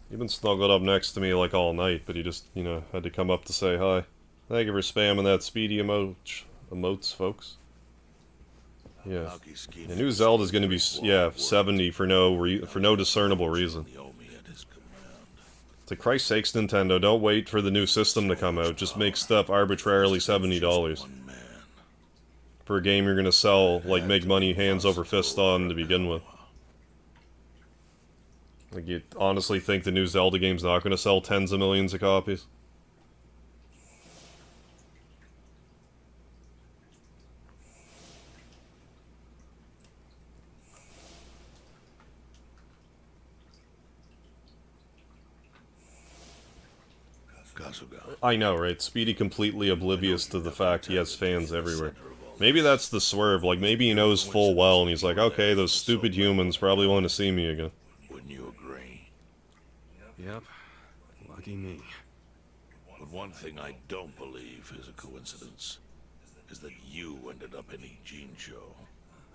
You've been snuggled up next to me like all night, but he just, you know, had to come up to say hi. Thank you for spamming that Speedy emotes, folks. Yeah. The new Zelda's gonna be, yeah, 70 for no discernible reason. To Christ's sakes, Nintendo, don't wait for the new system to come out. Just make stuff arbitrarily $70. For a game you're gonna sell, like, make money hands over fist on to begin with. Like, you honestly think the new Zelda game's not gonna sell tens of millions of copies? I know, right? Speedy completely oblivious to the fact he has fans everywhere. Maybe that's the swerve, like maybe he knows full well and he's like, okay, those stupid humans probably want to see me again.
Wouldn't you agree?
Yep. Lucky me.
But one thing I don't believe is a coincidence is that you ended up in a Gene show.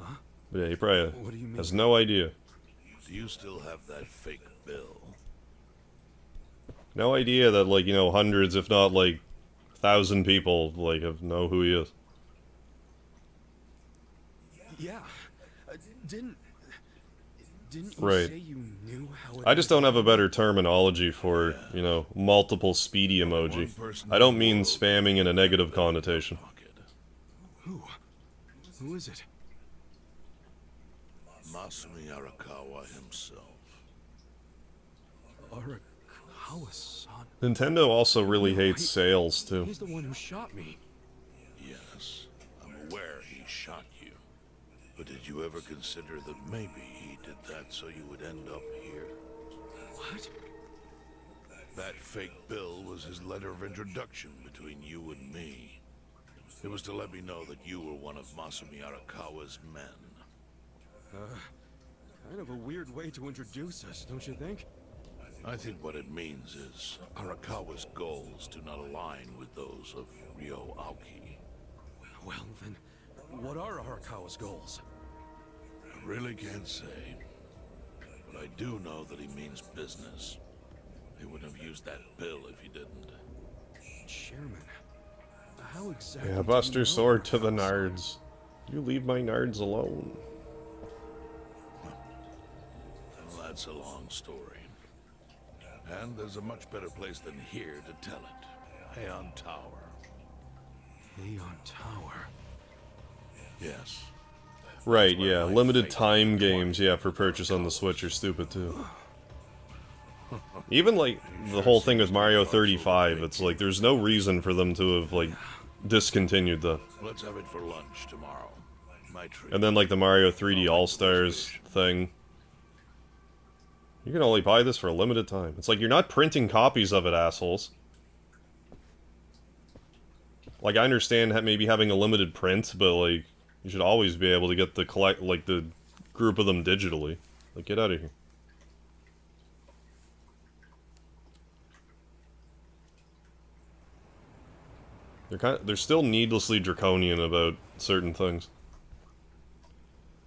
Huh?
Yeah, he probably
What do you mean?
has no idea.
Do you still have that fake bill?
No idea that, like, you know, hundreds, if not, like, 1,000 people, like, know who he is.
Yeah. Didn't you
Right.
say you knew how it
I just don't have a better terminology for, you know, multiple Speedy emoji. I don't mean spamming in a negative connotation.
Who? Who is it?
Masumi Arakawa himself.
Arakawa-san.
Nintendo also really hates sales, too.
He's the one who shot me.
Yes, I'm aware he shot you. But did you ever consider that maybe he did that so you would end up here?
What?
That fake bill was his letter of introduction between you and me. It was to let me know that you were one of Masumi Arakawa's men.
Kind of a weird way to introduce us, don't you think?
I think what it means is Arakawa's goals do not align with those of Ryo Aoki.
Well, then, what are Arakawa's goals?
I really can't say. But I do know that he means business. He wouldn't have used that bill if he didn't.
Chairman, how exactly...
Yeah, Buster Sword to the nards. You leave my nards alone.
Well, that's a long story. And there's a much better place than here to tell it. Heian Tower.
Heian Tower?
Yes.
Right, yeah. Limited time games, yeah, for purchase on the Switch are stupid, too. Even, like, the whole thing with Mario 35, it's like, there's no reason for them to have, like, discontinued that.
Let's have it for lunch tomorrow. My treat.
And then, like, the Mario 3D All-Stars thing. You can only buy this for a limited time. It's like, you're not printing copies of it, assholes. Like, I understand maybe having a limited print, but, like, you should always be able to get the the group of them digitally. Like, get out of here. They're still needlessly draconian about certain things.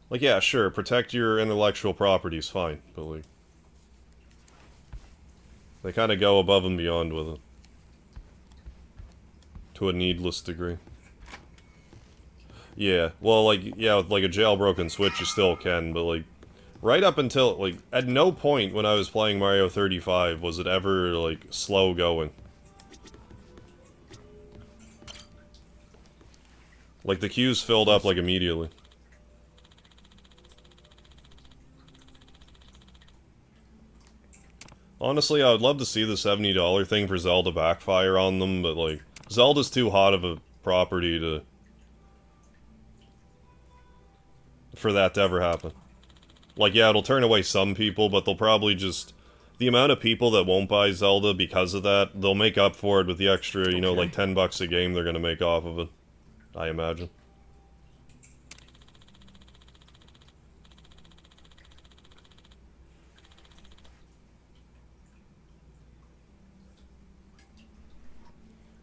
Like, yeah, sure, protect your intellectual properties, fine, but, like, they kind of go above and beyond with it. To a needless degree. Yeah, well, like, yeah, with, like, a jailbroken Switch you still can, but, like, right up until, like, at no point when I was playing Mario 35 was it ever, like, slow going. Like, the queues filled up, like, immediately. Honestly, I would love to see the $70 thing for Zelda backfire on them, but, like, Zelda's too hot of a property for that to ever happen. Like, yeah, it'll turn away some people, but they'll probably just... The amount of people that won't buy Zelda because of that, they'll make up for it with the extra, you know, like, $10 a game they're gonna make off of it. I imagine.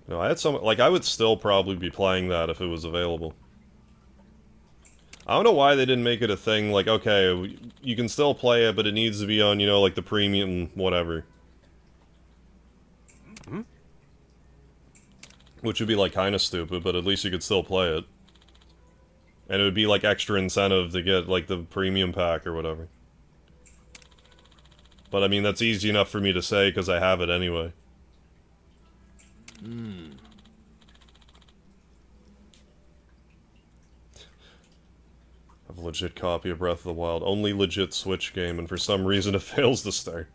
No, I had some... Like, I would still probably be playing that if it was available. I don't know why they didn't make it a thing, like, okay, you can still play it, but it needs to be on, you know, like, the premium whatever. Which would be, like, kinda stupid, but at least you could still play it. And it would be, like, extra incentive to get, like, the premium pack or whatever. But, I mean, that's easy enough for me to say, because I have it anyway. I have a legit copy of Breath of the Wild. Only legit Switch game, and for some reason it fails to start.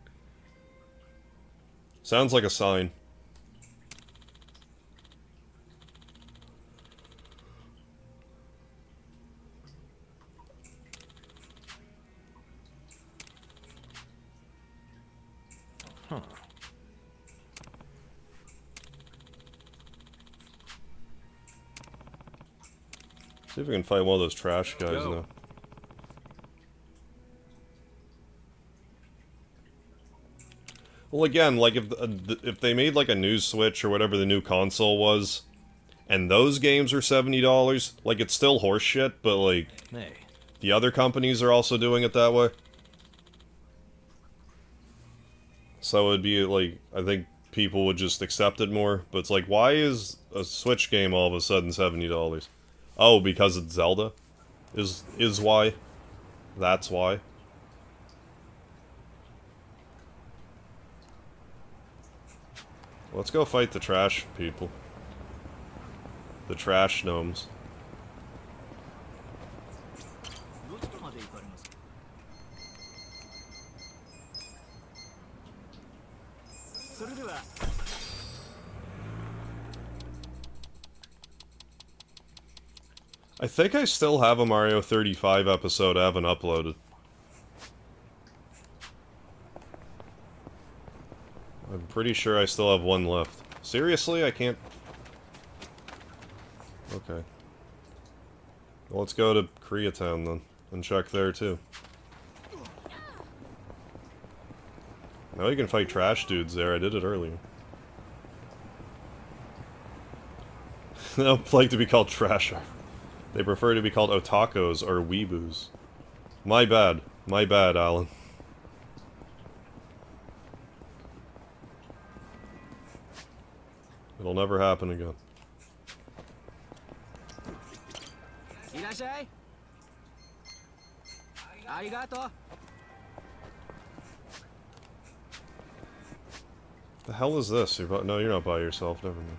Sounds like a sign.
Huh.
See if we can find one of those trash guys now. Well, again, like, if they made, like, a new Switch or whatever the new console was, and those games are $70, like, it's still horseshit, but, like,
hey,
the other companies are also doing it that way. So it'd be, like, I think people would just accept it more, but it's like, why is a Switch game all of a sudden $70? Oh, because it's Zelda? Is why? That's why? Let's go fight the trash people. The trash gnomes. I think I still have a Mario 35 episode I haven't uploaded. I'm pretty sure I still have one left. Seriously? I can't... Okay. Well, let's go to Koreatown then, and check there too. Now you can fight trash dudes there, I did it earlier. They don't like to be called trasher. They prefer to be called otakos or weeboos. My bad, Alan. It'll never happen again.
Irashai. Arigato.
The hell is this? No, you're not by yourself, never mind.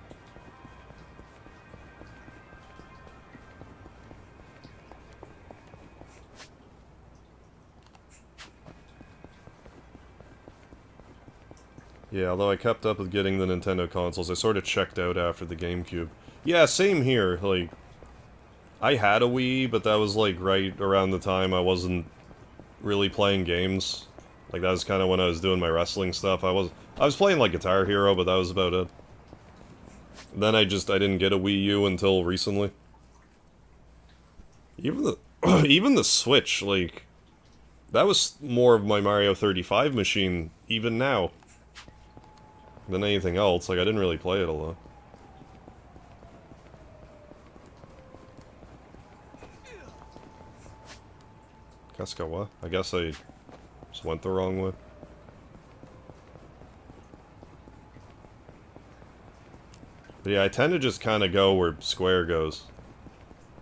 Yeah, although I kept up with getting the Nintendo consoles, I sort of checked out after the GameCube. Yeah, same here, like... I had a Wii, but that was like right around the time I wasn't really playing games. Like that was kind of when I was doing my wrestling stuff. I was playing like Guitar Hero, but that was about it. Then I didn't get a Wii U until recently. Even the Switch, like that was more of my Mario 35 machine even now than anything else. Like I didn't really play it a lot. Kaskawa? I guess I just went the wrong way. But yeah, I tend to just kind of go where Square goes.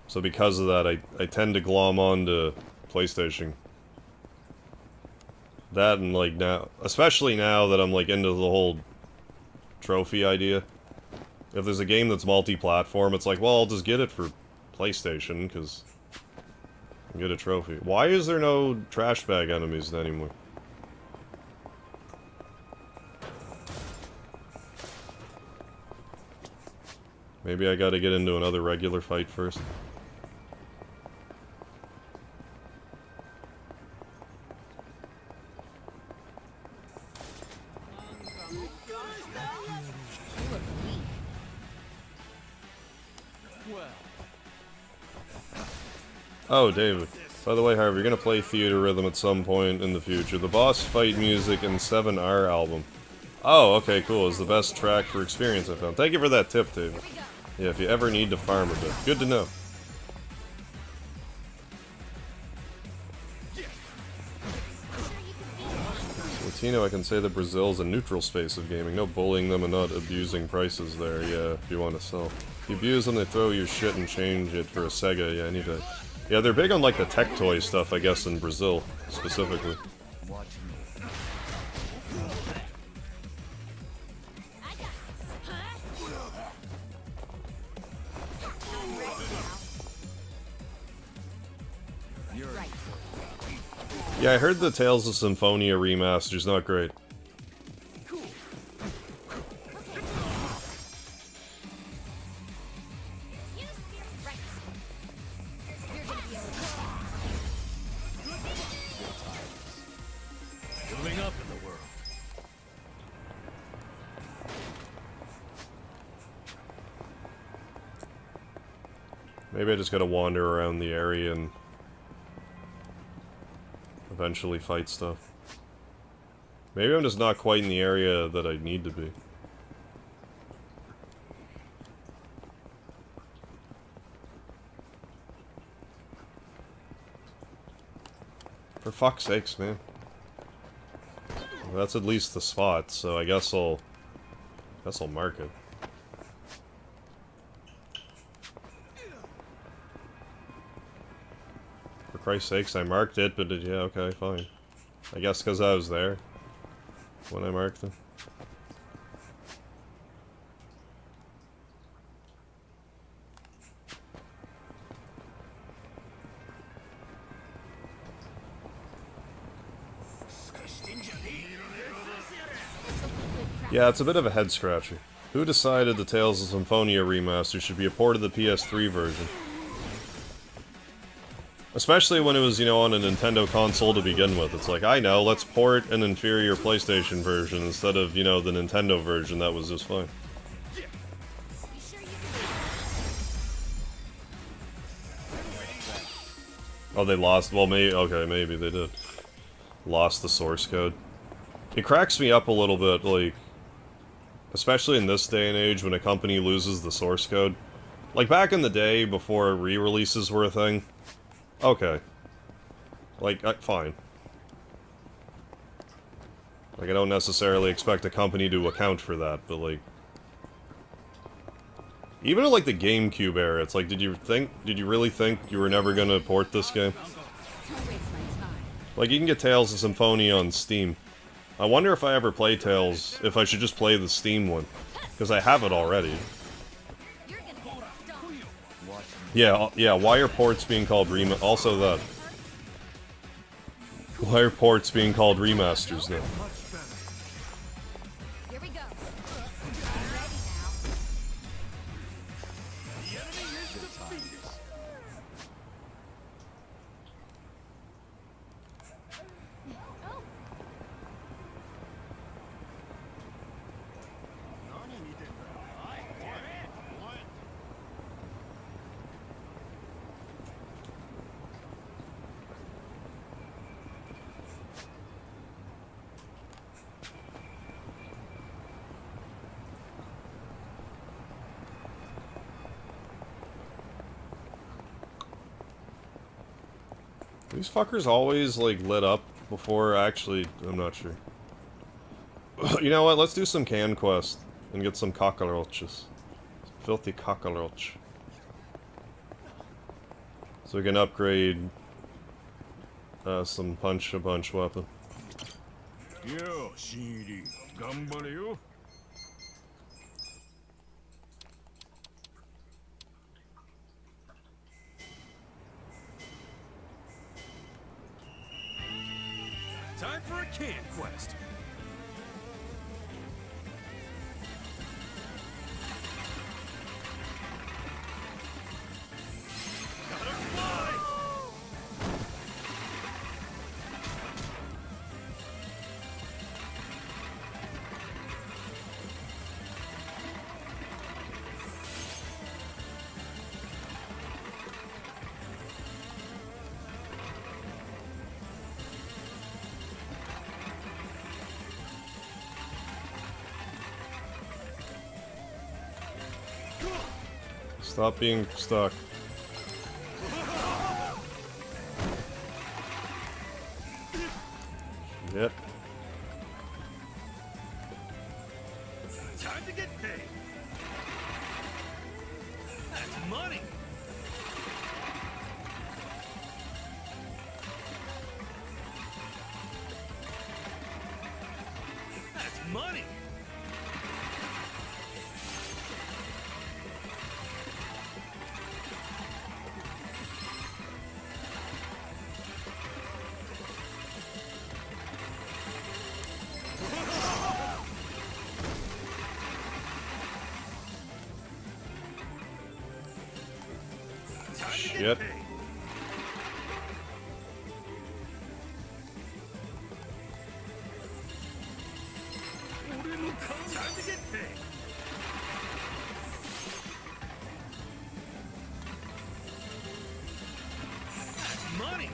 So because of that, I tend to glom on to PlayStation. That and like now, especially now that I'm like into the whole trophy idea. If there's a game that's multi-platform, it's like, well, I'll just get it for PlayStation, because... get a trophy. Why is there no trash bag enemies anymore? Maybe I gotta get into another regular fight first. Oh, David. By the way, however, you're gonna play Theater Rhythm at some point in the future. The boss fight music in 7R album. Oh, okay, cool. It's the best track for experience I found. Thank you for that tip, David. Yeah, if you ever need to farm a bit. Good to know. Latino, I can say that Brazil is a neutral space of gaming. No bullying them and not abusing prices there, yeah, if you want to sell. If you abuse them, they throw your shit and change it for a Sega, yeah, any day. Yeah, they're big on like the tech toy stuff, I guess, in Brazil, specifically. Yeah, I heard the Tales of Symphonia remaster's not great.
Moving up in the world.
Maybe I just gotta wander around the area and eventually fight stuff. Maybe I'm just not quite in the area that I need to be. For fuck's sakes, man. Well, that's at least the spot, so I guess I'll mark it. For Christ's sakes, I marked it, but yeah, okay, fine. I guess because I was there when I marked it. Yeah, it's a bit of a head scratcher. Who decided the Tales of Symphonia remaster should be a port of the PS3 version? Especially when it was, you know, on a Nintendo console to begin with. It's like, I know, let's port an inferior PlayStation version instead of, you know, the Nintendo version that was just fine. Oh, they lost? Well, maybe, okay, maybe they did. Lost the source code. It cracks me up a little bit, like, especially in this day and age when a company loses the source code. Like, back in the day, before re-releases were a thing, okay. Like, fine. Like, I don't necessarily expect a company to account for that, but, like... Even at, like, the GameCube era, it's like, did you really think you were never gonna port this game? Like, you can get Tales of Symphonia on Steam. I wonder if I ever play Tales, if I should just play the Steam one. Because I have it already. Yeah, why are ports being called also that. Why are ports being called remasters now?
Here we go.
These fuckers always, like, lit up before, actually, I'm not sure. You know what, let's do some can quest and get some cockroaches. Filthy cockroach. So we can upgrade some punch-a-punch weapon.
Yo, Shinri, ganbare yo.
Time for a can quest. Gotta fly!
Stop being stuck. Yep.
Time to get paid. That's money. That's money.
Shit.
Time to get paid. That's money.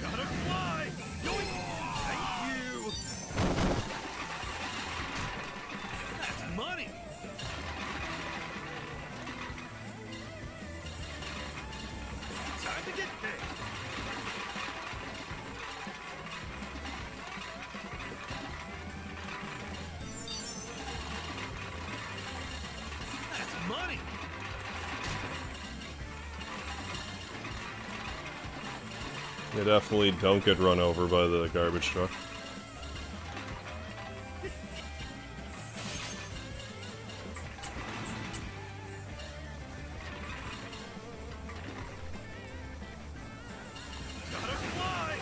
Gotta fly. Thank you. That's money. Time to get paid. That's money.
You definitely don't get run over by the garbage truck.
Gotta fly.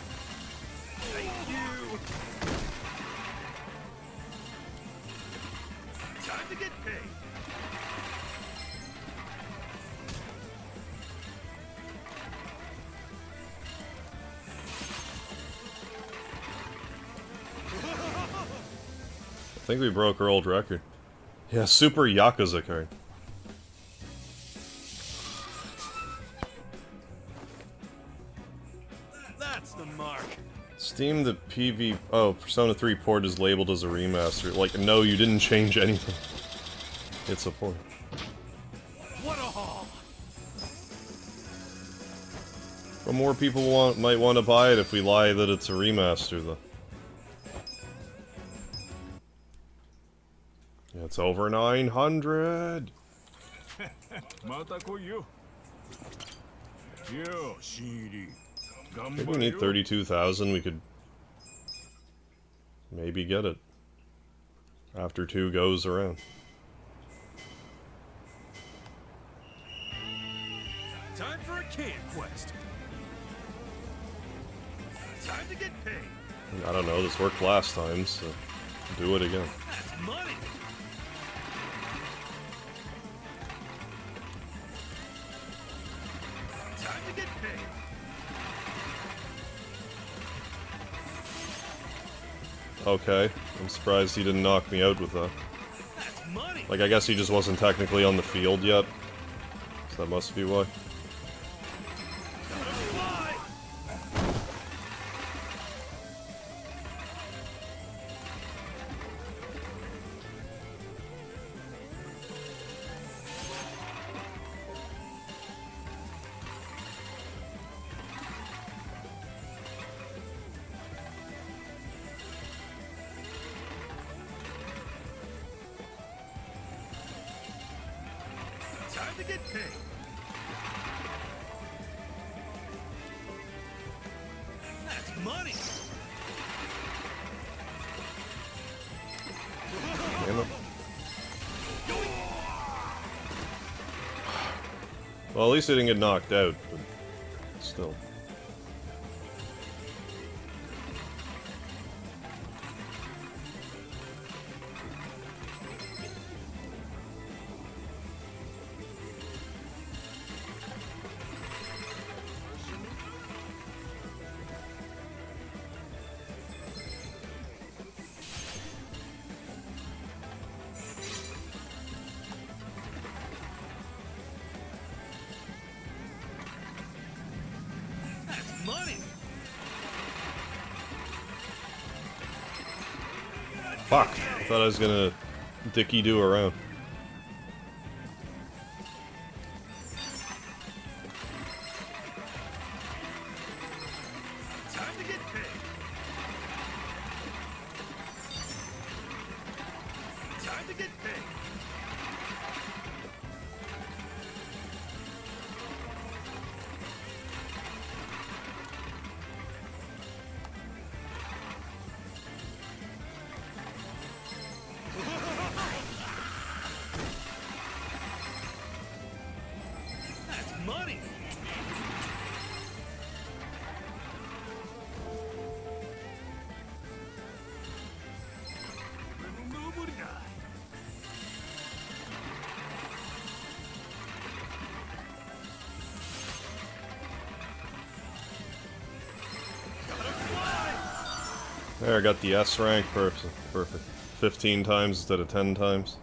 Thank you.
think we broke our old record. Yeah, Super Yakuza card.
That's the mark.
Steam the PV... Oh, Persona 3 port is labeled as a remaster. Like, no, you didn't change anything. It's a port.
What a haul!
But more people might want to buy it if we lie that it's a remaster, though. Yeah, it's over 900! I think we need 32,000, we could maybe get it after 2 goes around.
Time for a can quest. Time to get paid.
I don't know, this worked last time, so do it again.
That's money. Time to get paid.
Okay, I'm surprised he didn't knock me out with that.
That's money.
Like, I guess he just wasn't technically on the field yet, so that must be why.
Time to get paid. That's money.
Damn it. Well, at least he didn't get knocked out, but still.
That's money.
Fuck! I thought I was gonna dicky-do around.
Time to get paid. Time to get paid. That's money.
There, I got the S rank, perfect. 15 times instead of 10 times.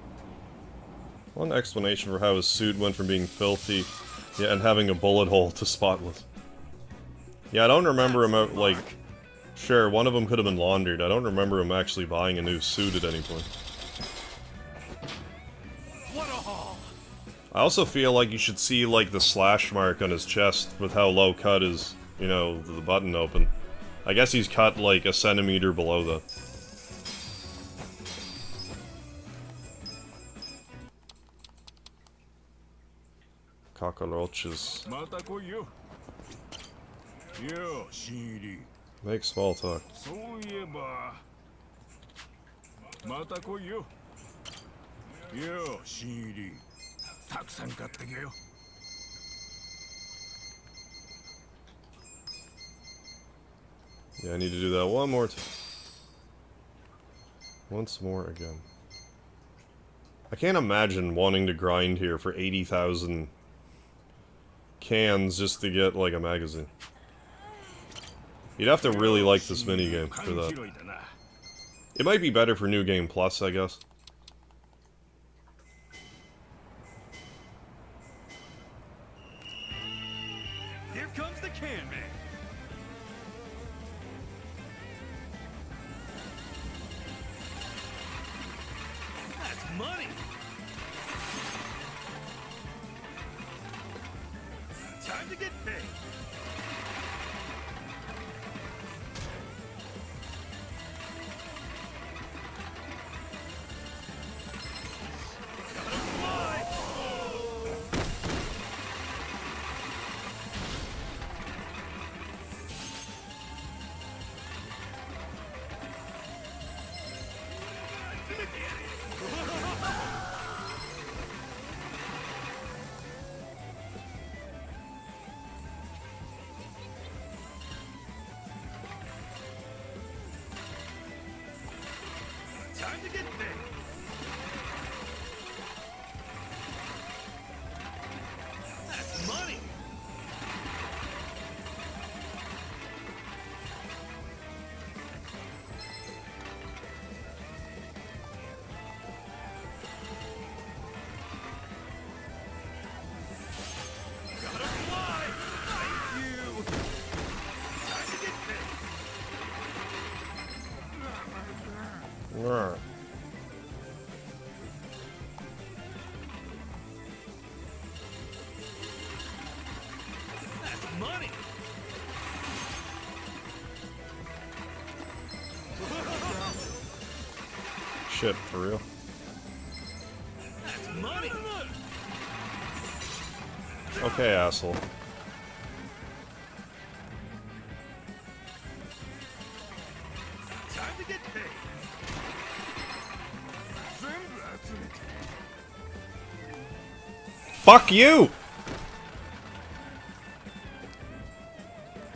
One explanation for how his suit went from being filthy, yeah, and having a bullet hole to spotless. Yeah, I don't remember him out, like... Sure, one of them could have been laundered. I don't remember him actually buying a new suit at any point.
What a haul.
I also feel like you should see, like, the slash mark on his chest with how low cut his, you know, the button open. I guess he's cut, like, a centimeter below that. Cockroaches. Make small talk. Yeah, I need to do that one more time. Once more again. I can't imagine wanting to grind here for 80,000 cans just to get, like, a magazine. You'd have to really like this minigame for that. It might be better for New Game Plus, I guess.
Here comes the can man. That's money. Time to get paid. Time to get paid. That's money. Gotta fly. Thank you. Time to get paid.
Yeah.
That's money.
Shit, for real.
That's money.
Okay, asshole.
Time to get paid.
Fuck you!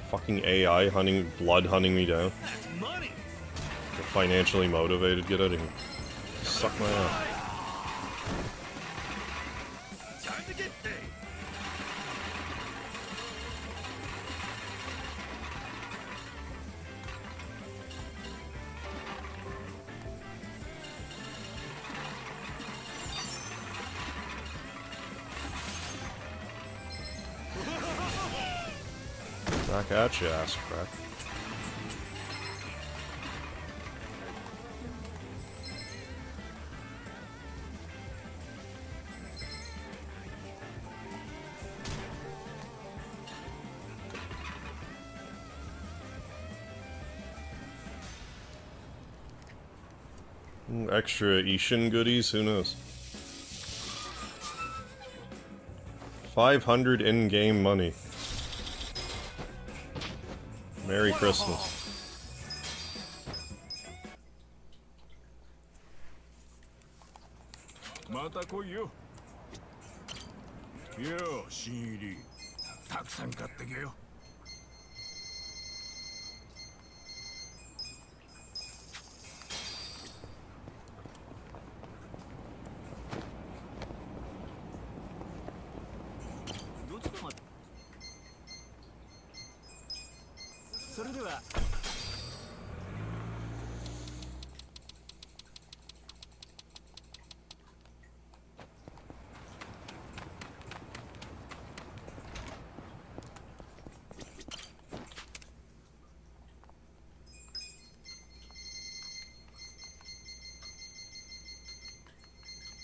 Fucking AI blood hunting me down.
That's money.
They're financially motivated, get out of here. Suck my ass.
Time to get paid.
Back at you, ass crack. Extra Ishin goodies, who knows? 500 in-game money. Merry Christmas.
Yo, 新入り。たくさん買ってけよ。
それでは。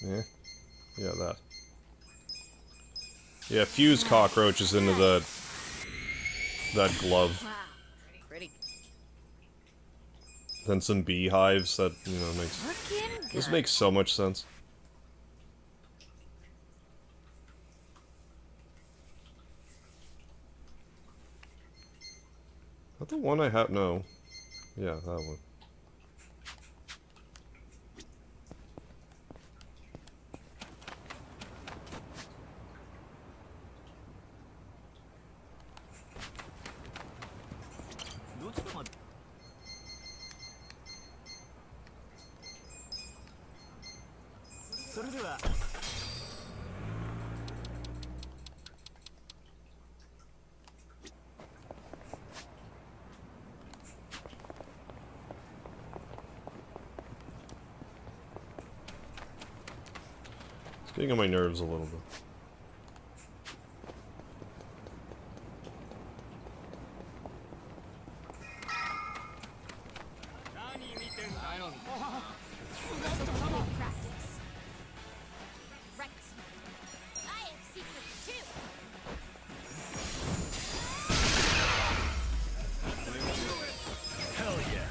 Yeah. Yeah, that. Yeah, fuse cockroaches into that glove.
Wow, pretty.
Then some beehives that, you know, this makes so much sense. Is that the one I have? No. Yeah, that one. Getting on my nerves a little bit.
Practice. Right. I have secrets too.
Hell yeah.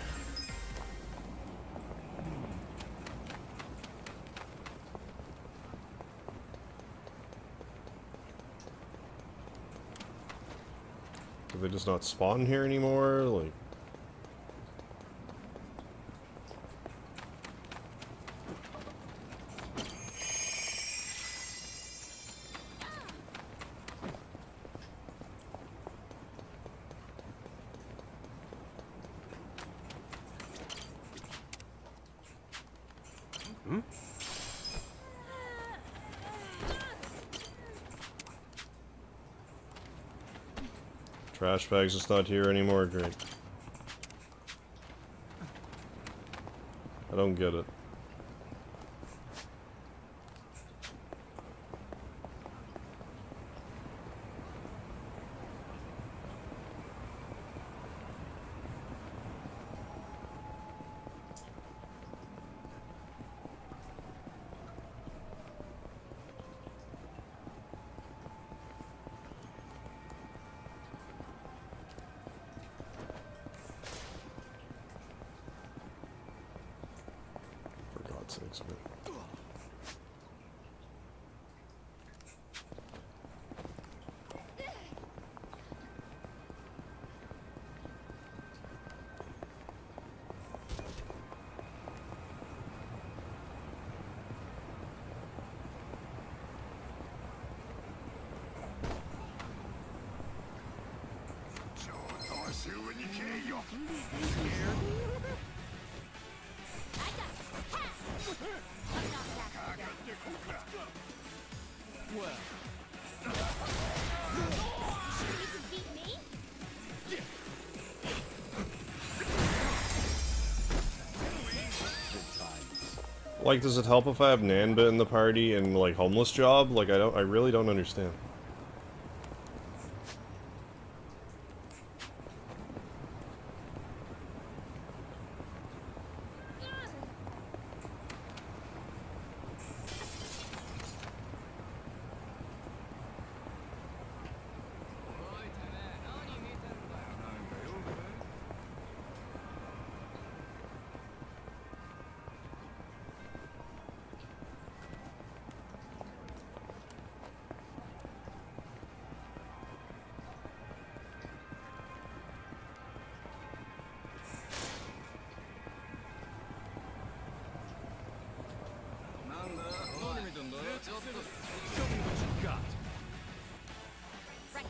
Do they just not spawn here anymore? Like, trash bag's just not here anymore. Great. I don't get it. For God's sakes, man. Like, does it help if I have Namba in the party and, like, homeless job? Like, I really don't understand.
Show me what you got.
Right.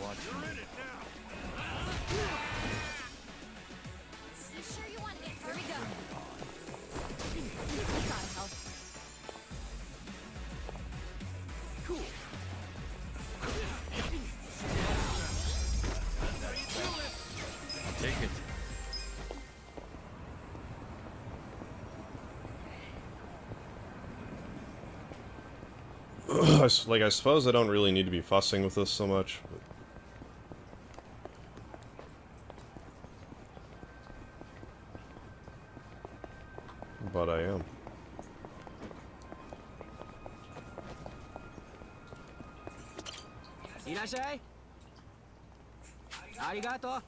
Watch
You're in it now. You sure you want to get hurt? Here we go. This ought to help.
Cool.
Take it.
Like, I suppose I don't really need to be fussing with this so much. But I am.
Irashai. Arigato.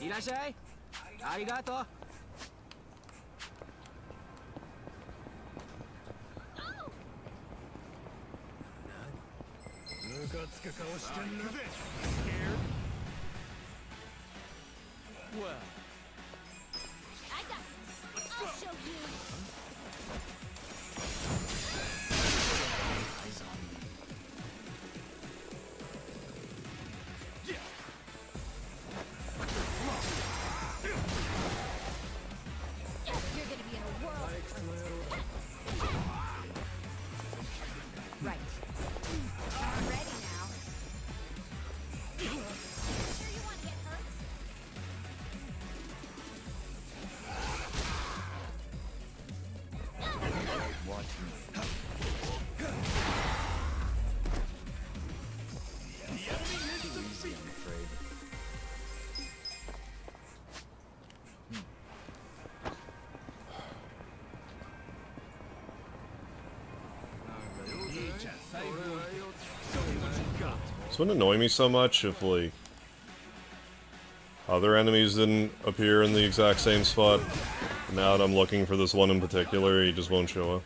Irashai. Arigato.
Scared? Well.
I got this. I'll show you.
Eyes on me.
You're gonna be in a world. Right. I'm ready now. Sure you want to get hurt?
This wouldn't annoy me so much if, like, other enemies didn't appear in the exact same spot. Now that I'm looking for this one in particular, he just won't show up.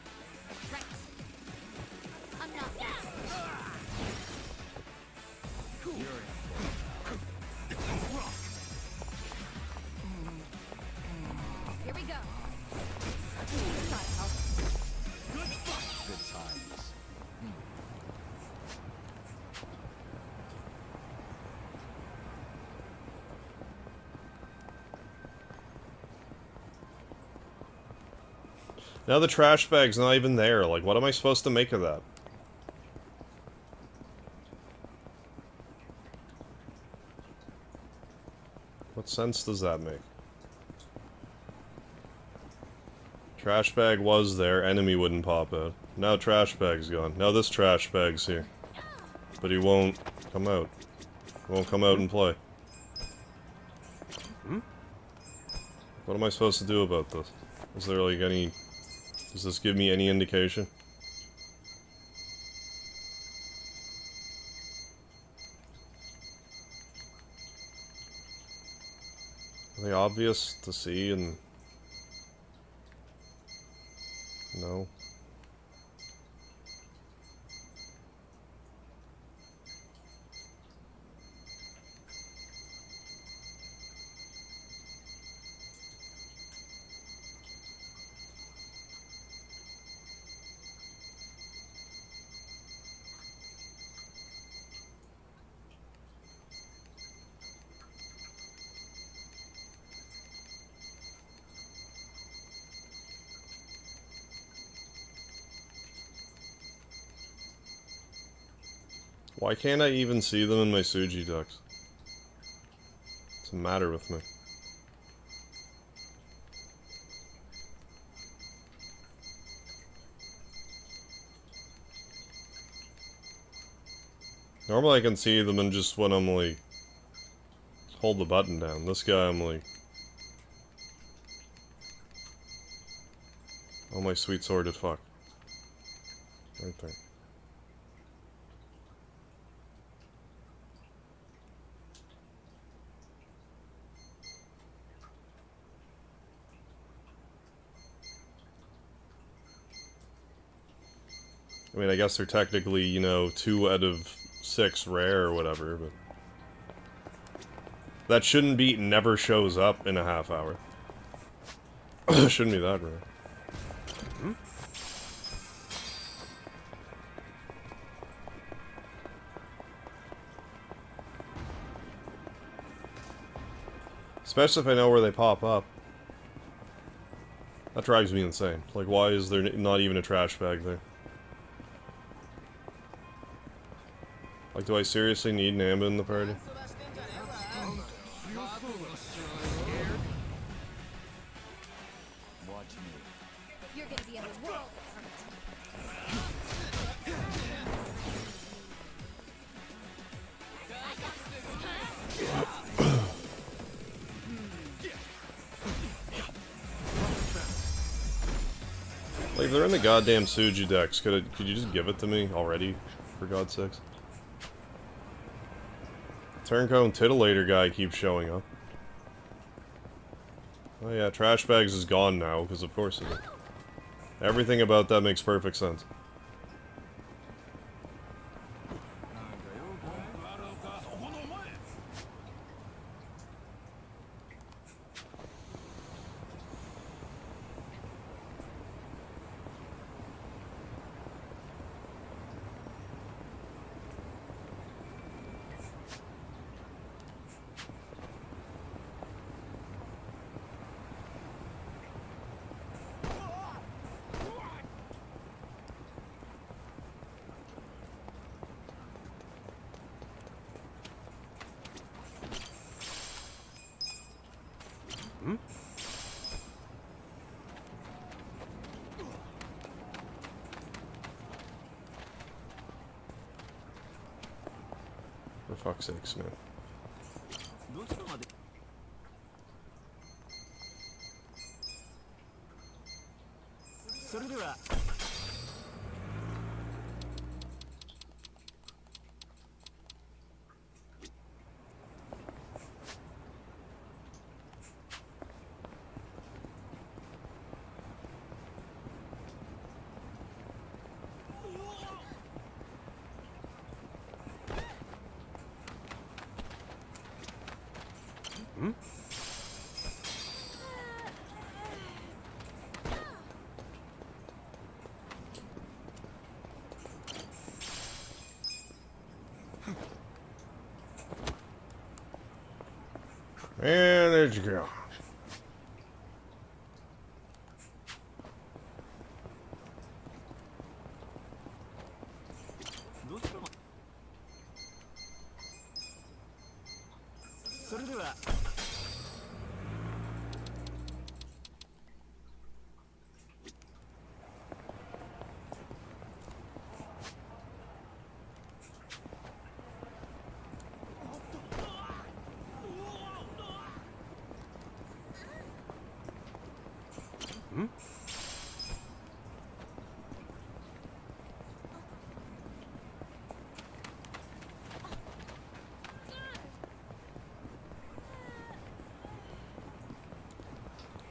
Here we go.
Good times.
Now the trash bag's not even there. Like, what am I supposed to make of that? What sense does that make? Trash bag was there, enemy wouldn't pop out. Now trash bag's gone. Now this trash bag's here. But he won't come out. He won't come out and play. What am I supposed to do about this? Is there like any... Does this give me any indication? Are they obvious to see and... No. Why can't I even see them in my Suji decks? What's the matter with me? Normally I can see them and just when I'm like... Hold the button down. This guy I'm like... Oh my sweet sworded fuck. Right there. I mean, I guess they're technically, you know, 2 out of 6 rare or whatever, but... That shouldn't be never shows up in a half hour. Shouldn't be that rare. Especially if I know where they pop up. That drives me insane. Like, why is there not even a trash bag there? Like, do I seriously need Namba in the party?
Watch me.
You're gonna be in the world.
Like, they're in the goddamn Suji decks. Could you just give it to me already? For God's sakes. Turncone Titillator guy keeps showing up. Oh yeah, trash bags is gone now, because of course it is. Everything about that makes perfect sense. For fuck's sakes, man. And there you go.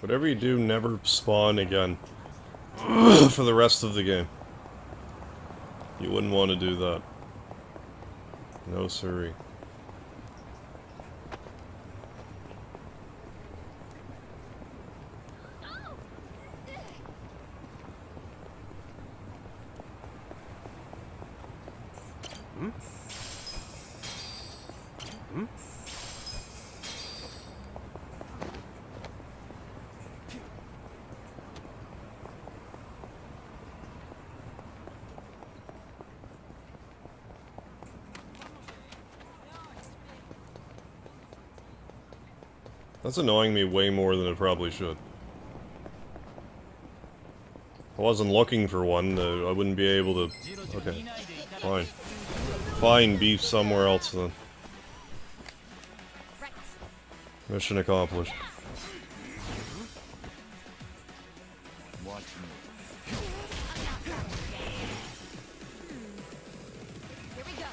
Whatever you do, never spawn again for the rest of the game. You wouldn't want to do that. No siree. That's annoying me way more than it probably should. If I wasn't looking for one, I wouldn't be able to... Okay. Fine. Fine, beef somewhere else then. Mission accomplished.
Watch me.
Here we go.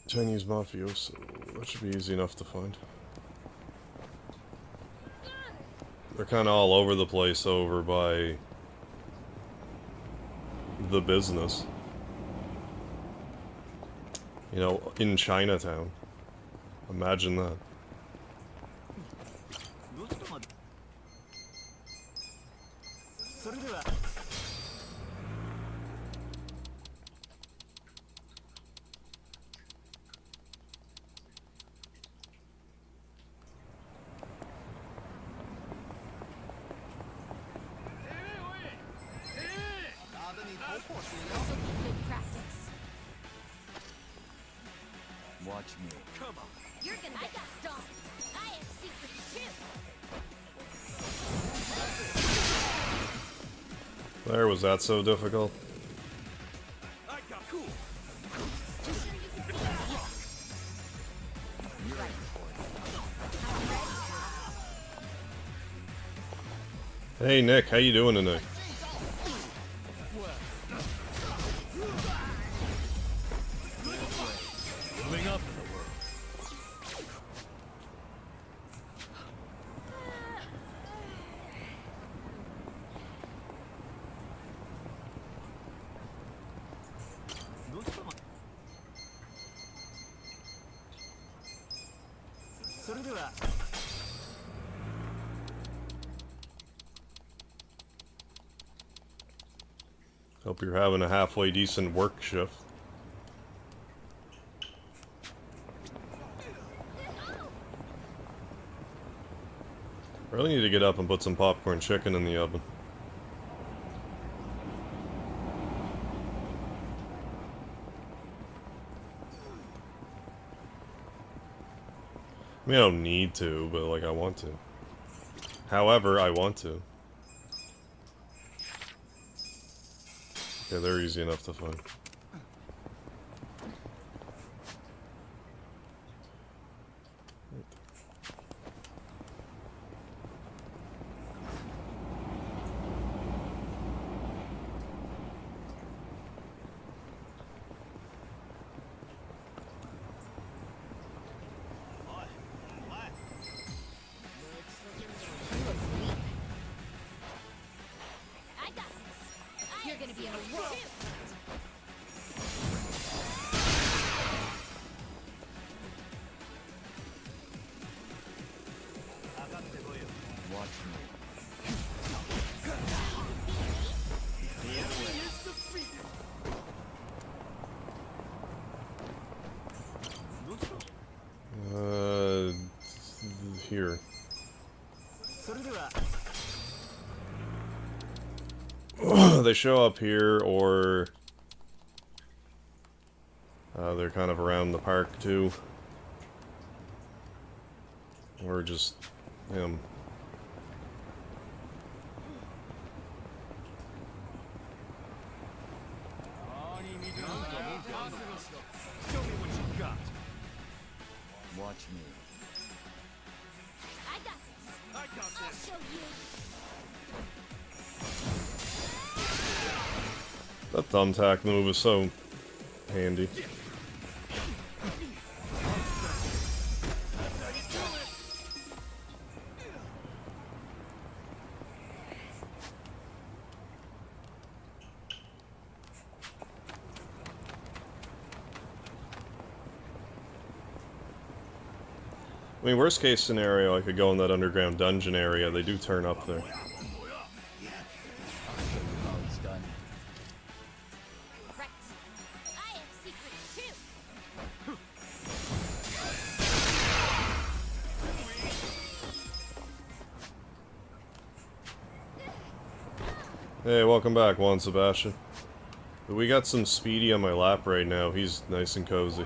Chinese mafioso. That should be easy enough to find. They're kind of all over the place over by the business. You know, in Chinatown. Imagine that.
Watch me.
Come on.
You're gonna get stomped. I have secrets too.
There, was that so difficult?
I got cool.
Hey Nick, how you doing tonight?
Moving up in the world.
Hope you're having a halfway decent work shift. Really need to get up and put some popcorn chicken in the oven. I mean, I don't need to, but like I want to. However, I want to. Okay, they're easy enough to find. here. They show up here, or they're kind of around the park too, or just him.
Show me what you got.
Watch me.
I got this.
I got
I'll
this.
show you.
That thumbtack move is so handy. I mean, worst case scenario, I could go in that underground dungeon area. They do turn up there.
How it's done.
Right. I have secrets too.
Hey, welcome back, Juan Sebastian. We got some Speedy on my lap right now. He's nice and cozy.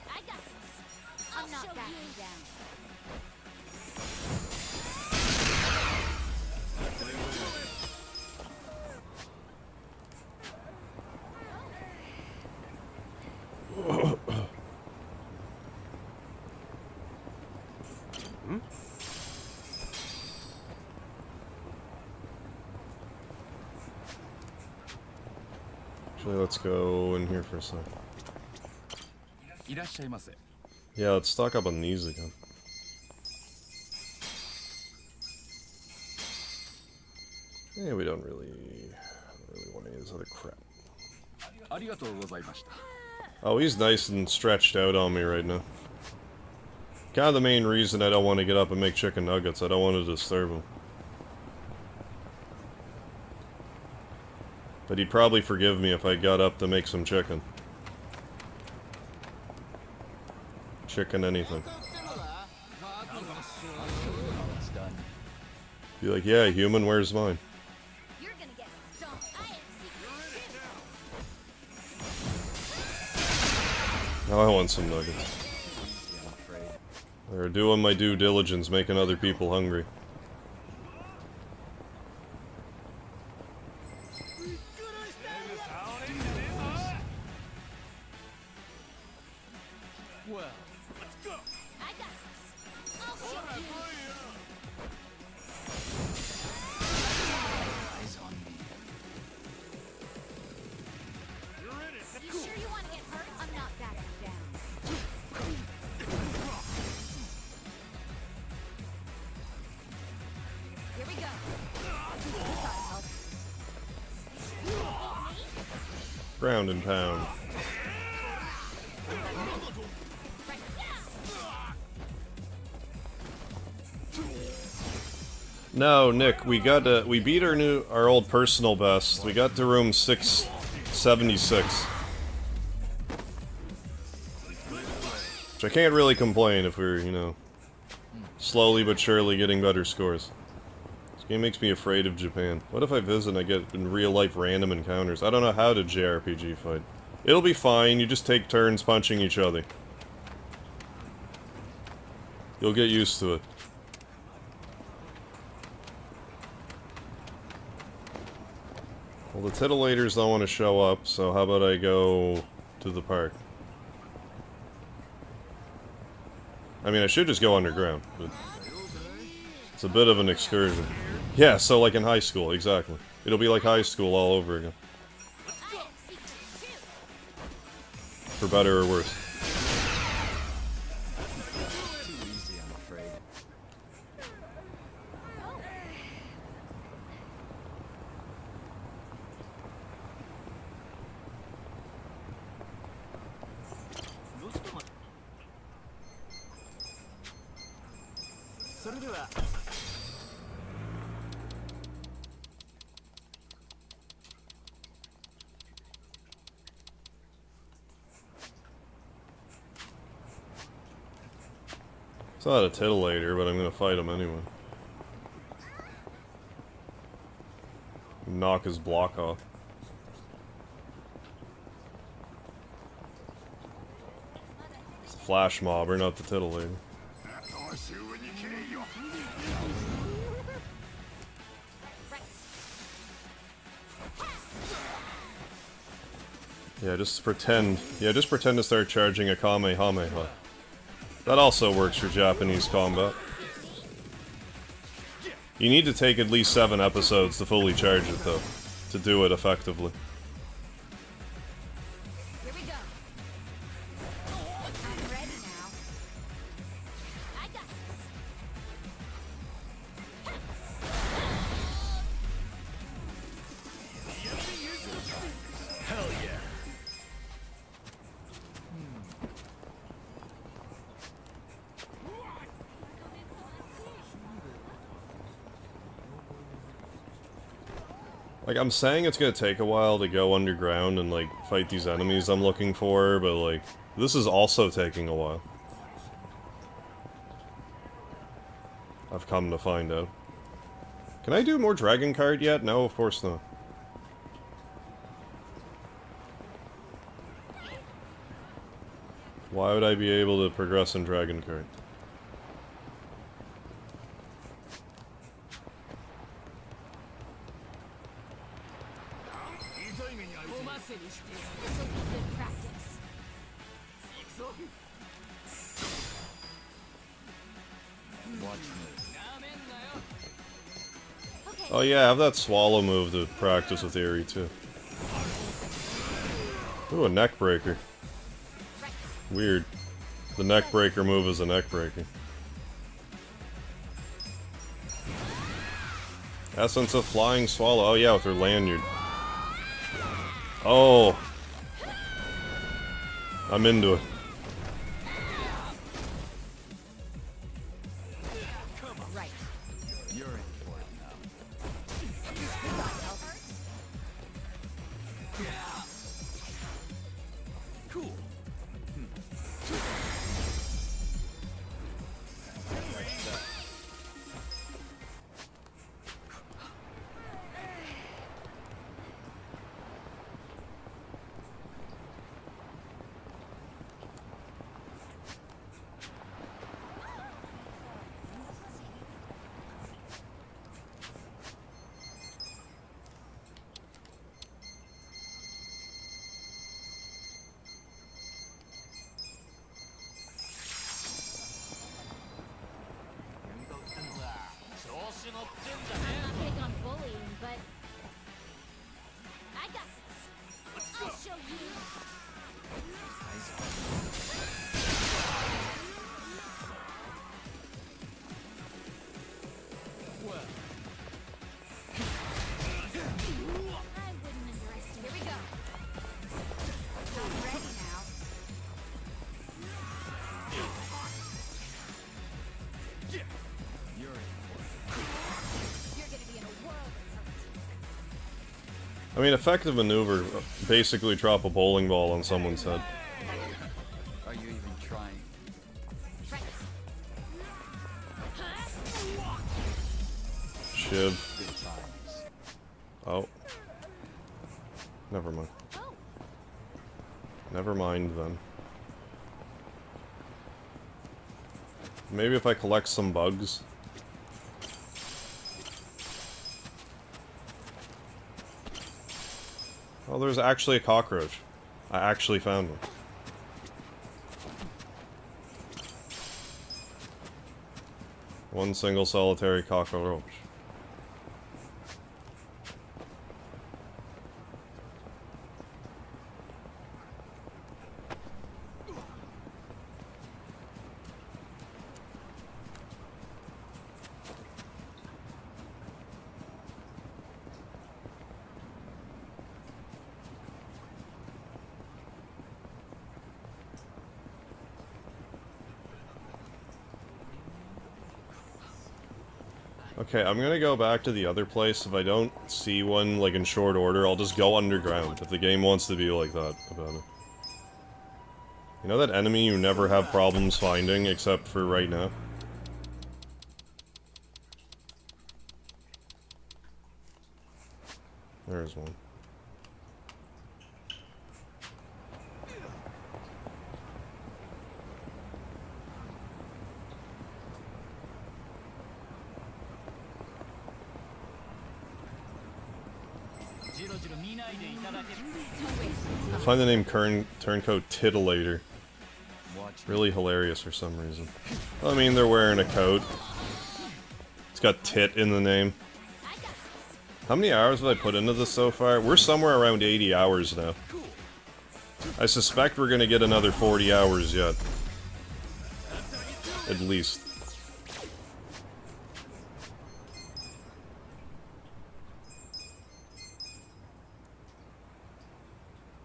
I got this. I'm not backing down.
Actually, let's go in here for a sec. Yeah, let's stock up on these again. Yeah, we don't really want any of this other crap. Oh, he's nice and stretched out on me right now. Kind of the main reason I don't want to get up and make chicken nuggets. I don't want to disturb him. But he'd probably forgive me if I got up to make some chicken. Chicken anything.
It's done.
Be like, yeah, human, where's mine?
You're gonna get stomped. I have secrets too.
Now I want some nuggets.
Easy, I'm afraid.
They're doing my due diligence, making other people hungry.
Well, let's go.
I got this. I'll show you.
Eyes on me.
You're in it.
You sure you want to get hurt? I'm not backing down. Here we go. This ought to help.
Ground and pound.
Right
No, Nick, we beat our old personal best. We got to room 676. Which I can't really complain if we're, you know, slowly but surely getting better scores. This game makes me afraid of Japan. What if I visit and I get in real life random encounters? I don't know how to JRPG fight. It'll be fine, you just take turns punching each other. You'll get used to it. Well, the titilators don't want to show up, so how about I go to the park? I mean, I should just go underground, but it's a bit of an excursion. Yeah, so like in high school, exactly. It'll be like high school all over again. For better or worse.
Too easy, I'm afraid.
It's not a titillator, but I'm gonna fight him anyway. Knock his block off. It's the flash mobber, not the titillator. Yeah, just pretend. Yeah, just pretend to start charging a Kamehameha. That also works for Japanese combat. You need to take at least 7 episodes to fully charge it, though, to do it effectively.
Here we go. I'm ready now. I got this.
Hell yeah.
Like, I'm saying it's gonna take a while to go underground and, like, fight these enemies I'm looking for, but, like, this is also taking a while. I've come to find out. Can I do more Dragon Card yet? No, of course not. Why would I be able to progress in Dragon Card?
This'll be good practice.
Watch me.
Oh yeah, I have that swallow move to practice with Eerie too. Ooh, a neck breaker. Weird. The neck breaker move is a neck breaker. Essence of Flying Swallow. Oh yeah, with her lanyard. Oh. I'm into it.
Right.
You're in for it now.
Cool.
I'm not big on bullying, but I got this. I'll show you. I wouldn't underestimate. Here we go. I'm ready now.
You're in for it.
You're gonna be in a world of hurt.
I mean, effective maneuver, basically drop a bowling ball on someone's head.
Are you even trying?
Shiv.
Good times.
Oh. Never mind. Never mind, then. Maybe if I collect some bugs. Oh, there's actually a cockroach. I actually found one. One single solitary cockroach. Okay, I'm gonna go back to the other place. If I don't see one, like, in short order, I'll just go underground, if the game wants to be like that about it. You know that enemy you never have problems finding, except for right now? There's one. I find the name Turncoat Titillator really hilarious for some reason. I mean, they're wearing a coat. It's got tit in the name. How many hours have I put into this so far? We're somewhere around 80 hours now. I suspect we're gonna get another 40 hours yet. At least.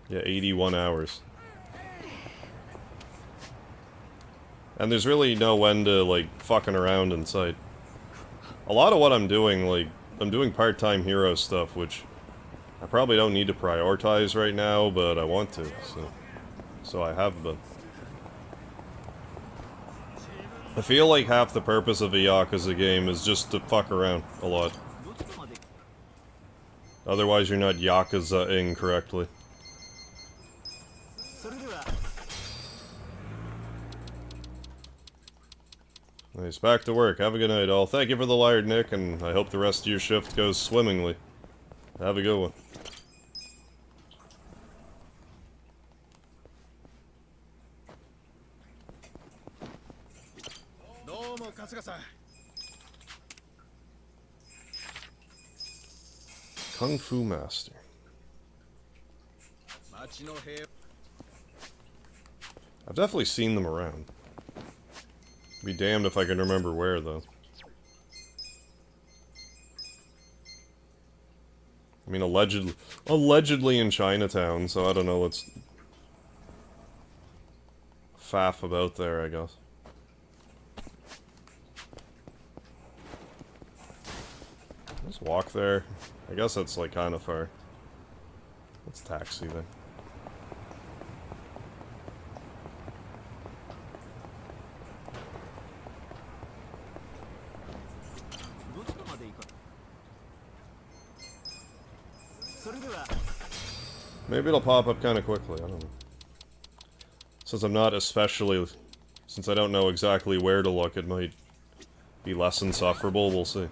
Yeah, 81 hours. And there's really no end to, like, fucking around in sight. A lot of what I'm doing, like, I'm doing part-time hero stuff, which I probably don't need to prioritize right now, but I want to, so I have been. I feel like half the purpose of a Yakuza game is just to fuck around a lot. Otherwise you're not Yakuza-ing correctly. Nice, back to work. Have a good night, all. Thank you for the liard, Nick, and I hope the rest of your shift goes swimmingly. Have a good one. Kung Fu Master. I've definitely seen them around. Be damned if I can remember where, though. I mean, allegedly in Chinatown, so I don't know what's faff about there, I guess. Just walk there. I guess that's, like, kind of far. Let's taxi then. Maybe it'll pop up kind of quickly, I don't know. Since I'm not especially... Since I don't know exactly where to look, it might be less insufferable, we'll see.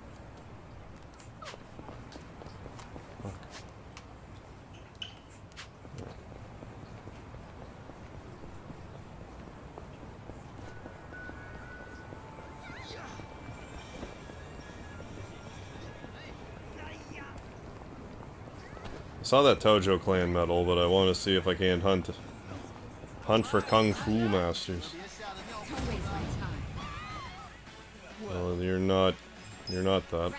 I saw that Tojo Clan medal, but I want to see if I can hunt for Kung Fu Masters. Well, you're not that.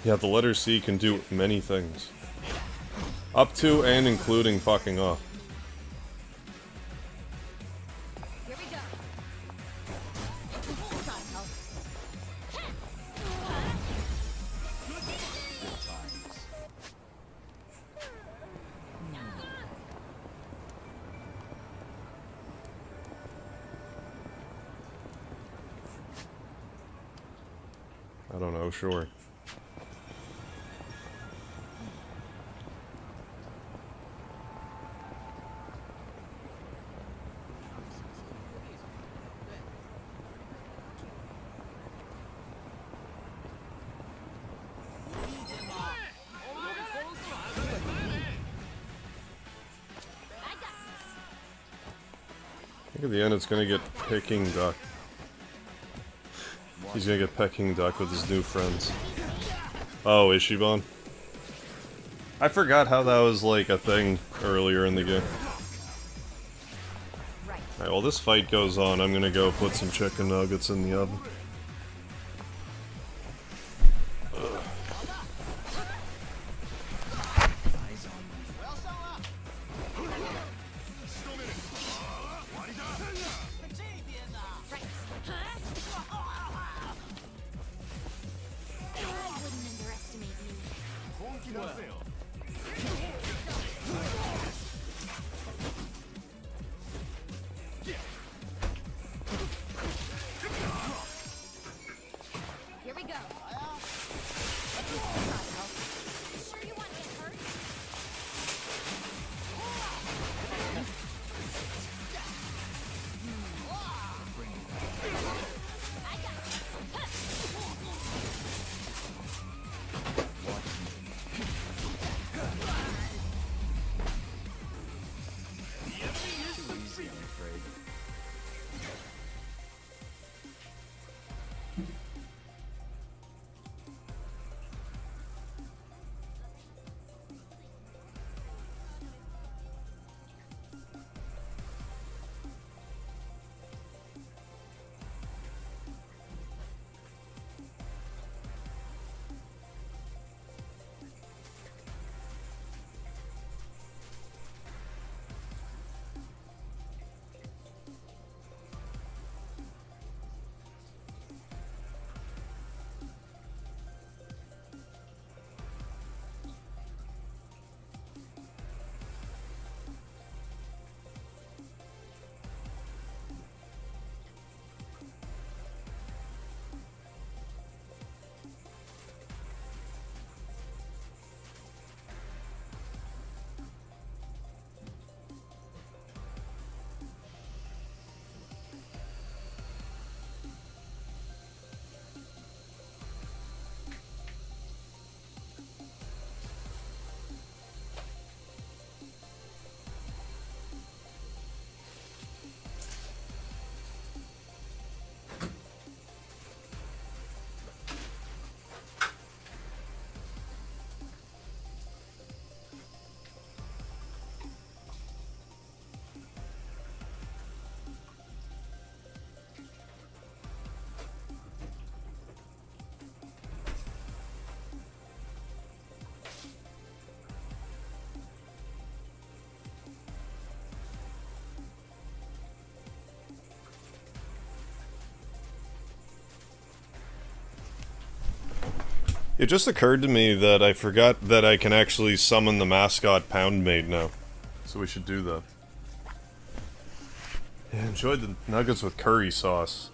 Yeah, the letter C can do many things. Up to and including fucking off. I don't know, sure. I think at the end it's gonna get Peking Duck. He's gonna get Peking Duck with his new friends. Oh, Ishibon? I forgot how that was like a thing earlier in the game. Alright, while this fight goes on, I'm gonna go put some chicken nuggets in the oven. It just occurred to me that I forgot that I can actually summon the mascot Poundmaid now. So we should do that. Yeah, enjoyed the nuggets with curry sauce.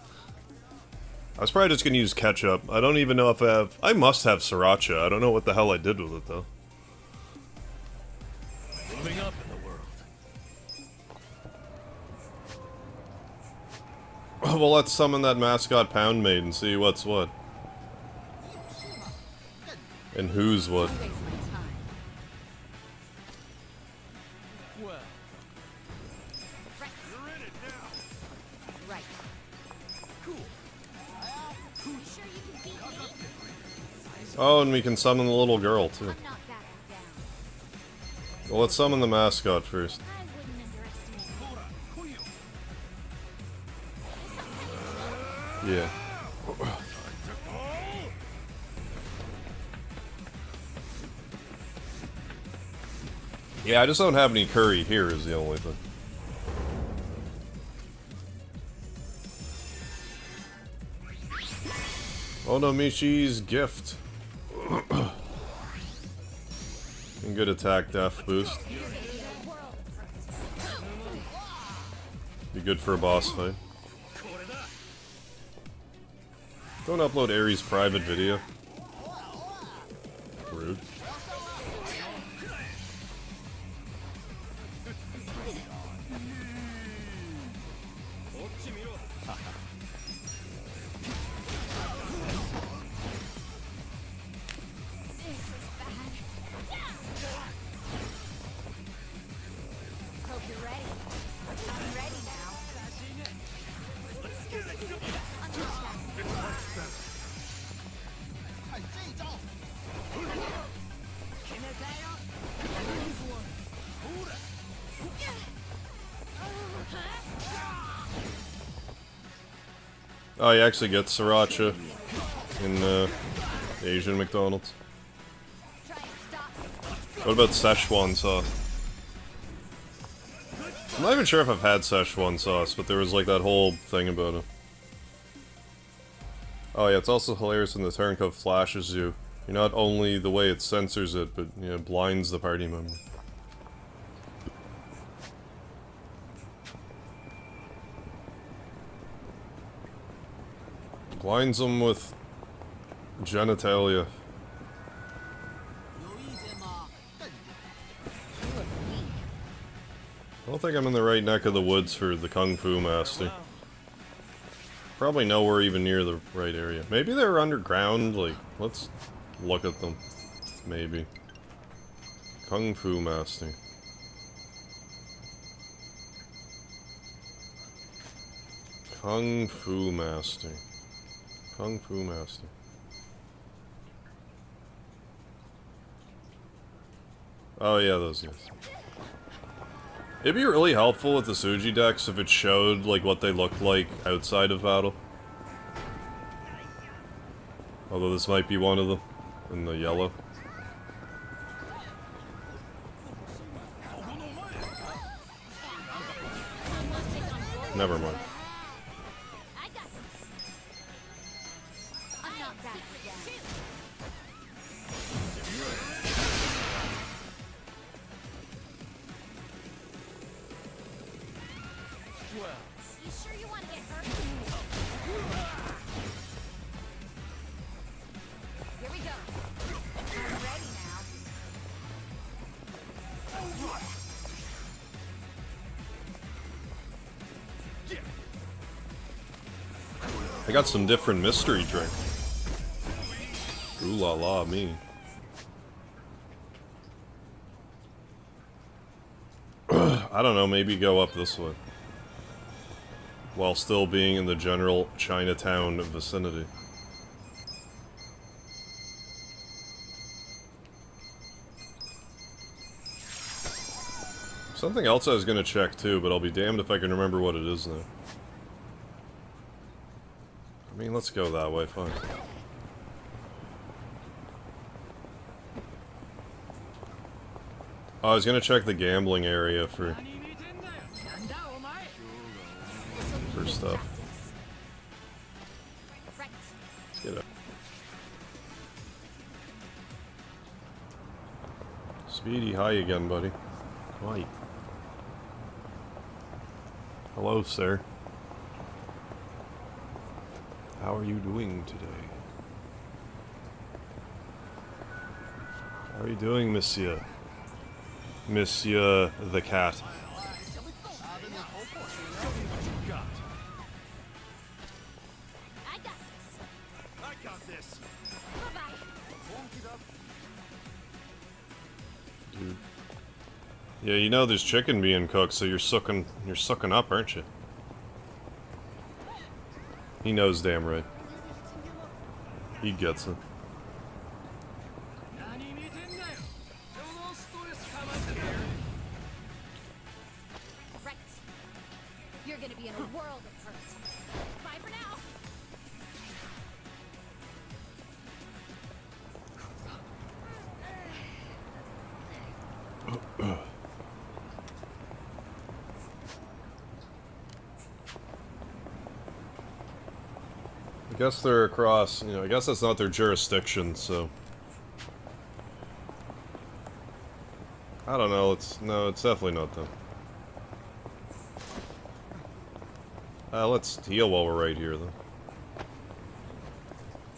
I was probably just gonna use ketchup. I don't even know if I have... I must have sriracha. I don't know what the hell I did with it, though.
Moving up in the world.
Well, let's summon that mascot Poundmaid and see what's what. And who's what. Oh, and we can summon the little girl, too. Well, let's summon the mascot first. Yeah. Yeah, I just don't have any curry here is the only thing. Onomichi's gift. And good attack def boost. Be good for a boss fight. Don't upload Ares' private video. Rude. Oh, you actually get sriracha in Asian McDonald's. What about Szechuan sauce? I'm not even sure if I've had Szechuan sauce, but there was like that whole thing about it. Oh yeah, it's also hilarious when the turncoat flashes you. You're not only the way it censors it, but you know, blinds the party member. Blinds them with genitalia. I don't think I'm in the right neck of the woods for the Kung Fu Master. Probably nowhere even near the right area. Maybe they're underground, like, let's look at them. Maybe. Kung Fu Master. Kung Fu Master. Kung Fu Master. Oh yeah, those guys. It'd be really helpful with the Suji decks if it showed like what they looked like outside of battle. Although this might be one of them in the yellow. Never mind. I got some different mystery drink. Ooh la la me. I don't know, maybe go up this way. While still being in the general Chinatown vicinity. Something else I was gonna check too, but I'll be damned if I can remember what it is now. I mean, let's go that way, fine. Oh, I was gonna check the gambling area for stuff. Let's get up. Speedy, hi again, buddy. Hi. Hello, sir. How are you doing today? How are you doing, Monsieur? Monsieur the cat.
I got this.
Dude. Yeah, you know there's chicken being cooked, so you're sucking up, aren't you? He knows damn right. He gets it.
Right. You're gonna be in a world of hurt. Bye for now.
I guess they're across, I guess that's not their jurisdiction, so... I don't know, it's definitely not them. Let's heal while we're right here, though.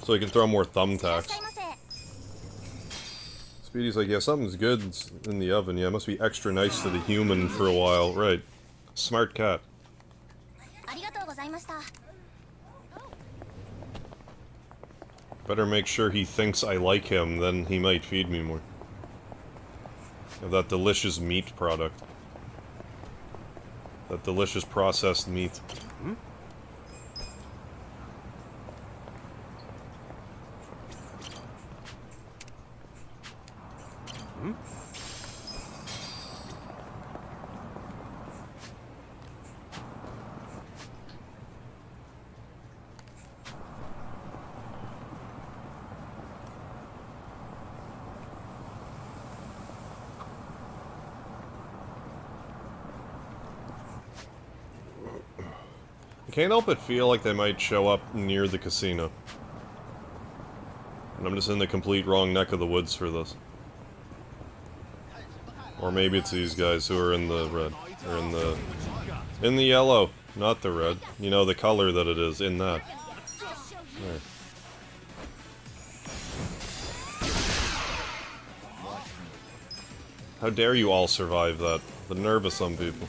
So we can throw more thumbtacks. Speedy's like, yeah, something's good in the oven. Yeah, it must be extra nice to the human for a while. Right. Smart cat. Better make sure he thinks I like him, then he might feed me more. Of that delicious meat product. That delicious processed meat. Hmm? Hmm? I can't help but feel like they might show up near the casino. And I'm just in the complete wrong neck of the woods for this. Or maybe it's these guys who are in the red. Or in the yellow, not the red. You know, the color that it is, in that. There. How dare you all survive that? The nerve of some people.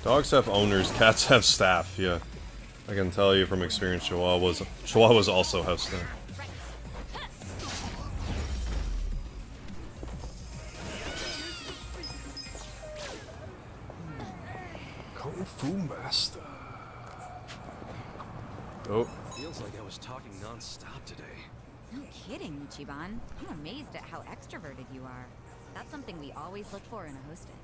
Dogs have owners, cats have staff, yeah. I can tell you from experience, Chihuahuas also have staff. Kung Fu Master. Oh.
Feels like I was talking non-stop today.
No kidding, Ichiban. I'm amazed at how extroverted you are. That's something we always look for in a hostess.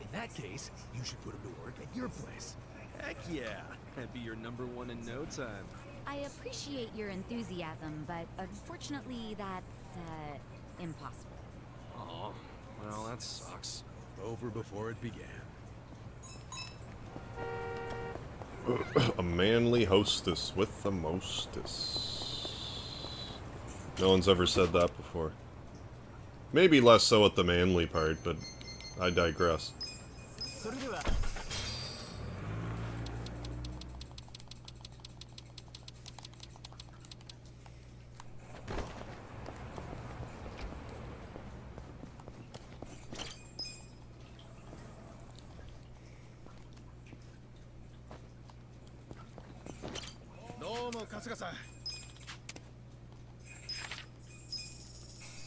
In that case, you should put him to work at your place. Heck yeah! I'd be your #1 in no time.
I appreciate your enthusiasm, but unfortunately that's, impossible.
Oh, well, that sucks. Over before it began.
A manly hostess with the mostess. No one's ever said that before. Maybe less so at the manly part, but I digress.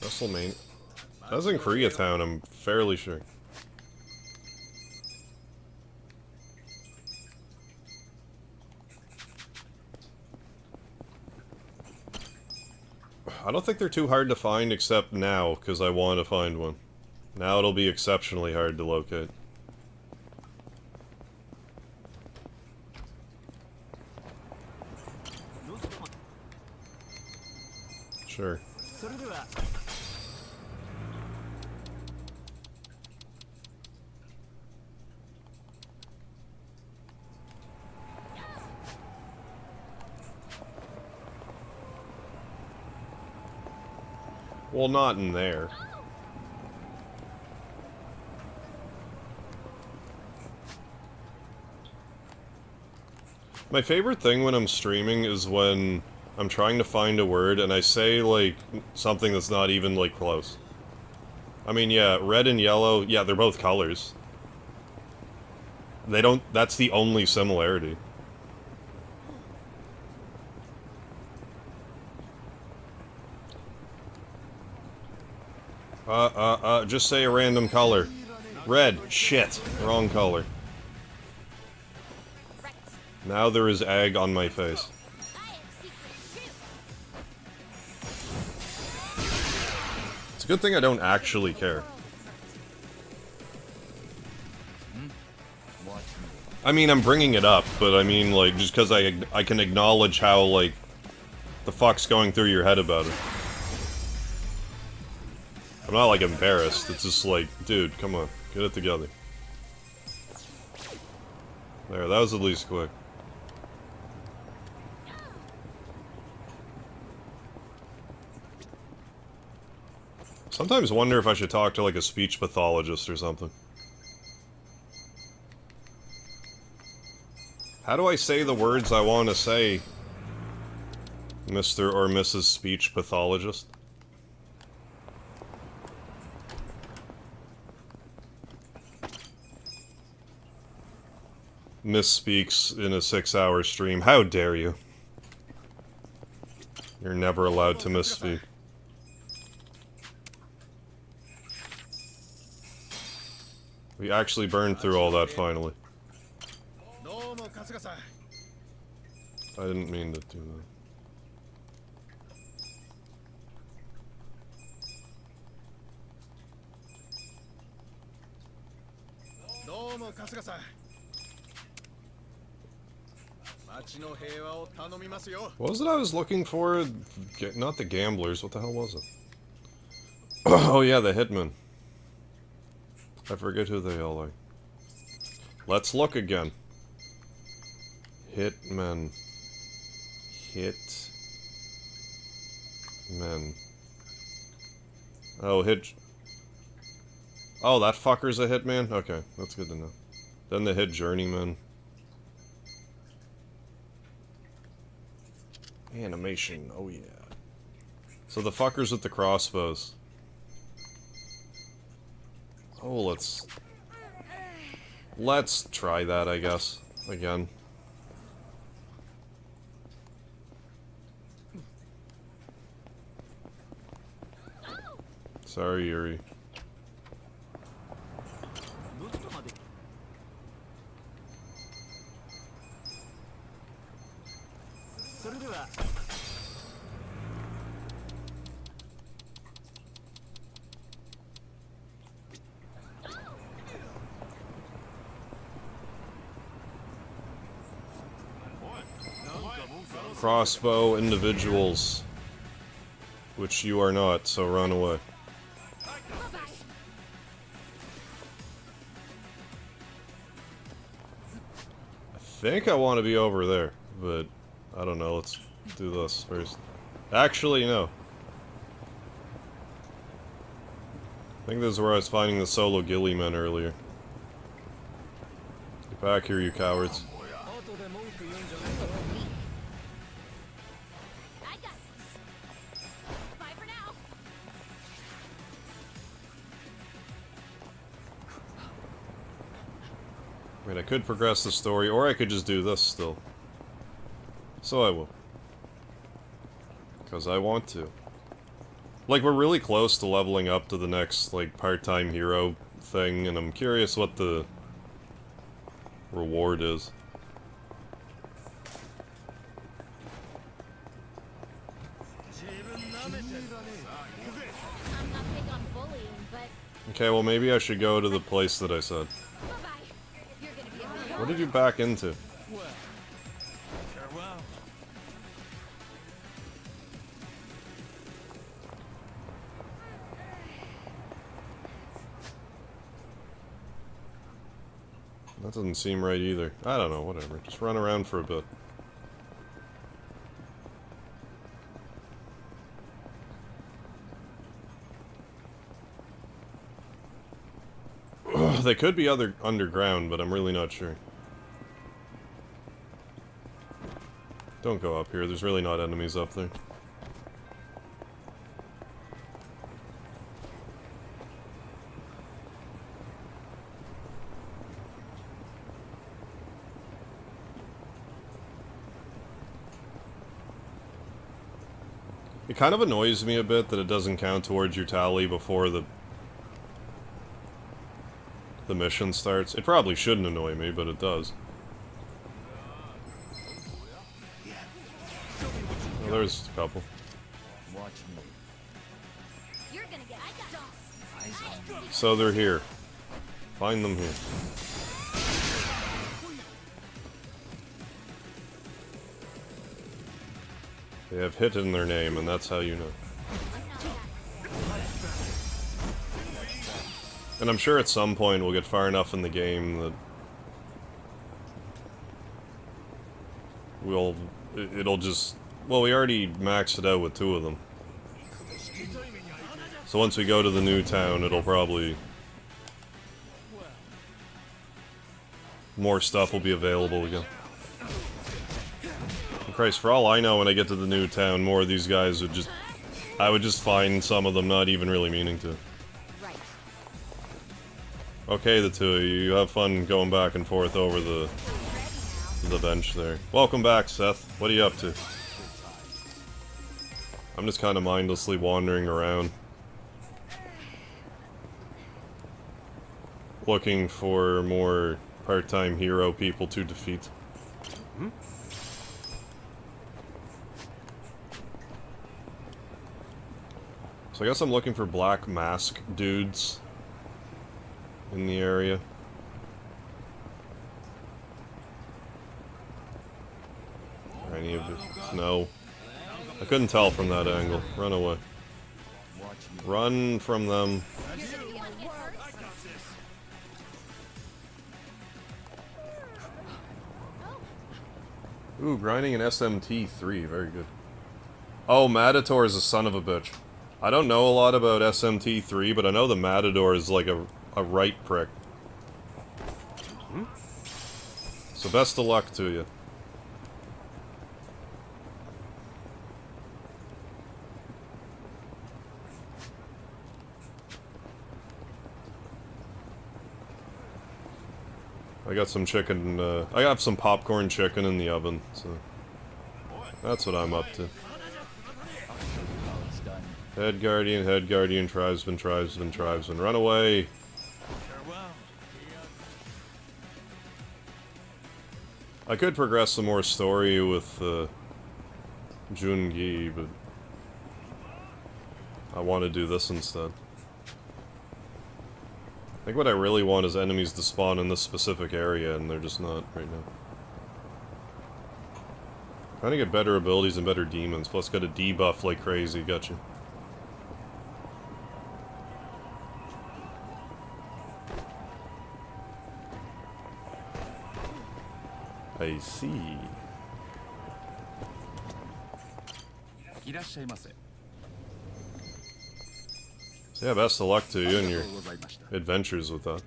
WrestleMania. That's in Koreatown, I'm fairly sure. I don't think they're too hard to find except now, because I want to find one. Now it'll be exceptionally hard to locate. Sure. Well, not in there. My favorite thing when I'm streaming is when I'm trying to find a word and I say, like, something that's not even, like, close. I mean, yeah, red and yellow, yeah, they're both colors. They don't, that's the only similarity. Just say a random color. Red, shit, wrong color. Now there is egg on my face. It's a good thing I don't actually care. I mean, I'm bringing it up, but I mean, like, just because I can acknowledge how, like, the fuck's going through your head about it. I'm not, like, embarrassed. It's just like, dude, come on, get it together. There, that was at least quick. Sometimes wonder if I should talk to, like, a speech pathologist or something. How do I say the words I want to say, Mr. or Mrs. Speech Pathologist? Misspeaks in a 6-hour stream. How dare you? You're never allowed to misspeak. We actually burned through all that finally. I didn't mean to do that. What was it I was looking for? Not the gamblers, what the hell was it? Oh yeah, the hitmen. I forget who they all are. Let's look again. Hitmen. Hitmen. Oh, Oh, that fucker's a hitman? Okay, that's good to know. Then the hit journeyman. Animation, oh yeah. So the fuckers with the crossbows. Oh, let's try that, I guess. Again. Sorry, Yuri. Crossbow individuals. Which you are not, so run away. I think I want to be over there, but I don't know, let's do this first. Actually, no. I think this is where I was finding the solo ghillie men earlier. Get back here, you cowards. I mean, I could progress the story, or I could just do this still. So I will. Because I want to. Like, we're really close to leveling up to the next, like, part-time hero thing, and I'm curious what the reward is. Okay, well maybe I should go to the place that I said. What did you back into? That doesn't seem right either. I don't know, whatever. Just run around for a bit. They could be underground, but I'm really not sure. Don't go up here, there's really not enemies up there. It kind of annoys me a bit that it doesn't count towards your tally before the mission starts. It probably shouldn't annoy me, but it does. Well, there's a couple.
Watch me.
You're gonna get stuck.
So they're here. Find them here. They have hit in their name, and that's how you know. And I'm sure at some point we'll get far enough in the game that it'll just, well, we already maxed it out with 2 of them. So once we go to the new town, it'll probably, more stuff will be available again. And Christ, for all I know, when I get to the new town, more of these guys would just, I would just find some of them not even really meaning to. Okay, the 2 of you, you have fun going back and forth over the bench there. Welcome back, Seth. What are you up to? I'm just kind of mindlessly wandering around, looking for more part-time hero people to defeat. So I guess I'm looking for black mask dudes in the area. Are any of it? No. I couldn't tell from that angle. Run away. Run from them. Ooh, grinding an SMT3. Very good. Oh, Matador is a son of a bitch. I don't know a lot about SMT3, but I know the Matador is like a right prick. So best of luck to you. I got some chicken, I got some popcorn chicken in the oven, so that's what I'm up to. Head Guardian, tribesman, run away! I could progress some more story with, Jungi, but I want to do this instead. I think what I really want is enemies to spawn in this specific area, and they're just not right now. Trying to get better abilities and better demons, plus got a debuff like crazy, gotcha. I see. So yeah, best of luck to you in your adventures with that.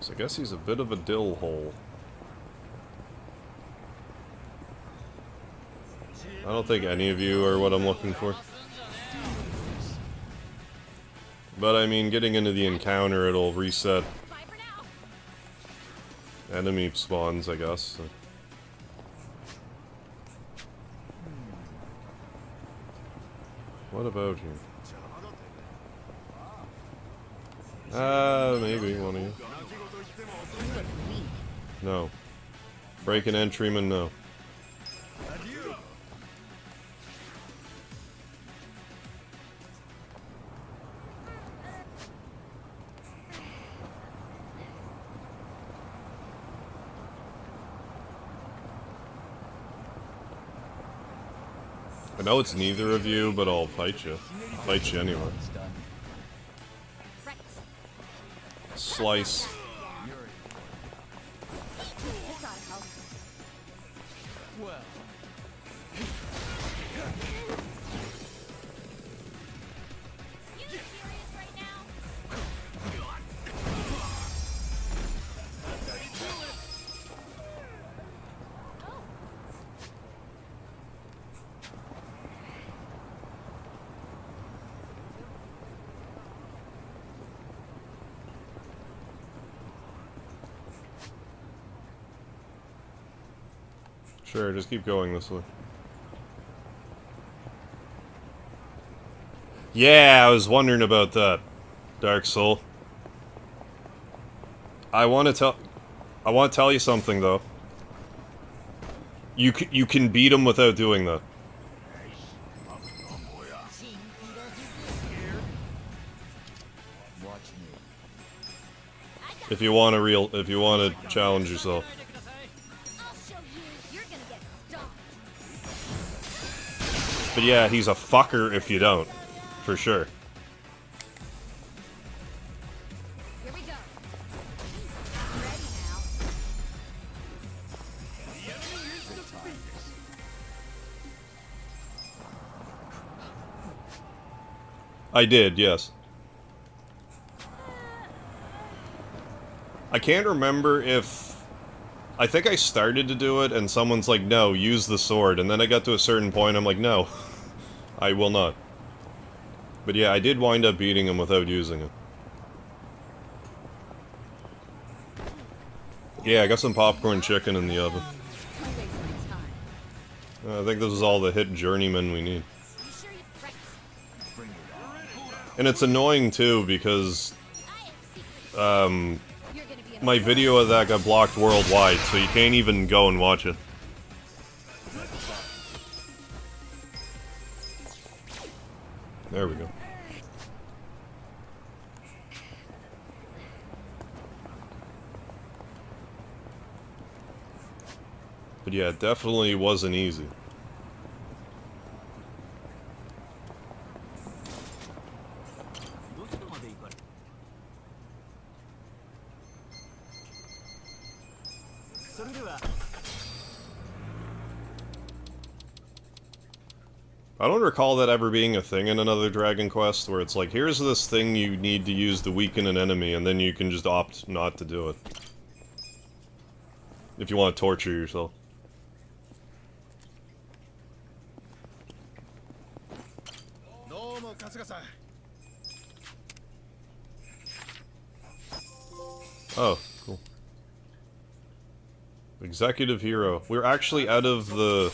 So I guess he's a bit of a dill hole. I don't think any of you are what I'm looking for. But I mean, getting into the encounter, it'll reset enemy spawns, I guess. So. What about you? Maybe one of you. No. Break an entryman, no. I know it's neither of you, but I'll fight you. I'll fight you anyway. Slice.
Well.
You serious right now?
Sure, just keep going this way. Yeah, I was wondering about that, Dark Soul. I want to tell you something though. You can beat him without doing that.
Watch me.
If you want to challenge yourself.
I'll show you. You're gonna get stopped.
But yeah, he's a fucker if you don't. For sure.
Here we go. I'm ready now.
I did, yes. I can't remember if... I think I started to do it, and someone's like, no, use the sword. And then I got to a certain point, I'm like, no, I will not. But yeah, I did wind up beating him without using it. Yeah, I got some popcorn chicken in the oven. I think this is all the hit journeymen we need. And it's annoying too, because my video of that got blocked worldwide, so you can't even go and watch it. There we go. But yeah, it definitely wasn't easy. I don't recall that ever being a thing in another Dragon Quest, where it's like, here's this thing you need to use to weaken an enemy, and then you can just opt not to do it. If you want to torture yourself. Oh, cool. Executive Hero. We're actually out of the...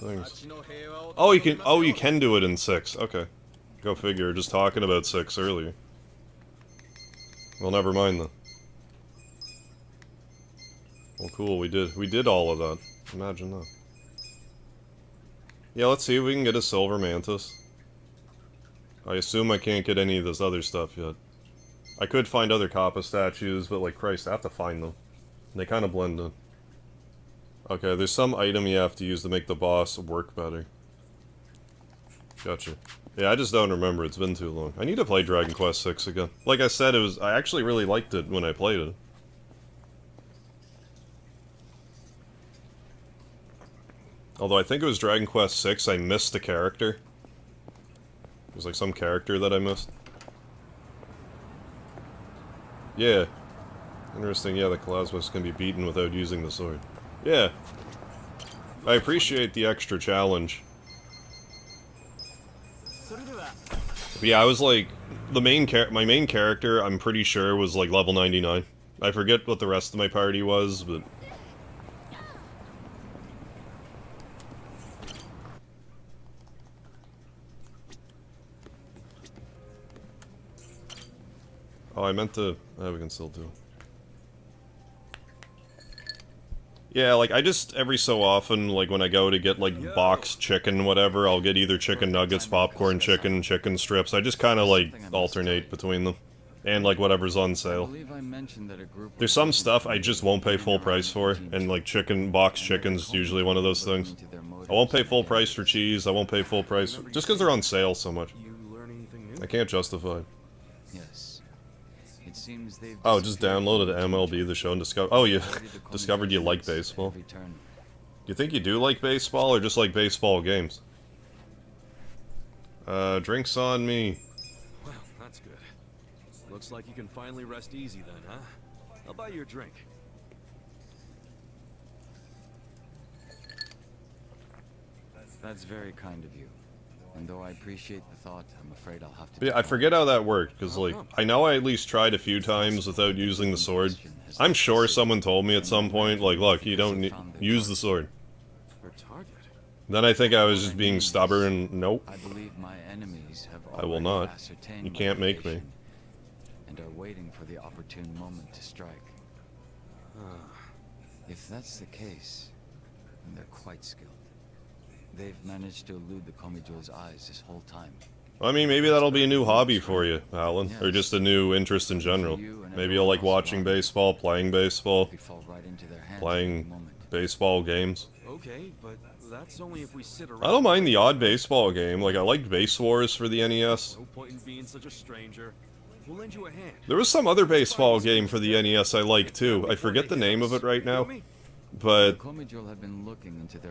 things. Oh, you can do it in 6. Okay. Go figure. Just talking about 6 earlier. Well, never mind then. Well, cool. We did all of that. Imagine that. Yeah, let's see if we can get a Silver Mantis. I assume I can't get any of this other stuff yet. I could find other Kappa statues, but like Christ, I have to find them. They kind of blend in. Okay, there's some item you have to use to make the boss work better. Gotcha. Yeah, I just don't remember. It's been too long. I need to play Dragon Quest VI again. Like I said, I actually really liked it when I played it. Although I think it was Dragon Quest VI, I missed a character. There's like some character that I missed. Yeah. Interesting, yeah, the Calasmus can be beaten without using the sword. Yeah. I appreciate the extra challenge. But yeah, I was like, my main character, I'm pretty sure, was like level 99. I forget what the rest of my party was, but... Oh, I meant to... Oh, we can still do it. Yeah, like, I just, every so often, like, when I go to get, like, boxed chicken, whatever, I'll get either chicken nuggets, popcorn chicken, chicken strips. I just kind of, like, alternate between them. And, like, whatever's on sale. There's some stuff I just won't pay full price for, and, like, boxed chicken's usually one of those things. I won't pay full price for cheese, I won't pay full price just because they're on sale so much. I can't justify it.
Yes. It seems they've
Oh, just downloaded MLB The Show and discovered... Oh, you discovered you like baseball. you think you do like baseball, or just like baseball games? Drinks on me.
Well, that's good. Looks like you can finally rest easy then, huh? I'll buy you a drink.
That's very kind of you. And though I appreciate the thought, I'm afraid I'll have to...
But yeah, I forget how that worked, because, like, I know I at least tried a few times without using the sword. I'm sure someone told me at some point, like, look, you don't use the sword. Then I think I was just being stubborn. Nope.
I believe my enemies have
I will
already
not.
ascertained
You
my
can't make me.
location and are waiting for the opportune moment to strike. If that's the case, then they're quite skilled. They've managed to elude the Komijo's eyes this whole time.
I mean, maybe that'll be a new hobby for you, Alan. Or just a new interest in general. Maybe you'll like watching baseball, playing baseball, playing baseball games.
Okay, but that's only if we sit around.
I don't mind the odd baseball game. Like, I liked Base Wars for the NES.
No point in being such a stranger. We'll lend you a hand.
There was some other baseball game for the NES I liked, too. I forget the name of it right now. But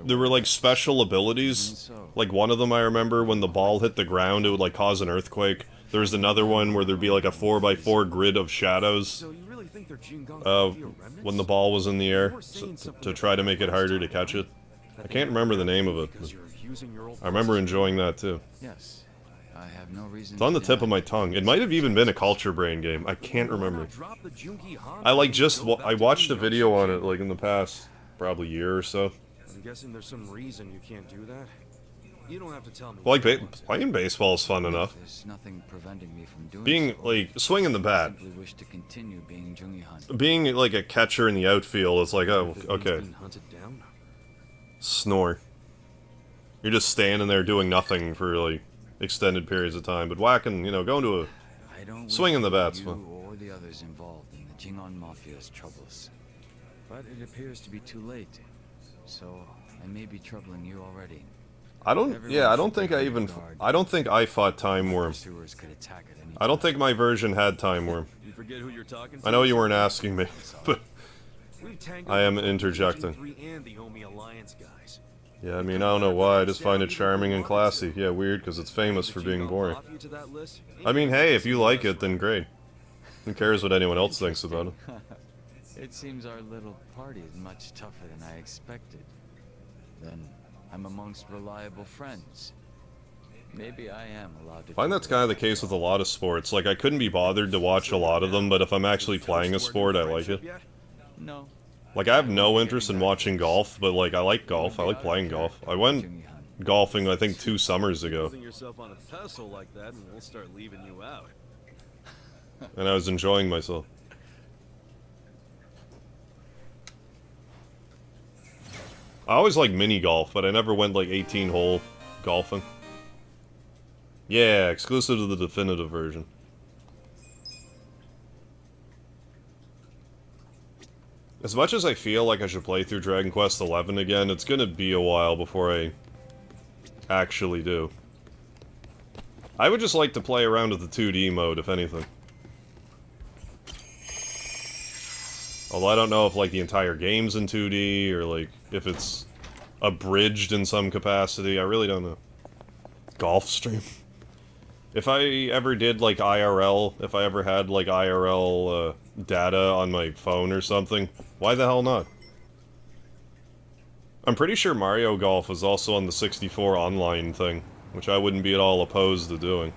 there were, like, special abilities. Like, one of them I remember, when the ball hit the ground, it would, like, cause an earthquake. There was another one where there'd be, like, a 4x4 grid of shadows when the ball was in the air, to try to make it harder to catch it. I can't remember the name of it, but I remember enjoying that, too.
Yes, I have no reason.
It's on the tip of my tongue. It might have even been a Culture Brain game. I can't remember. I, like, I watched a video on it, like, in the past, probably year or so.
I'm guessing there's some reason you can't do that. You don't have to tell me.
Well, like, playing baseball is fun enough.
There's nothing preventing me from doing
being, like, swinging the bat.
I simply wish to continue being
Being, like, a catcher in the outfield, it's like, oh, okay. Snore. You're just standing there doing nothing for, like, extended periods of time. But whacking, you know, going to a... swinging the bat's fun.
Or the others involved in the Jingon Mafia's troubles. But it appears to be too late. So, I may be troubling you already.
I don't think I fought Time Worm. I don't think my version had Time Worm.
You forget who you're talking to?
I know you weren't asking me, but I am interjecting. Yeah, I mean, I don't know why, I just find it charming and classy. Yeah, weird, because it's famous for being boring. I mean, hey, if you like it, then great. Who cares what anyone else thinks about it?
It seems our little party is much tougher than I expected. Then I'm amongst reliable friends. Maybe I am allowed to...
I find that's kind of the case with a lot of sports. Like, I couldn't be bothered to watch a lot of them, but if I'm actually playing a sport, I like it.
No.
Like, I have no interest in watching golf, but, like, I like golf. I like playing golf. I went golfing, I think, 2 summers ago.
Yourself on a pedestal like that, and we'll start leaving you out.
And I was enjoying myself. I always liked mini golf, but I never went, like, 18-hole golfing. Yeah, exclusive to the definitive version. As much as I feel like I should play through Dragon Quest XI again, it's gonna be a while before I actually do. I would just like to play around with the 2D mode, if anything. Although I don't know if, like, the entire game's in 2D, or, like, if it's abridged in some capacity. I really don't know. Golf stream. If I ever did, like, IRL, if I ever had, like, IRL, data on my phone or something, why the hell not? I'm pretty sure Mario Golf was also on the 64 online thing, which I wouldn't be at all opposed to doing.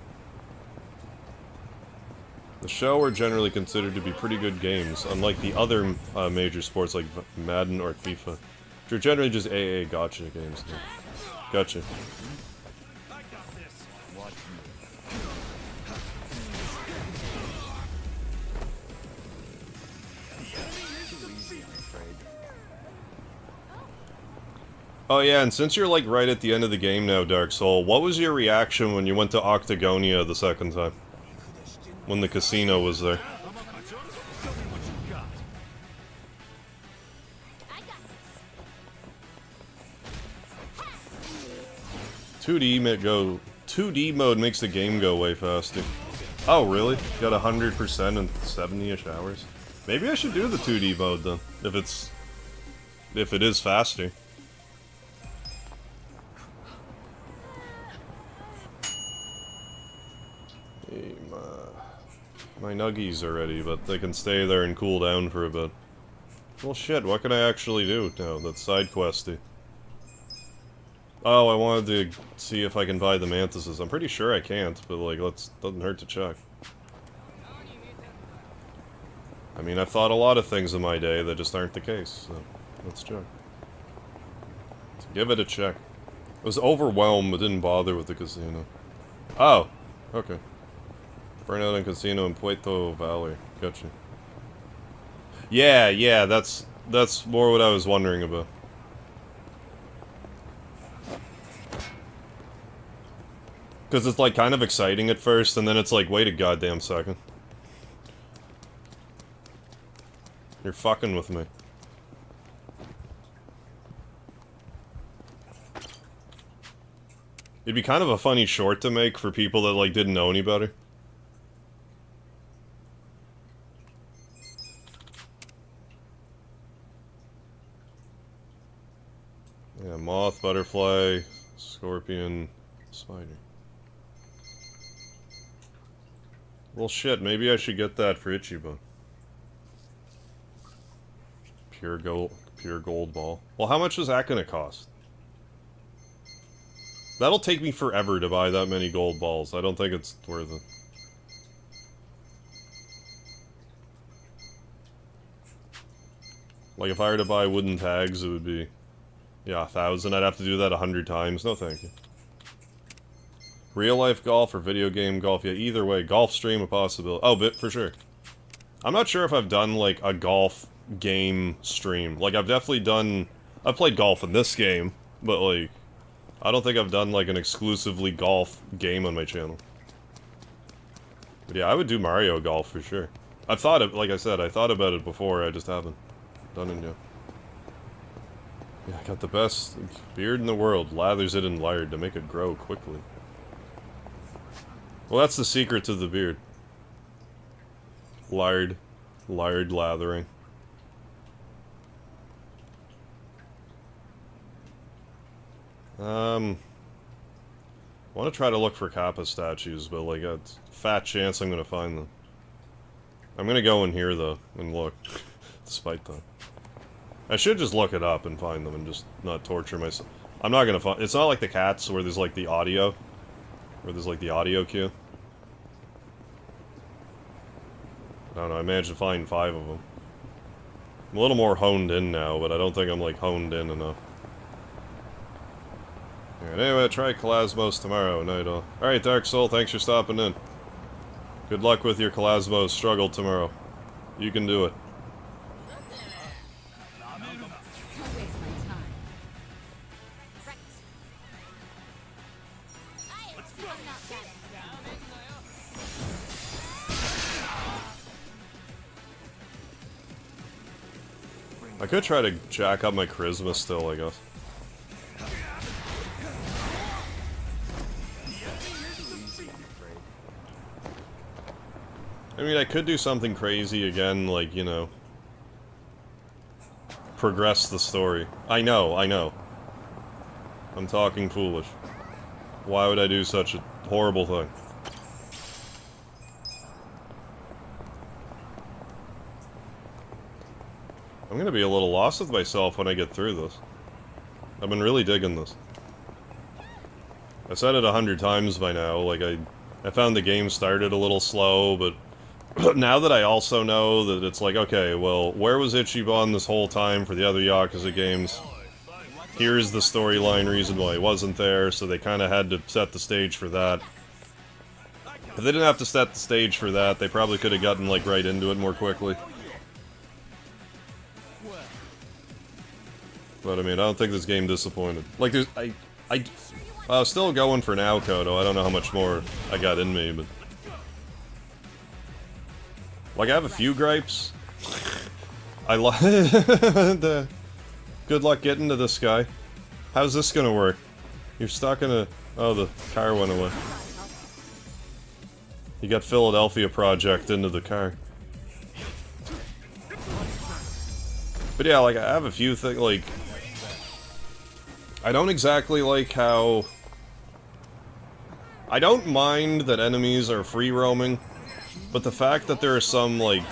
The show are generally considered to be pretty good games, unlike the other major sports like Madden or FIFA, which are generally just AA gotcha games. Gotcha. Oh yeah, and since you're like right at the end of the game now, Dark Soul, what was your reaction when you went to Octagonia the second time? When the casino was there. $2D mode makes the game go way faster. Oh really? Got 100% in 70-ish hours? Maybe I should do the 2D mode then, if it is faster. Hey, my nuggies are ready, but they can stay there and cool down for a bit. Well, shit, what can I actually do now that's side questy? Oh, I wanted to see if I can buy the mantises. I'm pretty sure I can't, but like, doesn't hurt to check. I mean, I've thought a lot of things in my day that just aren't the case, so let's check. Let's give it a check. I was overwhelmed but didn't bother with the casino. Oh, okay. Burnout and casino in Puerto Valley. Gotcha. Yeah, that's more what I was wondering about. Because it's like kind of exciting at first, and then it's like, wait a goddamn second. You're fucking with me. It'd be kind of a funny short to make for people that like didn't know any better. Yeah, moth, butterfly, scorpion, spider. Well shit, maybe I should get that for Ichiban. Pure gold ball. Well, how much is that gonna cost? That'll take me forever to buy that many gold balls. I don't think it's worth it. Like, if I were to buy wooden tags, it would be... yeah, 1,000. I'd have to do that 100 times. No thank you. Real-life golf or video game golf? Yeah, either way. Golf stream a possibility. Oh, but for sure. I'm not sure if I've done, like, a golf game stream. Like, I've definitely done... I've played golf in this game, but, like... I don't think I've done, like, an exclusively golf game on my channel. But yeah, I would do Mario Golf for sure. I've thought of... like I said, I thought about it before, I just haven't done it yet. Yeah, I got the best beard in the world. Lathers it in lard to make it grow quickly. Well, that's the secret to the beard. Lard lathering. I want to try to look for Kappa statues, but like a fat chance I'm gonna find them. I'm gonna go in here though and look, despite that. I should just look it up and find them and just not torture myself. I'm not gonna find. It's not like the cats where there's like the audio, cue. I don't know. I managed to find 5 of them. I'm a little more honed in now, but I don't think I'm like honed in enough. Alright, anyway, try Kalasmos tomorrow, night all. Alright, Dark Soul, thanks for stopping in. Good luck with your Kalasmos struggle tomorrow. You can do it. I could try to jack up my charisma still, I guess. I mean, I could do something crazy again, like, you know... progress the story. I know. I'm talking foolish. Why would I do such a horrible thing? I'm gonna be a little lost with myself when I get through this. I've been really digging this. I said it 100 times by now, like I found the game started a little slow, but now that I also know that it's like, okay, well, where was Ichiban this whole time for the other Yakuza games? Here's the storyline reason why he wasn't there, so they kind of had to set the stage for that. If they didn't have to set the stage for that, they probably could have gotten, like, right into it more quickly. But, I mean, I don't think this game disappointed. Like, there's... I was still going for Naoko, though. I don't know how much more I got in me, but... like, I have a few gripes. I like... good luck getting to this guy. How's this gonna work? You're stuck in a... oh, the car went away. You got Philadelphia Project into the car. But yeah, like, I have a few things, like... I don't exactly like how... I don't mind that enemies are free roaming, but the fact that there are some, like,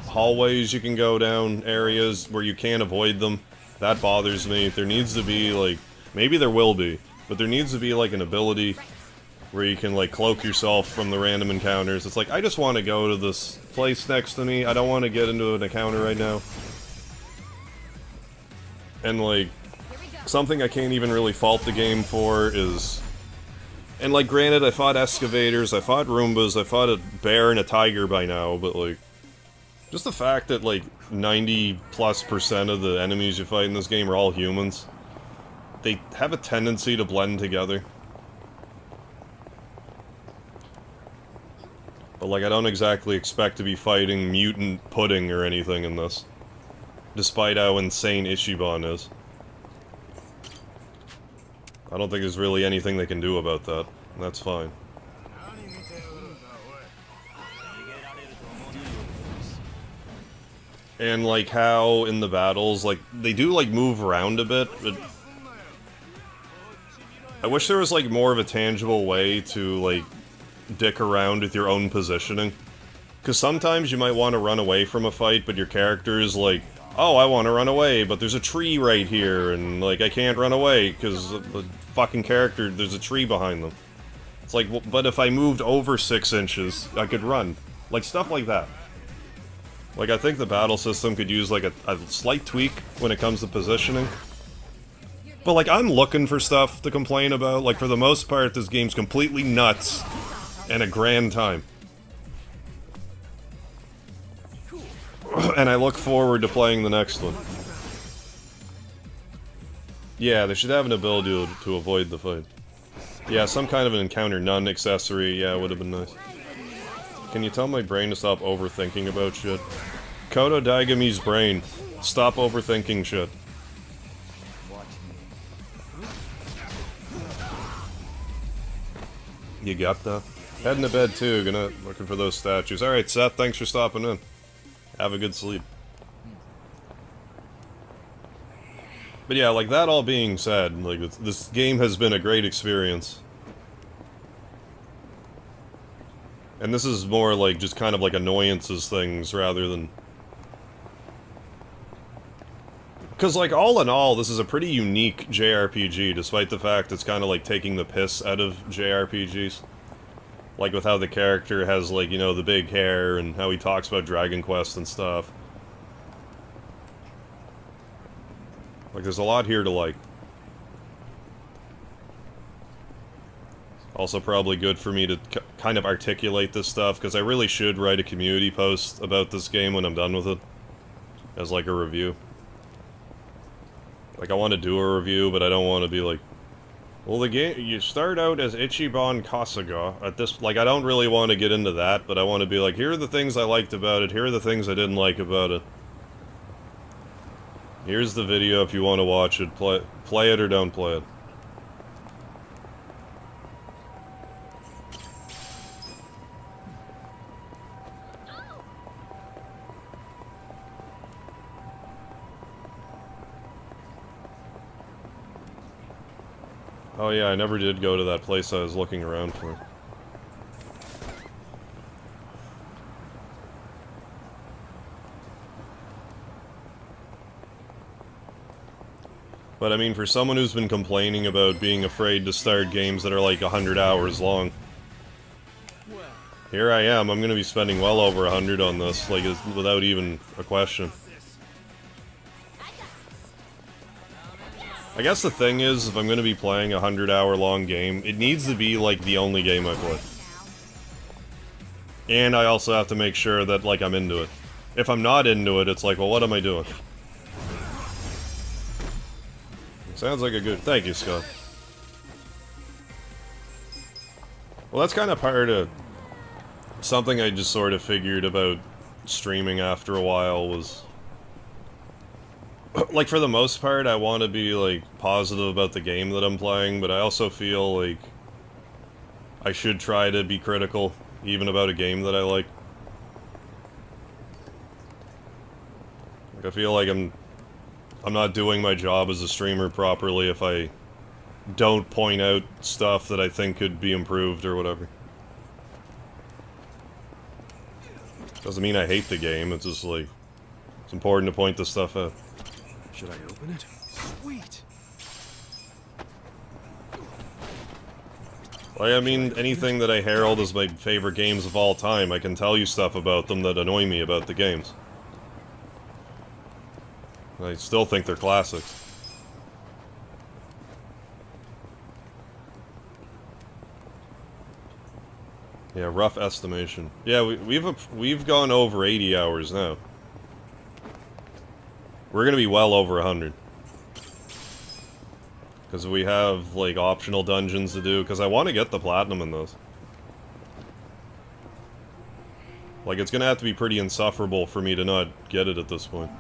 hallways you can go down, areas where you can't avoid them, that bothers me. There needs to be, like, maybe there will be, but there needs to be, like, an ability where you can, like, cloak yourself from the random encounters. It's like, I just want to go to this place next to me, I don't want to get into an encounter right now. And, like, something I can't even really fault the game for is... And, like, granted, I fought excavators, I fought Roombas, I fought a bear and a tiger by now, but, like... Just the fact that, like, 90+% of the enemies you fight in this game are all humans. They have a tendency to blend together. But, like, I don't exactly expect to be fighting mutant pudding or anything in this. Despite how insane Ichiban is. I don't think there's really anything they can do about that. And that's fine. And, like, how in the battles, like, they do, like, move around a bit, but... I wish there was, like, more of a tangible way to, like, dick around with your own positioning. Because sometimes you might want to run away from a fight, but your character is like, oh, I want to run away, but there's a tree right here, and, like, I can't run away, because the fucking character, there's a tree behind them. It's like, well, but if I moved over 6 inches, I could run. Like, stuff like that. Like, I think the battle system could use, like, a slight tweak when it comes to positioning. But, like, I'm looking for stuff to complain about. Like, for the most part, this game's completely nuts and a grand time. And I look forward to playing the next one. Yeah, they should have an ability to avoid the fight. Yeah, some kind of an encounter none accessory, yeah, would have been nice. Can you tell my brain to stop overthinking about shit? Kodo Daigami's brain. Stop overthinking shit. You got that? Heading to bed too, looking for those statues. Alright, Seth, thanks for stopping in. Have a good sleep. But yeah, like, that all being said, like, this game has been a great experience. And this is more like, just kind of like annoyances things, rather than... Because, like, all in all, this is a pretty unique JRPG, despite the fact it's kind of like taking the piss out of JRPGs. Like, with how the character has, like, you know, the big hair, and how he talks about Dragon Quest and stuff. Like, there's a lot here to like. Also probably good for me to kind of articulate this stuff, because I really should write a community post about this game when I'm done with it. As, like, a review. Like, I want to do a review, but I don't want to be like, well, the game, you start out as Ichiban Kasuga at this, like, I don't really want to get into that, but I want to be like, here are the things I liked about it, here are the things I didn't like about it. Here's the video if you want to watch it, play it or don't play it. Oh yeah, I never did go to that place I was looking around for. But I mean, for someone who's been complaining about being afraid to start games that are like 100 hours long, here I am, I'm gonna be spending well over 100 on this, like, without even a question. I guess the thing is, if I'm gonna be playing a 100-hour-long game, it needs to be, like, the only game I play. And I also have to make sure that, like, I'm into it. If I'm not into it, it's like, well, what am I doing? Sounds like a good... Thank you, Scott. Well, that's kind of part of something I just sort of figured about streaming after a while was... Like, for the most part, I want to be, like, positive about the game that I'm playing, but I also feel like I should try to be critical, even about a game that I like. Like, I feel like I'm not doing my job as a streamer properly if I don't point out stuff that I think could be improved or whatever. Doesn't mean I hate the game, it's just like, it's important to point this stuff out.
Should I open it? Sweet!
Like, I mean, anything that I herald as my favorite games of all time, I can tell you stuff about them that annoy me about the games. I still think they're classics. Yeah, rough estimation. Yeah, we've gone over 80 hours now. We're gonna be well over 100. Because we have, like, optional dungeons to do, because I want to get the platinum in those. Like, it's gonna have to be pretty insufferable for me to not get it at this point.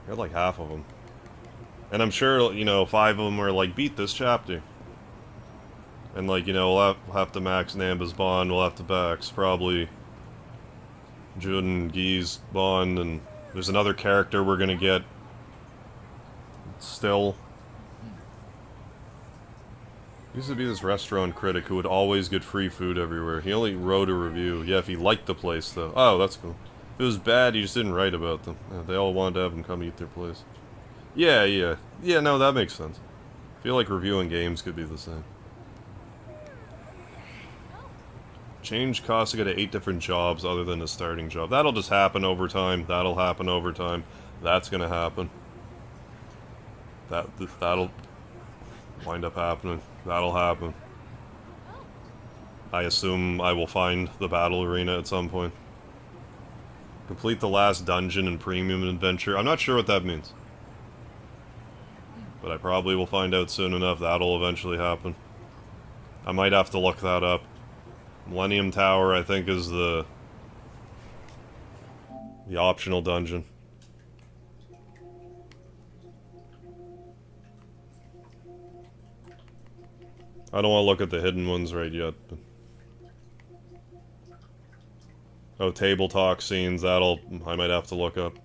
I got like half of them. And I'm sure, you know, 5 of them are like, beat this chapter. And like, you know, we'll have to max Namba's bond, we'll have to max probably Jun Guy's bond, and there's another character we're gonna get still. Used to be this restaurant critic who would always get free food everywhere. He only wrote a review. Yeah, if he liked the place, though. Oh, that's cool. If it was bad, he just didn't write about them. Yeah, they all wanted to have him come eat their place. Yeah, yeah. Yeah, no, that makes sense. I feel like reviewing games could be the same. Change Kasuga to 8 different jobs other than a starting job. That'll just happen over time. That'll happen over time. That's gonna happen. That'll wind up happening. That'll happen. I assume I will find the battle arena at some point. Complete the last dungeon in Premium Adventure. I'm not sure what that means. But I probably will find out soon enough. That'll eventually happen. I might have to look that up. Millennium Tower, I think, is the optional dungeon. I don't want to look at the hidden ones right yet. But... oh, table talk scenes, I might have to look up.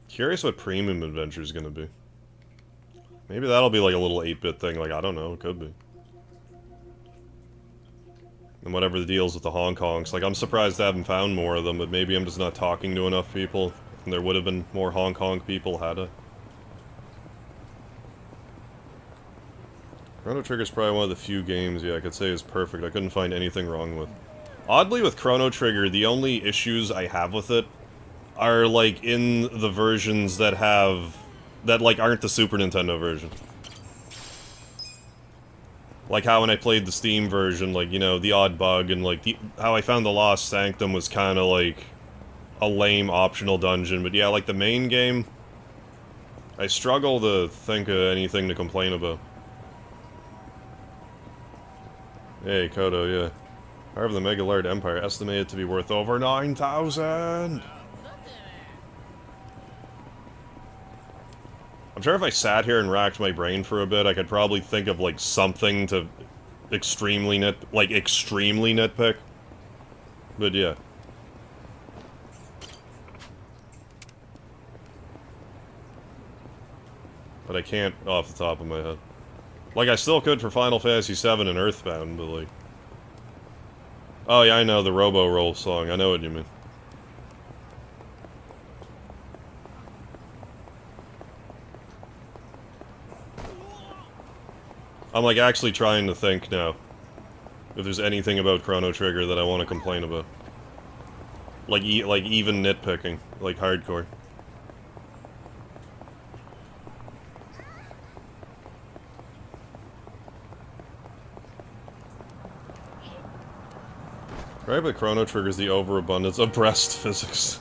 Curious what Premium Adventure is going to be. Maybe that'll be like a little 8-bit thing, like, I don't know, it could be. And whatever the deals with the Hong Kongs, like, I'm surprised I haven't found more of them, but maybe I'm just not talking to enough people. And there would have been more Hong Kong people had it. Chrono Trigger's probably one of the few games, yeah, I could say is perfect. I couldn't find anything wrong with. Oddly, with Chrono Trigger, the only issues I have with it are, like, in the versions that like, aren't the Super Nintendo version. Like how when I played the Steam version, like, you know, the odd bug, and, like, how I found the Lost Sanctum was kind of, like, a lame optional dungeon, but yeah, like the main game, I struggle to think of anything to complain about. Hey, Kodo, yeah. However, the Megalard Empire estimated to be worth over 9,000! I'm sure if I sat here and racked my brain for a bit, I could probably think of, like, something to extremely nitpick. But yeah. But I can't off the top of my head. Like, I still could for Final Fantasy VII and Earthbound, but like... oh yeah, I know, the Robo-Roll song, I know what you mean. I'm like actually trying to think now. If there's anything about Chrono Trigger that I want to complain about. Like, even nitpicking. Like, hardcore. Right, but Chrono Trigger's the overabundance of breast physics.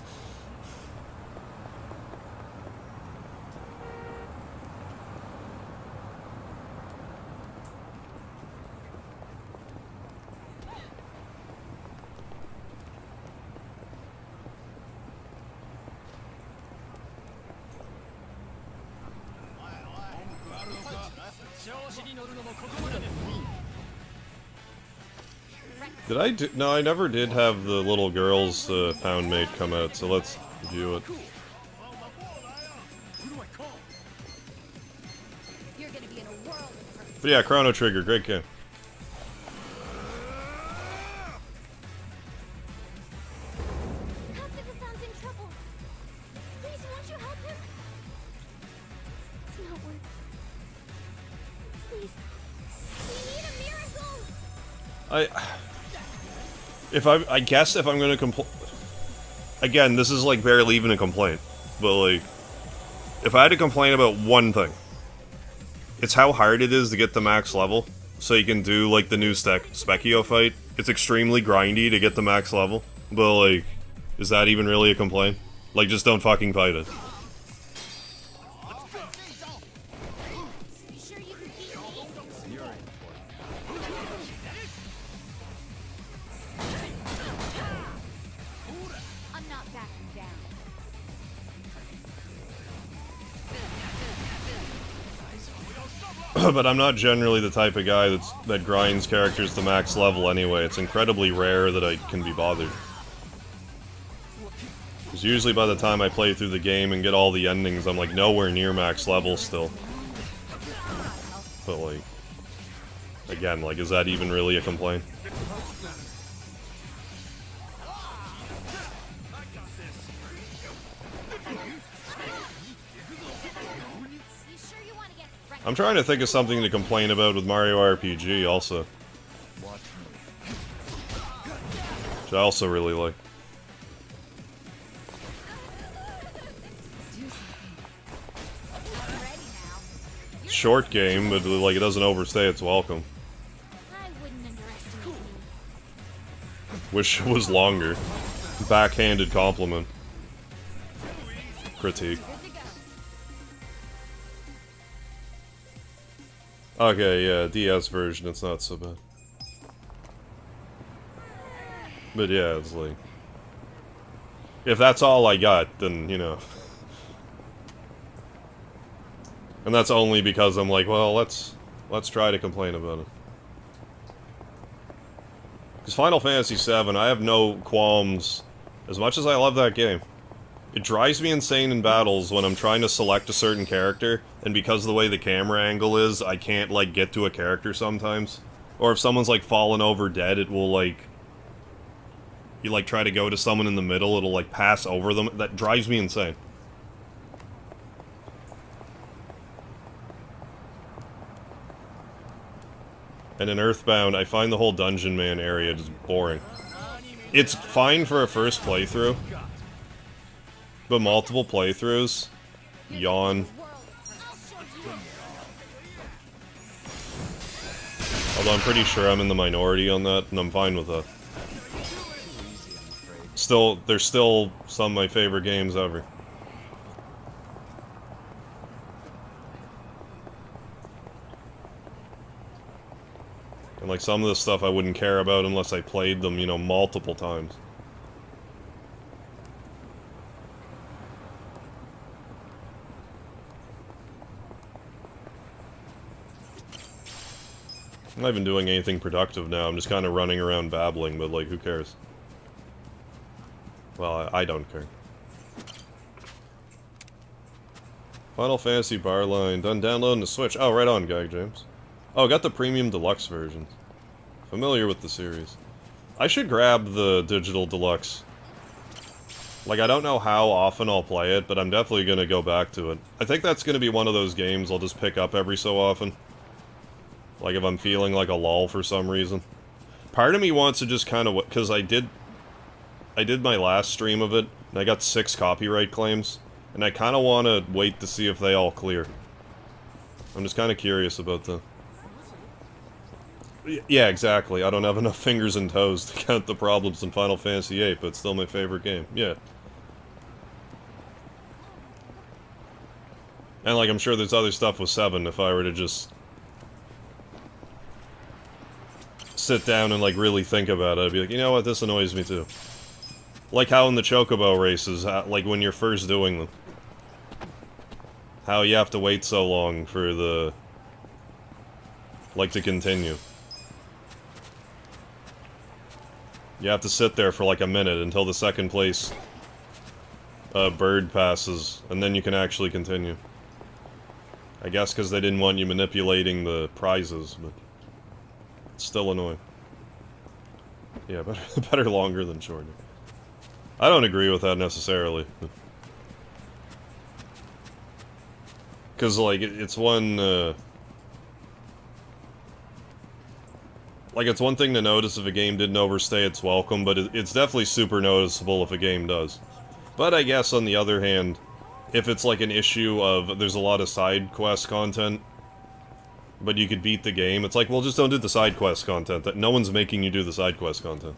Did I do? No, I never did have the little girl's pound mate come out, so let's view it.
You're gonna be in a world of hurt.
But yeah, Chrono Trigger, great game.
Kasuga-san's in trouble. Please, won't you help him? It's not working. Please. We need a miracle!
I guess if I'm gonna again, this is like barely even a complaint, but like, if I had to complain about one thing, it's how hard it is to get the max level, so you can do like the new Specchio fight. It's extremely grindy to get the max level, but like, is that even really a complaint? Like, just don't fucking fight it.
I'm not backing down.
But I'm not generally the type of guy that grinds characters to max level anyway. It's incredibly rare that I can be bothered. Because usually by the time I play through the game and get all the endings, I'm like nowhere near max level still. But like, again, like, is that even really a complaint? I'm trying to think of something to complain about with Mario RPG also. Which I also really like. Short game, but like it doesn't overstay its welcome. Wish it was longer. Backhanded compliment. Critique. Okay, yeah, DS version, it's not so bad. But yeah, it's like... if that's all I got, then, you know... and that's only because I'm like, well, let's try to complain about it. Because Final Fantasy VII, I have no qualms, as much as I love that game. It drives me insane in battles when I'm trying to select a certain character, and because of the way the camera angle is, I can't, like, get to a character sometimes. Or if someone's, like, fallen over dead, it will, like... you, like, try to go to someone in the middle, it'll, like, pass over them. That drives me insane. And in Earthbound, I find the whole Dungeon Man area just boring. It's fine for a first playthrough. But multiple playthroughs? Yawn. Although I'm pretty sure I'm in the minority on that, and I'm fine with that. Still, they're still some of my favorite games ever. And like some of the stuff I wouldn't care about unless I played them, you know, multiple times. I'm not even doing anything productive now, I'm just kind of running around babbling, but like, who cares? Well, I don't care. Final Fantasy Barline, done downloading the Switch. Oh, right on, Gag James. Oh, got the Premium Deluxe version. Familiar with the series. I should grab the Digital Deluxe. Like, I don't know how often I'll play it, but I'm definitely gonna go back to it. I think that's gonna be one of those games I'll just pick up every so often. Like, if I'm feeling like a lull for some reason. Part of me wants to just kind of... because I did my last stream of it, and I got 6 copyright claims. And I kind of want to wait to see if they all clear. I'm just kind of curious about that. Yeah, exactly. I don't have enough fingers and toes to count the problems in Final Fantasy VIII, but it's still my favorite game. Yeah. And, like, I'm sure there's other stuff with 7 if I were to just... sit down and, like, really think about it. I'd be like, you know what, this annoys me too. Like how in the Chocobo races, like when you're first doing them. How you have to wait so long for the... like, to continue. You have to sit there for like a minute until the second place bird passes, and then you can actually continue. I guess because they didn't want you manipulating the prizes, but it's still annoying. Yeah, better longer than shorter. I don't agree with that necessarily. Because, like, it's one, like, it's one thing to notice if a game didn't overstay its welcome, but it's definitely super noticeable if a game does. But I guess, on the other hand, if it's like an issue of there's a lot of side quest content, but you could beat the game, it's like, well, just don't do the side quest content. That no one's making you do the side quest content.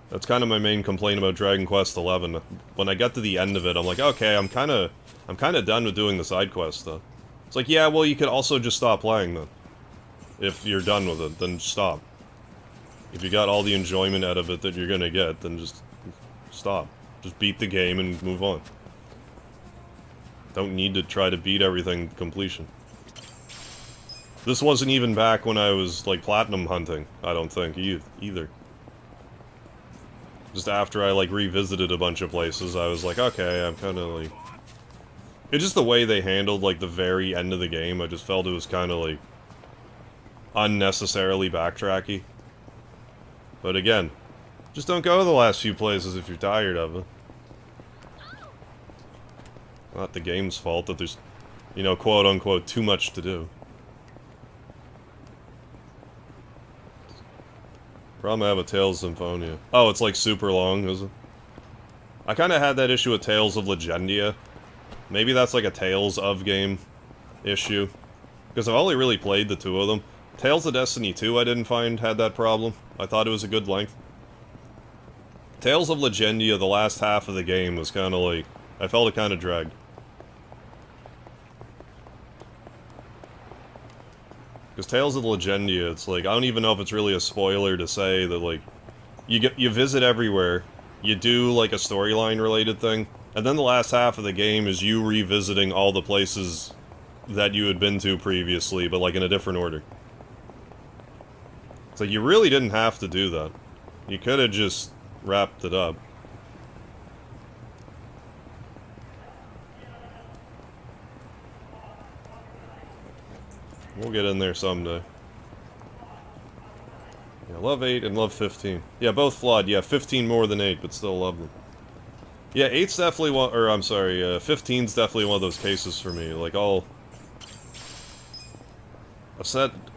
That's kind of my main complaint about Dragon Quest XI. When I got to the end of it, I'm like, okay, I'm kind of done with doing the side quest stuff. It's like, yeah, well, you could also just stop playing then. If you're done with it, then stop. If you got all the enjoyment out of it that you're gonna get, then just stop. Just beat the game and move on. Don't need to try to beat everything to completion. This wasn't even back when I was, like, platinum hunting, I don't think, either. Just after I, like, revisited a bunch of places, I was like, okay, I'm kinda, like... It's just the way they handled, like, the very end of the game, I just felt it was kinda, like, unnecessarily backtracky. But again, just don't go to the last few places if you're tired of it. Not the game's fault that there's, you know, quote-unquote, too much to do. Problem I have with Tales of Symphonia. Oh, it's like super long, is it? I kinda had that issue with Tales of Legendia. Maybe that's like a Tales of game issue. Because I've only really played the two of them. Tales of Destiny 2 I didn't find had that problem. I thought it was a good length. Tales of Legendia, the last half of the game was kinda like... I felt it kinda dragged. Because Tales of Legendia, it's like, I don't even know if it's really a spoiler to say that, like, you visit everywhere, you do, like, a storyline-related thing, and then the last half of the game is you revisiting all the places that you had been to previously, but, like, in a different order. It's like, you really didn't have to do that. You could have just wrapped it up. We'll get in there someday. Yeah, love 8 and love 15. Yeah, both flawed. Yeah, 15 more than 8, but still love them. Yeah, 8's definitely one, or I'm sorry, 15's definitely one of those cases for me. Like,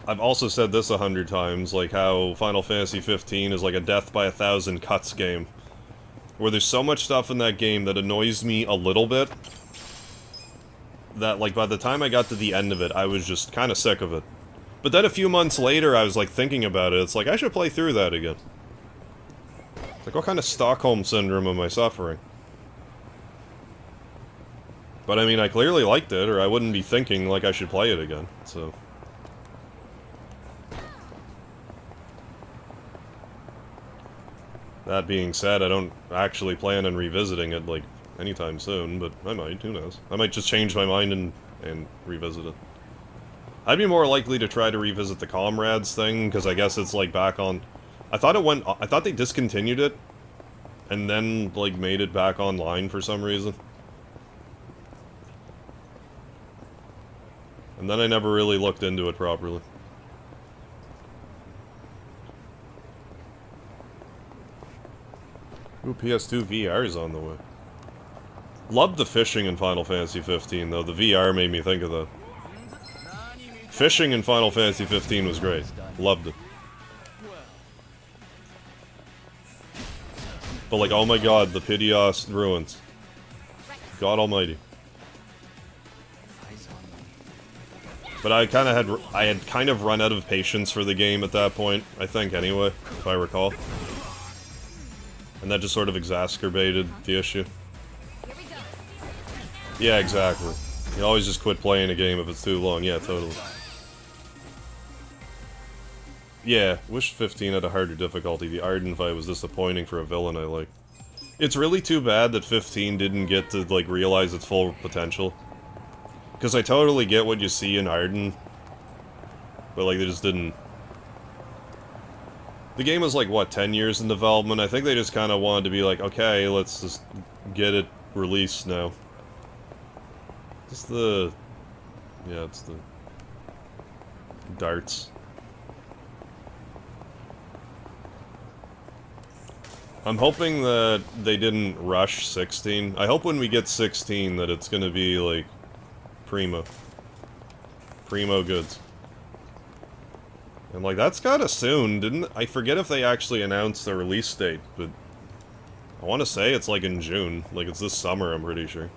I've also said this 100 times, like how Final Fantasy 15 is like a death by 1,000 cuts game. Where there's so much stuff in that game that annoys me a little bit, that, like, by the time I got to the end of it, I was just kind of sick of it. But then a few months later, I was, like, thinking about it. It's like, I should play through that again. It's like, what kind of Stockholm Syndrome am I suffering? But, I mean, I clearly liked it, or I wouldn't be thinking, like, I should play it again, so... That being said, I don't actually plan on revisiting it, like, anytime soon, but I might, who knows. I might just change my mind and revisit it. I'd be more likely to try to revisit the Comrades thing, because I guess it's, like, back on... I thought they discontinued it, and then, like, made it back online for some reason. And then I never really looked into it properly. Ooh, PS2 VR is on the way. Loved the fishing in Final Fantasy 15, though. The VR made me think of that. Fishing in Final Fantasy 15 was great. Loved it. But, like, oh my god, the Pidios ruins. God almighty. But I had kind of run out of patience for the game at that point, I think, anyway, if I recall. And that just sort of exacerbated the issue. Yeah, exactly. You always just quit playing a game if it's too long. Yeah, totally. Yeah, wish 15 had a harder difficulty. The Arden fight was disappointing for a villain I like. It's really too bad that 15 didn't get to, like, realize its full potential. Because I totally get what you see in Arden. But, like, they just didn't... The game was like, what, 10 years in development? I think they just kind of wanted to be like, okay, let's just get it released now. It's the... yeah, it's the... darts. I'm hoping that they didn't rush 16. I hope when we get 16 that it's gonna be, like, primo. Primo goods. And, like, that's kinda soon, didn't... I forget if they actually announced the release date, but... I want to say it's, like, in June. Like, it's this summer, I'm pretty sure.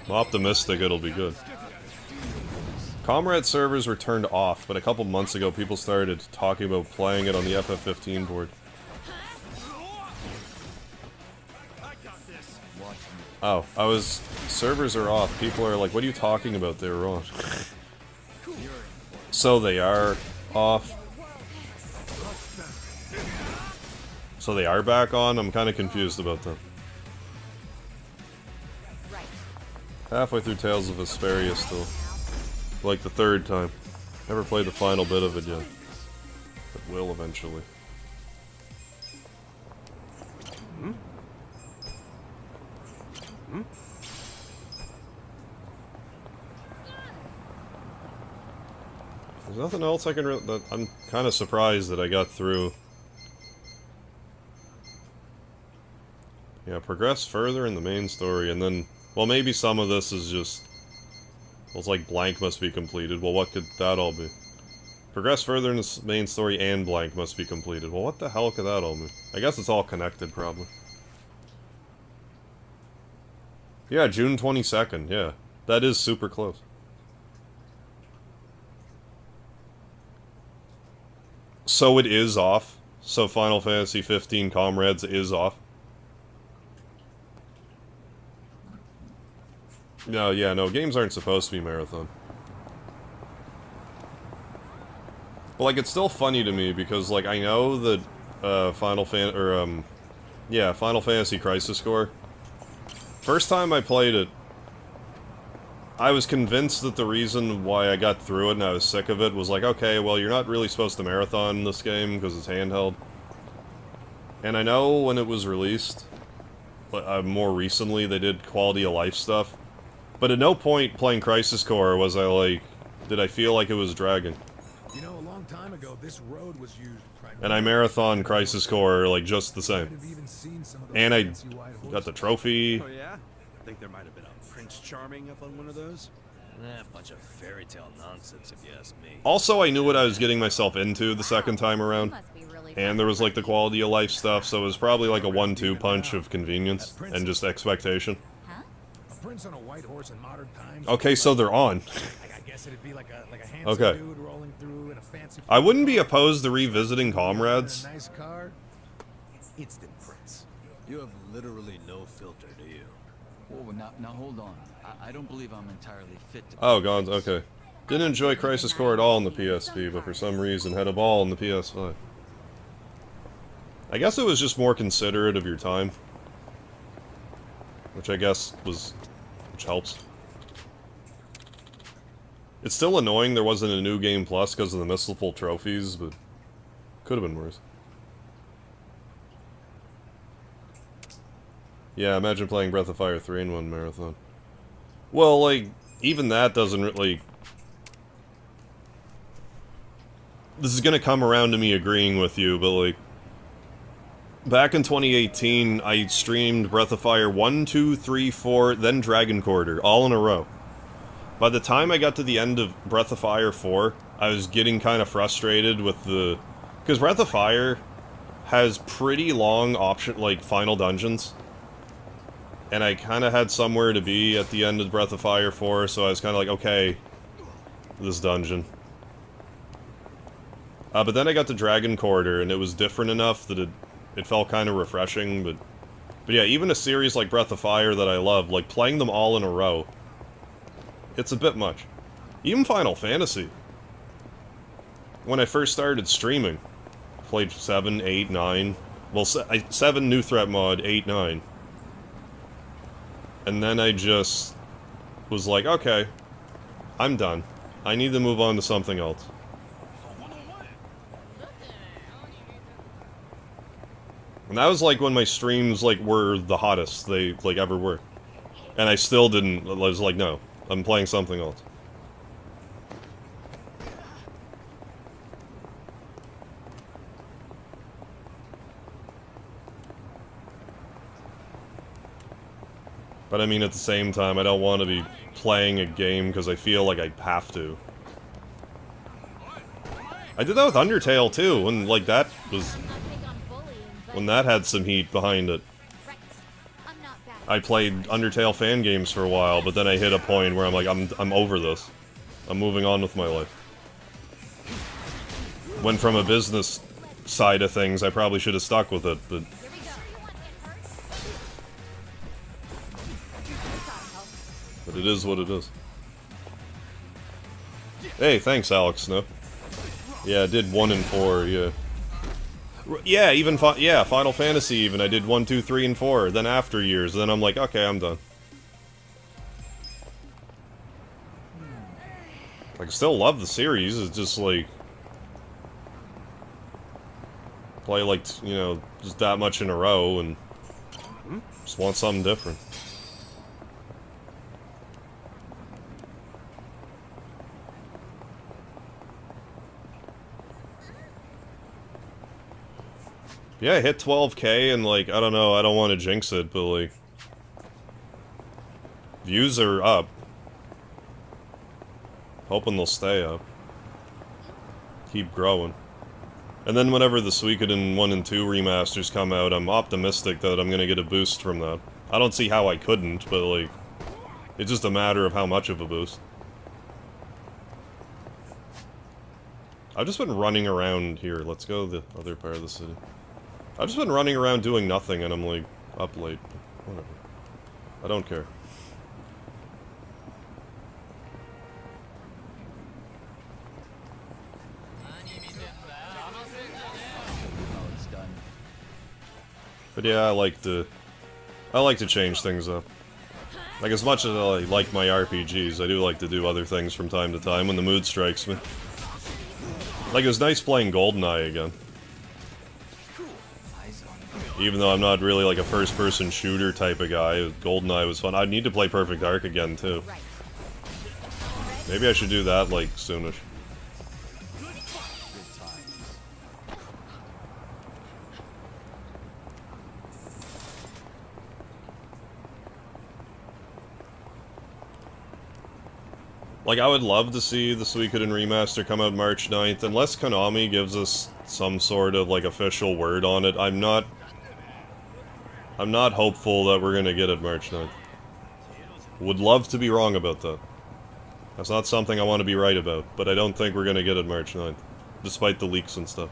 I'm optimistic it'll be good. Comrade servers were turned off, but a couple months ago people started talking about playing it on the FF15 board. Oh, servers are off. People are like, what are you talking about? They were on. So they are off. So they are back on? I'm kind of confused about that. Halfway through Tales of Vesperia still. Like the third time. Never played the final bit of it yet. But will eventually. There's nothing else I can I'm kind of surprised that I got through. Yeah, progress further in the main story, and then... well, maybe some of this is just... well, it's like blank must be completed. Well, what could that all be? Progress further in the main story and blank must be completed. Well, what the hell could that all mean? I guess it's all connected, probably. Yeah, June 22nd, yeah. That is super close. So it is off. So Final Fantasy 15 Comrades is off. No, yeah, no, games aren't supposed to be marathon. But, like, it's still funny to me because, like, I know that, Final Fantasy Crisis Core. First time I played it, I was convinced that the reason why I got through it and I was sick of it was like, okay, well, you're not really supposed to marathon this game because it's handheld. And I know when it was released, more recently, they did quality of life stuff. But at no point playing Crisis Core was I like, did I feel like it was dragging.
You know, a long time ago, this road was used primarily.
And I marathon Crisis Core like just the same. And I got the trophy.
Oh yeah? I think there might have been a Prince Charming up on one of those.
A bunch of fairy tale nonsense, if you ask me.
Also, I knew what I was getting myself into the second time around. And there was like the quality of life stuff, so it was probably like a 1-2 punch of convenience and just expectation.
Prince on a white horse in modern times.
Okay, so they're on.
I guess it'd be like a handsome
Okay.
dude rolling through in a fancy.
I wouldn't be opposed to revisiting Comrades.
Nice car. Instant Prince.
You have literally no filter, do you?
Oh, now hold on. I don't believe I'm entirely fit to...
Oh, God, okay. Didn't enjoy Crisis Core at all in the PSP, but for some reason had a ball in the PS5. I guess it was just more considerate of your time. Which I guess was... which helps. It's still annoying there wasn't a New Game Plus because of the missable trophies, but... could have been worse. Yeah, imagine playing Breath of Fire 3 in one marathon. Well, like, even that doesn't really... This is gonna come around to me agreeing with you, but like... back in 2018, I streamed Breath of Fire 1, 2, 3, 4, then Dragon Quarter, all in a row. By the time I got to the end of Breath of Fire 4, I was getting kind of frustrated with the... because Breath of Fire has pretty long final dungeons. And I kind of had somewhere to be at the end of Breath of Fire 4, so I was kind of like, okay, this dungeon. But then I got to Dragon Quarter, and it was different enough that it felt kind of refreshing, but yeah, even a series like Breath of Fire that I love, like, playing them all in a row, it's a bit much. Even Final Fantasy. When I first started streaming, played 7, 8, 9, well, 7 New Threat Mod, 8, 9. And then I just was like, okay, I'm done. I need to move on to something else. And that was like when my streams like were the hottest they like ever were. And I still didn't, I was like, no, I'm playing something else. But I mean, at the same time, I don't want to be playing a game because I feel like I have to. I did that with Undertale too, when like that was... when that had some heat behind it. I played Undertale fan games for a while, but then I hit a point where I'm like, I'm over this. I'm moving on with my life. When from a business side of things, I probably should have stuck with it, but... but it is what it is. Hey, thanks, Alex Snow. Yeah, I did 1 and 4, yeah. Yeah, even Final Fantasy even. I did 1, 2, 3, and 4. Then after years, then I'm like, okay, I'm done. Like, I still love the series, it's just like... play like, you know, just that much in a row, and... just want something different. Yeah, I hit 12K and like, I don't know, I don't want to jinx it, but like... views are up. Hoping they'll stay up. Keep growing. And then whenever the Suikoden 1 and 2 remasters come out, I'm optimistic that I'm gonna get a boost from that. I don't see how I couldn't, but like... it's just a matter of how much of a boost. I've just been running around here. Let's go to the other part of the city. I've just been running around doing nothing, and I'm, like, up late. Whatever. I don't care. But yeah, I like to change things up. Like, as much as I like my RPGs, I do like to do other things from time to time when the mood strikes me. Like, it was nice playing GoldenEye again. Even though I'm not really like a first-person shooter type of guy, GoldenEye was fun. I'd need to play Perfect Dark again, too. Maybe I should do that, like, soonish. Like, I would love to see the Suikoden remaster come out March 9th, unless Konami gives us some sort of, like, official word on it. I'm not hopeful that we're gonna get it March 9th. Would love to be wrong about that. That's not something I want to be right about, but I don't think we're gonna get it March 9th. Despite the leaks and stuff.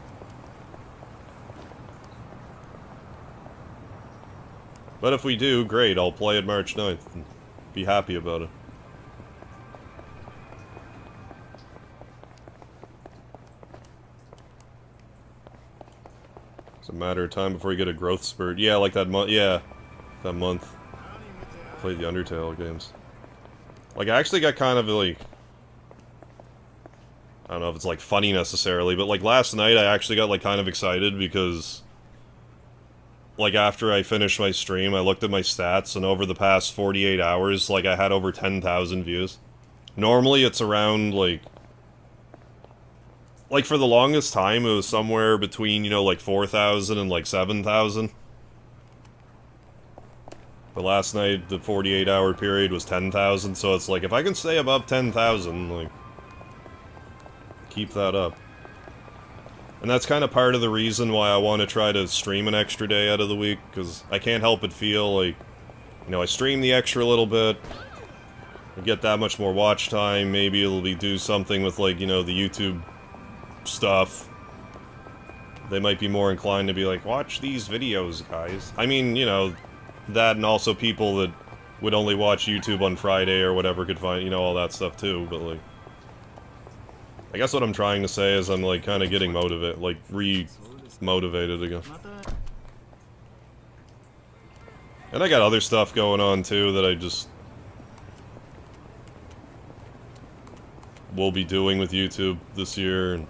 But if we do, great, I'll play it March 9th and be happy about it. It's a matter of time before you get a growth spurt. Yeah, like that month. Yeah, that month. Played the Undertale games. Like, I actually got kind of like... I don't know if it's like funny necessarily, but like last night I actually got like kind of excited because... like after I finished my stream, I looked at my stats, and over the past 48 hours, like I had over 10,000 views. Normally it's around like... like, for the longest time, it was somewhere between, you know, like, 4,000 and, like, 7,000. But last night, the 48-hour period was 10,000, so it's like, if I can stay above 10,000, like, keep that up. And that's kind of part of the reason why I want to try to stream an extra day out of the week, because I can't help but feel like, you know, I stream the extra little bit, I get that much more watch time, maybe it'll be do something with, like, you know, the YouTube stuff. They might be more inclined to be like, watch these videos, guys. I mean, you know, that and also people that would only watch YouTube on Friday or whatever could find, you know, all that stuff too, but like... I guess what I'm trying to say is I'm like kind of getting motivated, like re-motivated again. And I got other stuff going on too that I will be doing with YouTube this year, and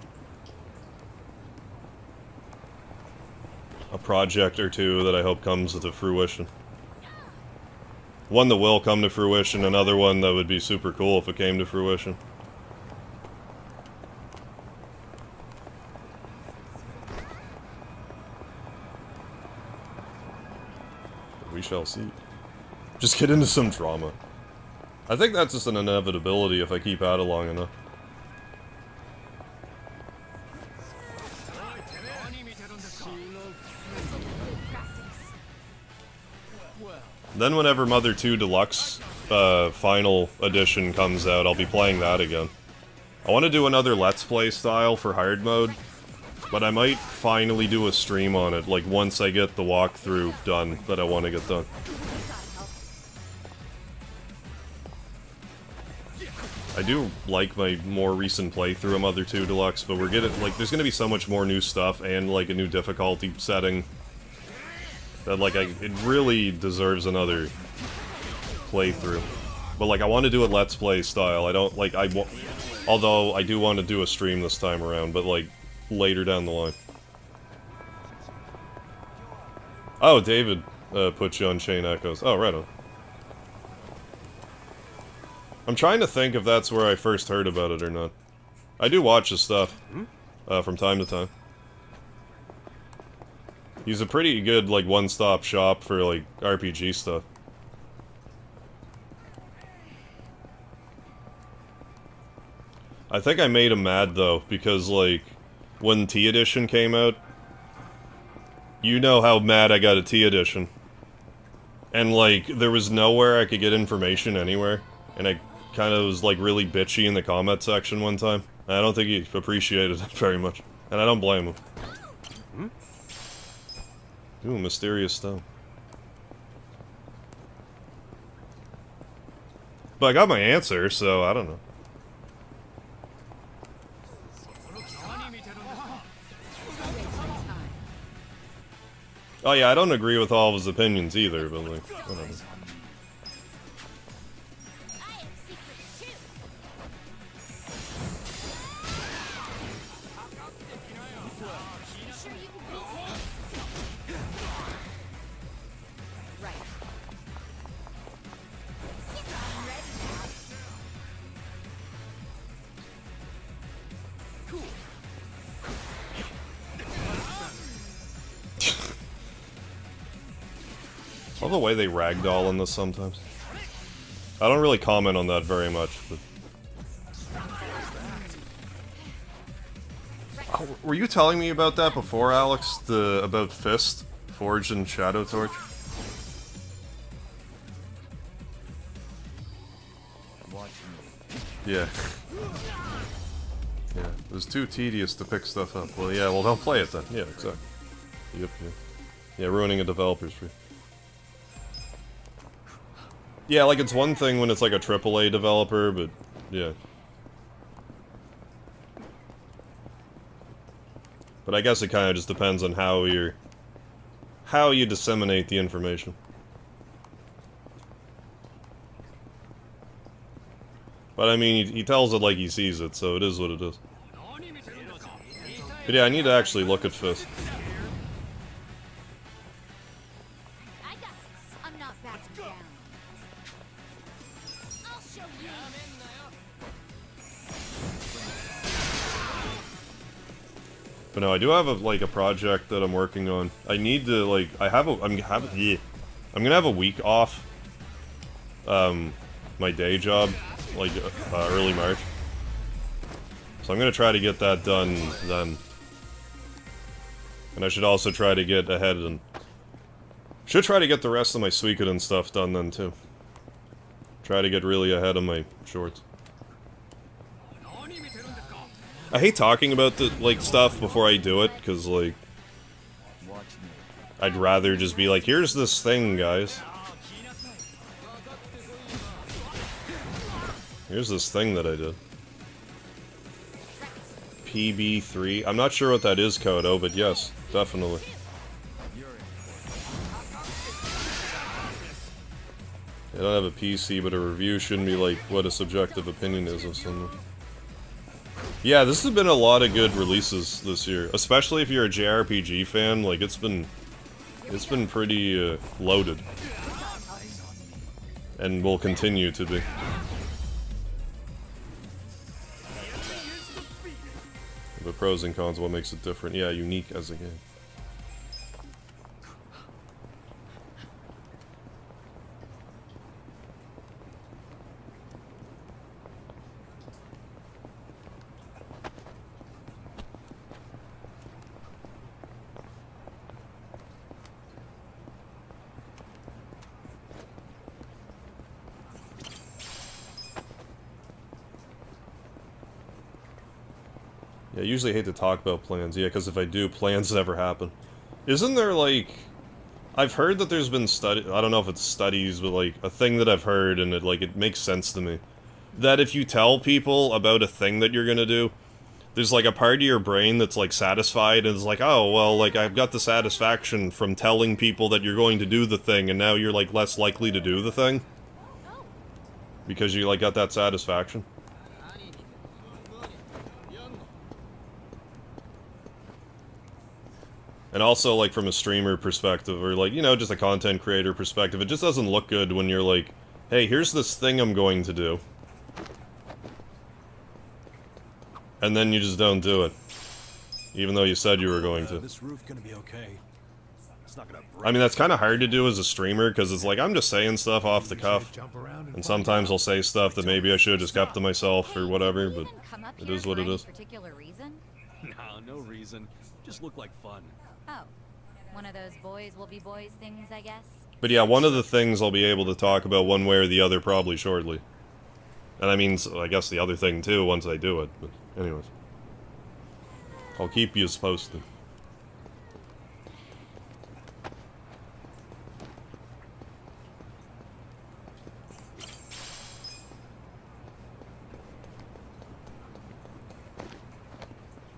a project or two that I hope comes to fruition. One that will come to fruition, another one that would be super cool if it came to fruition. We shall see. Just get into some drama. I think that's just an inevitability if I keep at it long enough. Then whenever Mother 2 Deluxe Final Edition comes out, I'll be playing that again. I want to do another Let's Play style for hard mode, but I might finally do a stream on it, like once I get the walkthrough done that I want to get done. I do like my more recent playthrough of Mother 2 Deluxe, but we're getting, like, there's gonna be so much more new stuff and, like, a new difficulty setting that, like, it really deserves another playthrough. But, like, I want to do it Let's Play style. I don't, like, although I do want to do a stream this time around, but, like, later down the line. Oh, David put you on Chain Echoes. Oh, right on. I'm trying to think if that's where I first heard about it or not. I do watch his stuff from time to time. He's a pretty good, like, one-stop shop for, like, RPG stuff. I think I made him mad, though, because, like, when T Edition came out, you know how mad I got at T Edition. And, like, there was nowhere I could get information anywhere, and I kind of was, like, really bitchy in the comment section one time. And I don't think he appreciated it very much. And I don't blame him. Ooh, mysterious stone. But I got my answer, so I don't know. Oh yeah, I don't agree with all of his opinions either, but like, whatever. I love the way they ragdoll in this sometimes. I don't really comment on that very much, but... Oh, were you telling me about that before, Alex? About Fist? Forged in Shadow Torch? Yeah. Yeah, it was too tedious to pick stuff up. Well, yeah, well, don't play it then. Yeah, exactly. Yep, yeah. Yeah, ruining a developer's free. Yeah, like, it's one thing when it's, like, a AAA developer, but, yeah. But I guess it kind of just depends on how you disseminate the information. But, I mean, he tells it like he sees it, so it is what it is. But yeah, I need to actually look at Fist. But no, I do have a project that I'm working on. I need to like I'm gonna have a week off my day job, like early March. So I'm gonna try to get that done then. And I should also try to get ahead and should try to get the rest of my Suikoden stuff done then too. Try to get really ahead of my shorts. I hate talking about the, like, stuff before I do it, because, like, I'd rather just be like, here's this thing, guys. Here's this thing that I did. PB3. I'm not sure what that is, Kodo, but yes, definitely. I don't have a PC, but a review shouldn't be like what a subjective opinion is of someone. Yeah, this has been a lot of good releases this year, especially if you're a JRPG fan. Like it's been pretty loaded, and will continue to be. The pros and cons, what makes it different? Yeah, unique as a game. Yeah, I usually hate to talk about plans. Yeah, because if I do, plans never happen. Isn't there, like... I've heard that there's been I don't know if it's studies, but, like, a thing that I've heard, and it makes sense to me. That if you tell people about a thing that you're gonna do, there's, like, a part of your brain that's, like, satisfied, and it's like, oh, well, like, I've got the satisfaction from telling people that you're going to do the thing, and now you're, like, less likely to do the thing. Because you, like, got that satisfaction. And also, like, from a streamer perspective, or, like, you know, just a content creator perspective, it just doesn't look good when you're like, hey, here's this thing I'm going to do. And then you just don't do it. Even though you said you were going to.
This roof gonna be okay. It's not gonna break.
I mean, that's kind of hard to do as a streamer, because it's like, I'm just saying stuff off the cuff. And sometimes I'll say stuff that maybe I should have just kept to myself, or whatever, but it is what it is.
Particular reason?
No reason. Just look like fun.
Oh, one of those boys will be boys things, I guess.
But yeah, one of the things I'll be able to talk about one way or the other probably shortly. And I mean, I guess the other thing too, once I do it, but anyways. I'll keep you posted.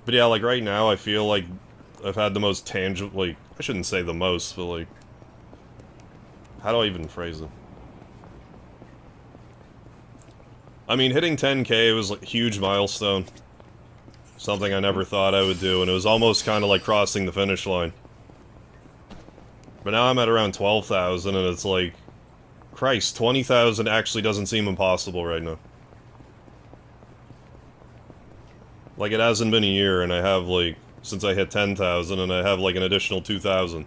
But yeah, like right now I feel like I've had the most tangible, like, I shouldn't say the most, but like, how do I even phrase it? I mean, hitting 10K was like a huge milestone. Something I never thought I would do, and it was almost kind of like crossing the finish line. But now I'm at around 12,000, and it's like, Christ, 20,000 actually doesn't seem impossible right now. Like, it hasn't been a year, and I have, like, since I hit 10,000, and I have, like, an additional 2,000.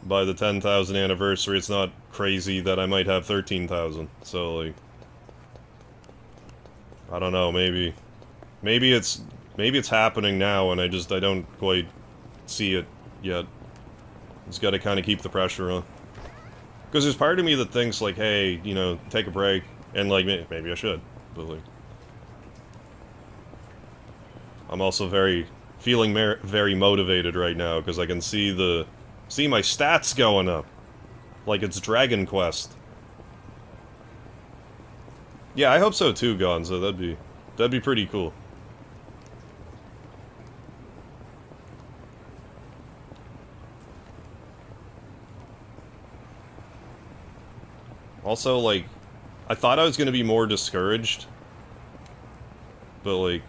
By the 10,000 anniversary, it's not crazy that I might have 13,000, so, like... I don't know, maybe it's happening now, and I don't quite see it yet. Just gotta kind of keep the pressure on. Because there's part of me that thinks, like, hey, you know, take a break, and, like, maybe I should. But, like, I'm also feeling very motivated right now, because I can see my stats going up. Like it's Dragon Quest. Yeah, I hope so too, Gonzo. That'd be pretty cool. Also, like, I thought I was gonna be more discouraged. But, like,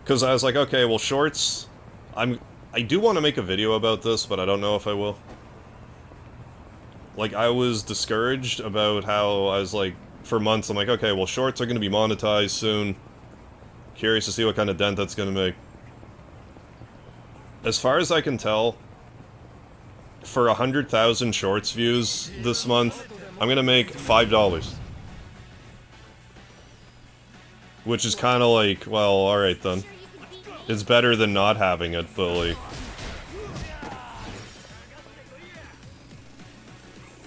because I was like, okay, well, shorts... I do want to make a video about this, but I don't know if I will. Like, I was discouraged about how I was, like, for months, I'm like, okay, well, shorts are gonna be monetized soon. Curious to see what kind of dent that's gonna make. As far as I can tell, for 100,000 shorts views this month, I'm gonna make $5. Which is kind of like, well, alright then. It's better than not having it, but like...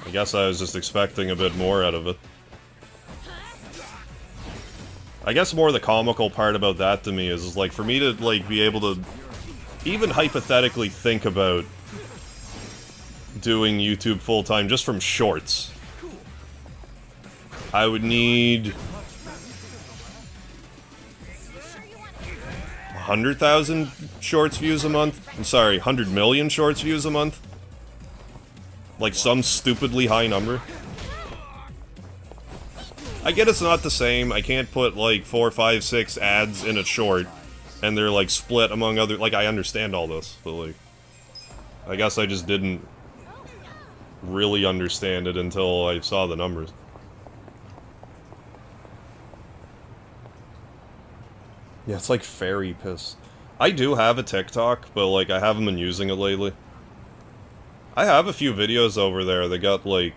I guess I was just expecting a bit more out of it. I guess more the comical part about that to me is like, for me to, like, be able to even hypothetically think about doing YouTube full-time just from shorts. I would need 100,000 shorts views a month. I'm sorry, 100 million shorts views a month. Like some stupidly high number. I get it's not the same. I can't put, like, 4, 5, 6 ads in a short, and they're, like, split among other... Like, I understand all this, but, like... I guess I just didn't really understand it until I saw the numbers. Yeah, it's like fairy piss. I do have a TikTok, but, like, I haven't been using it lately. I have a few videos over there that got, like,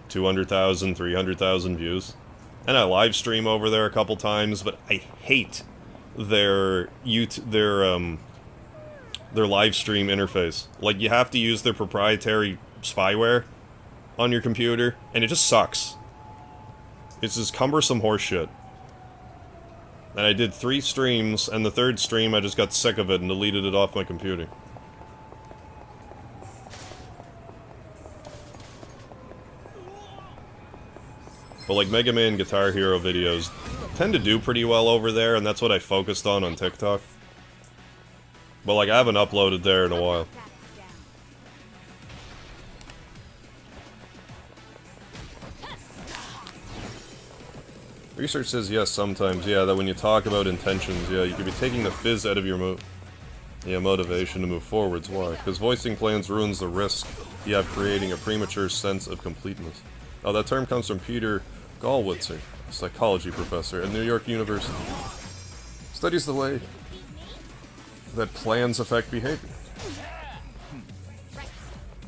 200,000, 300,000 views. And I live stream over there a couple times, but I hate their live stream interface. Like, you have to use their proprietary spyware on your computer, and it just sucks. It's just cumbersome horseshit. And I did 3 streams, and the 3rd stream I just got sick of it and deleted it off my computer. But like Mega Man Guitar Hero videos tend to do pretty well over there, and that's what I focused on TikTok. But like I haven't uploaded there in a while. Research says yes sometimes, yeah, that when you talk about intentions, yeah, you could be taking the fizz out of your motivation to move forwards. Why? Because voicing plans ruins the risk you have creating a premature sense of completeness. Oh, that term comes from Peter Gallwitzer, a psychology professor at New York University. Studies the way that plans affect behavior.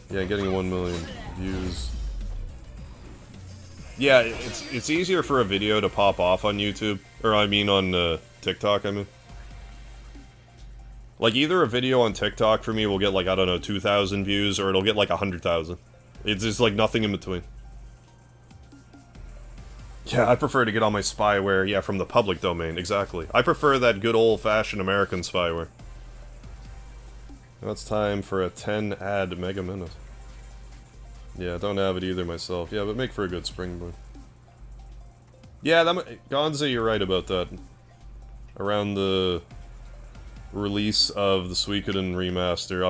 Yeah, getting 1 million views. Yeah, it's easier for a video to pop off on YouTube, or I mean on TikTok, I mean. Like, either a video on TikTok for me will get, like, I don't know, 2,000 views, or it'll get, like, 100,000. It's just, like, nothing in between. Yeah, I prefer to get all my spyware, yeah, from the public domain, exactly. I prefer that good old-fashioned American spyware. Now it's time for a 10-ad mega minute. Yeah, don't have it either myself. Yeah, but make for a good springboard. Yeah, Gonza, you're right about that. Around the release of the Suikoden remaster,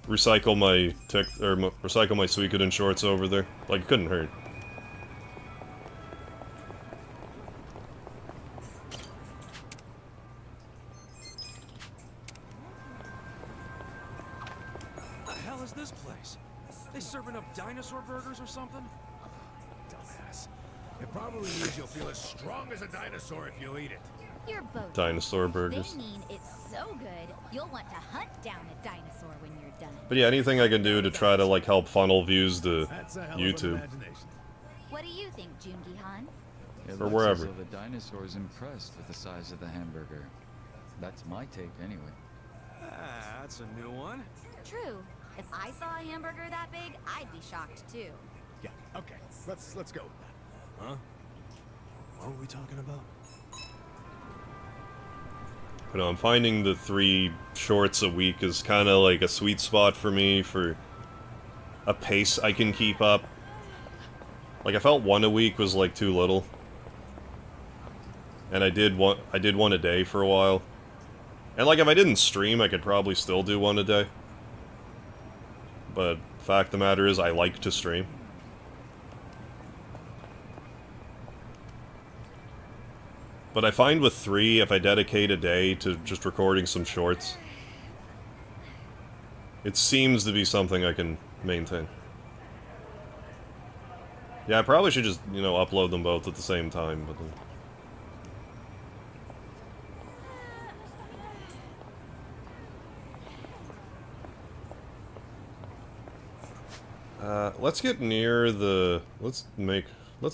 recycle my Suikoden shorts over there. Like, it couldn't hurt.
What the hell is this place? They serving up dinosaur burgers or something?
Dumbass. It probably means you'll feel as strong as a dinosaur if you eat it.
You're both
Dinosaur burgers.
They mean it's so good, you'll want to hunt down a dinosaur when you're done.
But yeah, anything I can do to try to, like, help funnel views to YouTube.
What do you think, Jungi-han?
It
Or
looks
wherever.
as though the dinosaur's impressed with the size of the hamburger. That's my take, anyway.
Ah, that's a new one.
True. If I saw a hamburger that big, I'd be shocked too.
Yeah, okay. Let's go with that. Huh? What were we talking about?
You know, I'm finding the 3 shorts a week is kind of like a sweet spot for me for a pace I can keep up. Like, I felt 1 a week was, like, too little. And I did one a day for a while. And, like, if I didn't stream, I could probably still do 1 a day. But fact of the matter is, I like to stream. But I find with 3, if I dedicate a day to just recording some shorts, it seems to be something I can maintain. Yeah, I probably should just, you know, upload them both at the same time, but... let's get near the... Let's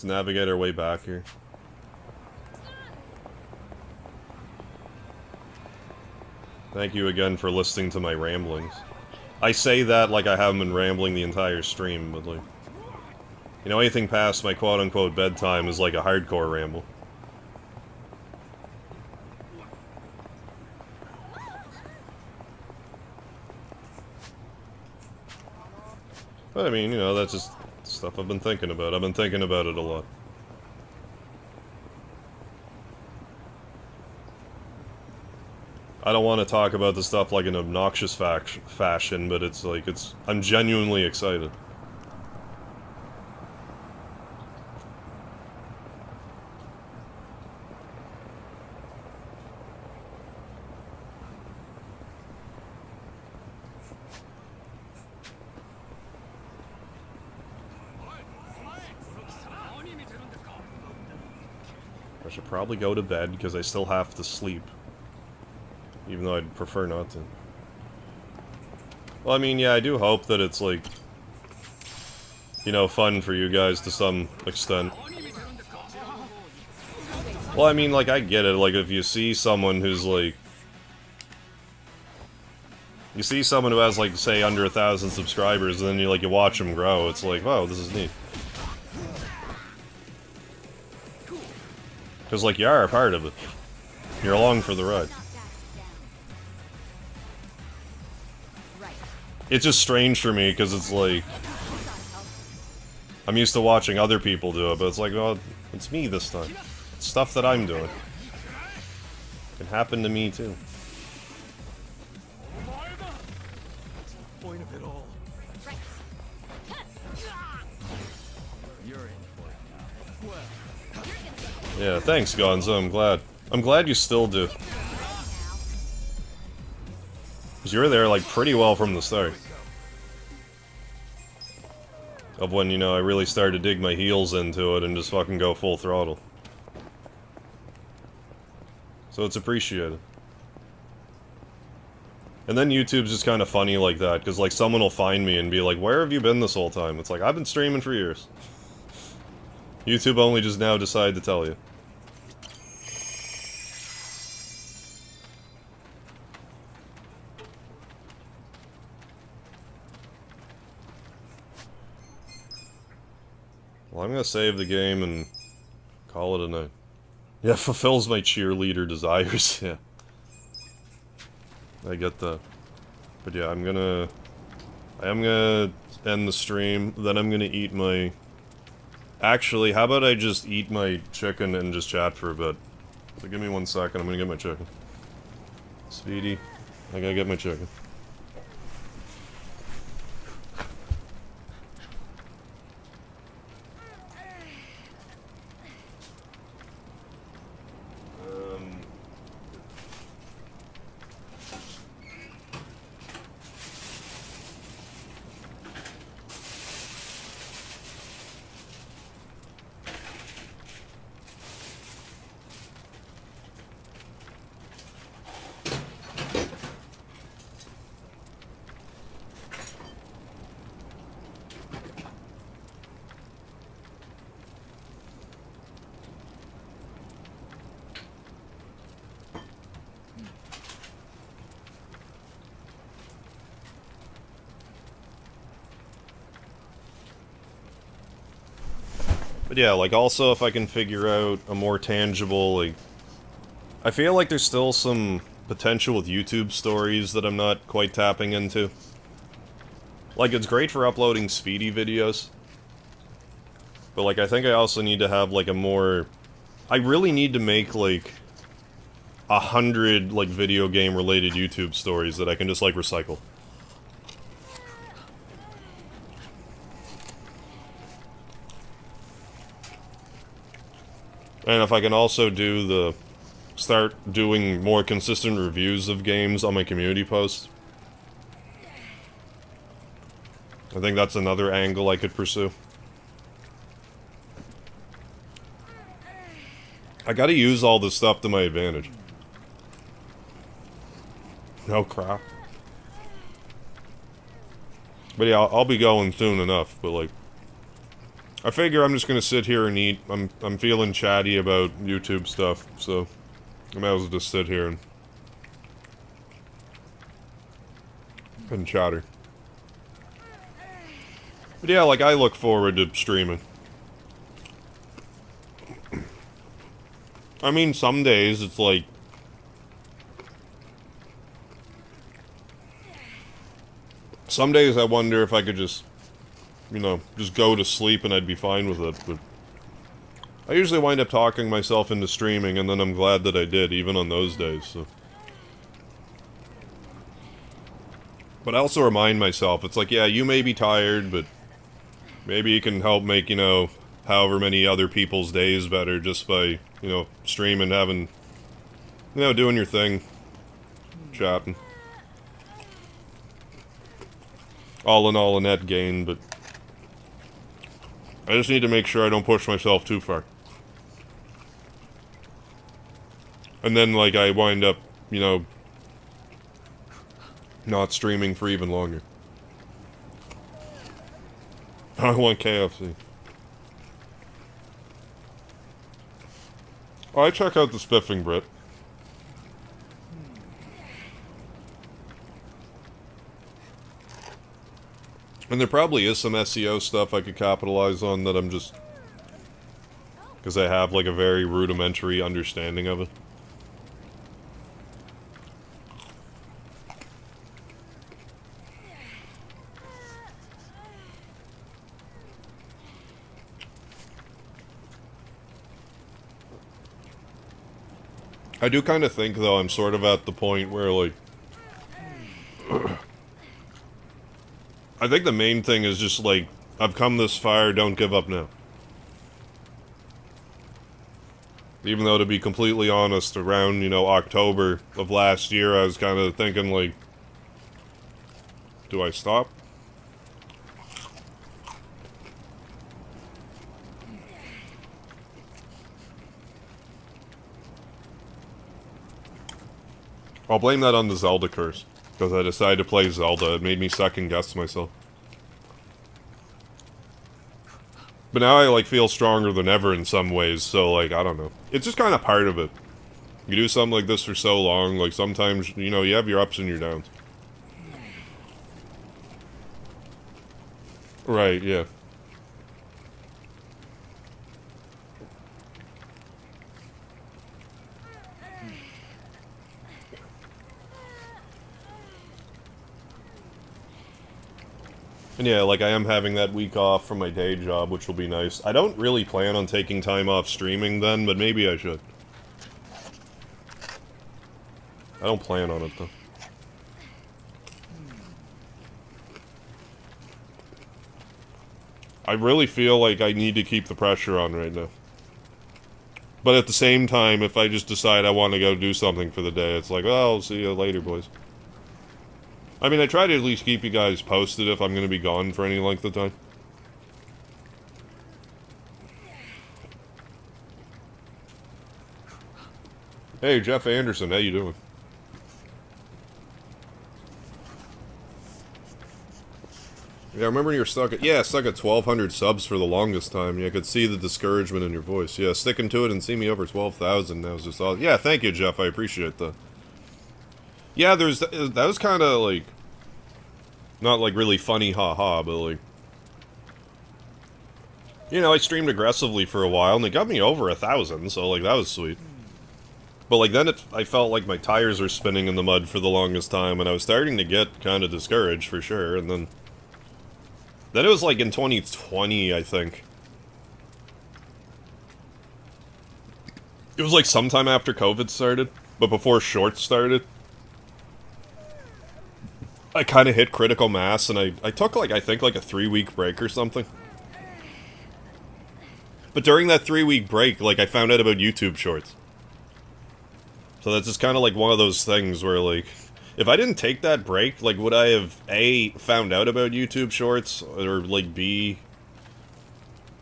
navigate our way back here. Thank you again for listening to my ramblings. I say that like I haven't been rambling the entire stream, but like... You know, anything past my quote-unquote bedtime is like a hardcore ramble. But I mean, you know, that's just stuff I've been thinking about. I've been thinking about it a lot. I don't want to talk about the stuff like an obnoxious fashion, but it's like, I'm genuinely excited. I should probably go to bed because I still have to sleep. Even though I'd prefer not to. Well, I mean, yeah, I do hope that it's, like, you know, fun for you guys to some extent. Well, I mean, like, I get it. Like, if you see someone who's, like... You see someone who has, like, say, under 1,000 subscribers, and then you, like, you watch them grow, it's like, wow, this is neat. Because, like, you are a part of it. You're along for the ride. It's just strange for me, because it's like... I'm used to watching other people do it, but it's like, well, it's me this time. It's stuff that I'm doing. It can happen to me, too.
Point of it all.
Yeah, thanks, Gonzo, I'm glad. I'm glad you still do. Because you were there, like, pretty well from the start. Of when, you know, I really started to dig my heels into it and just fucking go full throttle. So it's appreciated. And then YouTube's just kind of funny like that, because, like, someone will find me and be like, where have you been this whole time? It's like, I've been streaming for years. YouTube only just now decided to tell you. Well, I'm gonna save the game and call it a night. Yeah, fulfills my cheerleader desires, yeah. I get that. But yeah, I am gonna end the stream, then I'm gonna eat my... Actually, how about I just eat my chicken and just chat for a bit? So give me 1 second, I'm gonna get my chicken. Speedy, I gotta get my chicken. But yeah, like, also if I can figure out a more tangible, like... I feel like there's still some potential with YouTube stories that I'm not quite tapping into. Like, it's great for uploading speedy videos. But, like, I think I also need to have, like, a more... I really need to make, like, 100, like, video game-related YouTube stories that I can just, like, recycle. And if I can also do the... start doing more consistent reviews of games on my community posts. I think that's another angle I could pursue. I gotta use all this stuff to my advantage. No crap. But yeah, I'll be going soon enough, but like... I figure I'm just gonna sit here and eat. I'm feeling chatty about YouTube stuff, so I might as well just sit here and chatter. But yeah, like, I look forward to streaming. I mean, some days it's like... Some days I wonder if I could just... you know, just go to sleep and I'd be fine with it, but... I usually wind up talking myself into streaming, and then I'm glad that I did, even on those days, so... But I also remind myself, it's like, yeah, you may be tired, but... maybe you can help make, you know, however many other people's days better just by, you know, streaming, having... you know, doing your thing. Chatting. All in all, a net gain, but... I just need to make sure I don't push myself too far. And then, like, I wind up, you know, not streaming for even longer. I want KFC. Oh, I check out the Spiffing Brit. And there probably is some SEO stuff I could capitalize on that I'm just... because I have, like, a very rudimentary understanding of it. I do kind of think, though, I'm sort of at the point where, like... I think the main thing is just, like, I've come this far, don't give up now. Even though, to be completely honest, around, you know, October of last year, I was kind of thinking, like... do I stop? I'll blame that on the Zelda curse. Because I decided to play Zelda. It made me second guess myself. But now I, like, feel stronger than ever in some ways, so, like, I don't know. It's just kind of part of it. You do something like this for so long, like, sometimes, you know, you have your ups and your downs. Right, yeah. And yeah, like, I am having that week off from my day job, which will be nice. I don't really plan on taking time off streaming then, but maybe I should. I don't plan on it, though. I really feel like I need to keep the pressure on right now. But at the same time, if I just decide I want to go do something for the day, it's like, well, I'll see you later, boys. I mean, I try to at least keep you guys posted if I'm going to be gone for any length of time. Hey, Jeff Anderson, how you doing? Yeah, I remember when you were stuck at... yeah, stuck at 1,200 subs for the longest time. Yeah, I could see the discouragement in your voice. Yeah, sticking to it and see me over 12,000 now is just all... yeah, thank you, Jeff. I appreciate that. Yeah, there's... that was kind of, like... not, like, really funny, haha, but, like... you know, I streamed aggressively for a while, and it got me over 1,000, so, like, that was sweet. But, like, then I felt like my tires were spinning in the mud for the longest time, and I was starting to get kind of discouraged, for sure, and then... then it was, like, in 2020, I think. It was, like, sometime after COVID started, but before Shorts started. I kind of hit critical mass, and I took, like, I think, like, a 3-week break or something. But during that 3-week break, like, I found out about YouTube Shorts. So that's just kind of, like, one of those things where, like... if I didn't take that break, like, would I have, A, found out about YouTube Shorts, or, like, B,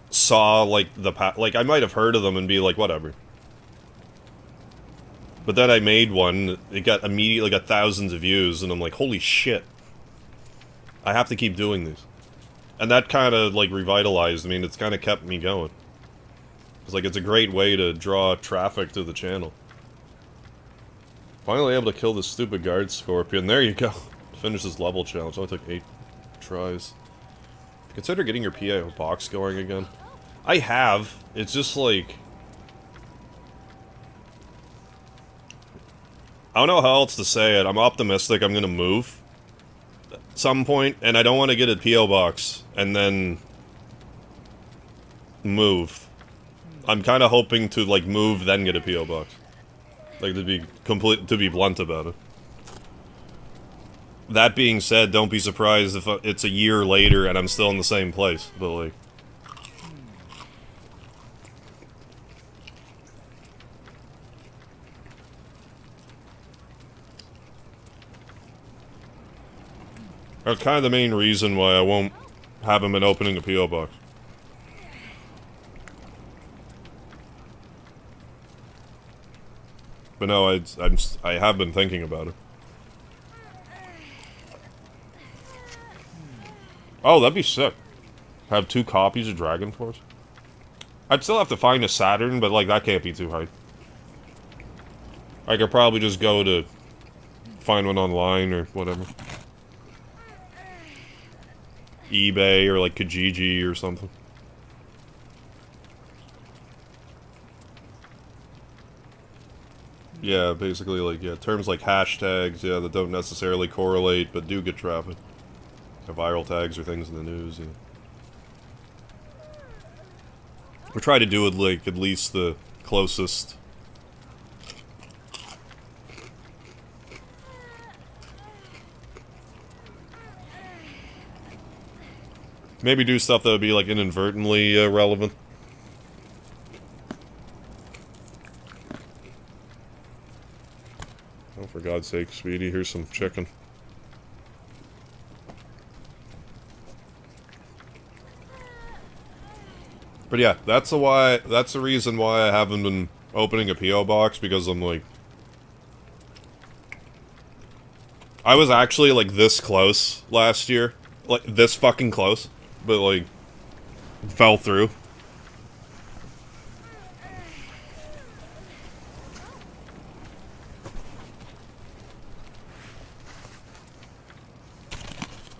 saw, like, like, I might have heard of them and be like, whatever. But then I made one, it got immediately got thousands of views, and I'm like, holy shit. I have to keep doing these. And that kind of, like, revitalized me, and it's kind of kept me going. It's like, it's a great way to draw traffic to the channel. Finally able to kill this stupid guard scorpion. There you go. Finish this level challenge. Only took 8 tries. Consider getting your PAO box going again. I have. It's just like... I don't know how else to say it. I'm optimistic I'm gonna move at some point, and I don't want to get a PO box and then move. I'm kind of hoping to, like, move then get a PO box. Like, to be blunt about it. That being said, don't be surprised if it's a year later and I'm still in the same place, but, like... that's kind of the main reason why I won't have him in opening a P.O. box. But no, I have been thinking about it. Oh, that'd be sick. Have 2 copies of Dragon Force. I'd still have to find a Saturn, but like that can't be too hard. I could probably just go to find one online or whatever. eBay or like Kijiji or something. Yeah, basically like, yeah, terms like hashtags, yeah, that don't necessarily correlate but do get traffic. Viral tags or things in the news, yeah. We try to do it like at least the closest. Maybe do stuff that would be like inadvertently relevant. Oh, for God's sake, Speedy, here's some chicken. But yeah, that's the reason why I haven't been opening a P.O. box, because I'm like... I was actually like this close last year. Like, this fucking close. But like, fell through.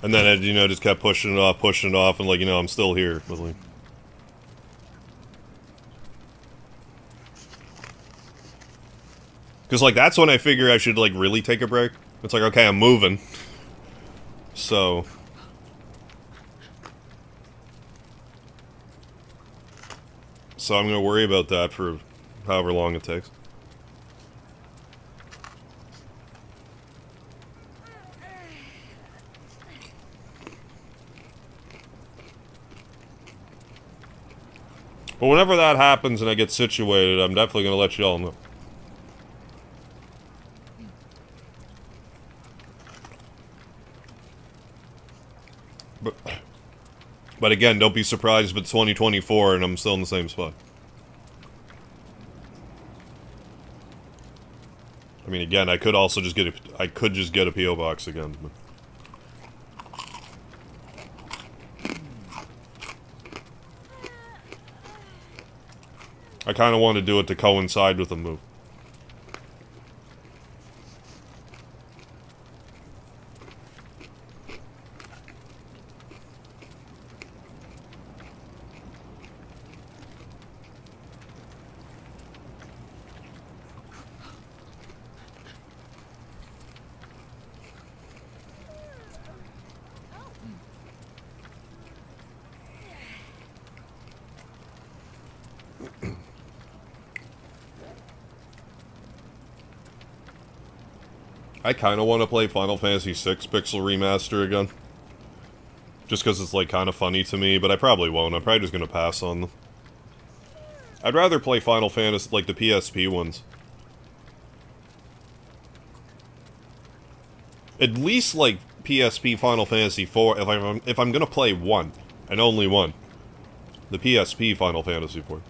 And then it, you know, just kept pushing it off, and like, you know, I'm still here. But like... Because, like, that's when I figure I should, like, really take a break. It's like, okay, I'm moving. So... So I'm gonna worry about that for however long it takes. But whenever that happens and I get situated, I'm definitely gonna let y'all know. But again, don't be surprised if it's 2024 and I'm still in the same spot. I mean, again, I could also just get a P.O. box again. But. I kind of want to do it to coincide with the move. I kind of want to play Final Fantasy VI Pixel Remaster again. Just because it's, like, kind of funny to me, but I probably won't. I'm probably just going to pass on them. I'd rather play Final Fantasy, like, the PSP ones. At least, like, PSP Final Fantasy IV, if I'm going to play one, and only one. The PSP Final Fantasy IV.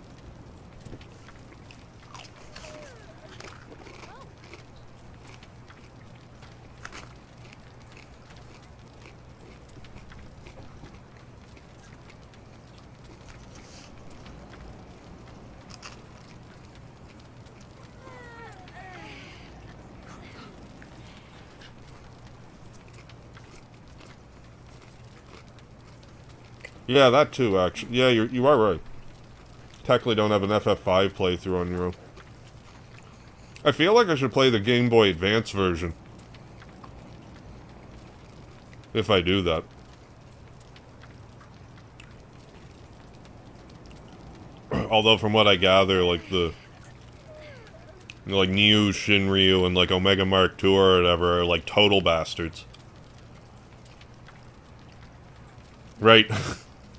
Yeah, that too, actually. Yeah, you are right. Technically don't have an FF5 playthrough on your own. I feel like I should play the Game Boy Advance version. If I do that. Although from what I gather, like the... like Neo Shinryu and like Omega Mark II or whatever are like total bastards. Right.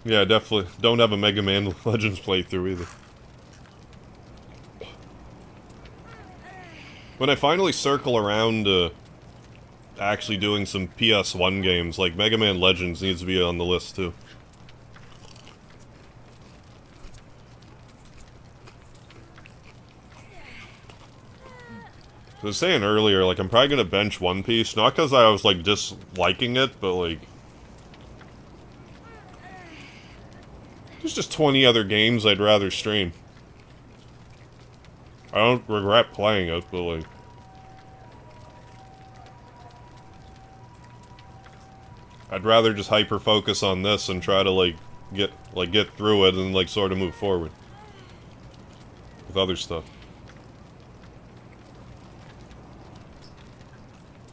Yeah, definitely. Don't have a Mega Man Legends playthrough either. When I finally circle around to actually doing some PS1 games, like Mega Man Legends needs to be on the list too. I was saying earlier, like, I'm probably gonna bench One Piece, not because I was, like, disliking it, but, like... There's just 20 other games I'd rather stream. I don't regret playing it, but, like... I'd rather just hyper-focus on this and try to, like, get through it and, like, sort of move forward. With other stuff.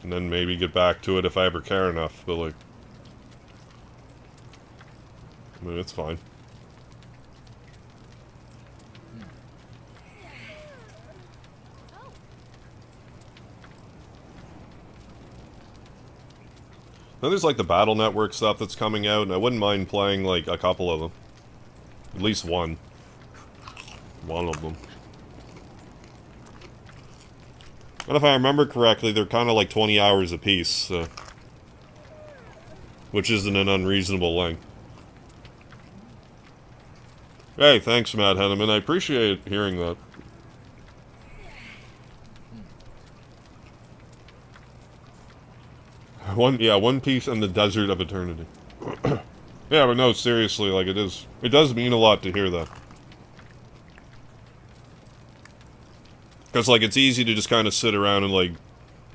And then maybe get back to it if I ever care enough, but, like... I mean, it's fine. Then there's, like, the Battle Network stuff that's coming out, and I wouldn't mind playing, like, a couple of them. At least one. One of them. And if I remember correctly, they're kind of like 20 hours apiece, so... Which isn't an unreasonable length. Hey, thanks, Matt Henneman. I appreciate hearing that. One Piece and the Desert of Eternity. Yeah, but no, seriously, like, it does mean a lot to hear that. Because, like, it's easy to just kind of sit around and, like,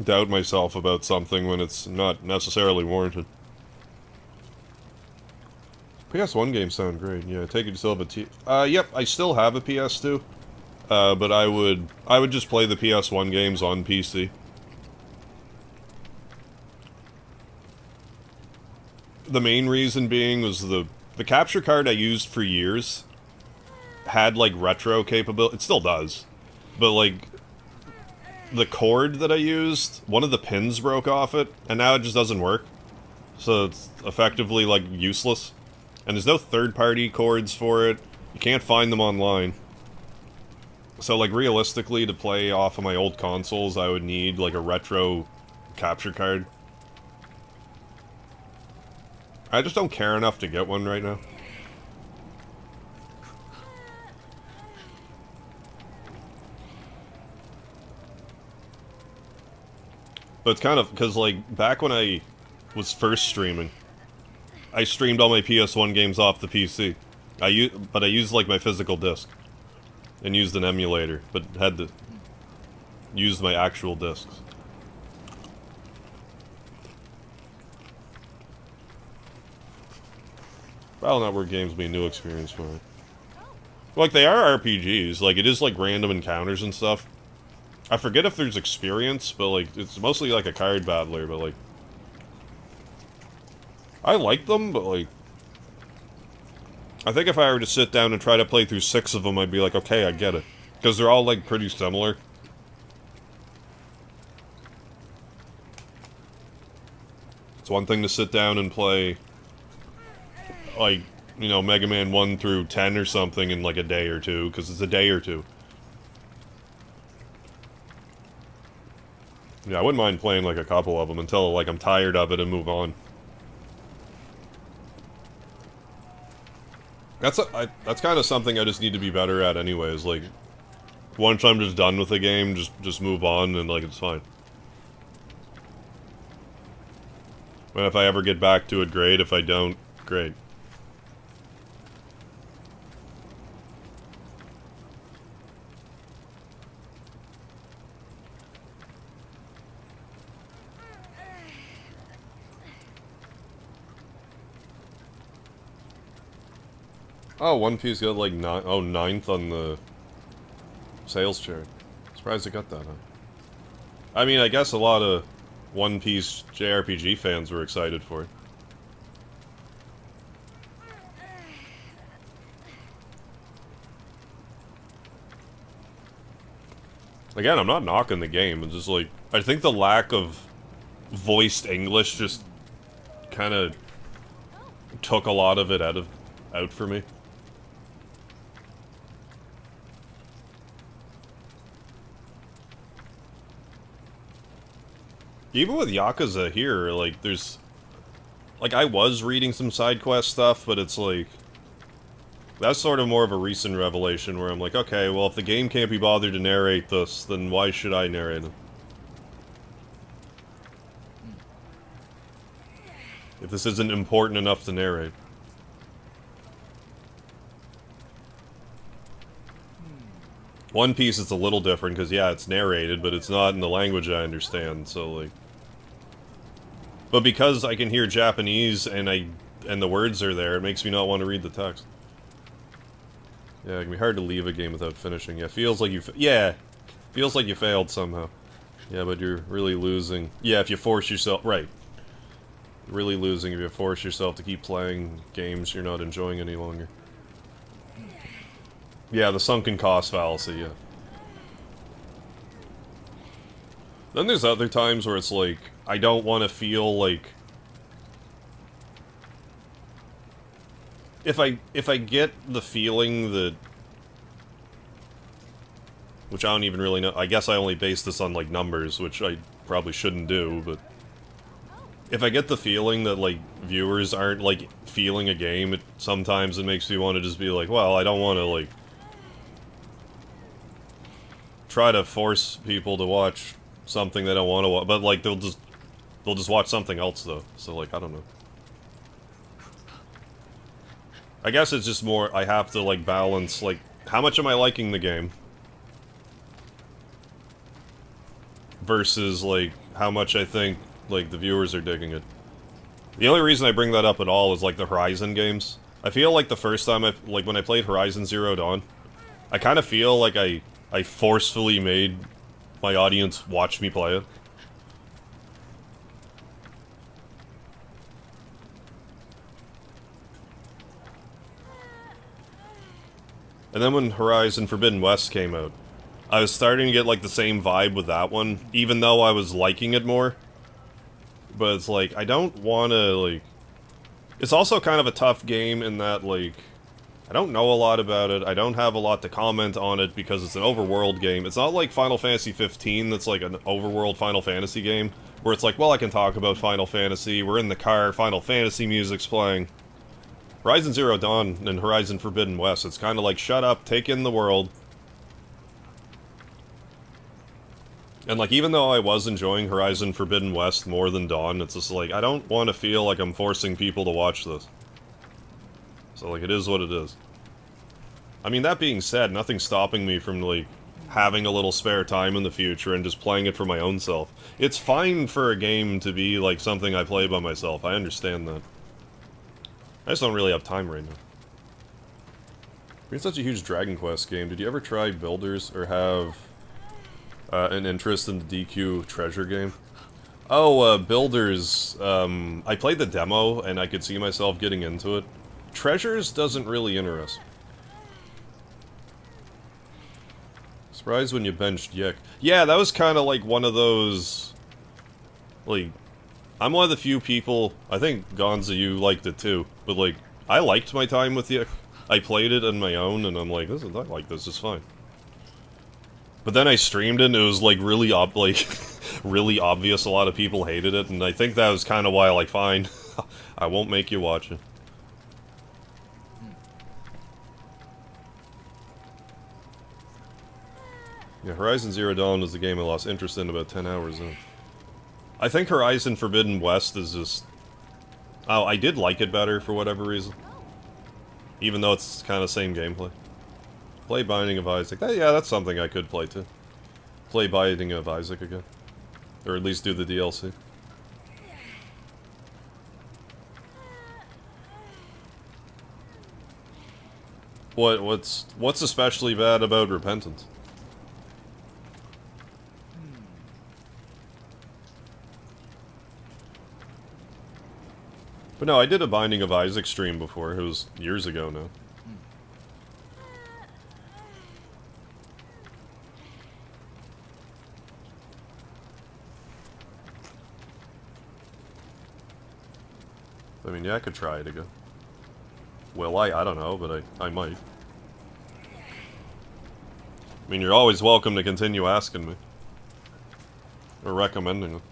doubt myself about something when it's not necessarily warranted. PS1 games sound great. Yeah, take it still have a yep, I still have a PS2. But I would just play the PS1 games on PC. The main reason being was the capture card I used for years had, like, retro capability. It still does. But, like, the cord that I used, one of the pins broke off it, and now it just doesn't work. So it's effectively, like, useless. And there's no third-party cords for it. You can't find them online. So, like, realistically, to play off of my old consoles, I would need, like, a retro capture card. I just don't care enough to get one right now. But it's kind of, because, like, back when I was first streaming, I streamed all my PS1 games off the PC. But I used, like, my physical disc. And used an emulator, but had to use my actual discs. Battle Network games will be a new experience for me. Like, they are RPGs. Like, it is, like, random encounters and stuff. I forget if there's experience, but, like, it's mostly, like, a card battler, but, like... I like them, but, like... I think if I were to sit down and try to play through 6 of them, I'd be like, okay, I get it. Because they're all, like, pretty similar. It's one thing to sit down and play... like, you know, Mega Man 1 through 10 or something in, like, a day or two, because it's a day or two. Yeah, I wouldn't mind playing, like, a couple of them until, like, I'm tired of it and move on. That's kind of something I just need to be better at anyways, like, once I'm just done with the game, just move on and, like, it's fine. And if I ever get back to it, great. If I don't, great. Oh, One Piece got like 9th on the sales chart. Surprised it got that high. I mean, I guess a lot of One Piece JRPG fans were excited for it. Again, I'm not knocking the game. It's just like, I think the lack of voiced English just kind of took a lot of it out for me. Even with Yakuza here, like, there's... Like, I was reading some side quest stuff, but it's like... That's sort of more of a recent revelation where I'm like, okay, well, if the game can't be bothered to narrate this, then why should I narrate it? this isn't important enough to narrate. One Piece is a little different, because yeah, it's narrated, but it's not in the language I understand, so like... But because I can hear Japanese and the words are there, it makes me not want to read the text. Yeah, it can be hard to leave a game without finishing. Yeah, feels like you... feels like you failed somehow. Yeah, but you're really losing. Yeah, if you force yourself... Right. You're really losing if you force yourself to keep playing games you're not enjoying any longer. Yeah, the sunken cost fallacy, yeah. Then there's other times where it's like, I don't want to feel like... If I get the feeling that... Which I don't even really know. I guess I only base this on, like, numbers, which I probably shouldn't do, but... If I get the feeling that, like, viewers aren't, like, feeling a game, sometimes it makes me want to just be like, well, I don't want to, like... try to force people to watch something they don't want to watch, but, like, they'll just watch something else, though, so, like, I don't know. I guess it's just more, I have to, like, balance, like, how much am I liking the game? Versus, like, how much I think, like, the viewers are digging it. The only reason I bring that up at all is, like, the Horizon games. I feel like the first time when I played Horizon Zero Dawn, I kind of feel like I forcefully made my audience watch me play it. And then when Horizon Forbidden West came out, I was starting to get, like, the same vibe with that one, even though I was liking it more. But it's like, I don't want to, like... It's also kind of a tough game in that, like... I don't know a lot about it, I don't have a lot to comment on it because it's an overworld game. It's not like Final Fantasy 15 that's like an overworld Final Fantasy game, where it's like, well, I can talk about Final Fantasy, we're in the car, Final Fantasy music's playing. Horizon Zero Dawn and Horizon Forbidden West, it's kind of like, shut up, take in the world. And like, even though I was enjoying Horizon Forbidden West more than Dawn, it's just like, I don't want to feel like I'm forcing people to watch this. So, like, it is what it is. I mean, that being said, nothing's stopping me from, like, having a little spare time in the future and just playing it for my own self. It's fine for a game to be, like, something I play by myself. I understand that. I just don't really have time right now. It's such a huge Dragon Quest game. Did you ever try Builders or have an interest in the DQ Treasure game? Oh, Builders, I played the demo and I could see myself getting into it. Treasures doesn't really interest me. Surprised when you benched Yik. Yeah, that was kind of like one of those... Like, I'm one of the few people... I think, Gonza, you liked it too. But, like, I liked my time with Yik. I played it on my own, and I'm like, I like this, it's fine. But then I streamed it, and it was, like, really really obvious a lot of people hated it, and I think that was kind of why, like, fine. I won't make you watch it. Yeah, Horizon Zero Dawn was the game I lost interest in about 10 hours in. I think Horizon Forbidden West is just... Oh, I did like it better for whatever reason. Even though it's kind of same gameplay. Play Binding of Isaac. Yeah, that's something I could play too. Play Binding of Isaac again. Or at least do the DLC. What's especially bad about Repentance? But no, I did a Binding of Isaac stream before. It was years ago now. I mean, yeah, I could try it again. Will I? I don't know, but I might. I mean, you're always welcome to continue asking me. Or recommending it.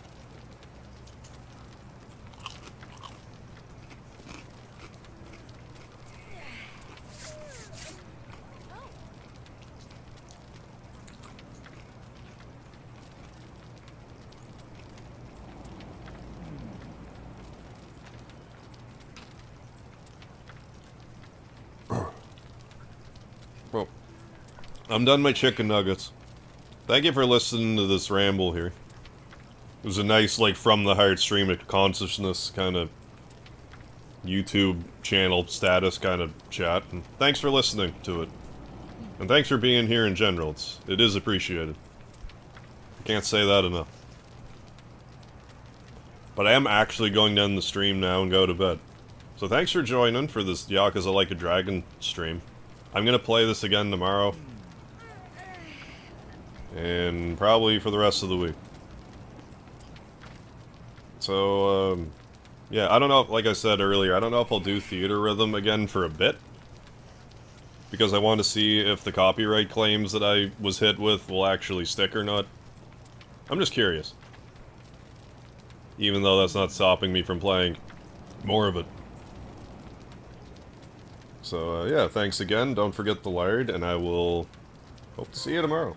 Well, I'm done my chicken nuggets. Thank you for listening to this ramble here. It was a nice, like, from the heart stream of consciousness kind of YouTube channel status kind of chat. And thanks for listening to it. And thanks for being here in general. It is appreciated. I can't say that enough. But I am actually going to end the stream now and go to bed. So thanks for joining for this Yakuza Like a Dragon stream. I'm gonna play this again tomorrow. And probably for the rest of the week. So, yeah, I don't know, like I said earlier, I don't know if I'll do Theater Rhythm again for a bit. Because I want to see if the copyright claims that I was hit with will actually stick or not. I'm just curious. Even though that's not stopping me from playing more of it. So, yeah, thanks again. Don't forget the lard, and I will hope to see you tomorrow.